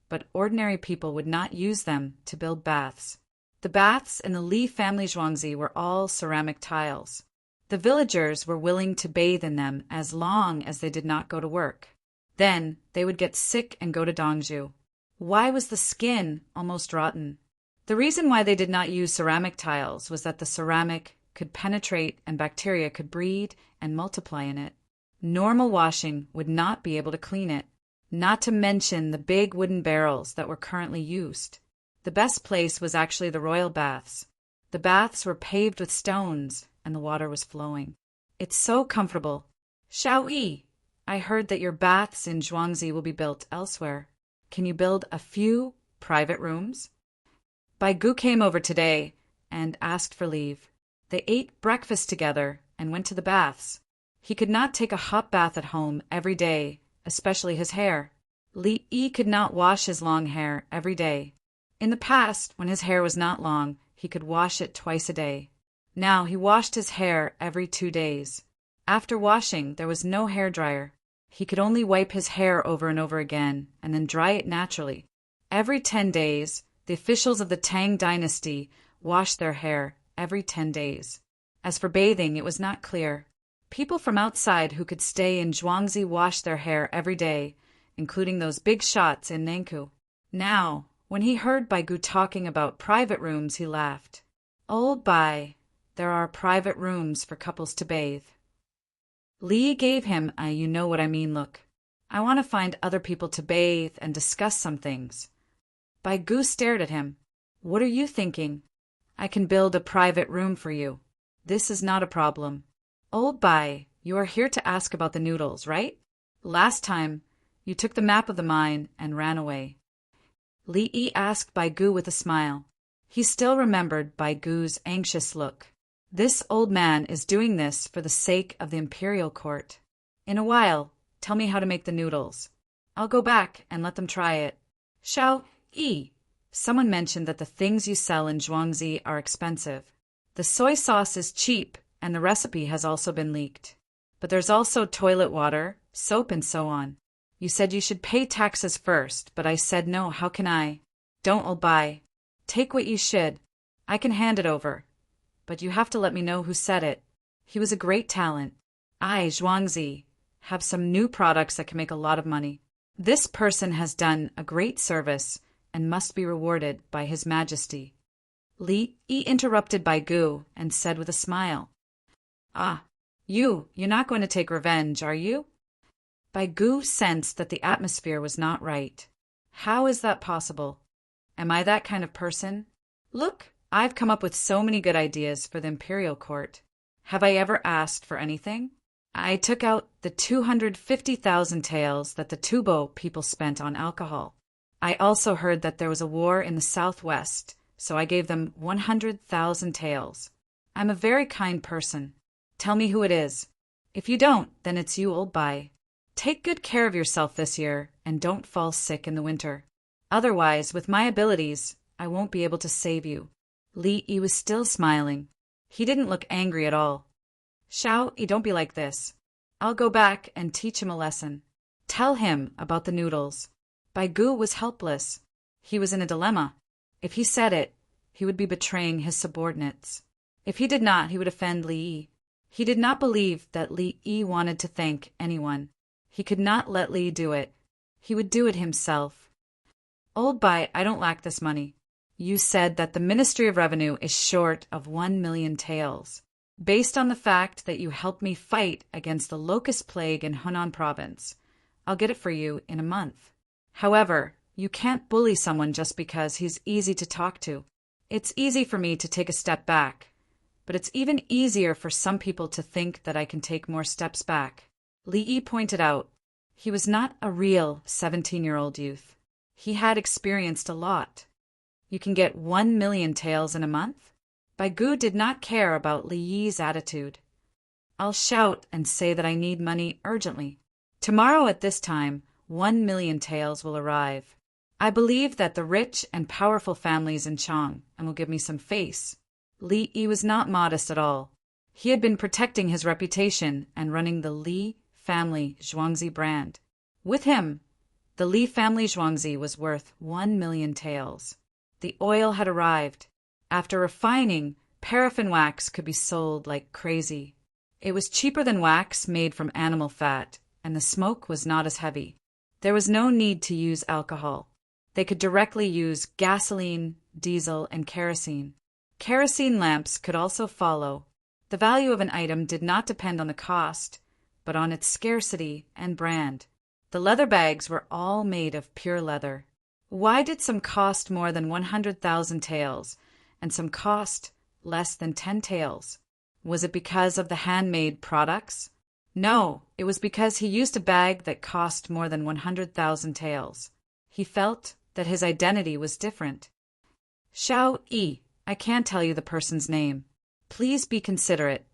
but ordinary people would not use them to build baths. The baths in the Li family Zhuangzi were all ceramic tiles. The villagers were willing to bathe in them as long as they did not go to work. Then they would get sick and go to Dongzhu. Why was the skin almost rotten? The reason why they did not use ceramic tiles was that the ceramic could penetrate and bacteria could breed and multiply in it. Normal washing would not be able to clean it, not to mention the big wooden barrels that were currently used. The best place was actually the royal baths. The baths were paved with stones, and the water was flowing. It's so comfortable. Xiaoyi, I heard that your baths in Zhuangzi will be built elsewhere. Can you build a few private rooms? Bai Gu came over today and asked for leave. They ate breakfast together and went to the baths. He could not take a hot bath at home every day, especially his hair. Li Yi could not wash his long hair every day. In the past, when his hair was not long, he could wash it twice a day. Now he washed his hair every 2 days. After washing, there was no hair dryer. He could only wipe his hair over and over again and then dry it naturally. Every 10 days, the officials of the Tang dynasty wash their hair every 10 days. As for bathing, it was not clear. People from outside who could stay in Zhuangzi washed their hair every day, including those big shots in Nankou. Now, when he heard Baigu talking about private rooms, he laughed. "Old Bai, there are private rooms for couples to bathe." Li gave him a you-know-what-I-mean look. "I want to find other people to bathe and discuss some things." Baigu stared at him. "What are you thinking?" "I can build a private room for you. This is not a problem." "Old Bai, you are here to ask about the noodles, right? Last time, you took the map of the mine and ran away." Li Yi asked Baigu with a smile. He still remembered Baigu's anxious look. This old man is doing this for the sake of the imperial court. "In a while, tell me how to make the noodles. I'll go back and let them try it." "Xiao Yi, someone mentioned that the things you sell in Zhuangzi are expensive. The soy sauce is cheap, and the recipe has also been leaked. But there's also toilet water, soap, and so on. You said you should pay taxes first, but I said no, how can I?" "Don't, old Bai. Take what you should. I can hand it over. But you have to let me know who said it. He was a great talent. I, Zhuangzi, have some new products that can make a lot of money. This person has done a great service and must be rewarded by His Majesty." Li Yi interrupted Baigu and said with a smile, "Ah, you're not going to take revenge, are you?" Baigu sensed that the atmosphere was not right. "How is that possible? Am I that kind of person? Look, I've come up with so many good ideas for the imperial court. Have I ever asked for anything? I took out the 250,000 taels that the Tubo people spent on alcohol. I also heard that there was a war in the southwest, so I gave them 100,000 taels. I'm a very kind person. Tell me who it is. If you don't, then it's you, old Bai. Take good care of yourself this year and don't fall sick in the winter. Otherwise, with my abilities, I won't be able to save you." Li Yi was still smiling. He didn't look angry at all. "Xiao Yi, don't be like this. I'll go back and teach him a lesson. Tell him about the noodles." Baigu was helpless. He was in a dilemma. If he said it, he would be betraying his subordinates. If he did not, he would offend Li Yi. He did not believe that Li Yi wanted to thank anyone. He could not let Li do it. He would do it himself. "Old Bai, I don't lack this money. You said that the Ministry of Revenue is short of 1 million taels. Based on the fact that you helped me fight against the locust plague in Hunan province, I'll get it for you in a month. However, you can't bully someone just because he's easy to talk to. It's easy for me to take a step back, but it's even easier for some people to think that I can take more steps back." Li Yi pointed out, he was not a real 17-year-old youth. He had experienced a lot. "You can get 1 million taels in a month?" Baigu did not care about Li Yi's attitude. "I'll shout and say that I need money urgently. Tomorrow at this time, 1 million taels will arrive. I believe that the rich and powerful families in Chang and will give me some face." Li Yi was not modest at all. He had been protecting his reputation and running the Li family Zhuangzi brand. With him, the Li family Zhuangzi was worth 1 million taels. The oil had arrived. After refining, paraffin wax could be sold like crazy. It was cheaper than wax made from animal fat, and the smoke was not as heavy. There was no need to use alcohol. They could directly use gasoline, diesel, and kerosene. Kerosene lamps could also follow. The value of an item did not depend on the cost, but on its scarcity and brand. The leather bags were all made of pure leather. Why did some cost more than 100,000 taels and some cost less than 10 taels? Was it because of the handmade products? No, it was because he used a bag that cost more than 100,000 taels. He felt that his identity was different. "Xiao Yi, I can't tell you the person's name. Please be considerate.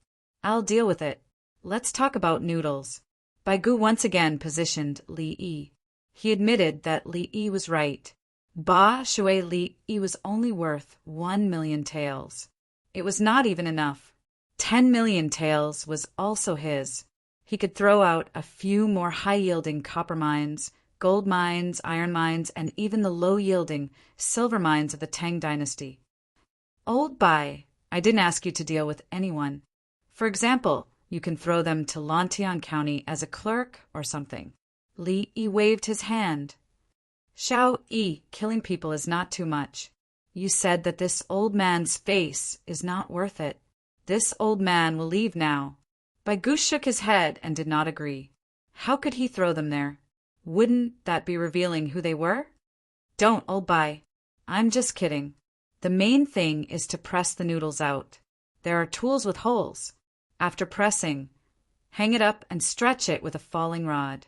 I'll deal with it. Let's talk about noodles." Baigu once again positioned Li Yi. He admitted that Li Yi was right. Ba Shui Li Yi was only worth 1 million taels. It was not even enough. 10 million taels was also his. He could throw out a few more high-yielding copper mines, gold mines, iron mines, and even the low-yielding silver mines of the Tang dynasty. Old Bai, I didn't ask you to deal with anyone. For example, you can throw them to Lantian County as a clerk or something. Li Yi waved his hand. Xiao Yi, killing people is not too much. You said that this old man's face is not worth it. This old man will leave now. Bai Gu shook his head and did not agree. How could he throw them there? Wouldn't that be revealing who they were? Don't, old Bai. I'm just kidding. The main thing is to press the noodles out. There are tools with holes. After pressing, hang it up and stretch it with a falling rod.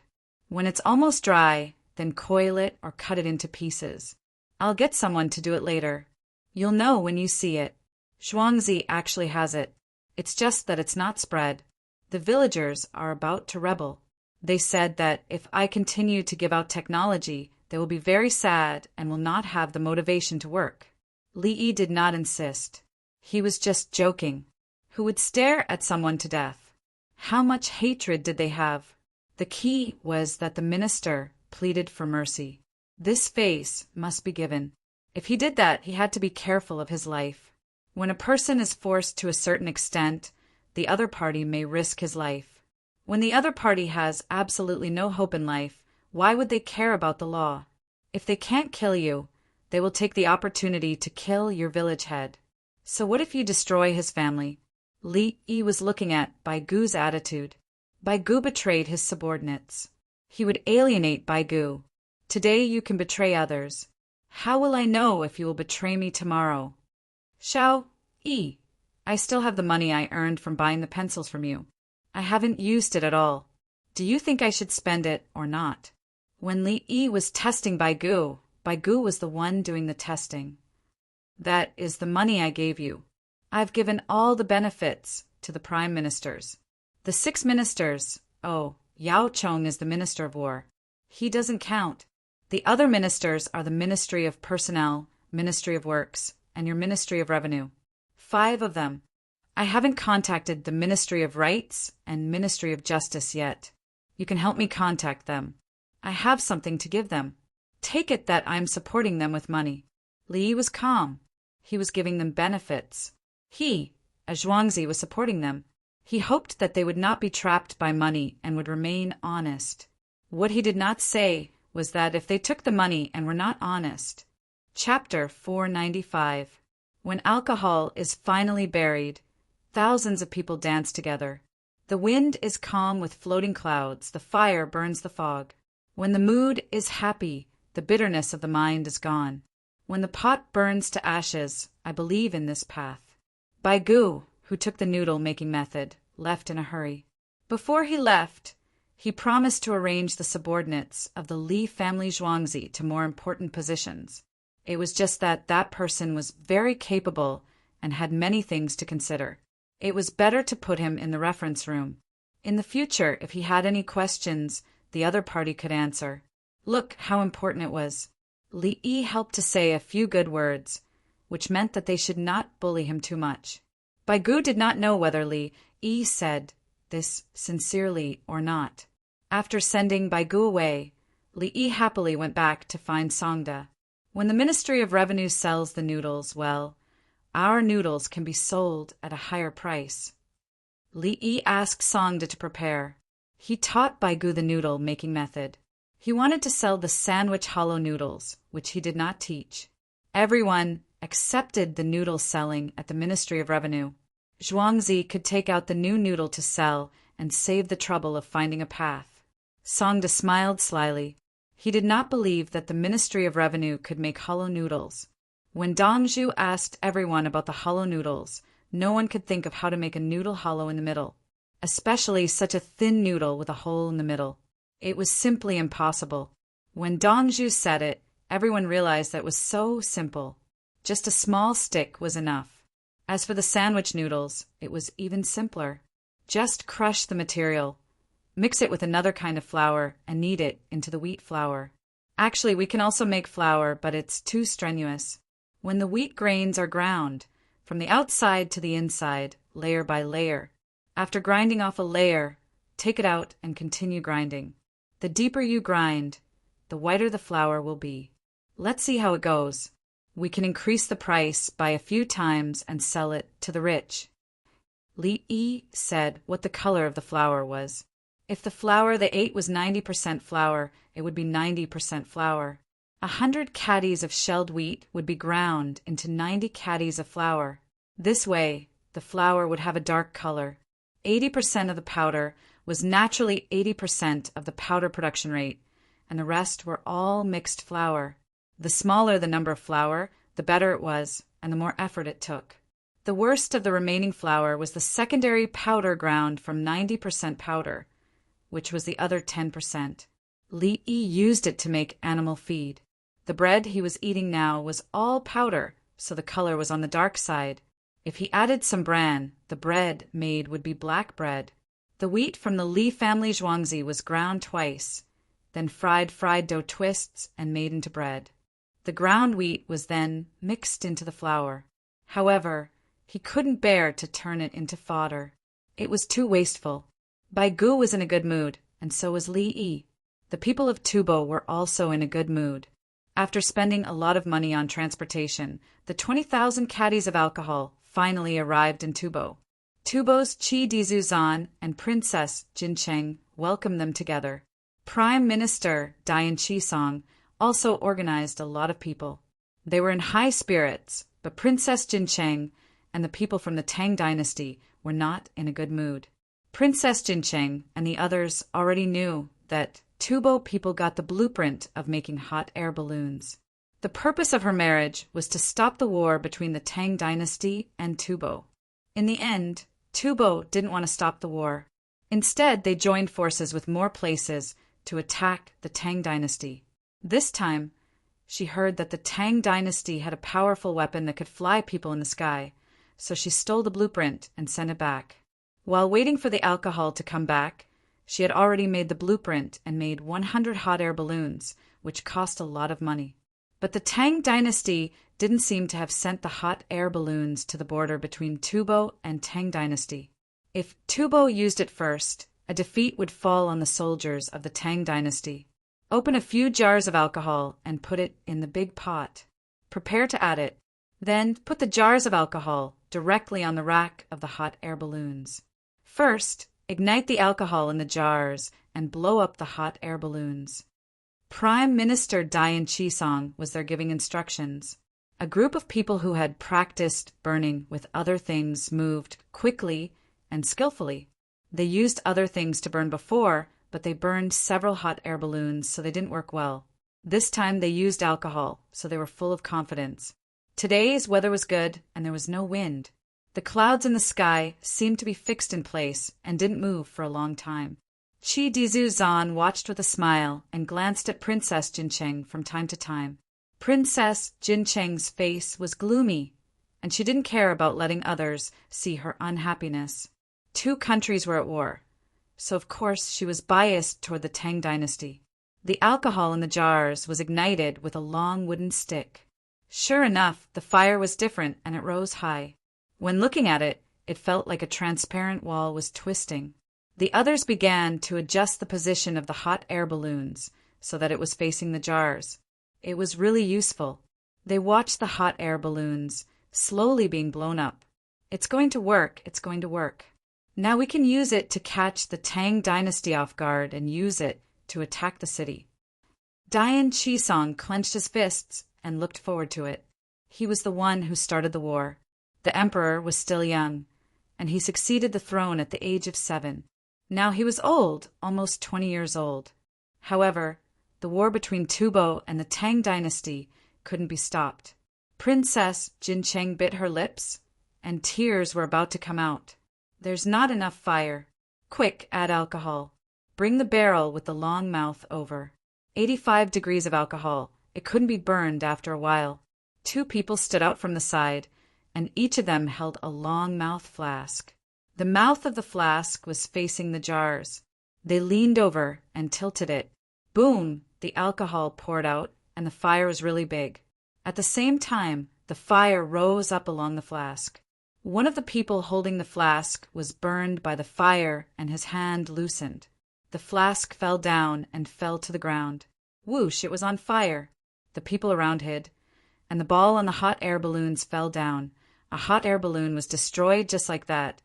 When it's almost dry, then coil it or cut it into pieces. I'll get someone to do it later. You'll know when you see it. Zhuangzi actually has it. It's just that it's not spread. The villagers are about to rebel. They said that if I continue to give out technology, they will be very sad and will not have the motivation to work. Li Yi did not insist. He was just joking. Who would stare at someone to death? How much hatred did they have? The key was that the minister pleaded for mercy. This face must be given. If he did that, he had to be careful of his life. When a person is forced to a certain extent, the other party may risk his life. When the other party has absolutely no hope in life, why would they care about the law? If they can't kill you, they will take the opportunity to kill your village head. So what if you destroy his family? Li Yi was looking at Bai Gu's attitude. Bai Gu betrayed his subordinates. He would alienate Bai Gu. Today you can betray others. How will I know if you will betray me tomorrow? Xiao Yi, I still have the money I earned from buying the pencils from you. I haven't used it at all. Do you think I should spend it or not? When Li Yi was testing Bai Gu was the one doing the testing. That is the money I gave you. I've given all the benefits to the prime ministers. The 6 ministers, Yao Chong is the minister of war. He doesn't count. The other ministers are the Ministry of Personnel, Ministry of Works, and your Ministry of Revenue. 5 of them. I haven't contacted the Ministry of Rights and Ministry of Justice yet. You can help me contact them. I have something to give them. Take it that I'm supporting them with money. Li Yi was calm. He was giving them benefits. He, as Zhuangzi, was supporting them. He hoped that they would not be trapped by money and would remain honest. What he did not say was that if they took the money and were not honest. Chapter 495. When alcohol is finally buried, thousands of people dance together. The wind is calm with floating clouds, the fire burns the fog. When the mood is happy, the bitterness of the mind is gone. When the pot burns to ashes, I believe in this path. Bai Gu, who took the noodle-making method, left in a hurry. Before he left, he promised to arrange the subordinates of the Li family Zhuangzi to more important positions. It was just that that person was very capable and had many things to consider. It was better to put him in the reference room. In the future, if he had any questions, the other party could answer. Look how important it was. Li Yi helped to say a few good words, which meant that they should not bully him too much. Bai Gu did not know whether Li Yi said this sincerely or not. After sending Bai Gu away, Li Yi happily went back to find Songda. When the Ministry of Revenue sells the noodles, well, our noodles can be sold at a higher price. Li Yi asked Songda to prepare. He taught Bai Gu the noodle-making method. He wanted to sell the sandwich hollow noodles, which he did not teach. Everyone accepted the noodle selling at the Ministry of Revenue. Zhuangzi could take out the new noodle to sell and save the trouble of finding a path. Songda smiled slyly. He did not believe that the Ministry of Revenue could make hollow noodles. When Dongzhu asked everyone about the hollow noodles, no one could think of how to make a noodle hollow in the middle, especially such a thin noodle with a hole in the middle. It was simply impossible. When Dongzhu said it, everyone realized that it was so simple. Just a small stick was enough. As for the sandwich noodles, it was even simpler. Just crush the material, mix it with another kind of flour, and knead it into the wheat flour. Actually, we can also make flour, but it's too strenuous. When the wheat grains are ground, from the outside to the inside, layer by layer. After grinding off a layer, take it out and continue grinding. The deeper you grind, the whiter the flour will be. Let's see how it goes. We can increase the price by a few times and sell it to the rich. Li Yi said what the color of the flour was. If the flour they ate was 90% flour, it would be 90% flour. 100 caddies of shelled wheat would be ground into 90 caddies of flour. This way, the flour would have a dark color. 80% of the powder was naturally 80% of the powder production rate, and the rest were all mixed flour. The smaller the number of flour, the better it was, and the more effort it took. The worst of the remaining flour was the secondary powder ground from 90% powder, which was the other 10%. Li Yi used it to make animal feed. The bread he was eating now was all powder, so the color was on the dark side. If he added some bran, the bread made would be black bread. The wheat from the Li family zhuangzi was ground twice, then fried dough twists and made into bread. The ground wheat was then mixed into the flour. However, he couldn't bear to turn it into fodder. It was too wasteful. Bai Gu was in a good mood, and so was Li Yi. The people of Tubo were also in a good mood. After spending a lot of money on transportation, the 20,000 caddies of alcohol finally arrived in Tubo. Tubo's Qi Dizuzan and Princess Jincheng welcomed them together. Prime Minister Dian Qisong also organized a lot of people. They were in high spirits, but Princess Jincheng and the people from the Tang dynasty were not in a good mood. Princess Jincheng and the others already knew that Tubo people got the blueprint of making hot air balloons. The purpose of her marriage was to stop the war between the Tang dynasty and Tubo. In the end, Tubo didn't want to stop the war. Instead, they joined forces with more places to attack the Tang dynasty. This time, she heard that the Tang dynasty had a powerful weapon that could fly people in the sky, so she stole the blueprint and sent it back. While waiting for the alcohol to come back, she had already made the blueprint and made 100 hot air balloons, which cost a lot of money. But the Tang dynasty didn't seem to have sent the hot air balloons to the border between Tubo and Tang dynasty. If Tubo used it first, a defeat would fall on the soldiers of the Tang dynasty. Open a few jars of alcohol and put it in the big pot. Prepare to add it. Then put the jars of alcohol directly on the rack of the hot air balloons. First, ignite the alcohol in the jars and blow up the hot air balloons. Prime Minister Dian Qisong was there giving instructions. A group of people who had practiced burning with other things moved quickly and skillfully. They used other things to burn before, but they burned several hot air balloons, so they didn't work well. This time they used alcohol, so they were full of confidence. Today's weather was good, and there was no wind. The clouds in the sky seemed to be fixed in place and didn't move for a long time. Qi Dizuzan watched with a smile and glanced at Princess Jincheng from time to time. Princess Jincheng's face was gloomy, and she didn't care about letting others see her unhappiness. 2 countries were at war, so of course she was biased toward the Tang dynasty. The alcohol in the jars was ignited with a long wooden stick. Sure enough, the fire was different and it rose high. When looking at it, it felt like a transparent wall was twisting. The others began to adjust the position of the hot air balloons so that it was facing the jars. It was really useful. They watched the hot air balloons slowly being blown up. It's going to work, it's going to work. Now we can use it to catch the Tang dynasty off guard and use it to attack the city. Dian Qisong clenched his fists and looked forward to it. He was the one who started the war. The emperor was still young, and he succeeded the throne at the age of 7. Now he was old, almost 20 years old. However, the war between Tubo and the Tang dynasty couldn't be stopped. Princess Jincheng bit her lips, and tears were about to come out. There's not enough fire. Quick, add alcohol. Bring the barrel with the long mouth over. 85 degrees of alcohol. It couldn't be burned after a while. 2 people stood out from the side, and each of them held a long mouth flask. The mouth of the flask was facing the jars. They leaned over and tilted it. Boom! The alcohol poured out, and the fire was really big. At the same time, the fire rose up along the flask. One of the people holding the flask was burned by the fire, and his hand loosened. The flask fell down and fell to the ground. Whoosh! It was on fire. The people around hid. and the ball on the hot air balloons fell down. A hot air balloon was destroyed just like that,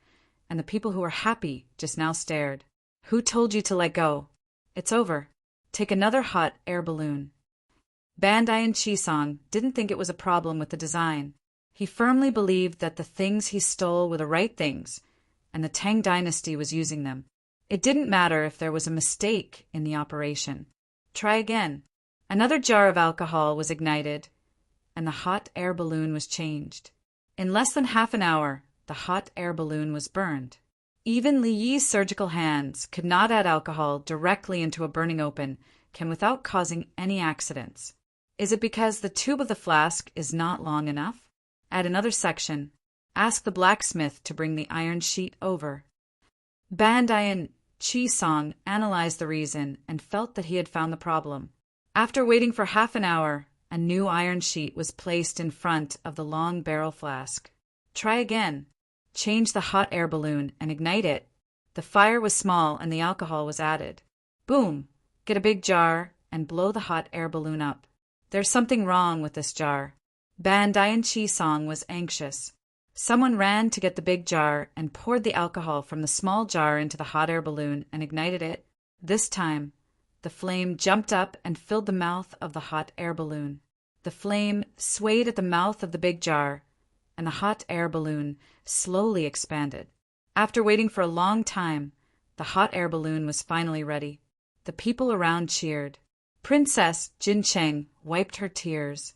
and the people who were happy just now stared. Who told you to let go? It's over. Take another hot air balloon. Bandayan Chisong didn't think it was a problem with the design. He firmly believed that the things he stole were the right things, and the Tang dynasty was using them. It didn't matter if there was a mistake in the operation. Try again. Another jar of alcohol was ignited, and the hot air balloon was changed. In less than half an hour, the hot air balloon was burned. Even Li Yi's surgical hands could not add alcohol directly into a burning open can without causing any accidents. Is it because the tube of the flask is not long enough? Add another section. Ask the blacksmith to bring the iron sheet over. Bandayan Chisong analyzed the reason and felt that he had found the problem. After waiting for half an hour, a new iron sheet was placed in front of the long barrel flask. Try again. Change the hot air balloon and ignite it. The fire was small and the alcohol was added. Boom! Get a big jar and blow the hot air balloon up. There's something wrong with this jar. Bandayan Chisong was anxious. Someone ran to get the big jar and poured the alcohol from the small jar into the hot air balloon and ignited it. This time, the flame jumped up and filled the mouth of the hot air balloon. The flame swayed at the mouth of the big jar, and the hot air balloon slowly expanded. After waiting for a long time, the hot air balloon was finally ready. The people around cheered. Princess Jincheng wiped her tears.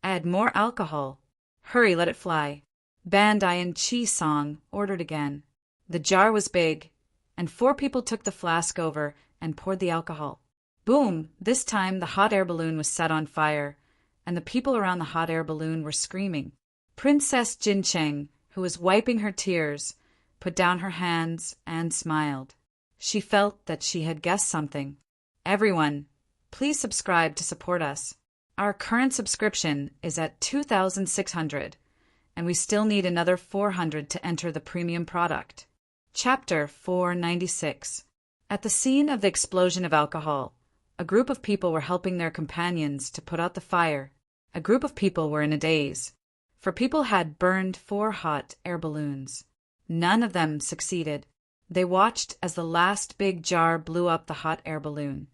Add more alcohol. Hurry, let it fly. Bandayan Chisong ordered again. The jar was big, and 4 people took the flask over and poured the alcohol. Boom! This time the hot air balloon was set on fire, and the people around the hot air balloon were screaming. Princess Jincheng, who was wiping her tears, put down her hands and smiled. She felt that she had guessed something. Everyone, please subscribe to support us. Our current subscription is at 2,600, and we still need another 400 to enter the premium product. Chapter 496. At the scene of the explosion of alcohol, a group of people were helping their companions to put out the fire. A group of people were in a daze, for people had burned 4 hot air balloons. None of them succeeded. They watched as the last big jar blew up the hot air balloon,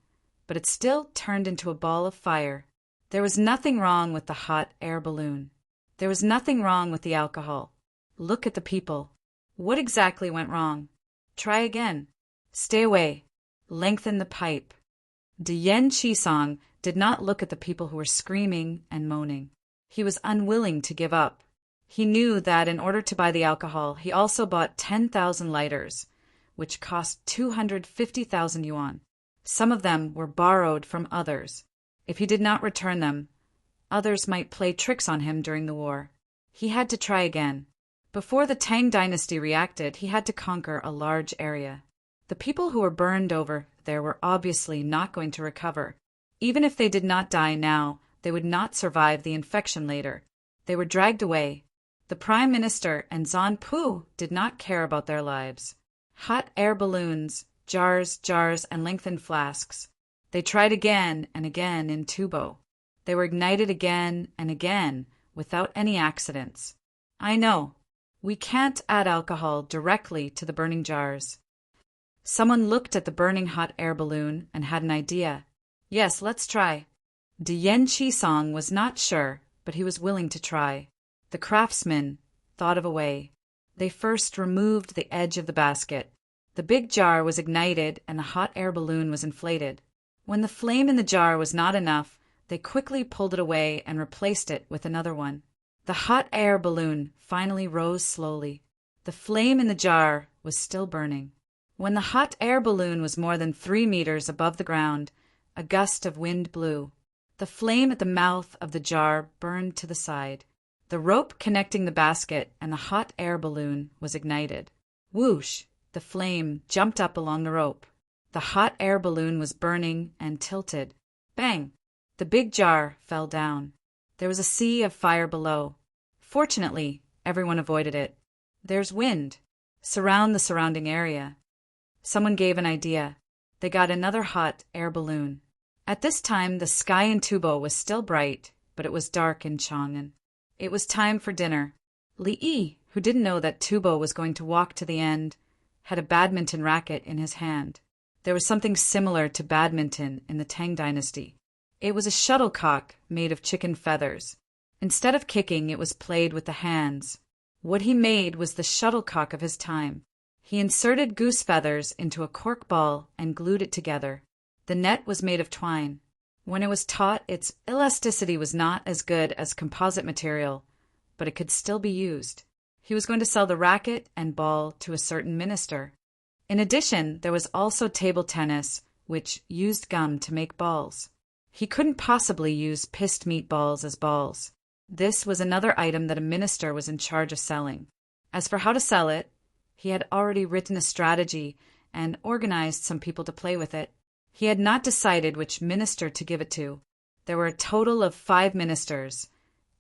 but it still turned into a ball of fire. There was nothing wrong with the hot air balloon. There was nothing wrong with the alcohol. Look at the people. What exactly went wrong? Try again. Stay away. Lengthen the pipe. Dian Chisong did not look at the people who were screaming and moaning. He was unwilling to give up. He knew that in order to buy the alcohol, he also bought 10,000 lighters, which cost 250,000 yuan. Some of them were borrowed from others. If he did not return them, others might play tricks on him during the war. He had to try again. Before the Tang dynasty reacted, he had to conquer a large area. The people who were burned over there were obviously not going to recover. Even if they did not die now, they would not survive the infection later. They were dragged away. The Prime Minister and Zanpu did not care about their lives. Hot air balloons, jars, and lengthened flasks. They tried again and again in Tubo. They were ignited again and again without any accidents. I know. We can't add alcohol directly to the burning jars. Someone looked at the burning hot air balloon and had an idea. Yes, let's try. Dian Chisong was not sure, but he was willing to try. The craftsmen thought of a way. They first removed the edge of the basket. The big jar was ignited and the hot air balloon was inflated. When the flame in the jar was not enough, they quickly pulled it away and replaced it with another one. The hot air balloon finally rose slowly. The flame in the jar was still burning. When the hot air balloon was more than 3 meters above the ground, a gust of wind blew. The flame at the mouth of the jar burned to the side. The rope connecting the basket and the hot air balloon was ignited. Whoosh! The flame jumped up along the rope. The hot air balloon was burning and tilted. Bang! The big jar fell down. There was a sea of fire below. Fortunately, everyone avoided it. There's wind. Surround the surrounding area. Someone gave an idea. They got another hot air balloon. At this time, the sky in Tubo was still bright, but it was dark in Chang'an. It was time for dinner. Li Yi, who didn't know that Tubo was going to walk to the end, had a badminton racket in his hand. There was something similar to badminton in the Tang dynasty. It was a shuttlecock made of chicken feathers. Instead of kicking, it was played with the hands. What he made was the shuttlecock of his time. He inserted goose feathers into a cork ball and glued it together. The net was made of twine. When it was taut, its elasticity was not as good as composite material, but it could still be used. He was going to sell the racket and ball to a certain minister. In addition, there was also table tennis, which used gum to make balls. He couldn't possibly use pissed meat balls as balls. This was another item that a minister was in charge of selling. As for how to sell it, he had already written a strategy and organized some people to play with it. He had not decided which minister to give it to. There were a total of 5 ministers,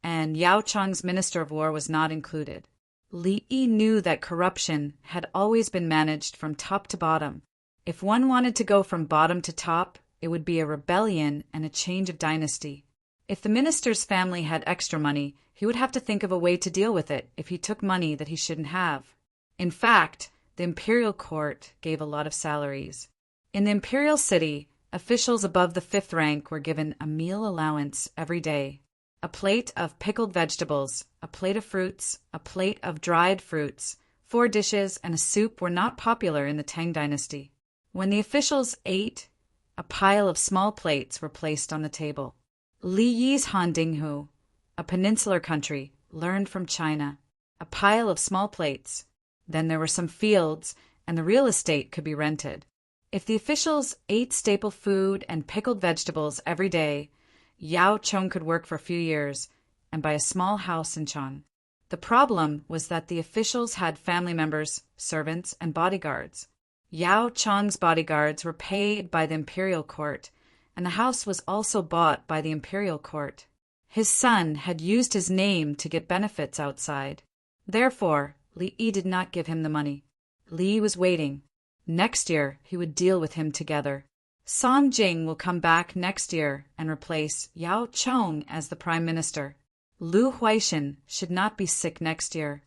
and Yao Chang's minister of war was not included. Li Yi knew that corruption had always been managed from top to bottom. If one wanted to go from bottom to top, it would be a rebellion and a change of dynasty. If the minister's family had extra money, he would have to think of a way to deal with it if he took money that he shouldn't have. In fact, the imperial court gave a lot of salaries. In the imperial city, officials above the 5th rank were given a meal allowance every day. A plate of pickled vegetables, a plate of fruits, a plate of dried fruits, 4 dishes, and a soup were not popular in the Tang dynasty. When the officials ate, a pile of small plates were placed on the table. Li Yi's Han Dinghu, a peninsular country, learned from China. A pile of small plates. Then there were some fields, and the real estate could be rented. If the officials ate staple food and pickled vegetables every day, Yao Chong could work for a few years and buy a small house in Chang. The problem was that the officials had family members, servants, and bodyguards. Yao Chang's bodyguards were paid by the imperial court, and the house was also bought by the imperial court. His son had used his name to get benefits outside. Therefore, Li Yi did not give him the money. Li was waiting. Next year, he would deal with him together. Song Jing will come back next year and replace Yao Chong as the prime minister. Lu Huaishan should not be sick next year.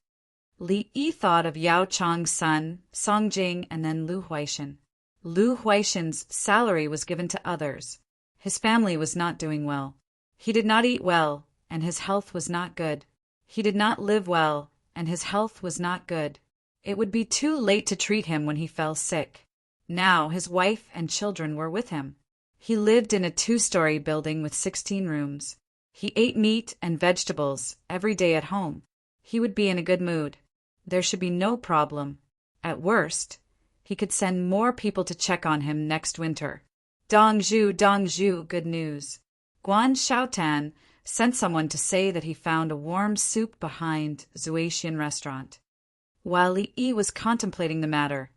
Li Yi thought of Yao Chong's son, Song Jing, and then Lu Huaishan. Lu Huaishan's salary was given to others. His family was not doing well. He did not eat well, and his health was not good. He did not live well, and his health was not good. It would be too late to treat him when he fell sick. Now his wife and children were with him. He lived in a 2-story building with 16 rooms. He ate meat and vegetables every day at home. He would be in a good mood. There should be no problem. At worst, he could send more people to check on him next winter. Dongzhu, good news. Guan Xiaotan sent someone to say that he found a warm soup behind Zuaxian restaurant. While Li Yi was contemplating the matter,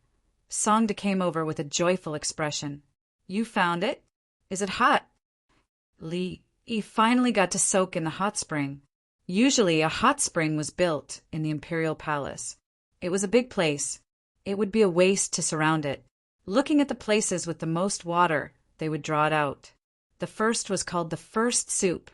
Song De came over with a joyful expression. You found it? Is it hot? Li Yi finally got to soak in the hot spring. Usually a hot spring was built in the imperial palace. It was a big place. It would be a waste to surround it. Looking at the places with the most water, they would draw it out. The first was called the first soup,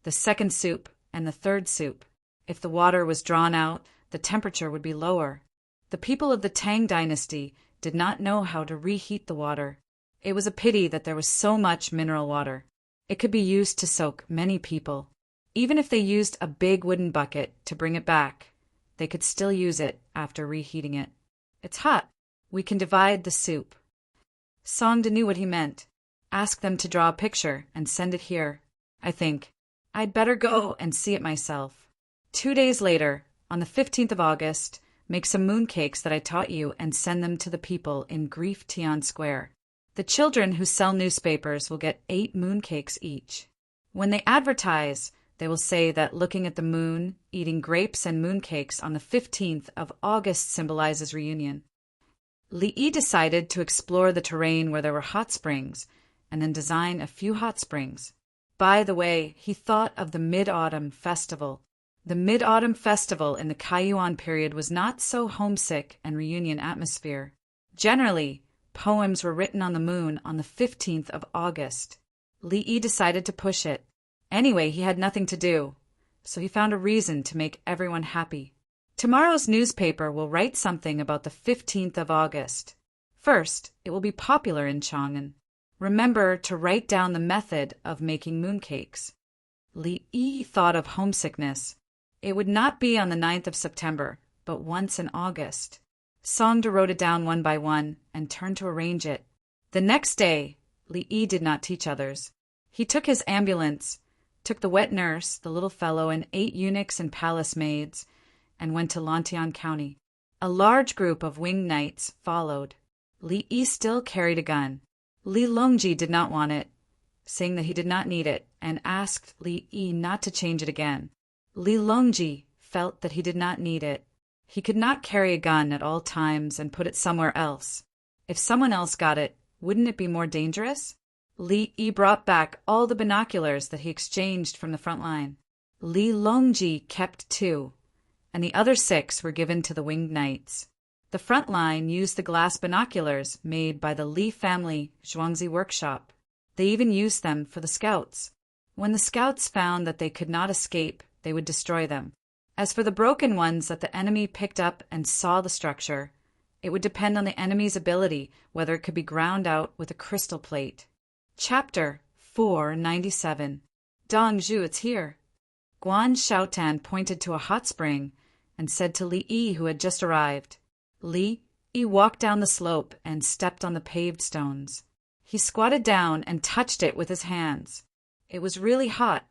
the second soup, and the third soup. If the water was drawn out, the temperature would be lower. The people of the Tang dynasty did not know how to reheat the water. It was a pity that there was so much mineral water. It could be used to soak many people. Even if they used a big wooden bucket to bring it back, they could still use it after reheating it. It's hot. We can divide the soup. Songda knew what he meant. Ask them to draw a picture and send it here. I think I'd better go and see it myself. 2 days later, on the 15th of August, make some mooncakes that I taught you and send them to the people in Grief Tian Square. The children who sell newspapers will get 8 mooncakes each. When they advertise, they will say that looking at the moon, eating grapes and mooncakes on the 15th of August symbolizes reunion. Li Yi decided to explore the terrain where there were hot springs and then design a few hot springs. By the way, he thought of the Mid-Autumn Festival. The Mid-Autumn Festival in the Kaiyuan period was not so homesick and reunion atmosphere. Generally, poems were written on the moon on the 15th of August. Li Yi decided to push it. Anyway, he had nothing to do, so he found a reason to make everyone happy. Tomorrow's newspaper will write something about the 15th of August. First, it will be popular in Chang'an. Remember to write down the method of making mooncakes. Li Yi thought of homesickness. It would not be on the 9th of September, but once in August. Songda wrote it down one by one and turned to arrange it. The next day, Li Yi did not teach others. He took his ambulance, took the wet nurse, the little fellow, and 8 eunuchs and palace maids, and went to Lantian County. A large group of winged knights followed. Li Yi still carried a gun. Li Longji did not want it, saying that he did not need it, and asked Li Yi not to change it again. Li Longji felt that he did not need it. He could not carry a gun at all times and put it somewhere else. If someone else got it, wouldn't it be more dangerous? Li Yi brought back all the binoculars that he exchanged from the front line. Li Longji kept 2, and the other 6 were given to the winged knights. The front line used the glass binoculars made by the Li family Zhuangzi workshop. They even used them for the scouts. When the scouts found that they could not escape, they would destroy them. As for the broken ones that the enemy picked up and saw the structure, it would depend on the enemy's ability whether it could be ground out with a crystal plate. Chapter 497. Dong Zhu, it's here. Guan Xiaotan pointed to a hot spring and said to Li Yi, who had just arrived. Li Yi walked down the slope and stepped on the paved stones. He squatted down and touched it with his hands. It was really hot.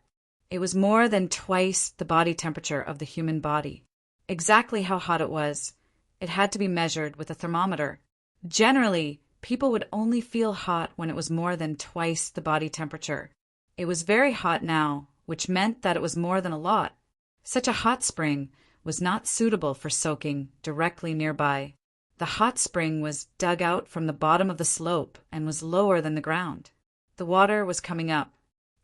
It was more than twice the body temperature of the human body. Exactly how hot it was, it had to be measured with a thermometer. Generally, people would only feel hot when it was more than twice the body temperature. It was very hot now, which meant that it was more than a lot. Such a hot spring was not suitable for soaking directly nearby. The hot spring was dug out from the bottom of the slope and was lower than the ground. The water was coming up.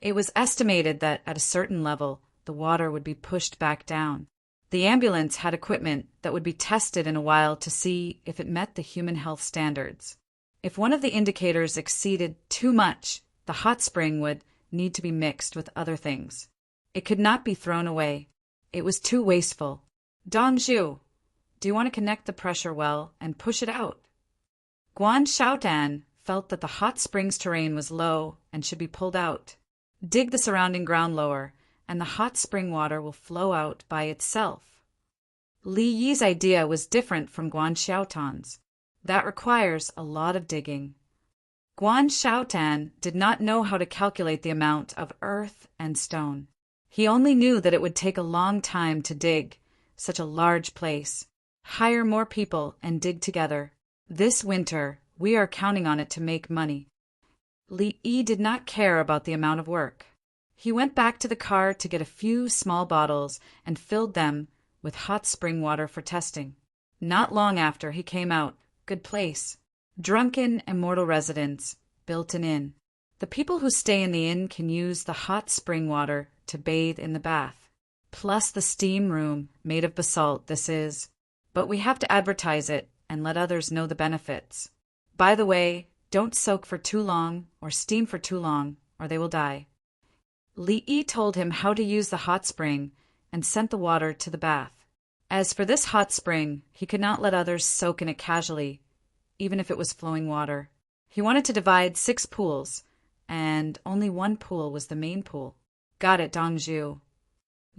It was estimated that at a certain level, the water would be pushed back down. The ambulance had equipment that would be tested in a while to see if it met the human health standards. If one of the indicators exceeded too much, the hot spring would need to be mixed with other things. It could not be thrown away. It was too wasteful. Dong Zhu, do you want to connect the pressure well and push it out? Guan Xiaotan felt that the hot spring's terrain was low and should be pulled out. Dig the surrounding ground lower, and the hot spring water will flow out by itself. Li Yi's idea was different from Guan Xiaotan's. That requires a lot of digging. Guan Xiaotan did not know how to calculate the amount of earth and stone. He only knew that it would take a long time to dig such a large place. Hire more people and dig together. This winter, we are counting on it to make money. Li Yi did not care about the amount of work. He went back to the car to get a few small bottles and filled them with hot spring water for testing. Not long after, he came out. Good place. Drunken, immortal residents built an inn. The people who stay in the inn can use the hot spring water to bathe in the bath. Plus the steam room made of basalt, this is. But we have to advertise it and let others know the benefits. By the way, don't soak for too long or steam for too long, or they will die. Li Yi told him how to use the hot spring and sent the water to the bath. As for this hot spring, he could not let others soak in it casually, even if it was flowing water. He wanted to divide 6 pools, and only one pool was the main pool. Got it, Dong Zhu.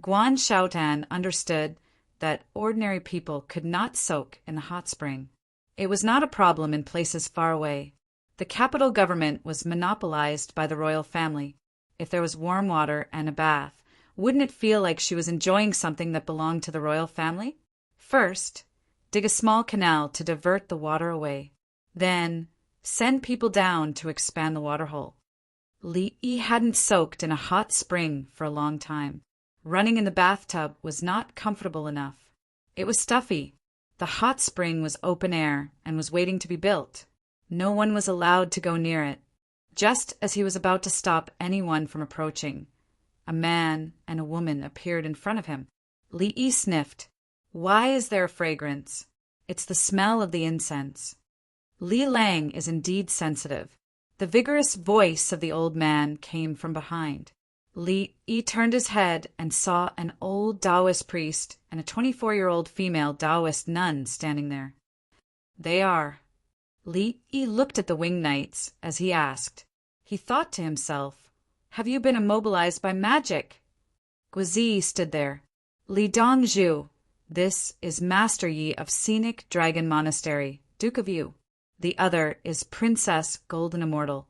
Guan Xiaotan understood that ordinary people could not soak in the hot spring. It was not a problem in places far away. The capital government was monopolized by the royal family. If there was warm water and a bath, wouldn't it feel like she was enjoying something that belonged to the royal family? First, dig a small canal to divert the water away. Then, send people down to expand the waterhole. Li Yi hadn't soaked in a hot spring for a long time. Running in the bathtub was not comfortable enough. It was stuffy. The hot spring was open air and was waiting to be built. No one was allowed to go near it. Just as he was about to stop anyone from approaching, a man and a woman appeared in front of him. Li Yi sniffed. Why is there a fragrance? It's the smell of the incense. Li Lang is indeed sensitive. The vigorous voice of the old man came from behind. Li Yi turned his head and saw an old Taoist priest and a 24-year-old female Taoist nun standing there. They are. Li Yi looked at the winged knights as he asked. He thought to himself, "Have you been immobilized by magic?" Guizi stood there. Li Dongzhu, this is Master Yi of Scenic Dragon Monastery, Duke of Yu. The other is Princess Golden Immortal.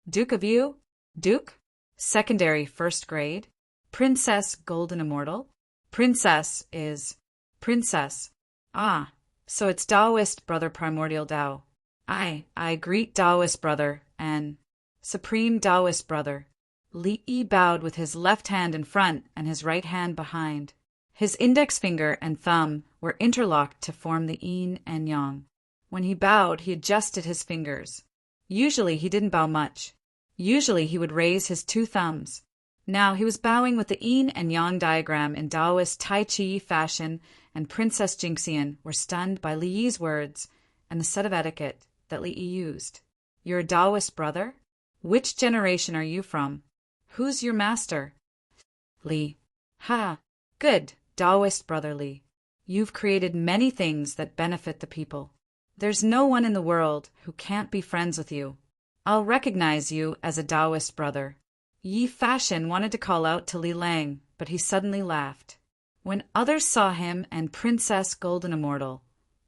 Duke of Yu? Duke? Secondary first grade. Princess Golden Immortal. Princess is Princess. Ah, so it's Taoist brother primordial Tao. I greet Taoist brother and Supreme Taoist brother. Li Yi bowed with his left hand in front and his right hand behind. His index finger and thumb were interlocked to form the yin and yang. When he bowed, he adjusted his fingers. Usually he didn't bow much. Usually he would raise his two thumbs. Now he was bowing with the yin and yang diagram in Taoist Tai Chi fashion, and Princess Jinxian were stunned by Li Yi's words and the set of etiquette that Li Yi used. You're a Taoist brother? Which generation are you from? Who's your master? Li. Ha, good, Taoist brother Li. You've created many things that benefit the people. There's no one in the world who can't be friends with you. I'll recognize you as a Taoist brother. Yi Fashion wanted to call out to Li Lang, but he suddenly laughed. When others saw him and Princess Golden Immortal,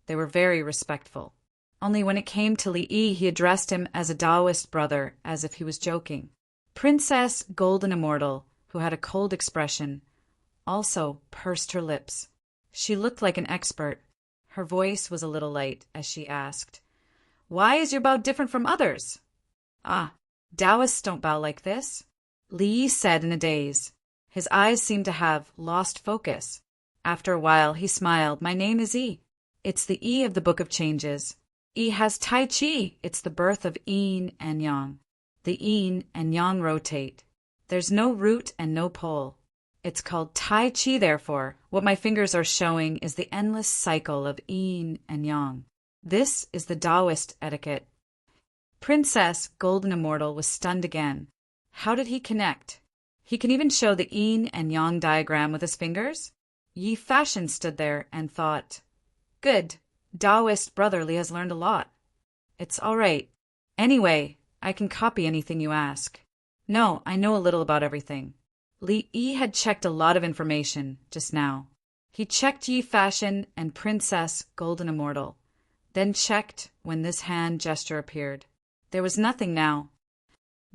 they were very respectful. Only when it came to Li Yi, he addressed him as a Taoist brother, as if he was joking. Princess Golden Immortal, who had a cold expression, also pursed her lips. She looked like an expert. Her voice was a little light as she asked, "Why is your bow different from others?" "Ah, Taoists don't bow like this," Li Yi said in a daze. His eyes seemed to have lost focus. After a while, he smiled. "My name is Yi. It's the Yi of the Book of Changes. Yi has Tai Chi. It's the birth of yin and yang. The yin and yang rotate. There's no root and no pole. It's called Tai Chi, therefore. What my fingers are showing is the endless cycle of yin and yang. This is the Taoist etiquette." Princess Golden Immortal was stunned again. How did he connect? He can even show the yin and yang diagram with his fingers? Yi Fashion stood there and thought, "Good, Taoist brother Li has learned a lot. It's all right. Anyway, I can copy anything you ask." "No, I know a little about everything." Li Yi had checked a lot of information just now. He checked Yi Fashion and Princess Golden Immortal, then checked when this hand gesture appeared. There was nothing now.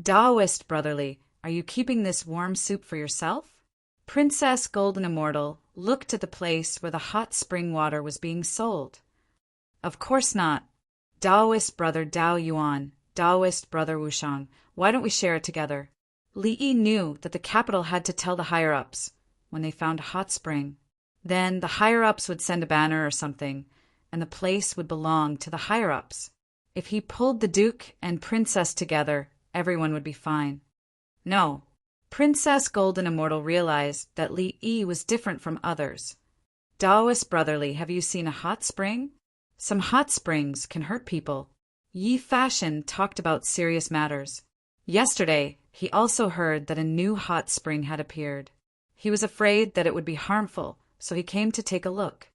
"Taoist brotherly, are you keeping this warm soup for yourself?" Princess Golden Immortal looked at the place where the hot spring water was being sold. "Of course not. Taoist brother Dao Yuan, Taoist brother Wushang, why don't we share it together?" Li Yi knew that the capital had to tell the higher-ups when they found a hot spring. Then the higher-ups would send a banner or something, and the place would belong to the higher-ups. If he pulled the Duke and Princess together, everyone would be fine. No. Princess Golden Immortal realized that Li Yi was different from others. "Taoist brotherly, have you seen a hot spring? Some hot springs can hurt people." Yi Fashion talked about serious matters. Yesterday, he also heard that a new hot spring had appeared. He was afraid that it would be harmful, so he came to take a look.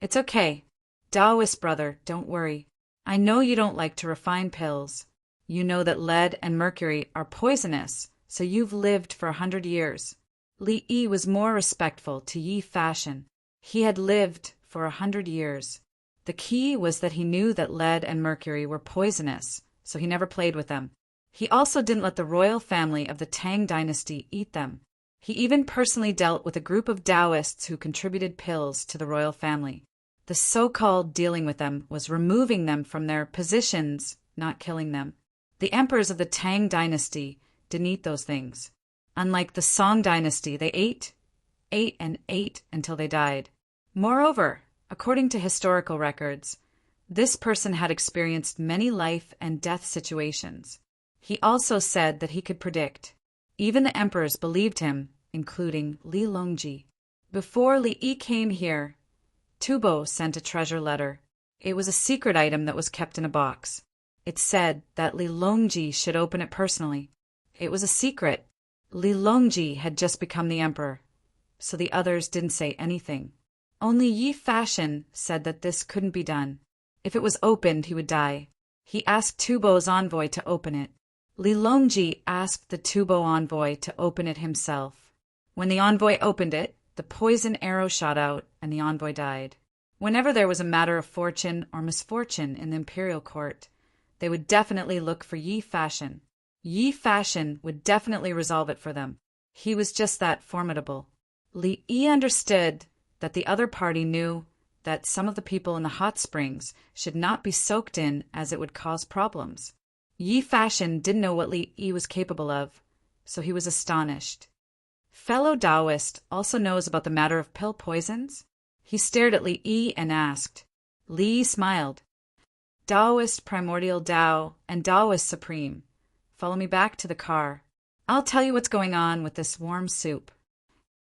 "It's okay. Taoist brother, don't worry. I know you don't like to refine pills. You know that lead and mercury are poisonous, so you've lived for 100 years. Li Yi was more respectful to Yi Fashion. He had lived for 100 years. The key was that he knew that lead and mercury were poisonous, so he never played with them. He also didn't let the royal family of the Tang dynasty eat them. He even personally dealt with a group of Taoists who contributed pills to the royal family. The so-called dealing with them was removing them from their positions, not killing them. The emperors of the Tang dynasty didn't eat those things. Unlike the Song dynasty, they ate until they died. Moreover, according to historical records, this person had experienced many life and death situations. He also said that he could predict. Even the emperors believed him, including Li Longji. Before Li Yi came here, Tubo sent a treasure letter. It was a secret item that was kept in a box. It said that Li Longji should open it personally. It was a secret. Li Longji had just become the emperor, so the others didn't say anything. Only Yi Fashion said that this couldn't be done. If it was opened, he would die. He asked Tubo's envoy to open it. Li Longji asked the Tubo envoy to open it himself. When the envoy opened it, the poison arrow shot out, and the envoy died. Whenever there was a matter of fortune or misfortune in the imperial court, they would definitely look for Yi Fashion. Yi Fashion would definitely resolve it for them. He was just that formidable. Li Yi understood that the other party knew that some of the people in the hot springs should not be soaked in, as it would cause problems. Yi Fashion didn't know what Li Yi was capable of, so he was astonished. Fellow Taoist also knows about the matter of pill poisons? He stared at Li Yi and asked. Li Yi smiled. Taoist Primordial Tao and Taoist Supreme. Follow me back to the car. I'll tell you what's going on with this warm soup.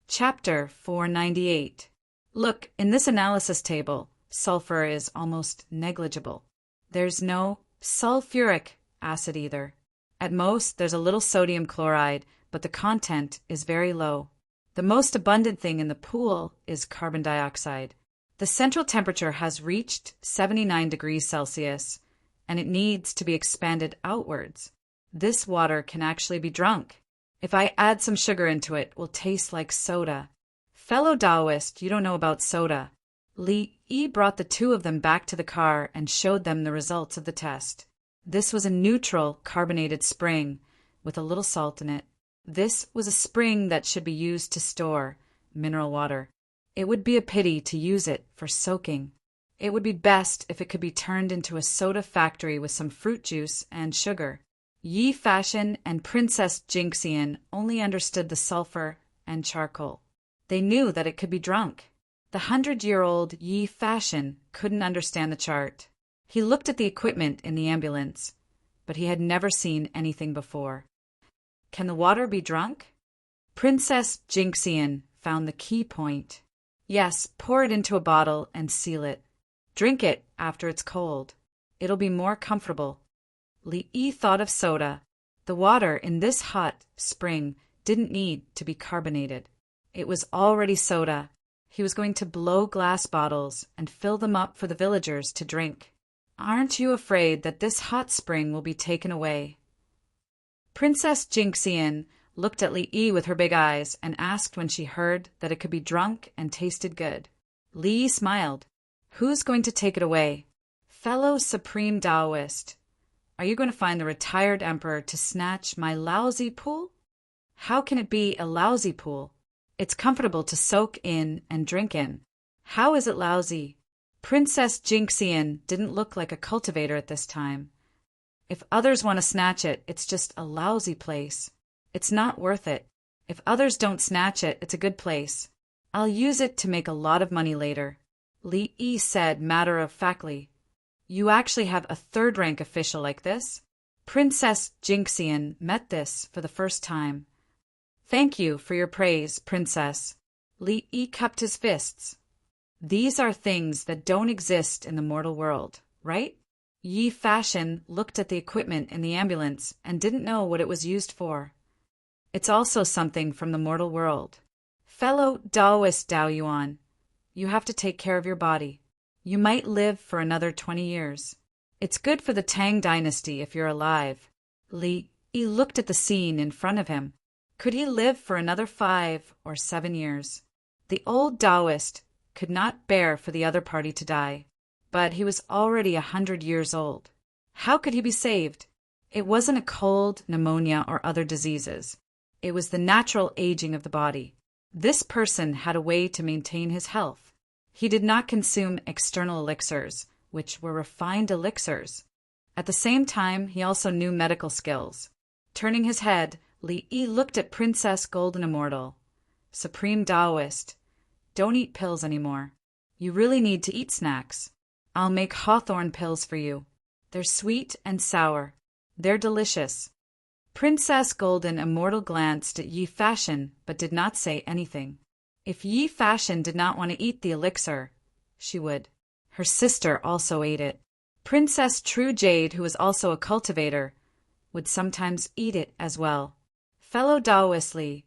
Chapter 498. Look, in this analysis table, sulfur is almost negligible. There's no sulfuric acid either. At most, there's a little sodium chloride, but the content is very low. The most abundant thing in the pool is carbon dioxide. The central temperature has reached 79 degrees Celsius, and it needs to be expanded outwards. This water can actually be drunk. If I add some sugar into it, it will taste like soda. Fellow Taoist, you don't know about soda. Li Yi brought the two of them back to the car and showed them the results of the test. This was a neutral carbonated spring with a little salt in it. This was a spring that should be used to store mineral water. It would be a pity to use it for soaking. It would be best if it could be turned into a soda factory with some fruit juice and sugar. Yi Fashion and Princess Jinxian only understood the sulfur and charcoal. They knew that it could be drunk. The 100-year-old Yi Fashion couldn't understand the chart. He looked at the equipment in the ambulance, but he had never seen anything before. Can the water be drunk? Princess Jinxian found the key point. Yes, pour it into a bottle and seal it. Drink it after it's cold. It'll be more comfortable. Li Yi thought of soda. The water in this hot spring didn't need to be carbonated. It was already soda. He was going to blow glass bottles and fill them up for the villagers to drink. Aren't you afraid that this hot spring will be taken away? Princess Jinxian looked at Li Yi with her big eyes and asked when she heard that it could be drunk and tasted good. Li Yi smiled. Who's going to take it away? Fellow Supreme Taoist, are you going to find the retired emperor to snatch my lousy pool? How can it be a lousy pool? It's comfortable to soak in and drink in. How is it lousy? Princess Jinxian didn't look like a cultivator at this time. If others want to snatch it, it's just a lousy place. It's not worth it. If others don't snatch it, it's a good place. I'll use it to make a lot of money later. Li Yi said matter-of-factly. You actually have a third-rank official like this? Princess Jinxian met this for the first time. Thank you for your praise, Princess. Li Yi cupped his fists. These are things that don't exist in the mortal world, right? Yi Fashion looked at the equipment in the ambulance and didn't know what it was used for. It's also something from the mortal world. Fellow Taoist Dao Yuan, you have to take care of your body. You might live for another 20 years. It's good for the Tang dynasty if you're alive. Li Yi looked at the scene in front of him. Could he live for another 5 or 7 years? The old Taoist could not bear for the other party to die, but he was already 100 years old. How could he be saved? It wasn't a cold, pneumonia, or other diseases. It was the natural aging of the body. This person had a way to maintain his health. He did not consume external elixirs, which were refined elixirs. At the same time, he also knew medical skills. Turning his head, Li Yi looked at Princess Golden Immortal. Supreme Taoist, don't eat pills anymore. You really need to eat snacks. I'll make hawthorn pills for you. They're sweet and sour. They're delicious. Princess Golden Immortal glanced at Yi Fashion, but did not say anything. If Yi Fashion did not want to eat the elixir, she would. Her sister also ate it. Princess True Jade, who was also a cultivator, would sometimes eat it as well. Fellow Taoist Li,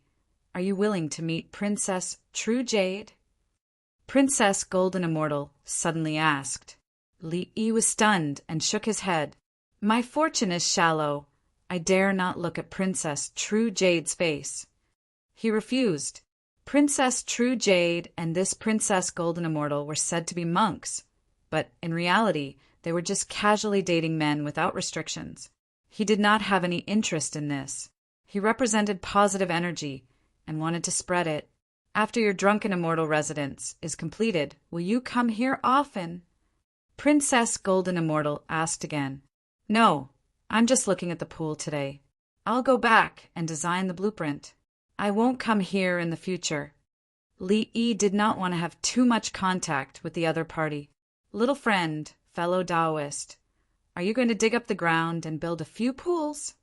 are you willing to meet Princess True Jade? Princess Golden Immortal suddenly asked. Li Yi was stunned and shook his head. My fortune is shallow. I dare not look at Princess True Jade's face. He refused. Princess True Jade and this Princess Golden Immortal were said to be monks, but in reality, they were just casually dating men without restrictions. He did not have any interest in this. He represented positive energy and wanted to spread it. After your drunken immortal residence is completed, will you come here often? Princess Golden Immortal asked again. No, I'm just looking at the pool today. I'll go back and design the blueprint. I won't come here in the future. Li Yi did not want to have too much contact with the other party. Little friend, fellow Taoist, are you going to dig up the ground and build a few pools?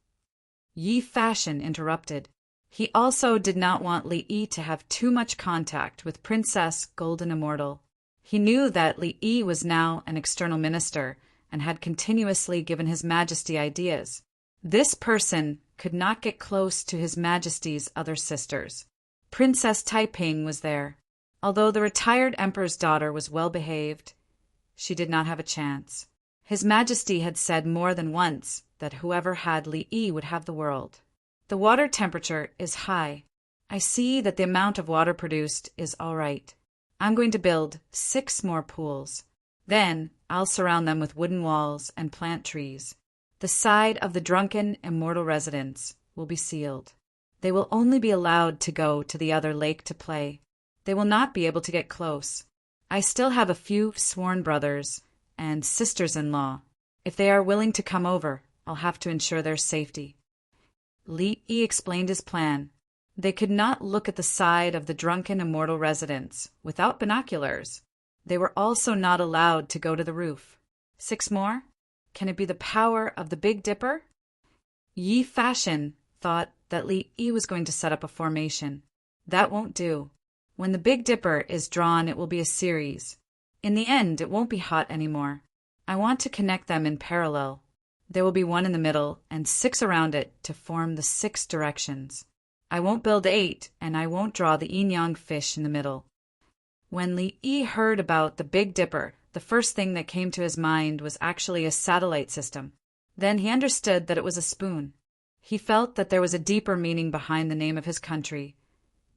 Yi Fashion interrupted. He also did not want Li Yi to have too much contact with Princess Golden Immortal. He knew that Li Yi was now an external minister and had continuously given His Majesty ideas. This person could not get close to His Majesty's other sisters. Princess Taiping was there. Although the retired emperor's daughter was well behaved, she did not have a chance. His Majesty had said more than once that whoever had Li Yi would have the world. The water temperature is high. I see that the amount of water produced is all right. I'm going to build 6 more pools. Then I'll surround them with wooden walls and plant trees. The side of the drunken immortal residence will be sealed. They will only be allowed to go to the other lake to play. They will not be able to get close. I still have a few sworn brothers and sisters-in-law. If they are willing to come over, I'll have to ensure their safety. Li Yi explained his plan. They could not look at the side of the drunken immortal residence without binoculars. They were also not allowed to go to the roof. 6 more? Can it be the power of the Big Dipper? Yi Fashion thought that Li Yi was going to set up a formation. That won't do. When the Big Dipper is drawn, it will be a series. In the end, it won't be hot anymore. I want to connect them in parallel. There will be 1 in the middle and 6 around it to form the 6 directions. I won't build 8, and I won't draw the yin-yang fish in the middle. When Li Yi heard about the Big Dipper, the first thing that came to his mind was actually a satellite system. Then he understood that it was a spoon. He felt that there was a deeper meaning behind the name of his country,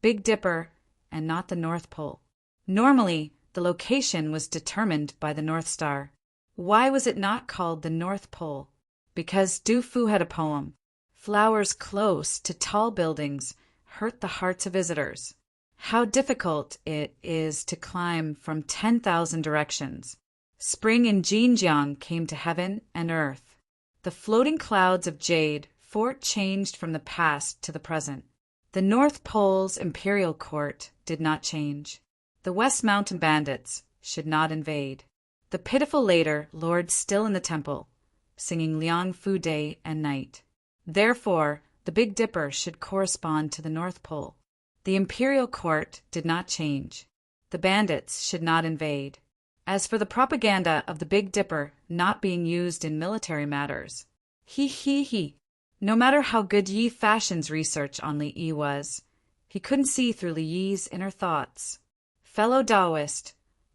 Big Dipper, and not the North Pole. Normally, the location was determined by the North Star. Why was it not called the North Pole? Because Du Fu had a poem. Flowers close to tall buildings hurt the hearts of visitors. How difficult it is to climb from 10,000 directions. Spring in Xinjiang came to heaven and earth. The floating clouds of jade fort changed from the past to the present. The North Pole's imperial court did not change. The West Mountain bandits should not invade. The pitiful later lord still in the temple, singing Liang Fu day and night. Therefore, the Big Dipper should correspond to the North Pole. The imperial court did not change. The bandits should not invade. As for the propaganda of the Big Dipper not being used in military matters, he. No matter how good Yi Fashion's research on Li Yi was, he couldn't see through Li Yi's inner thoughts. Fellow Taoist,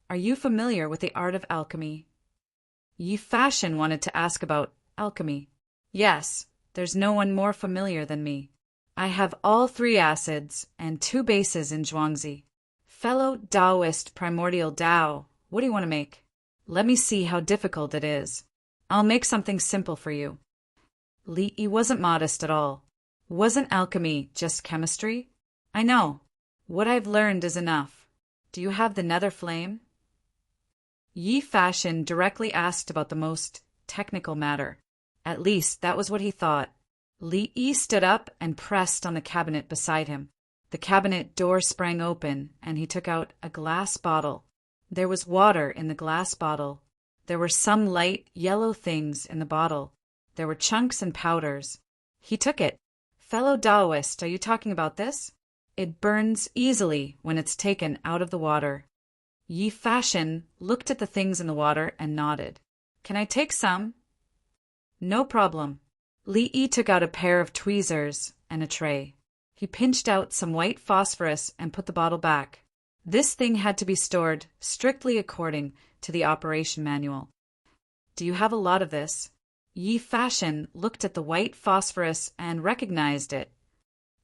are you familiar with the art of alchemy? Yi Fashion wanted to ask about alchemy. Yes, there's no one more familiar than me. I have all 3 acids and 2 bases in Zhuangzi. Fellow Taoist primordial Tao, what do you want to make? Let me see how difficult it is. I'll make something simple for you. Li Yi wasn't modest at all. Wasn't alchemy just chemistry? I know. What I've learned is enough. Do you have the nether flame? Yi Fashion directly asked about the most technical matter. At least that was what he thought. Li Yi stood up and pressed on the cabinet beside him. The cabinet door sprang open, and he took out a glass bottle. There was water in the glass bottle. There were some light yellow things in the bottle. There were chunks and powders. He took it. Fellow Taoist, are you talking about this? It burns easily when it's taken out of the water. Yi Fashion looked at the things in the water and nodded. Can I take some? No problem. Li Yi took out a pair of tweezers and a tray. He pinched out some white phosphorus and put the bottle back. This thing had to be stored strictly according to the operation manual. Do you have a lot of this? Yi Fashion looked at the white phosphorus and recognized it.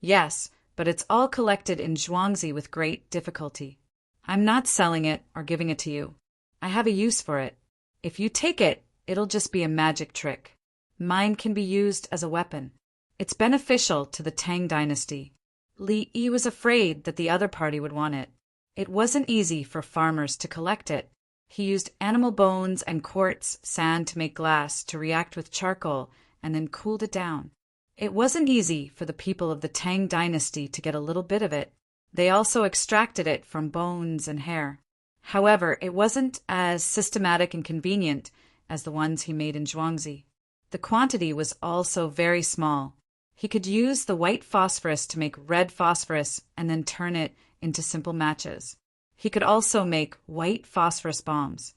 Yes, but it's all collected in Zhuangzi with great difficulty. I'm not selling it or giving it to you. I have a use for it. If you take it, it'll just be a magic trick. Mine can be used as a weapon. It's beneficial to the Tang dynasty. Li Yi was afraid that the other party would want it. It wasn't easy for farmers to collect it. He used animal bones and quartz sand to make glass to react with charcoal and then cooled it down. It wasn't easy for the people of the Tang dynasty to get a little bit of it. They also extracted it from bones and hair. However, it wasn't as systematic and convenient as the ones he made in Zhuangzi. The quantity was also very small. He could use the white phosphorus to make red phosphorus and then turn it into simple matches. He could also make white phosphorus bombs.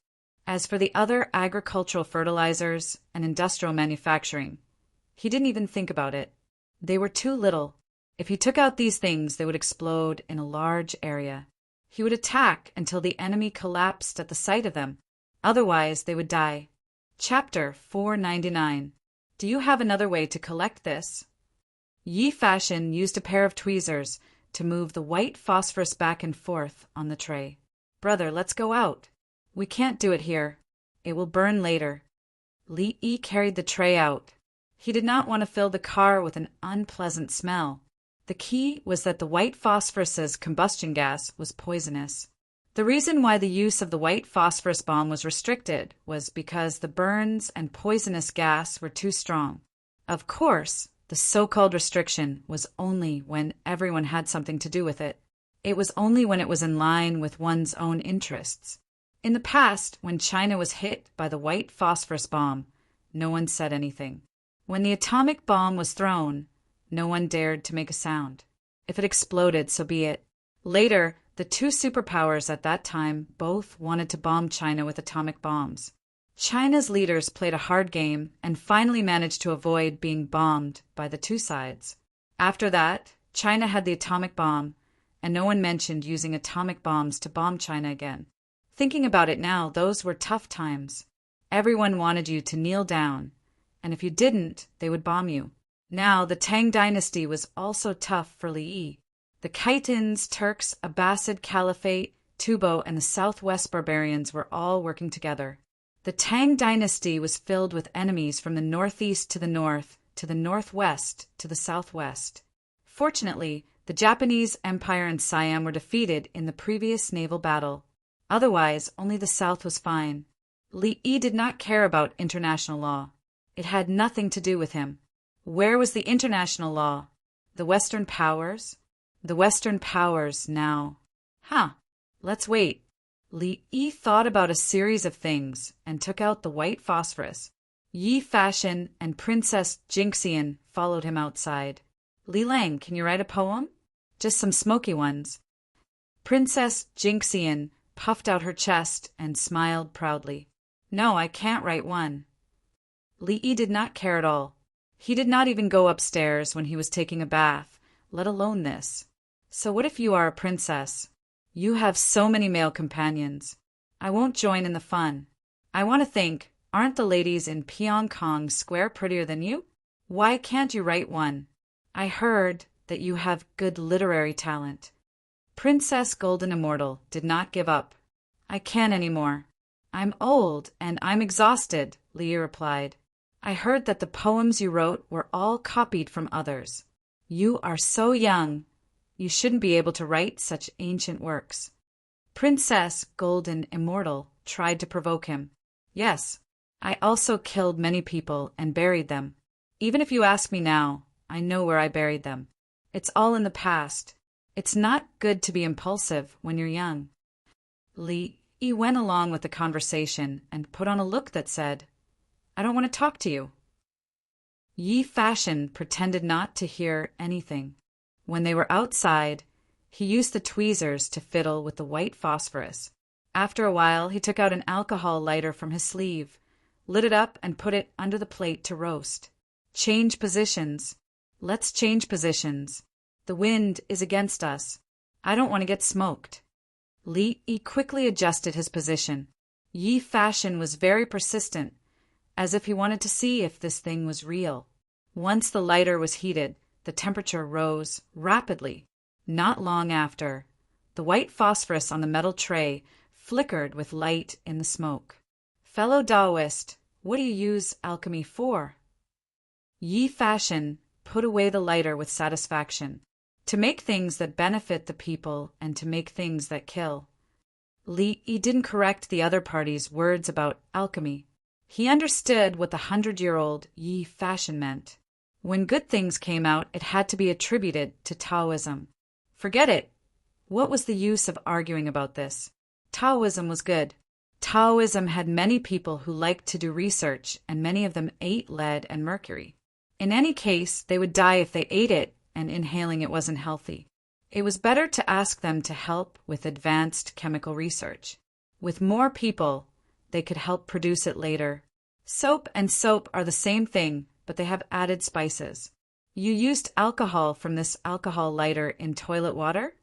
As for the other agricultural fertilizers and industrial manufacturing, he didn't even think about it. They were too little. If he took out these things, they would explode in a large area. He would attack until the enemy collapsed at the sight of them. Otherwise, they would die. Chapter 499. Do you have another way to collect this? Yi Fashion used a pair of tweezers to move the white phosphorus back and forth on the tray. Brother, let's go out. We can't do it here. It will burn later. Li Yi carried the tray out. He did not want to fill the car with an unpleasant smell. The key was that the white phosphorus's combustion gas was poisonous. The reason why the use of the white phosphorus bomb was restricted was because the burns and poisonous gas were too strong. Of course, the so-called restriction was only when everyone had something to do with it. It was only when it was in line with one's own interests. In the past, when China was hit by the white phosphorus bomb, no one said anything. When the atomic bomb was thrown, no one dared to make a sound. If it exploded, so be it. Later, the two superpowers at that time both wanted to bomb China with atomic bombs. China's leaders played a hard game and finally managed to avoid being bombed by the two sides. After that, China had the atomic bomb, and no one mentioned using atomic bombs to bomb China again. Thinking about it now, those were tough times. Everyone wanted you to kneel down, and if you didn't, they would bomb you. Now, the Tang dynasty was also tough for Li Yi. The Khitans, Turks, Abbasid Caliphate, Tubo, and the Southwest barbarians were all working together. The Tang dynasty was filled with enemies from the northeast to the north, to the northwest, to the southwest. Fortunately, the Japanese Empire and Siam were defeated in the previous naval battle. Otherwise, only the south was fine. Li Yi did not care about international law. It had nothing to do with him. Where was the international law? The Western powers? The Western powers now. Let's wait. Li Yi thought about a series of things and took out the white phosphorus. Yi Fashion and Princess Jinxian followed him outside. Li Lang, can you write a poem? Just some smoky ones. Princess Jinxian puffed out her chest and smiled proudly. No, I can't write one. Li Yi did not care at all. He did not even go upstairs when he was taking a bath, let alone this. So what if you are a princess? You have so many male companions. I won't join in the fun. I want to think, aren't the ladies in Pyongkong Square prettier than you? Why can't you write one? I heard that you have good literary talent. Princess Golden Immortal did not give up. I can't anymore. I'm old and I'm exhausted, Li Yi replied. I heard that the poems you wrote were all copied from others. You are so young. You shouldn't be able to write such ancient works. Princess Golden Immortal tried to provoke him. Yes, I also killed many people and buried them. Even if you ask me now, I know where I buried them. It's all in the past. It's not good to be impulsive when you're young. Li Yi went along with the conversation and put on a look that said, I don't want to talk to you. Yi Fashion pretended not to hear anything. When they were outside, he used the tweezers to fiddle with the white phosphorus. After a while, he took out an alcohol lighter from his sleeve, lit it up and put it under the plate to roast. Change positions. Let's change positions. The wind is against us. I don't want to get smoked. Li Yi quickly adjusted his position. Yi Fashion was very persistent, as if he wanted to see if this thing was real. Once the lighter was heated, the temperature rose rapidly. Not long after, the white phosphorus on the metal tray flickered with light in the smoke. Fellow Taoist, what do you use alchemy for? Yi Fashion put away the lighter with satisfaction. To make things that benefit the people and to make things that kill. Li Yi didn't correct the other party's words about alchemy. He understood what the 100-year-old Yi Fashion meant. When good things came out, it had to be attributed to Taoism. Forget it. What was the use of arguing about this? Taoism was good. Taoism had many people who liked to do research, and many of them ate lead and mercury. In any case, they would die if they ate it, and inhaling it wasn't healthy. It was better to ask them to help with advanced chemical research. With more people, they could help produce it later. Soap and soap are the same thing, but they have added spices. You used alcohol from this alcohol lighter in toilet water?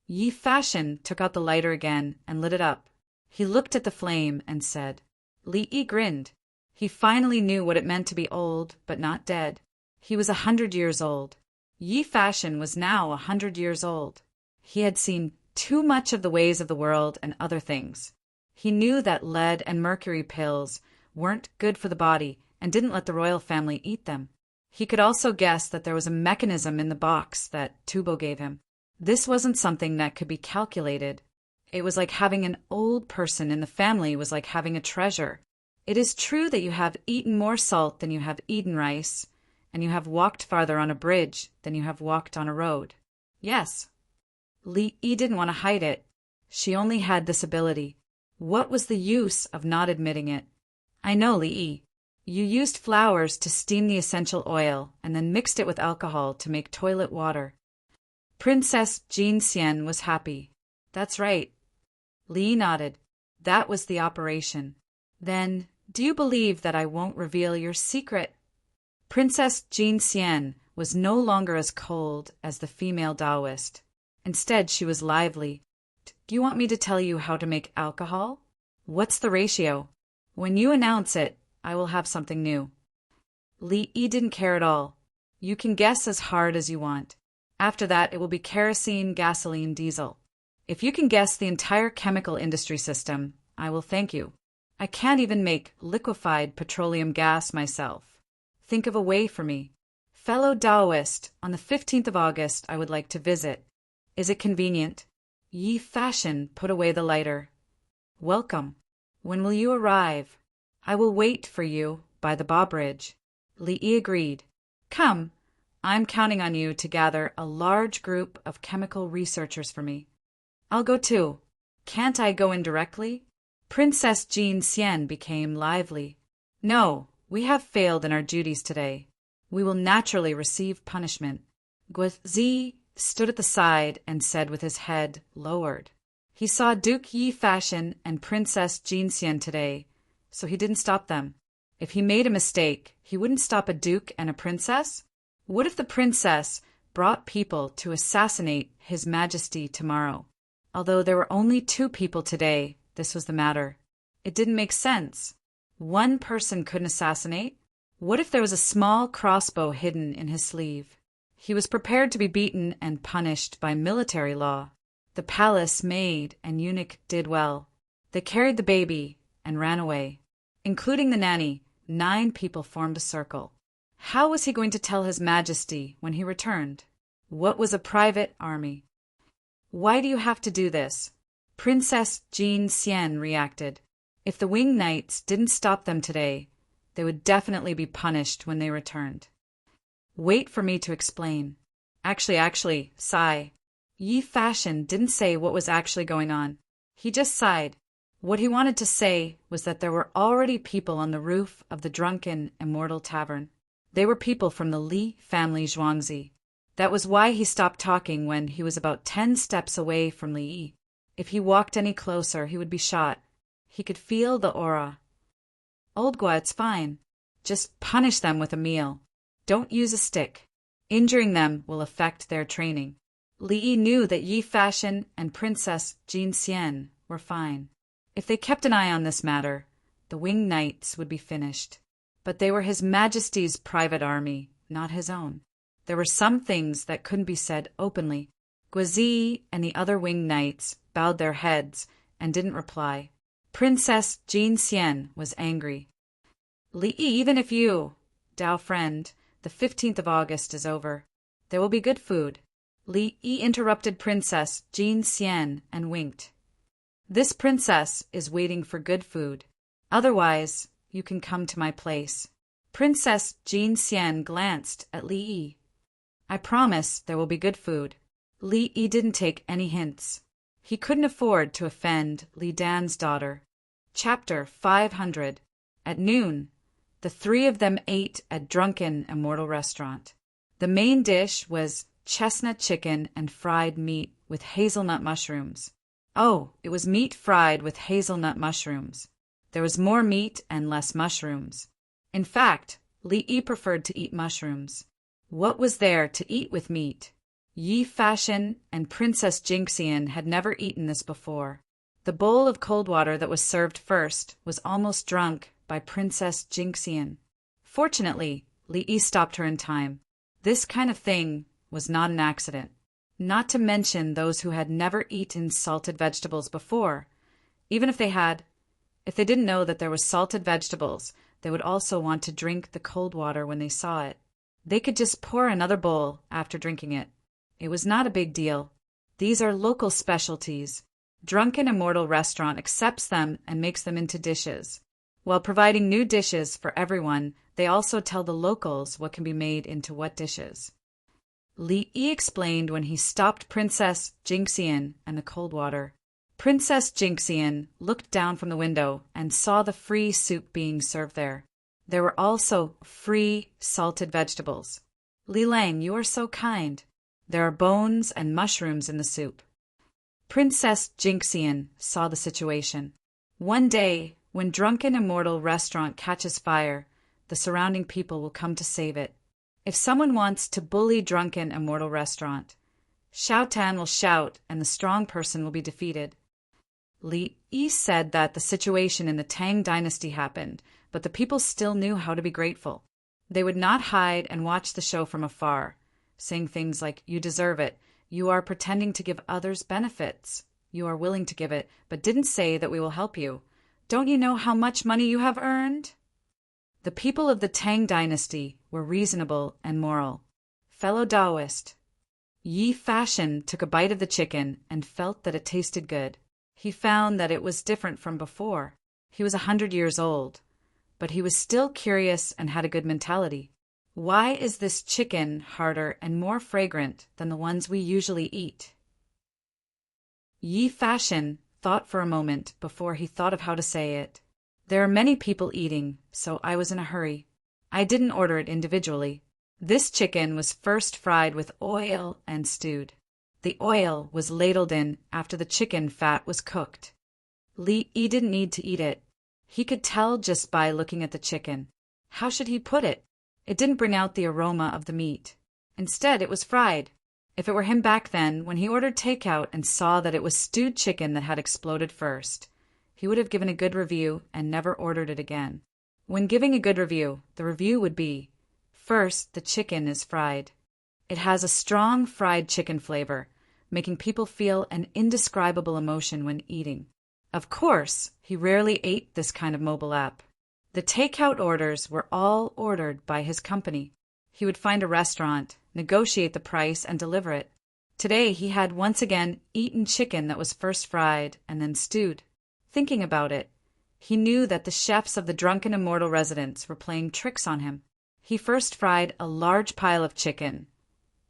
Yi Fashion took out the lighter again and lit it up. He looked at the flame and said. Li Yi grinned. He finally knew what it meant to be old, but not dead. He was 100 years old. Yi Fashion was now 100 years old. He had seen too much of the ways of the world and other things. He knew that lead and mercury pills weren't good for the body and didn't let the royal family eat them. He could also guess that there was a mechanism in the box that Tubo gave him. This wasn't something that could be calculated. It was like having an old person in the family was like having a treasure. It is true that you have eaten more salt than you have eaten rice, and you have walked farther on a bridge than you have walked on a road. Yes. Li Yi didn't want to hide it. She only had this ability. What was the use of not admitting it? I know, Li Yi. You used flowers to steam the essential oil and then mixed it with alcohol to make toilet water. Princess Jean Xian was happy. That's right. Li Yi nodded. That was the operation. Then, do you believe that I won't reveal your secret? Princess Jean Xian was no longer as cold as the female Taoist. Instead, she was lively. Do you want me to tell you how to make alcohol? What's the ratio? When you announce it, I will have something new. Li Yi didn't care at all. You can guess as hard as you want. After that, it will be kerosene, gasoline, diesel. If you can guess the entire chemical industry system, I will thank you. I can't even make liquefied petroleum gas myself. Think of a way for me. Fellow Taoist, on the 15th of August, I would like to visit. Is it convenient? Yi Fashion put away the lighter. Welcome. When will you arrive? I will wait for you by the Ba Bridge. Li Yi agreed. Come. I'm counting on you to gather a large group of chemical researchers for me. I'll go too. Can't I go in directly? Princess Jean Xian became lively. No, we have failed in our duties today. We will naturally receive punishment. Guozi stood at the side and said with his head lowered. He saw Duke Yi Fashion and Princess Jean Xian today, so he didn't stop them. If he made a mistake, he wouldn't stop a duke and a princess. What if the princess brought people to assassinate His Majesty tomorrow? Although there were only 2 people today, this was the matter. It didn't make sense. One person couldn't assassinate. What if there was a small crossbow hidden in his sleeve? He was prepared to be beaten and punished by military law. The palace maid and eunuch did well. They carried the baby and ran away. Including the nanny, 9 people formed a circle. How was he going to tell His Majesty when he returned? What was a private army? Why do you have to do this? Princess Jean Xian reacted. If the winged knights didn't stop them today, they would definitely be punished when they returned. Wait for me to explain. Actually, sigh. Yi Fashion didn't say what was actually going on. He just sighed. What he wanted to say was that there were already people on the roof of the drunken Immortal Tavern. They were people from the Li family Zhuangzi. That was why he stopped talking when he was about 10 steps away from Li Yi. If he walked any closer, he would be shot. He could feel the aura. Old Gua, it's fine. Just punish them with a meal. Don't use a stick. Injuring them will affect their training. Li Yi knew that Yi Fashion and Princess Jin Xian were fine. If they kept an eye on this matter, the winged knights would be finished. But they were His Majesty's private army, not his own. There were some things that couldn't be said openly. Guizi and the other winged knights bowed their heads and didn't reply. Princess Jin Xian was angry. Li Yi, even if you, Dao friend, the 15th of August is over. There will be good food. Li Yi interrupted Princess Jin Xian and winked. This princess is waiting for good food. Otherwise, you can come to my place. Princess Jin Xian glanced at Li Yi. I promise there will be good food. Li Yi didn't take any hints. He couldn't afford to offend Li Dan's daughter. Chapter 500. At noon, the three of them ate at Drunken Immortal Restaurant. The main dish was chestnut chicken and fried meat with hazelnut mushrooms. Oh, it was meat fried with hazelnut mushrooms. There was more meat and less mushrooms. In fact, Li Yi preferred to eat mushrooms. What was there to eat with meat? Yi Fashion and Princess Jinxian had never eaten this before. The bowl of cold water that was served first was almost drunk by Princess Jinxian. Fortunately, Li Yi stopped her in time. This kind of thing was not an accident. Not to mention those who had never eaten salted vegetables before. Even if they didn't know that there was salted vegetables, they would also want to drink the cold water when they saw it. They could just pour another bowl after drinking it. It was not a big deal. These are local specialties. Drunken Immortal Restaurant accepts them and makes them into dishes. While providing new dishes for everyone, they also tell the locals what can be made into what dishes. Li Yi explained when he stopped Princess Jinxian and the cold water. Princess Jinxian looked down from the window and saw the free soup being served there. There were also free salted vegetables. Li Lang, you are so kind. There are bones and mushrooms in the soup. Princess Jinxian saw the situation. One day, when Drunken Immortal Restaurant catches fire, the surrounding people will come to save it. If someone wants to bully Drunken Immortal Restaurant, Xiao Tan will shout and the strong person will be defeated. Li Yi said that the situation in the Tang dynasty happened, but the people still knew how to be grateful. They would not hide and watch the show from afar, saying things like, "You deserve it. You are pretending to give others benefits. You are willing to give it, but didn't say that we will help you. Don't you know how much money you have earned?" The people of the Tang dynasty were reasonable and moral. Fellow Taoist, Yi Fashion took a bite of the chicken and felt that it tasted good. He found that it was different from before. He was 100 years old, but he was still curious and had a good mentality. Why is this chicken harder and more fragrant than the ones we usually eat? Yi Fashion thought for a moment before he thought of how to say it. There are many people eating, so I was in a hurry. I didn't order it individually. This chicken was first fried with oil and stewed. The oil was ladled in after the chicken fat was cooked. Li Yi didn't need to eat it. He could tell just by looking at the chicken. How should he put it? It didn't bring out the aroma of the meat. Instead, it was fried. If it were him back then, when he ordered takeout and saw that it was stewed chicken that had exploded first, he would have given a good review and never ordered it again. When giving a good review, the review would be, first, the chicken is fried. It has a strong fried chicken flavor, making people feel an indescribable emotion when eating. Of course, he rarely ate this kind of mobile app. The takeout orders were all ordered by his company. He would find a restaurant, negotiate the price, and deliver it. Today he had once again eaten chicken that was first fried and then stewed. Thinking about it, he knew that the chefs of the Drunken Immortal residence were playing tricks on him. He first fried a large pile of chicken,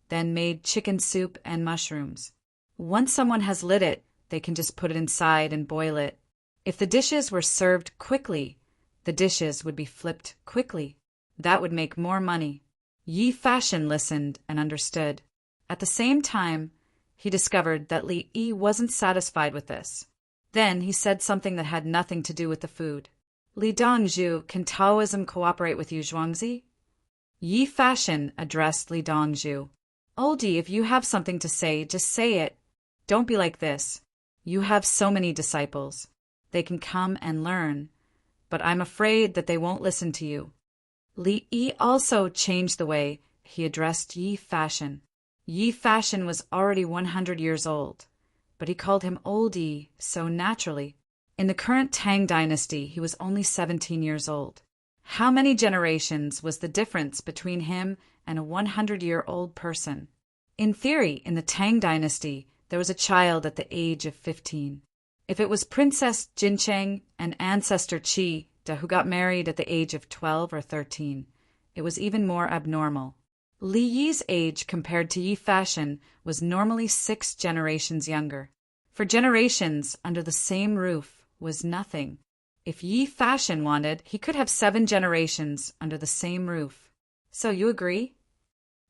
then made chicken soup and mushrooms. Once someone has lit it, they can just put it inside and boil it. If the dishes were served quickly, the dishes would be flipped quickly. That would make more money. Yi Fashion listened and understood. At the same time, he discovered that Li Yi wasn't satisfied with this. Then he said something that had nothing to do with the food. "Li Dongzhu, can Taoism cooperate with you, Zhuangzi?" Yi Fashion addressed Li Dongzhu. Oldie, if you have something to say, just say it. Don't be like this. You have so many disciples. They can come and learn, but I'm afraid that they won't listen to you. Li Yi also changed the way he addressed Yi Fashion. Yi Fashion was already 100 years old, but he called him Oldie so naturally. In the current Tang dynasty, he was only 17 years old. How many generations was the difference between him and a 100-year-old person? In theory, in the Tang dynasty, there was a child at the age of 15. If it was Princess Jincheng and ancestor Qi who got married at the age of 12 or 13, it was even more abnormal. Li Yi's age compared to Yi Fashion was normally 6 generations younger. For generations under the same roof was nothing. If Yi Fashion wanted, he could have 7 generations under the same roof. So you agree?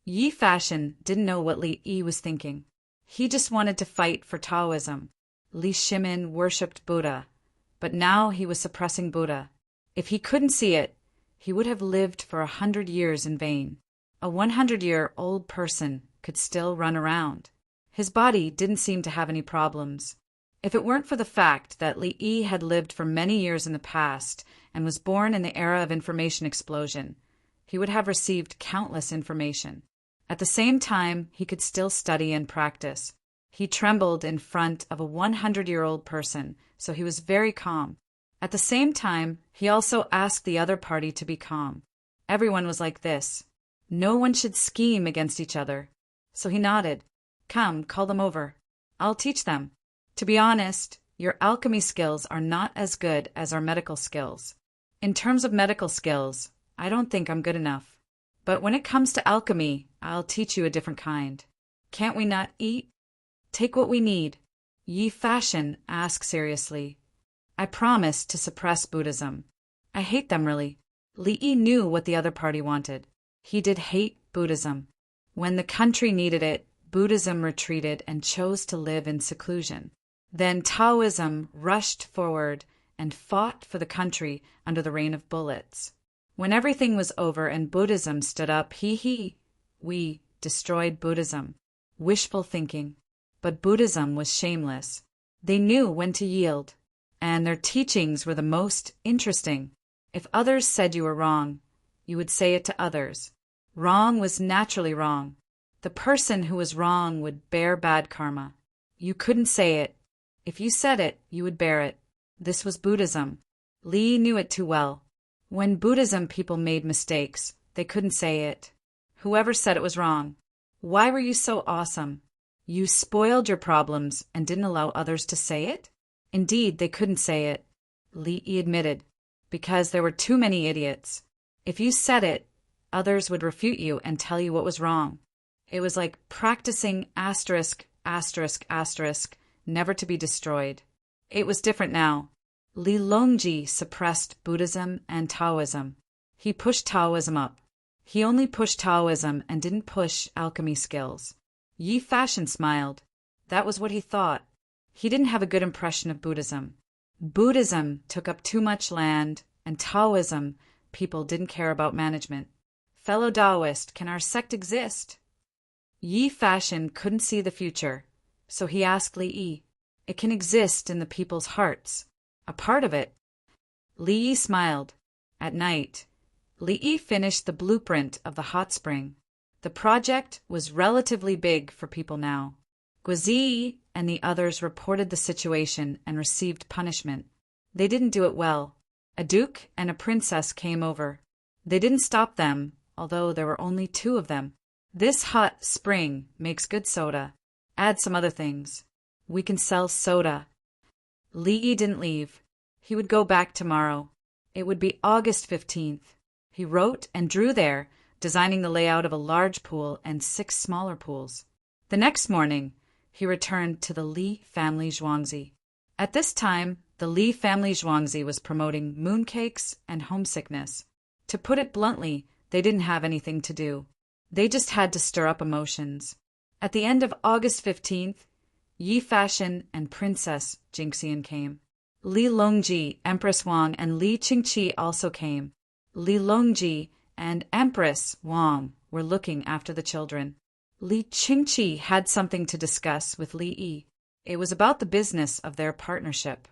Yi Fashion didn't know what Li Yi was thinking. He just wanted to fight for Taoism. Li Shimin worshipped Buddha, but now he was suppressing Buddha. If he couldn't see it, he would have lived for 100 years in vain. A 100-year-old person could still run around. His body didn't seem to have any problems. If it weren't for the fact that Li Yi had lived for many years in the past and was born in the era of information explosion, he would have received countless information. At the same time, he could still study and practice. He trembled in front of a 100-year-old person, so he was very calm. At the same time, he also asked the other party to be calm. Everyone was like this. No one should scheme against each other. So he nodded. Come, call them over. I'll teach them. To be honest, your alchemy skills are not as good as our medical skills. In terms of medical skills, I don't think I'm good enough. But when it comes to alchemy, I'll teach you a different kind. Can't we not eat? Take what we need. Yi Fashion asked seriously. I promise to suppress Buddhism. I hate them really. Li Yi knew what the other party wanted. He did hate Buddhism. When the country needed it, Buddhism retreated and chose to live in seclusion. Then Taoism rushed forward and fought for the country under the rain of bullets. When everything was over and Buddhism stood up, we destroyed Buddhism. Wishful thinking. But Buddhism was shameless. They knew when to yield, and their teachings were the most interesting. If others said you were wrong, you would say it to others. Wrong was naturally wrong. The person who was wrong would bear bad karma. You couldn't say it. If you said it, you would bear it. This was Buddhism. Li knew it too well. When Buddhism people made mistakes, they couldn't say it. Whoever said it was wrong. Why were you so awesome? You spoiled your problems and didn't allow others to say it? Indeed, they couldn't say it. Li admitted. Because there were too many idiots. If you said it, others would refute you and tell you what was wrong. It was like practicing asterisk, asterisk, asterisk, never to be destroyed. It was different now. Li Longji suppressed Buddhism and Taoism. He pushed Taoism up. He only pushed Taoism and didn't push alchemy skills. Yi Fashion smiled. That was what he thought. He didn't have a good impression of Buddhism. Buddhism took up too much land, and Taoism, people didn't care about management. Fellow Taoist, can our sect exist? Yi Fashion couldn't see the future, so he asked Li Yi. It can exist in the people's hearts. A part of it. Li Yi smiled. At night, Li Yi finished the blueprint of the hot spring. The project was relatively big for people now. Guizi and the others reported the situation and received punishment. They didn't do it well. A duke and a princess came over. They didn't stop them, although there were only 2 of them. This hot spring makes good soda. Add some other things. We can sell soda. Li Yi didn't leave. He would go back tomorrow. It would be August 15th. He wrote and drew there, designing the layout of a large pool and 6 smaller pools. The next morning, he returned to the Li family Zhuangzi. At this time, the Li family Zhuangzi was promoting mooncakes and homesickness. To put it bluntly, they didn't have anything to do. They just had to stir up emotions. At the end of August 15th, Yi Fashion and Princess Jingxian came. Li Longji, Empress Wang, and Li Qingqi also came. Li Longji and Empress Wang were looking after the children. Li Qingqi had something to discuss with Li Yi. It was about the business of their partnership.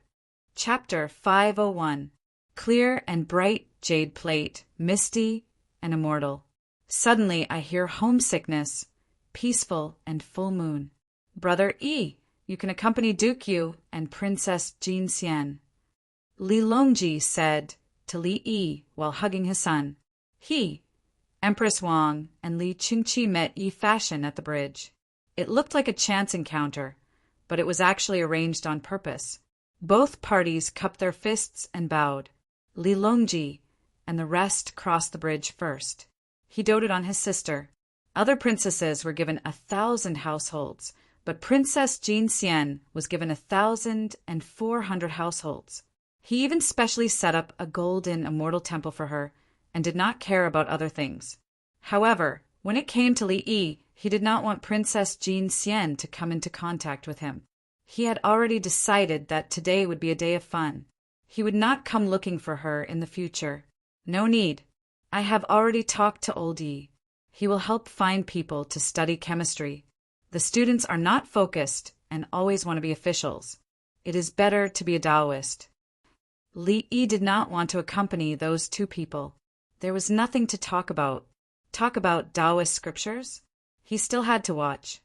Chapter 501. Clear and bright jade plate, misty and immortal. Suddenly I hear homesickness, peaceful and full moon. Brother Yi, you can accompany Duke Yu and Princess Jin Xian. Li Longji said to Li Yi while hugging his son. He, Empress Wang, and Li Qingqi met Yi Fashion at the bridge. It looked like a chance encounter, but it was actually arranged on purpose. Both parties cupped their fists and bowed. Li Longji and the rest crossed the bridge first. He doted on his sister. Other princesses were given 1,000 households, but Princess Jin Xian was given 1,400 households. He even specially set up a golden immortal temple for her and did not care about other things. However, when it came to Li Yi, he did not want Princess Jin Xian to come into contact with him. He had already decided that today would be a day of fun. He would not come looking for her in the future. No need. I have already talked to old Yi. He will help find people to study chemistry. The students are not focused and always want to be officials. It is better to be a Taoist. Li Yi did not want to accompany those two people. There was nothing to talk about. Talk about Taoist scriptures? He still had to watch.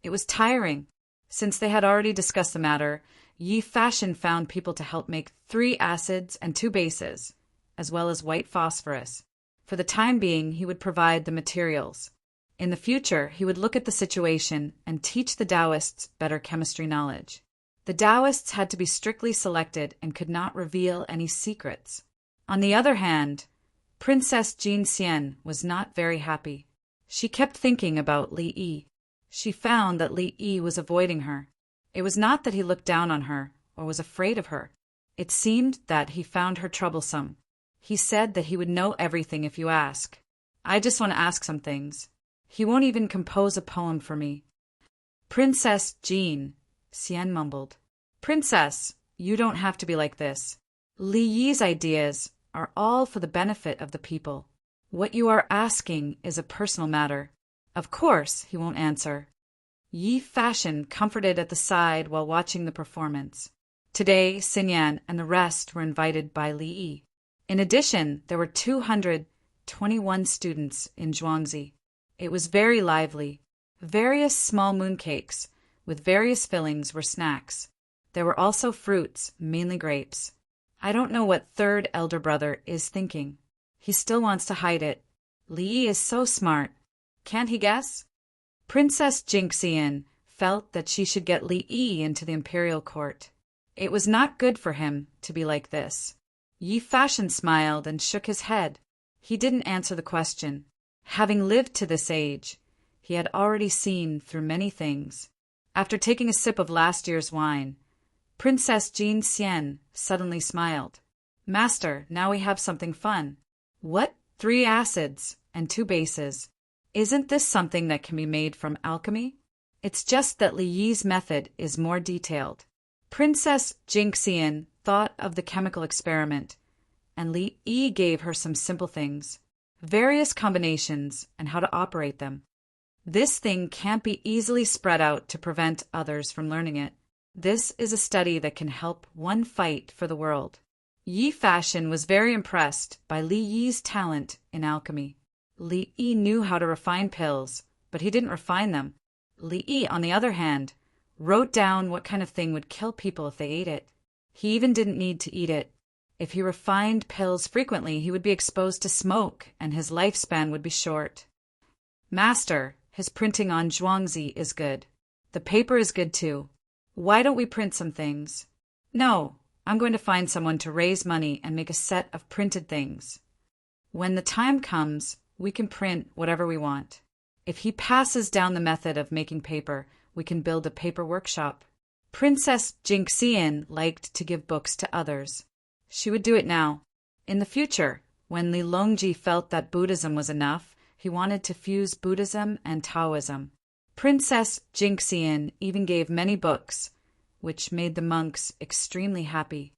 It was tiring. Since they had already discussed the matter, Yi Fashion found people to help make 3 acids and 2 bases, as well as white phosphorus. For the time being, he would provide the materials. In the future, he would look at the situation and teach the Taoists better chemistry knowledge. The Taoists had to be strictly selected and could not reveal any secrets. On the other hand, Princess Jin Xian was not very happy. She kept thinking about Li Yi. She found that Li Yi was avoiding her. It was not that he looked down on her or was afraid of her. It seemed that he found her troublesome. He said that he would know everything if you ask. I just want to ask some things. He won't even compose a poem for me. Princess Jean, Xian mumbled. Princess, you don't have to be like this. Li Yi's ideas are all for the benefit of the people. What you are asking is a personal matter. Of course, he won't answer. Yi Fashion comforted at the side while watching the performance. Today, Xinyan and the rest were invited by Li Yi. In addition, there were 221 students in Zhuangzi. It was very lively. Various small mooncakes with various fillings were snacks. There were also fruits, mainly grapes. I don't know what third elder brother is thinking. He still wants to hide it. Li Yi is so smart. Can't he guess? Princess Jinxian felt that she should get Li Yi into the imperial court. It was not good for him to be like this. Yi Fashion smiled and shook his head. He didn't answer the question. Having lived to this age, he had already seen through many things. After taking a sip of last year's wine, Princess Jin Xian suddenly smiled. Master, now we have something fun. What? 3 acids and 2 bases. Isn't this something that can be made from alchemy? It's just that Li Yi's method is more detailed. Princess Jinxian thought of the chemical experiment, and Li Yi gave her some simple things, various combinations, and how to operate them. This thing can't be easily spread out to prevent others from learning it. This is a study that can help one fight for the world. Yi Fashion was very impressed by Li Yi's talent in alchemy. Li Yi knew how to refine pills, but he didn't refine them. Li Yi, on the other hand, wrote down what kind of thing would kill people if they ate it. He even didn't need to eat it. If he refined pills frequently, he would be exposed to smoke, and his lifespan would be short. Master, his printing on Zhuangzi is good. The paper is good too. Why don't we print some things? No, I'm going to find someone to raise money and make a set of printed things. When the time comes, we can print whatever we want. If he passes down the method of making paper, we can build a paper workshop. Princess Jinxian liked to give books to others. She would do it now. In the future, when Li Longji felt that Buddhism was enough, he wanted to fuse Buddhism and Taoism. Princess Jinxian even gave many books, which made the monks extremely happy.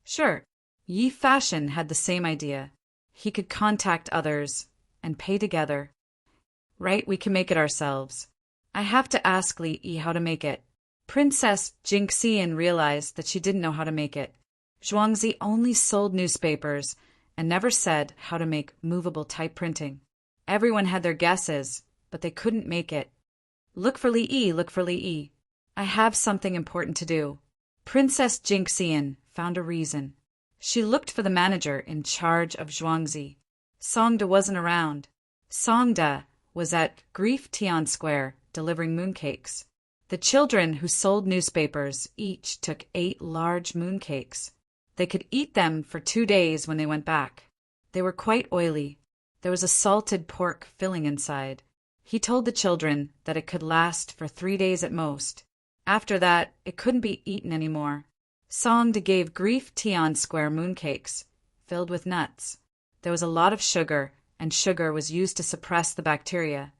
Sure, Yi Fashion had the same idea. He could contact others and pay together. Right, we can make it ourselves. I have to ask Li Yi how to make it. Princess Jingxian realized that she didn't know how to make it. Zhuangzi only sold newspapers and never said how to make movable type printing. Everyone had their guesses, but they couldn't make it. Look for Li Yi, look for Li Yi. I have something important to do. Princess Jingxian found a reason. She looked for the manager in charge of Zhuangzi. Songda wasn't around. Songda was at Grief Tian Square delivering mooncakes. The children who sold newspapers each took 8 large mooncakes. They could eat them for 2 days when they went back. They were quite oily. There was a salted pork filling inside. He told the children that it could last for 3 days at most. After that, it couldn't be eaten anymore. Songda gave Grief Tian Square mooncakes, filled with nuts. There was a lot of sugar, and sugar was used to suppress the bacteria.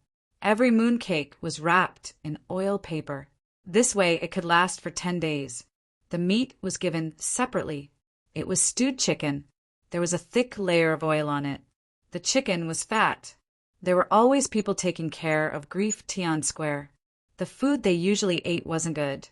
Every mooncake was wrapped in oil paper. This way it could last for 10 days. The meat was given separately. It was stewed chicken. There was a thick layer of oil on it. The chicken was fat. There were always people taking care of Grief Tian Square. The food they usually ate wasn't good,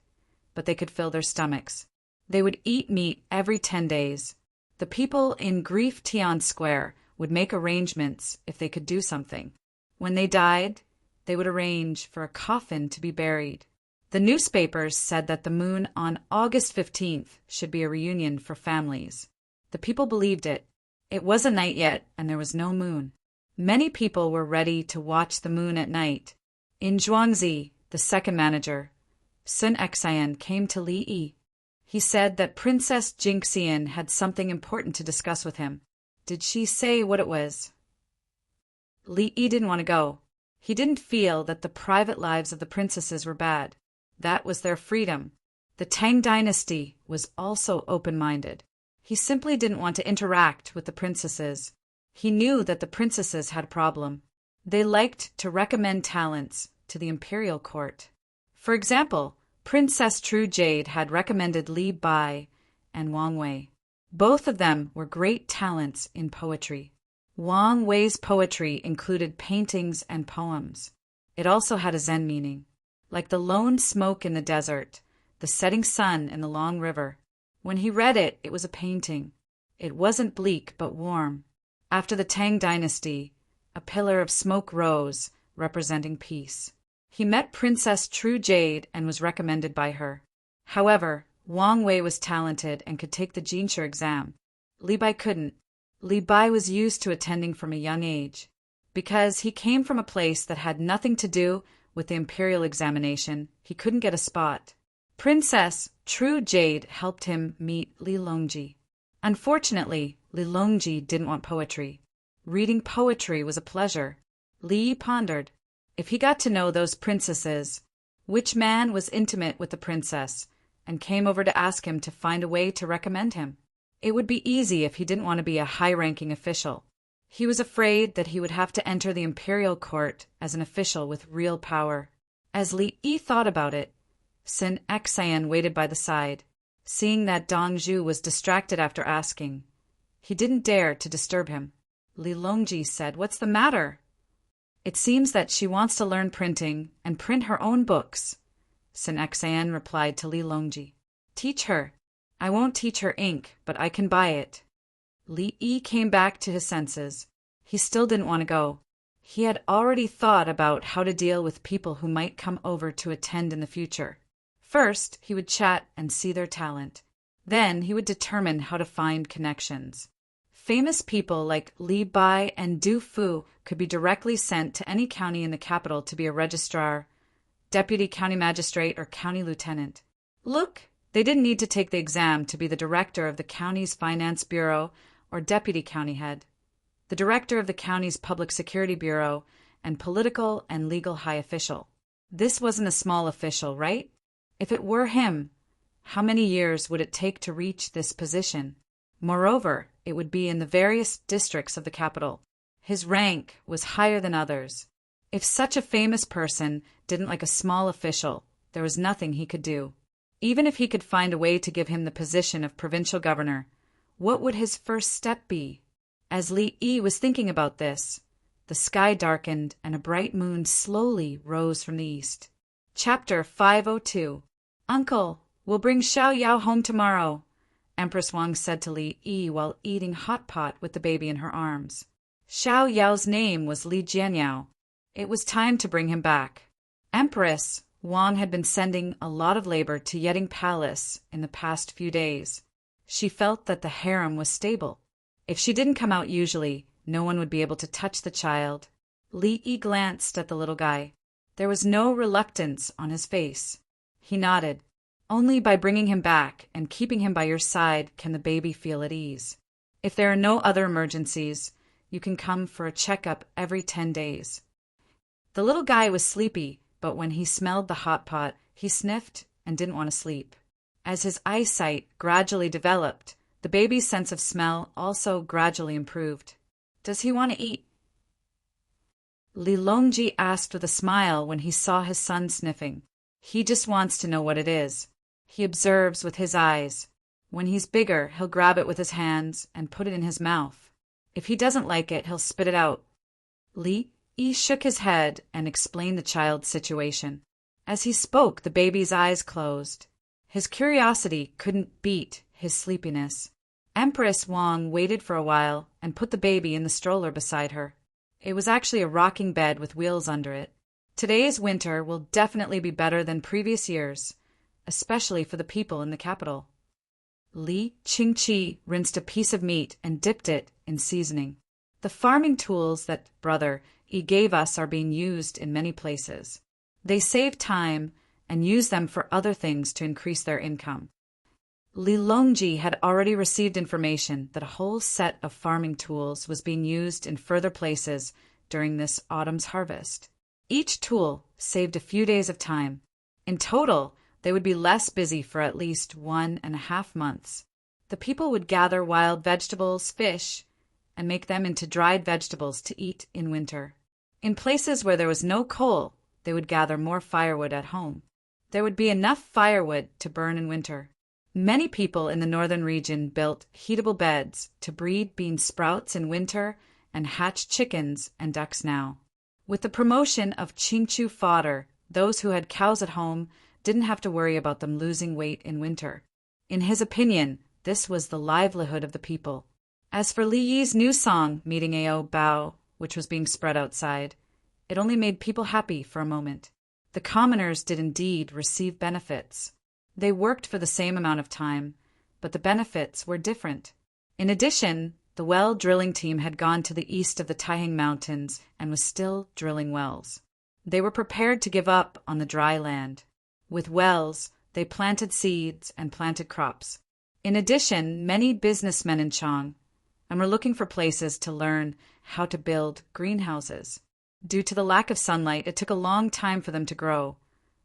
but they could fill their stomachs. They would eat meat every 10 days. The people in Grief Tian Square would make arrangements if they could do something. When they died, they would arrange for a coffin to be buried. The newspapers said that the moon on August 15th should be a reunion for families. The people believed it. It wasn't night yet, and there was no moon. Many people were ready to watch the moon at night. In Zhuangzi, the second manager, Sun Xian came to Li Yi. He said that Princess Jingxian had something important to discuss with him. Did she say what it was? Li Yi didn't want to go. He didn't feel that the private lives of the princesses were bad. That was their freedom. The Tang dynasty was also open-minded. He simply didn't want to interact with the princesses. He knew that the princesses had a problem. They liked to recommend talents to the imperial court. For example, Princess True Jade had recommended Li Bai and Wang Wei. Both of them were great talents in poetry. Wang Wei's poetry included paintings and poems. It also had a Zen meaning, like the lone smoke in the desert, the setting sun in the long river. When he read it, it was a painting. It wasn't bleak but warm. After the Tang dynasty, a pillar of smoke rose, representing peace. He met Princess True Jade and was recommended by her. However, Wang Wei was talented and could take the Jinshe exam. Li Bai couldn't. Li Bai was used to attending from a young age. Because he came from a place that had nothing to do with the imperial examination, he couldn't get a spot. Princess True Jade helped him meet Li Longji. Unfortunately, Li Longji didn't want poetry. Reading poetry was a pleasure. Li pondered. If he got to know those princesses, which man was intimate with the princess, and came over to ask him to find a way to recommend him? It would be easy if he didn't want to be a high-ranking official. He was afraid that he would have to enter the imperial court as an official with real power. As Li Yi thought about it, Sun Xian waited by the side. Seeing that Dong Zhu was distracted after asking, he didn't dare to disturb him. Li Longji said, "What's the matter?" "It seems that she wants to learn printing and print her own books," Sun Xian replied to Li Longji. "Teach her." "I won't teach her ink, but I can buy it." Li Yi came back to his senses. He still didn't want to go. He had already thought about how to deal with people who might come over to attend in the future. First, he would chat and see their talent. Then he would determine how to find connections. Famous people like Li Bai and Du Fu could be directly sent to any county in the capital to be a registrar, deputy county magistrate, or county lieutenant. Look, they didn't need to take the exam to be the director of the county's finance bureau or deputy county head, the director of the county's public security bureau, and political and legal high official. This wasn't a small official, right? If it were him, how many years would it take to reach this position? Moreover, it would be in the various districts of the capital. His rank was higher than others. If such a famous person didn't like a small official, there was nothing he could do. Even if he could find a way to give him the position of provincial governor, what would his first step be? As Li Yi was thinking about this, the sky darkened and a bright moon slowly rose from the east. Chapter 502. Uncle, we'll bring Xiao Yao home tomorrow, Empress Wang said to Li Yi while eating hot pot with the baby in her arms. Xiao Yao's name was Li Jianyao. It was time to bring him back. Empress Wang had been sending a lot of labor to Yeding Palace in the past few days. She felt that the harem was stable. If she didn't come out usually, no one would be able to touch the child. Li Yi glanced at the little guy. There was no reluctance on his face. He nodded. Only by bringing him back and keeping him by your side can the baby feel at ease. If there are no other emergencies, you can come for a checkup every 10 days. The little guy was sleepy, but when he smelled the hot pot, he sniffed and didn't want to sleep. As his eyesight gradually developed, the baby's sense of smell also gradually improved. Does he want to eat? Li Longji asked with a smile when he saw his son sniffing. He just wants to know what it is. He observes with his eyes. When he's bigger, he'll grab it with his hands and put it in his mouth. If he doesn't like it, he'll spit it out. Li Yi shook his head and explained the child's situation. As he spoke, the baby's eyes closed. His curiosity couldn't beat his sleepiness. Empress Wang waited for a while and put the baby in the stroller beside her. It was actually a rocking bed with wheels under it. Today's winter will definitely be better than previous years, especially for the people in the capital. Li Qingqi rinsed a piece of meat and dipped it in seasoning. The farming tools that Brother Yi gave us are being used in many places. They save time and use them for other things to increase their income. Li Longji had already received information that a whole set of farming tools was being used in further places during this autumn's harvest. Each tool saved a few days of time. In total, they would be less busy for at least 1.5 months. The people would gather wild vegetables, fish, and make them into dried vegetables to eat in winter. In places where there was no coal, they would gather more firewood at home. There would be enough firewood to burn in winter. Many people in the northern region built heatable beds to breed bean sprouts in winter and hatch chickens and ducks now. With the promotion of Qingchu fodder, those who had cows at home didn't have to worry about them losing weight in winter. In his opinion, this was the livelihood of the people. As for Li Yi's new song, Meeting Ao Bao, which was being spread outside, it only made people happy for a moment. The commoners did indeed receive benefits. They worked for the same amount of time, but the benefits were different. In addition, the well drilling team had gone to the east of the Taihang Mountains and was still drilling wells. They were prepared to give up on the dry land. With wells, they planted seeds and planted crops. In addition, many businessmen in Chang were looking for places to learn how to build greenhouses. Due to the lack of sunlight, it took a long time for them to grow,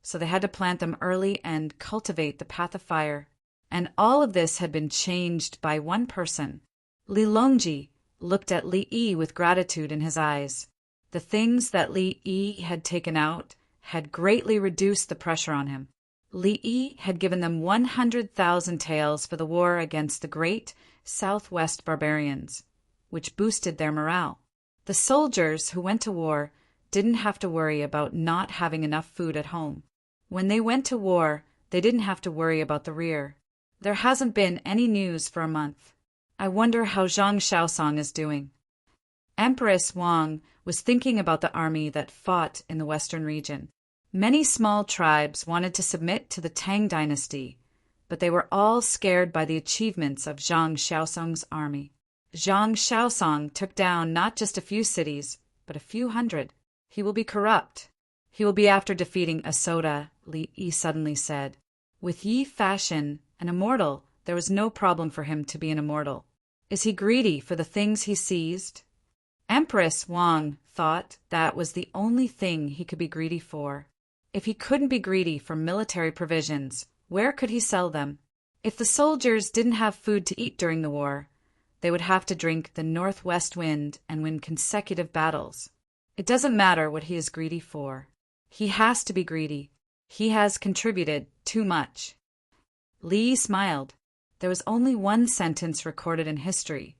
so they had to plant them early and cultivate the path of fire. And all of this had been changed by one person. Li Longji looked at Li Yi with gratitude in his eyes. The things that Li Yi had taken out had greatly reduced the pressure on him. Li Yi had given them 100,000 taels for the war against the great southwest barbarians, which boosted their morale. The soldiers who went to war didn't have to worry about not having enough food at home. When they went to war, they didn't have to worry about the rear. There hasn't been any news for a month. I wonder how Zhang Xiaosong is doing. Empress Wang was thinking about the army that fought in the western region. Many small tribes wanted to submit to the Tang dynasty, but they were all scared by the achievements of Zhang Xiaosong's army. Zhang Xiaosong took down not just a few cities, but a few hundred. He will be corrupt. He will be after defeating Asoda, Li Yi suddenly said. With Yi Fashion, an immortal, there was no problem for him to be an immortal. Is he greedy for the things he seized? Empress Wang thought that was the only thing he could be greedy for. If he couldn't be greedy for military provisions, where could he sell them? If the soldiers didn't have food to eat during the war, they would have to drink the northwest wind and win consecutive battles. It doesn't matter what he is greedy for. He has to be greedy. He has contributed too much. Li smiled. There was only one sentence recorded in history,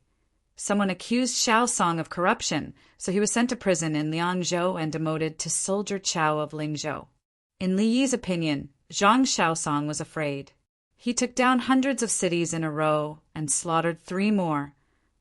Someone accused Xiao Song of corruption, so he was sent to prison in Liangzhou and demoted to Soldier Chao of Lingzhou. In Li Yi's opinion, Zhang Xiaosong was afraid. He took down hundreds of cities in a row and slaughtered 3 more,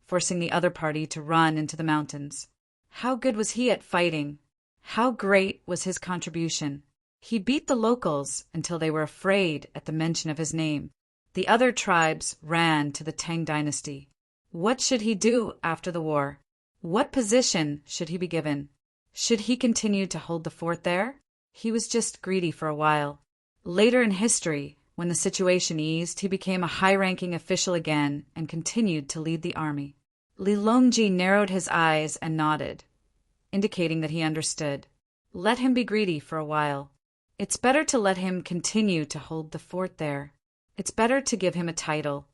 forcing the other party to run into the mountains. How good was he at fighting? How great was his contribution? He beat the locals until they were afraid at the mention of his name. The other tribes ran to the Tang dynasty. What should he do after the war? What position should he be given? Should he continue to hold the fort there? He was just greedy for a while. Later in history, when the situation eased, he became a high-ranking official again and continued to lead the army. Li Longji narrowed his eyes and nodded, indicating that he understood. Let him be greedy for a while. It's better to let him continue to hold the fort there. It's better to give him a title.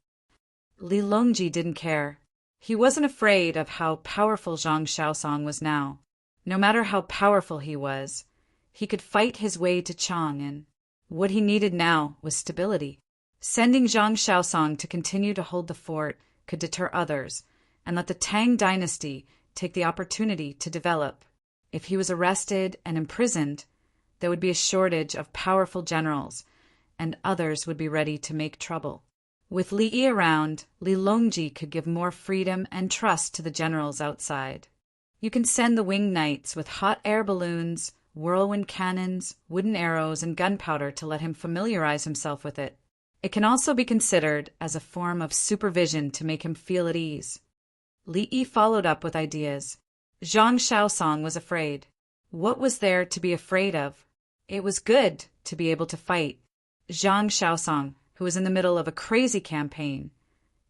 Li Longji didn't care. He wasn't afraid of how powerful Zhang Xiaosong was now. No matter how powerful he was, he could fight his way to Chang'an. What he needed now was stability. Sending Zhang Xiaosong to continue to hold the fort could deter others and let the Tang dynasty take the opportunity to develop. If he was arrested and imprisoned, there would be a shortage of powerful generals, and others would be ready to make trouble. With Li Yi around, Li Longji could give more freedom and trust to the generals outside. You can send the winged knights with hot air balloons, whirlwind cannons, wooden arrows, and gunpowder to let him familiarize himself with it. It can also be considered as a form of supervision to make him feel at ease. Li Yi followed up with ideas. Zhang Xiaosong was afraid. What was there to be afraid of? It was good to be able to fight. Zhang Xiaosong, who was in the middle of a crazy campaign,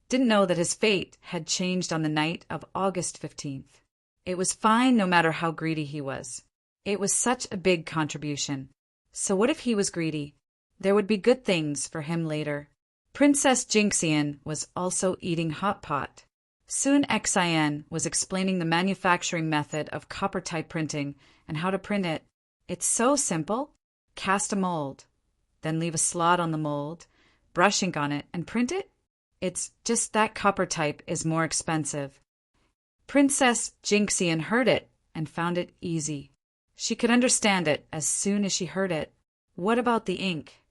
didn't know that his fate had changed on the night of August 15th. It was fine no matter how greedy he was. It was such a big contribution. So what if he was greedy? There would be good things for him later. Princess Jinxian was also eating hot pot. Soon Xian was explaining the manufacturing method of copper-type printing and how to print it. It's so simple. Cast a mold, then leave a slot on the mold, brush ink on it, and print it? It's just that copper type is more expensive. Princess Jinxian heard it and found it easy. She could understand it as soon as she heard it. What about the ink?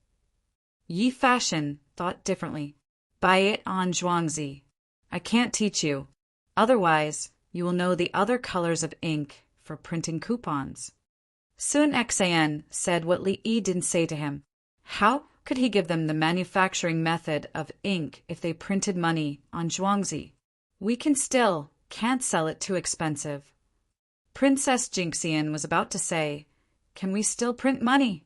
Yi Fashion thought differently. Buy it on Zhuangzi. I can't teach you. Otherwise, you will know the other colors of ink for printing coupons. Sun Xian said what Li Yi didn't say to him. How could he give them the manufacturing method of ink if they printed money on Zhuangzi? We can't sell it too expensive. Princess Jinxian was about to say, can we still print money?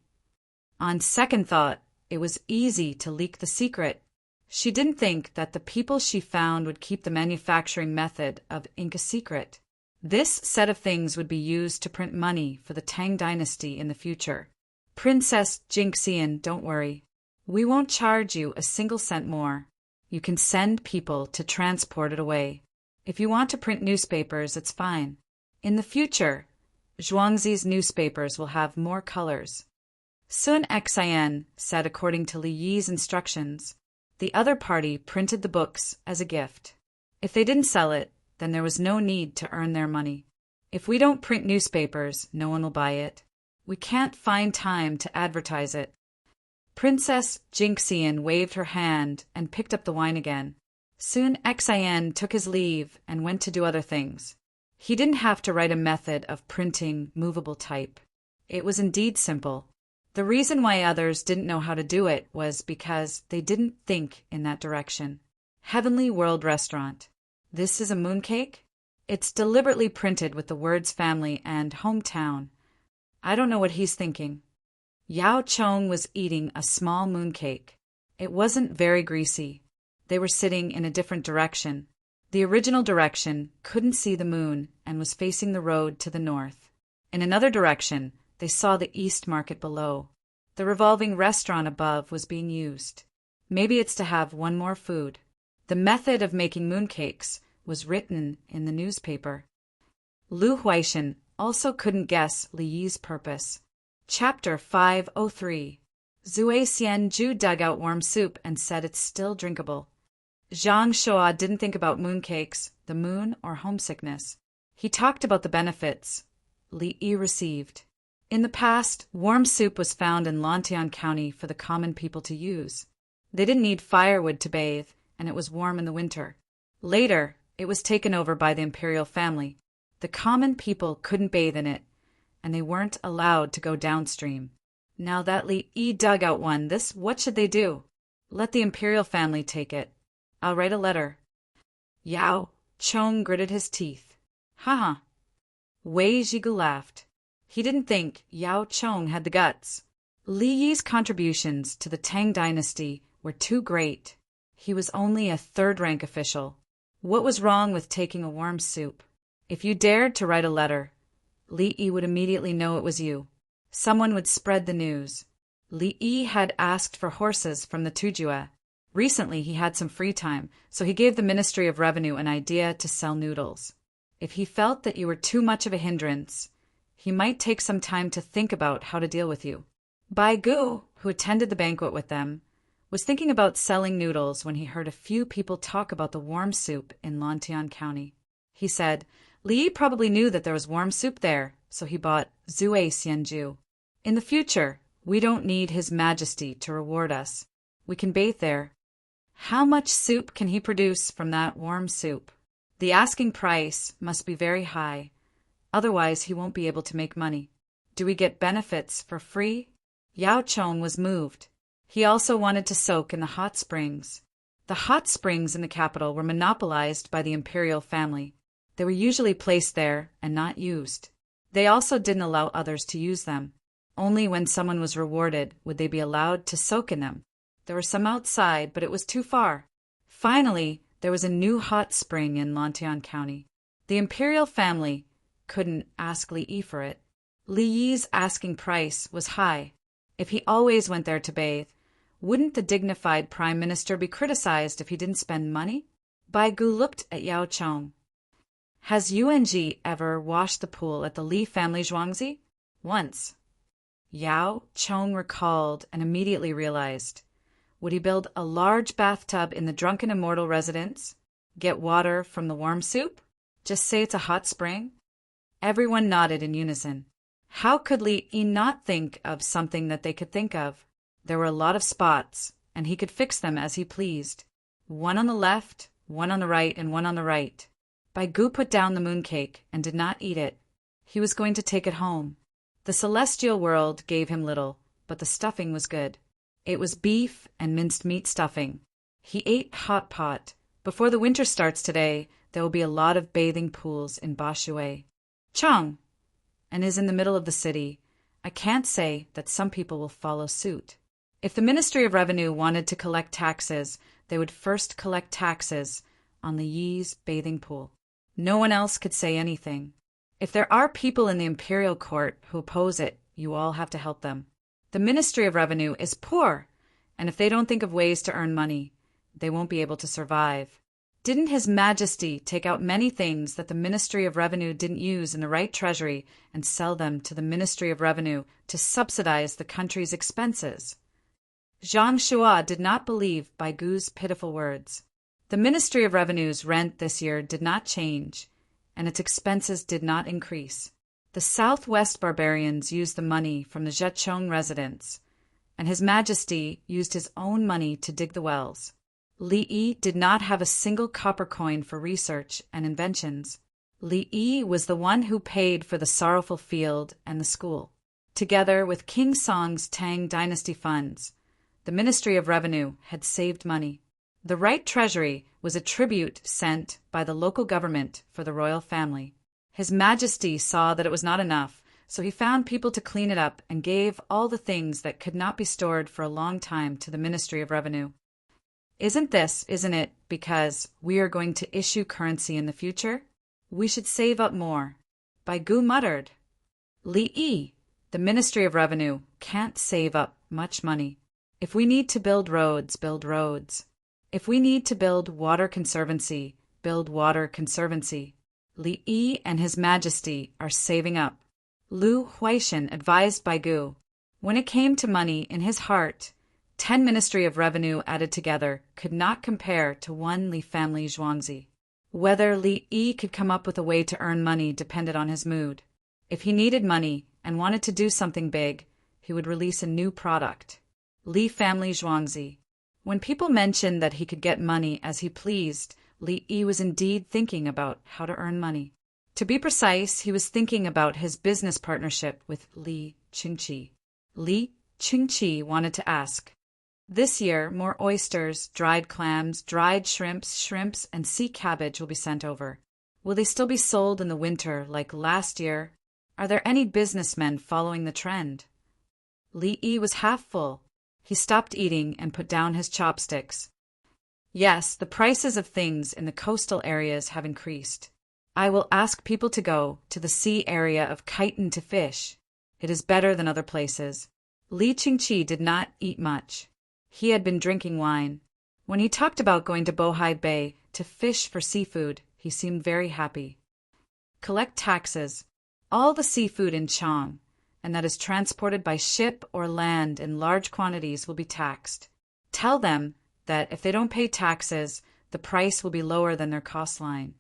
On second thought, it was easy to leak the secret. She didn't think that the people she found would keep the manufacturing method of ink a secret. This set of things would be used to print money for the Tang dynasty in the future. Princess Jinxian, don't worry. We won't charge you a single cent more. You can send people to transport it away. If you want to print newspapers, it's fine. In the future, Zhuangzi's newspapers will have more colors. Sun Xian said according to Li Yi's instructions. The other party printed the books as a gift. If they didn't sell it, then there was no need to earn their money. If we don't print newspapers, no one will buy it. We can't find time to advertise it. Princess Jinxian waved her hand and picked up the wine again. Soon Xian took his leave and went to do other things. He didn't have to write a method of printing movable type. It was indeed simple. The reason why others didn't know how to do it was because they didn't think in that direction. Heavenly World Restaurant. This is a mooncake? It's deliberately printed with the words family and hometown. I don't know what he's thinking. Yao Chong was eating a small mooncake. It wasn't very greasy. They were sitting in a different direction. The original direction couldn't see the moon and was facing the road to the north. In another direction, they saw the East Market below. The revolving restaurant above was being used. Maybe it's to have one more food. The method of making mooncakes was written in the newspaper. Lu Huaishan also couldn't guess Li Yi's purpose. Chapter 503. Zui Xianju dug out warm soup and said it's still drinkable. Zhang Shuo didn't think about mooncakes, the moon, or homesickness. He talked about the benefits Li Yi received. In the past, warm soup was found in Lantian County for the common people to use. They didn't need firewood to bathe, and it was warm in the winter. Later, it was taken over by the imperial family. The common people couldn't bathe in it, and they weren't allowed to go downstream. Now that Li Yi dug out what should they do? Let the imperial family take it. I'll write a letter. Yao Chong gritted his teeth. Ha. Wei Zhigu laughed. He didn't think Yao Chong had the guts. Li Yi's contributions to the Tang dynasty were too great. He was only a third-rank official. What was wrong with taking a warm soup? If you dared to write a letter, Li Yi would immediately know it was you. Someone would spread the news. Li Yi had asked for horses from the Tujue. Recently he had some free time, so he gave the Ministry of Revenue an idea to sell noodles. If he felt that you were too much of a hindrance, he might take some time to think about how to deal with you. Bai Gu, who attended the banquet with them, was thinking about selling noodles when he heard a few people talk about the warm soup in Lantian County. He said, Li Yi probably knew that there was warm soup there, so he bought Zue Xianju. In the future, we don't need His Majesty to reward us. We can bathe there. How much soup can he produce from that warm soup? The asking price must be very high. Otherwise, he won't be able to make money. Do we get benefits for free? Yao Chong was moved. He also wanted to soak in the hot springs. The hot springs in the capital were monopolized by the imperial family. They were usually placed there and not used. They also didn't allow others to use them. Only when someone was rewarded would they be allowed to soak in them. There were some outside, but it was too far. Finally, there was a new hot spring in Lantian County. The imperial family couldn't ask Li Yi for it. Li Yi's asking price was high. If he always went there to bathe, wouldn't the dignified prime minister be criticized if he didn't spend money? Bai Gu looked at Yao Chong. Has Yuanji ever washed the pool at the Li family zhuangzi? Once. Yao Chong recalled and immediately realized. Would he build a large bathtub in the drunken immortal residence? Get water from the warm soup? Just say it's a hot spring? Everyone nodded in unison. How could Li Yi not think of something that they could think of? There were a lot of spots, and he could fix them as he pleased. One on the left, one on the right, and one on the right. Bai Gu put down the mooncake and did not eat it. He was going to take it home. The celestial world gave him little, but the stuffing was good. It was beef and minced meat stuffing. He ate hot pot. Before the winter starts today, there will be a lot of bathing pools in Bashui. Chang, and is in the middle of the city. I can't say that some people will follow suit. If the Ministry of Revenue wanted to collect taxes, they would first collect taxes on the Yi's bathing pool. No one else could say anything. If there are people in the imperial court who oppose it, you all have to help them. The Ministry of Revenue is poor, and if they don't think of ways to earn money, they won't be able to survive. Didn't His Majesty take out many things that the Ministry of Revenue didn't use in the right treasury and sell them to the Ministry of Revenue to subsidize the country's expenses? Zhang Shuo did not believe Bai Gu's pitiful words. The Ministry of Revenue's rent this year did not change, and its expenses did not increase. The Southwest barbarians used the money from the Zhechong residence, and His Majesty used his own money to dig the wells. Li Yi did not have a single copper coin for research and inventions. Li Yi was the one who paid for the sorrowful field and the school. Together with King Song's Tang dynasty funds, the Ministry of Revenue had saved money. The right treasury was a tribute sent by the local government for the royal family. His Majesty saw that it was not enough, so he found people to clean it up and gave all the things that could not be stored for a long time to the Ministry of Revenue. Isn't it, because we are going to issue currency in the future? We should save up more. Bai Gu muttered. Li Yi, the Ministry of Revenue, can't save up much money. If we need to build roads, build roads. If we need to build water conservancy, build water conservancy. Li Yi and His Majesty are saving up. Lu Huaishan advised Bai Gu. When it came to money in his heart, 10 Ministry of Revenue added together could not compare to one Li family zhuangzi. Whether Li Yi could come up with a way to earn money depended on his mood. If he needed money and wanted to do something big, he would release a new product. Li family zhuangzi. When people mentioned that he could get money as he pleased, Li Yi was indeed thinking about how to earn money. To be precise, he was thinking about his business partnership with Li Qingqi. Li Qingqi wanted to ask, this year, more oysters, dried clams, dried shrimps, and sea cabbage will be sent over. Will they still be sold in the winter like last year? Are there any businessmen following the trend? Li Yi was half full. He stopped eating and put down his chopsticks. Yes, the prices of things in the coastal areas have increased. I will ask people to go to the sea area of Khitan to fish. It is better than other places. Li Qingqi did not eat much. He had been drinking wine. When he talked about going to Bohai Bay to fish for seafood, he seemed very happy. Collect taxes. All the seafood in Chang, and that is transported by ship or land in large quantities, will be taxed. Tell them that if they don't pay taxes, the price will be lower than their cost line.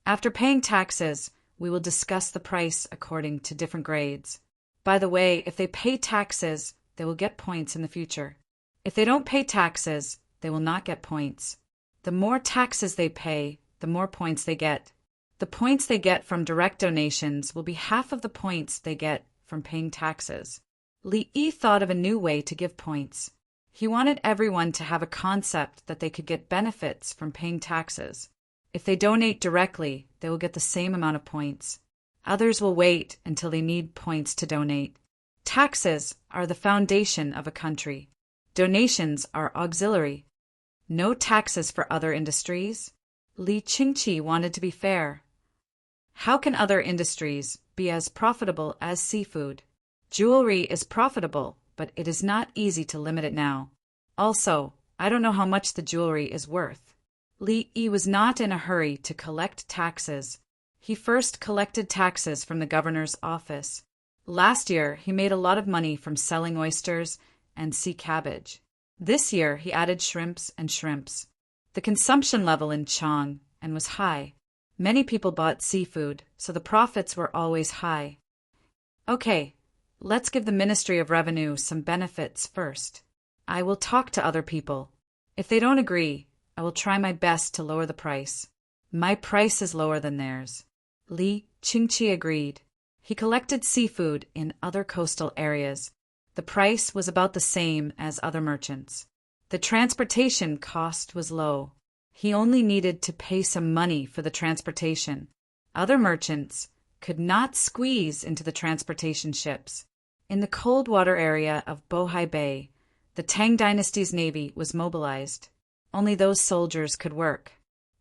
After paying taxes, we will discuss the price according to different grades. By the way, if they pay taxes, they will get points in the future. If they don't pay taxes, they will not get points. The more taxes they pay, the more points they get. The points they get from direct donations will be half of the points they get from paying taxes. Li Yi thought of a new way to give points. He wanted everyone to have a concept that they could get benefits from paying taxes. If they donate directly, they will get the same amount of points. Others will wait until they need points to donate. Taxes are the foundation of a country. Donations are auxiliary. No taxes for other industries. Li Qingqi wanted to be fair. How can other industries be as profitable as seafood? Jewelry is profitable, but it is not easy to limit it now. Also, I don't know how much the jewelry is worth. Li Yi was not in a hurry to collect taxes. He first collected taxes from the governor's office. Last year, he made a lot of money from selling oysters and sea cabbage. This year, he added shrimps. The consumption level in Chang was high. Many people bought seafood, so the profits were always high. Okay, let's give the Ministry of Revenue some benefits first. I will talk to other people. If they don't agree, I will try my best to lower the price. My price is lower than theirs. Li Qingqi agreed. He collected seafood in other coastal areas. The price was about the same as other merchants. The transportation cost was low. He only needed to pay some money for the transportation. Other merchants could not squeeze into the transportation ships. In the cold water area of Bohai Bay, the Tang dynasty's navy was mobilized. Only those soldiers could work.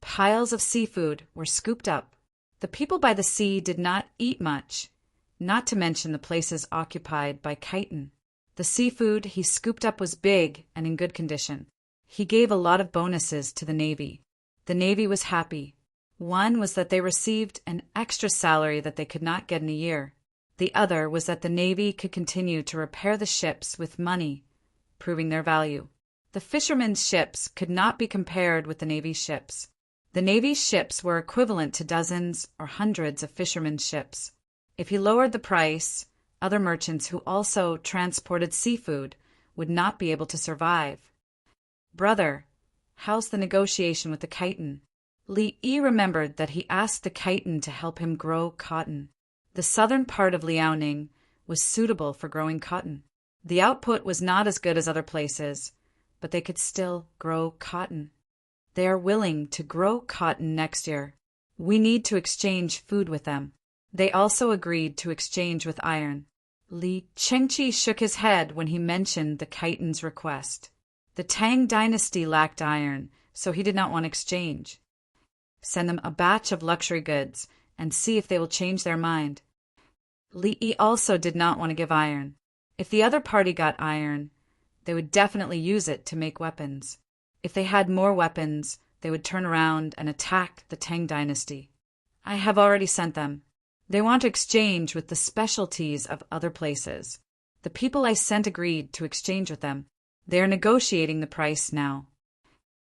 Piles of seafood were scooped up. The people by the sea did not eat much, not to mention the places occupied by Khitan. The seafood he scooped up was big and in good condition. He gave a lot of bonuses to the Navy. The Navy was happy. One was that they received an extra salary that they could not get in a year. The other was that the Navy could continue to repair the ships with money, proving their value. The fishermen's ships could not be compared with the Navy's ships. The Navy's ships were equivalent to dozens or hundreds of fishermen's ships. If he lowered the price, other merchants who also transported seafood would not be able to survive. Brother, how's the negotiation with the Khitan? Li Yi remembered that he asked the Khitan to help him grow cotton. The southern part of Liaoning was suitable for growing cotton. The output was not as good as other places, but they could still grow cotton. They are willing to grow cotton next year. We need to exchange food with them. They also agreed to exchange with iron. Li Qingqi shook his head when he mentioned the Khitan's request. The Tang dynasty lacked iron, so he did not want exchange. Send them a batch of luxury goods and see if they will change their mind. Li Yi also did not want to give iron. If the other party got iron, they would definitely use it to make weapons. If they had more weapons, they would turn around and attack the Tang dynasty. I have already sent them. They want to exchange with the specialties of other places. The people I sent agreed to exchange with them. They are negotiating the price now.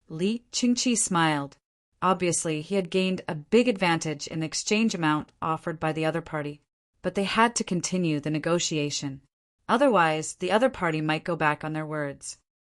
Li Qingqi smiled. Obviously, he had gained a big advantage in the exchange amount offered by the other party, but they had to continue the negotiation. Otherwise, the other party might go back on their words.